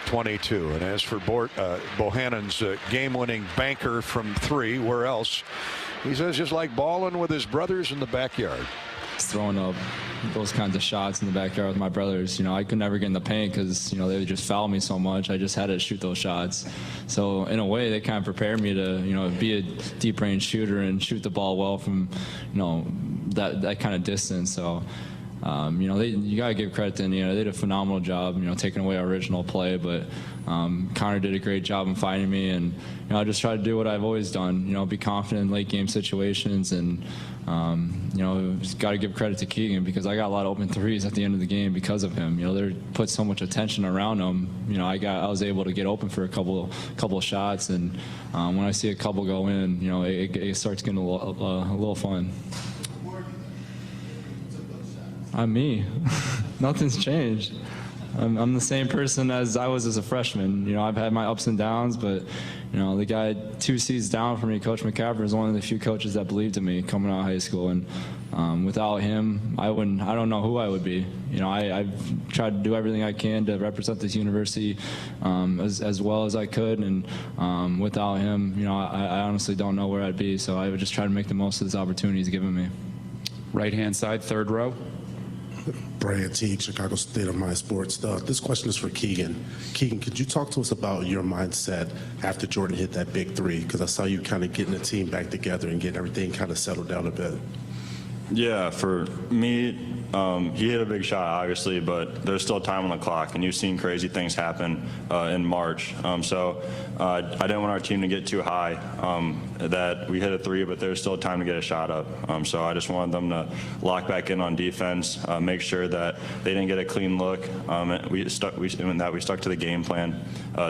22. And as for Bohannon's game-winning banker from 3, where else? He says just like balling with his brothers in the backyard. Throwing up those kinds of shots in the backyard with my brothers, I could never get in the paint because they would just foul me so much. I just had to shoot those shots. So in a way, they kind of prepared me to be a deep range shooter and shoot the ball well from that kind of distance. So you gotta give credit to Indiana. They did a phenomenal job, taking away our original play, but Connor did a great job in finding me, and I just try to do what I've always done, be confident in late game situations, and just got to give credit to Keegan because I got a lot of open threes at the end of the game because of him. They put so much attention around him. I was able to get open for a couple of shots, and when I see a couple go in, it starts getting a little fun. I'm me. Nothing's changed. I'm the same person as I was as a freshman. I've had my ups and downs, but the guy 2 seats down from me, Coach McCarthy, is one of the few coaches that believed in me coming out of high school. And without him, I don't know who I would be. I've tried to do everything I can to represent this university as well as I could. And without him, I honestly don't know where I'd be. So I would just try to make the most of this opportunity he's given me. Right-hand side, 3rd row. Brian Teague, Chicago State of Mind Sports. This question is for Keegan. Keegan, could you talk to us about your mindset after Jordan hit that big 3? Because I saw you kind of getting the team back together and getting everything kind of settled down a bit. Yeah, for me, he hit a big shot, obviously, but there's still time on the clock, and you've seen crazy things happen in March. So I didn't want our team to get too high, that we hit a 3, but there's still time to get a shot up. So I just wanted them to lock back in on defense, make sure that they didn't get a clean look, and we stuck to the game plan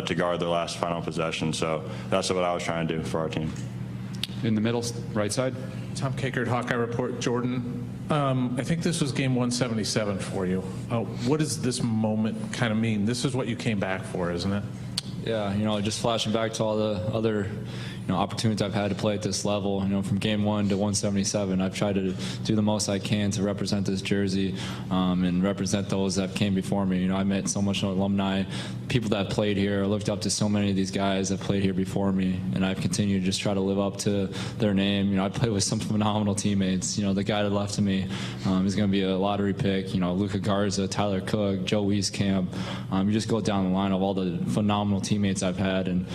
to guard their last final possession. So that's what I was trying to do for our team. In the middle, right side. Tom Kakert, Hawkeye Report. Jordan, I think this was game 177 for you. What does this moment kind of mean? This is what you came back for, isn't it? Yeah, just flashing back to all the other opportunities I've had to play at this level. From game 1 to 177, I've tried to do the most I can to represent this jersey and represent those that came before me. I met so much alumni, people that played here. I looked up to so many of these guys that played here before me, and I've continued to just try to live up to their name. I played with some phenomenal teammates. The guy that left to me is going to be a lottery pick. Luka Garza, Tyler Cook, Joe Wieskamp. You just go down the line of all the phenomenal teammates I've had, and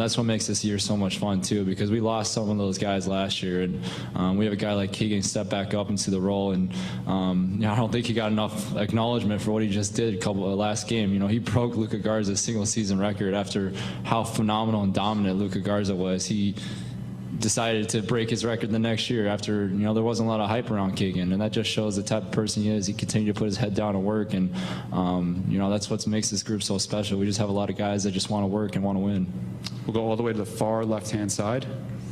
that's what makes this year so much fun too, because we lost some of those guys last year, and we have a guy like Keegan step back up into the role, and I don't think he got enough acknowledgement for what he just did last game. He broke Luka Garza's single season record after how phenomenal and dominant Luka Garza was. He decided to break his record the next year after, there wasn't a lot of hype around Keegan, and that just shows the type of person he is. He continued to put his head down and work, and that's what makes this group so special. We just have a lot of guys that just want to work and want to win. We'll go all the way to the far left-hand side.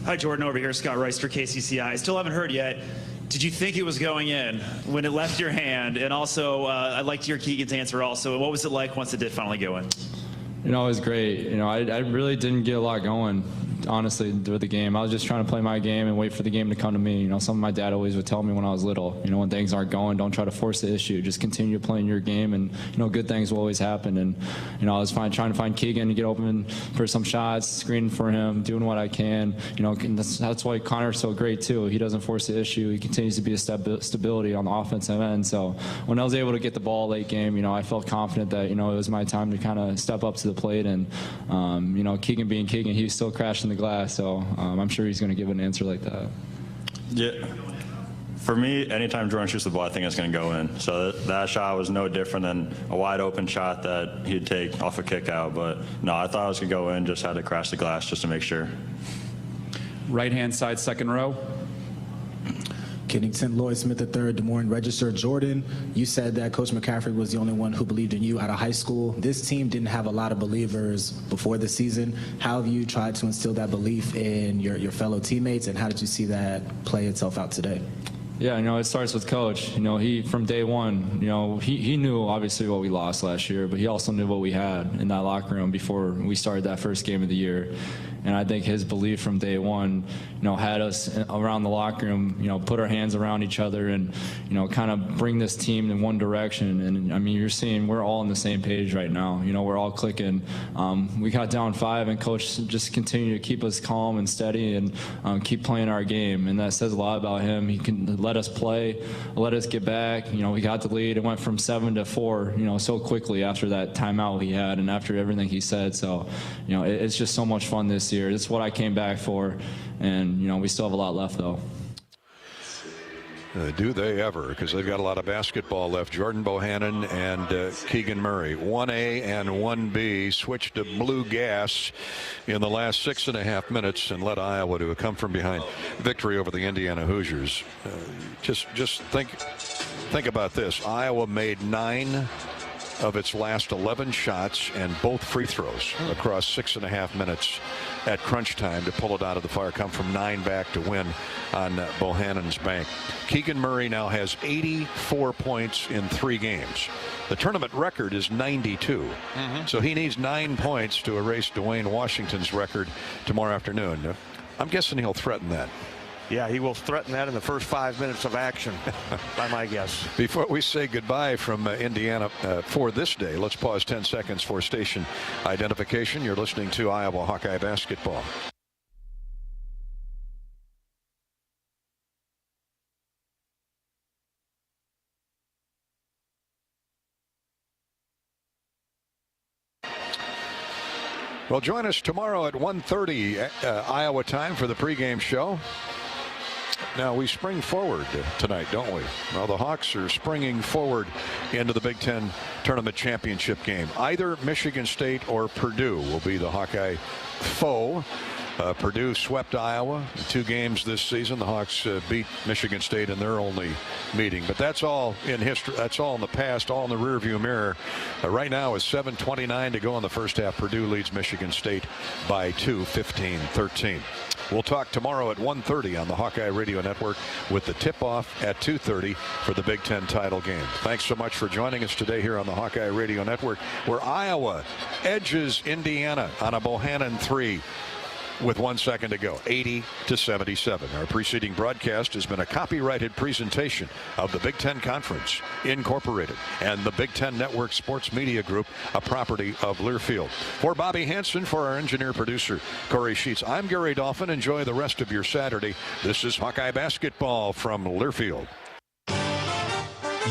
Hi, Jordan, over here. Scott Rice for KCCI. I still haven't heard yet. Did you think it was going in when it left your hand? And also, I'd like to hear Keegan's answer also. What was it like once it did finally go in? It was great. I really didn't get a lot going, honestly, with the game. I was just trying to play my game and wait for the game to come to me. Something my dad always would tell me when I was little. When things aren't going, don't try to force the issue. Just continue playing your game, and good things will always happen. And I was trying to find Keegan to get open for some shots, screening for him, doing what I can. That's why Connor's so great too. He doesn't force the issue. He continues to be a stability on the offensive end. So when I was able to get the ball late game, I felt confident that it was my time to kind of step up to the plate. And Keegan being Keegan, he was still crashing the glass, so I'm sure he's going to give an answer like that. Yeah. For me, anytime Jordan shoots the ball, I think it's going to go in. So that shot was no different than a wide open shot that he'd take off a kick out. But no, I thought it was going to go in, just had to crash the glass just to make sure. Right-hand side, second row. Kennington Lloyd Smith III, Des Moines Register. Jordan, you said that Coach McCarthy was the only one who believed in you out of high school. This team didn't have a lot of believers before the season. How have you tried to instill that belief in your fellow teammates, and how did you see that play itself out today? Yeah, it starts with Coach. He, from day one, he knew obviously what we lost last year, but he also knew what we had in that locker room before we started that first game of the year. And I think his belief from day one, had us around the locker room, put our hands around each other and, kind of bring this team in one direction. And you're seeing we're all on the same page right now. We're all clicking. We got down 5, and Coach just continued to keep us calm and steady and keep playing our game. And that says a lot about him. He can let us play, let us get back. We got the lead. It went from 7 to 4, so quickly after that timeout he had and after everything he said. So, it's just so much fun this year. It's what I came back for, and we still have a lot left though. Do they ever, because they've got a lot of basketball left. Jordan Bohannon and Keegan Murray. 1A and 1B switched to blue gas in the last 6.5 minutes and led Iowa to a come from behind victory over the Indiana Hoosiers. Just think about this. Iowa made 9 of its last 11 shots and both free throws across 6.5 minutes at crunch time to pull it out of the fire. Come from 9 back to win on Bohannon's bank. Keegan Murray now has 84 points in 3 games. The tournament record is 92. So he needs 9 points to erase Dwayne Washington's record tomorrow afternoon. I'm guessing he'll threaten that. Yeah, he will threaten that in the first 5 minutes of action, by my guess. Before we say goodbye from Indiana for this day, let's pause 10 seconds for station identification. You're listening to Iowa Hawkeye basketball. Well, join us tomorrow at 1:30 Iowa time for the pregame show. Now, we spring forward tonight, don't we? Well, the Hawks are springing forward into the Big Ten Tournament Championship game. Either Michigan State or Purdue will be the Hawkeye foe. Purdue swept Iowa in 2 games this season. The Hawks beat Michigan State in their only meeting. But that's all in history. That's all in the past, all in the rearview mirror. Right now is 7:29 to go in the first half. Purdue leads Michigan State by 2, 15-13. We'll talk tomorrow at 1:30 on the Hawkeye Radio Network with the tip-off at 2:30 for the Big Ten title game. Thanks so much for joining us today here on the Hawkeye Radio Network, where Iowa edges Indiana on a Bohannon 3 with 1 second to go, 80-77. Our preceding broadcast has been a copyrighted presentation of the Big Ten Conference Incorporated and the Big Ten Network Sports Media Group, a property of Learfield. For Bobby Hansen, for our engineer producer Corey Sheets, I'm Gary Dolphin. Enjoy the rest of your Saturday. This is Hawkeye basketball from Learfield.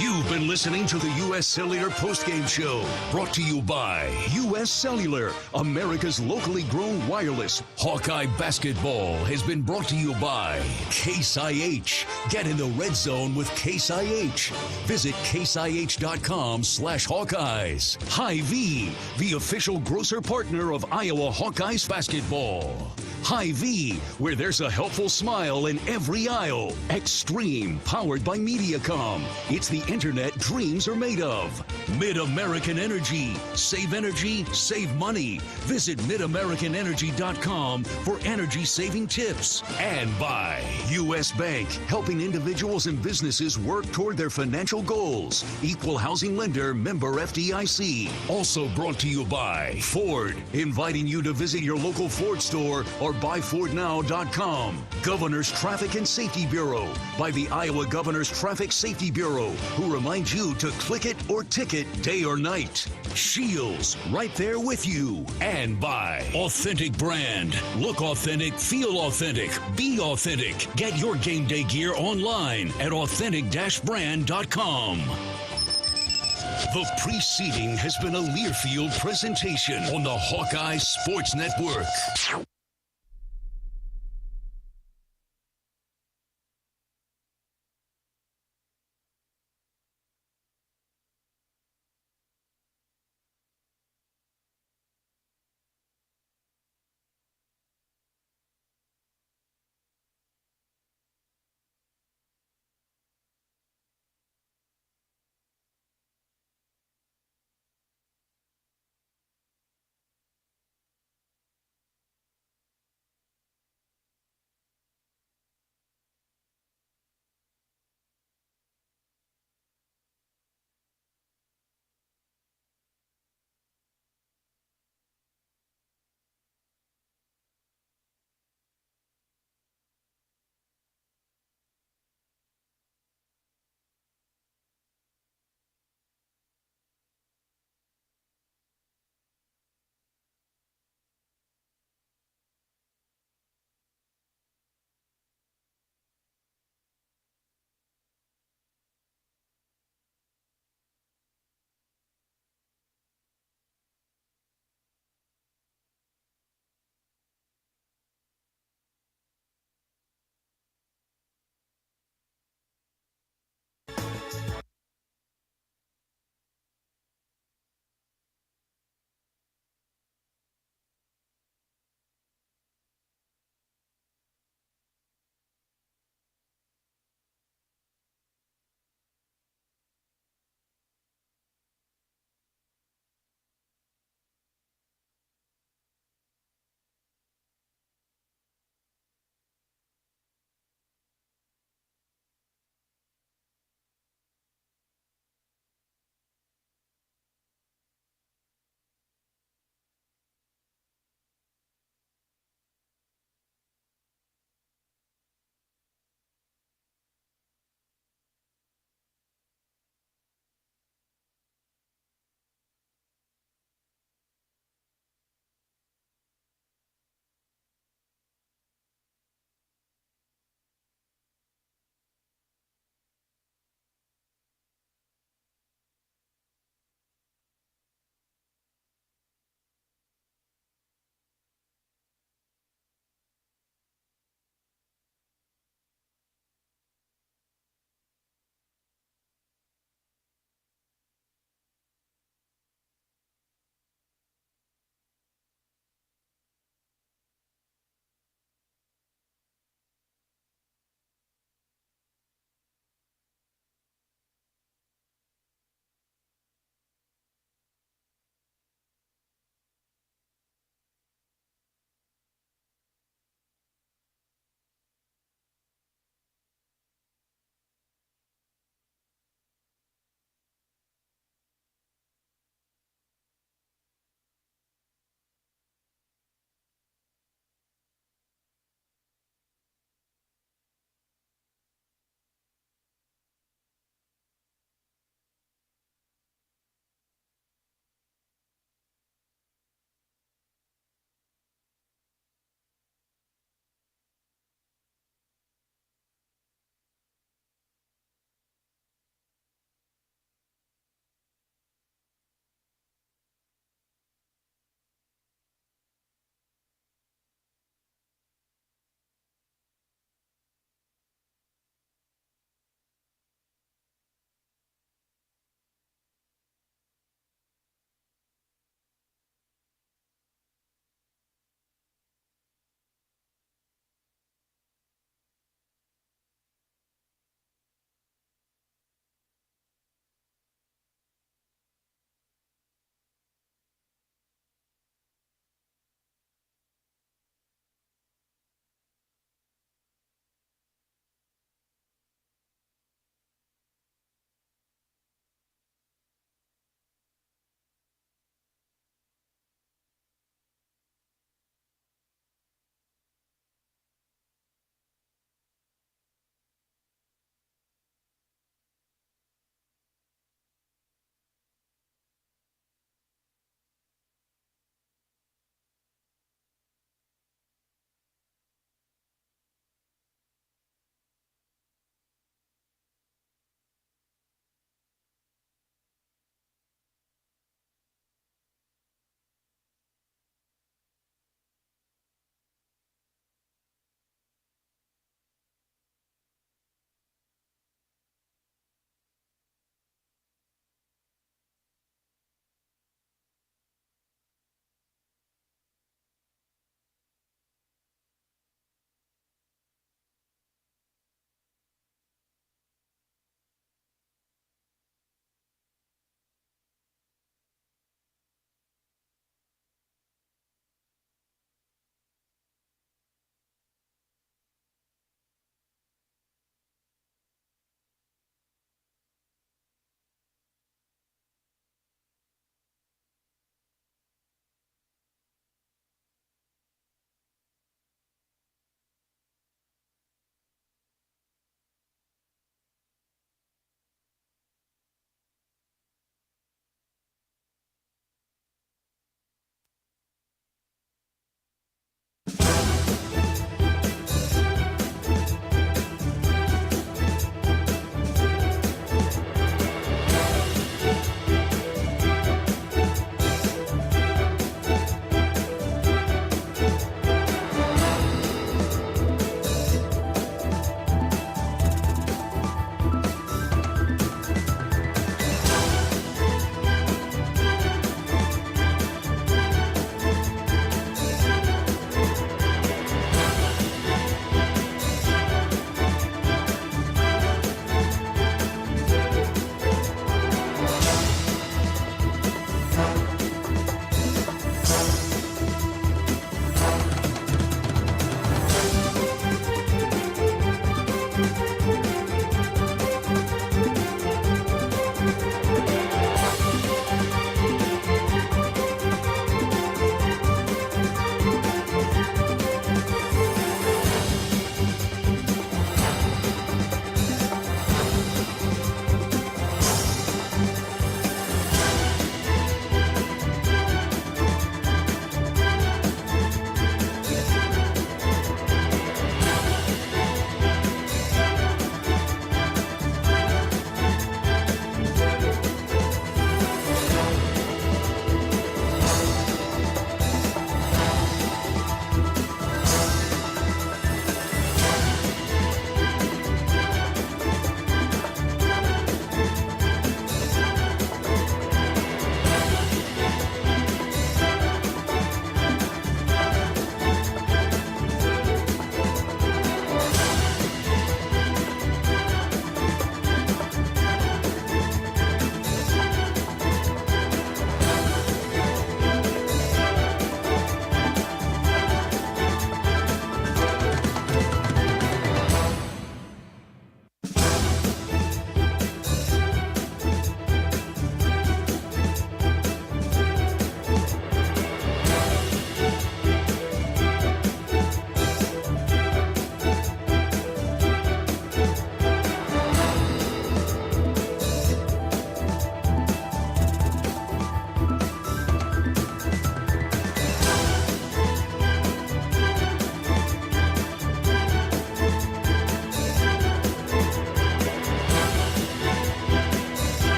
You've been listening to the U.S. Cellular Postgame Show, brought to you by U.S. Cellular, America's locally grown wireless. Hawkeye basketball has been brought to you by Case IH. Get in the red zone with Case IH. Visit caseih.com/Hawkeyes. Hy-Vee, the official grocer partner of Iowa Hawkeyes basketball. Hy-Vee, where there's a helpful smile in every aisle. Extreme, powered by Mediacom. It's the internet dreams are made of. Mid-American Energy. Save energy, save money. Visit midamericanenergy.com for energy-saving tips. And by U.S. Bank, helping individuals and businesses work toward their financial goals. Equal housing lender, member FDIC. Also brought to you by Ford, inviting you to visit your local Ford store or buyfordnow.com. Governor's Traffic and Safety Bureau, by the Iowa Governor's Traffic Safety Bureau, who reminds you to click it or ticket day or night. Shields, right there with you. And by Authentic Brand. Look authentic, feel authentic, be authentic. Get your game day gear online at authentic-brand.com. The preceding has been a Learfield presentation on the Hawkeye Sports Network.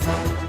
Bye.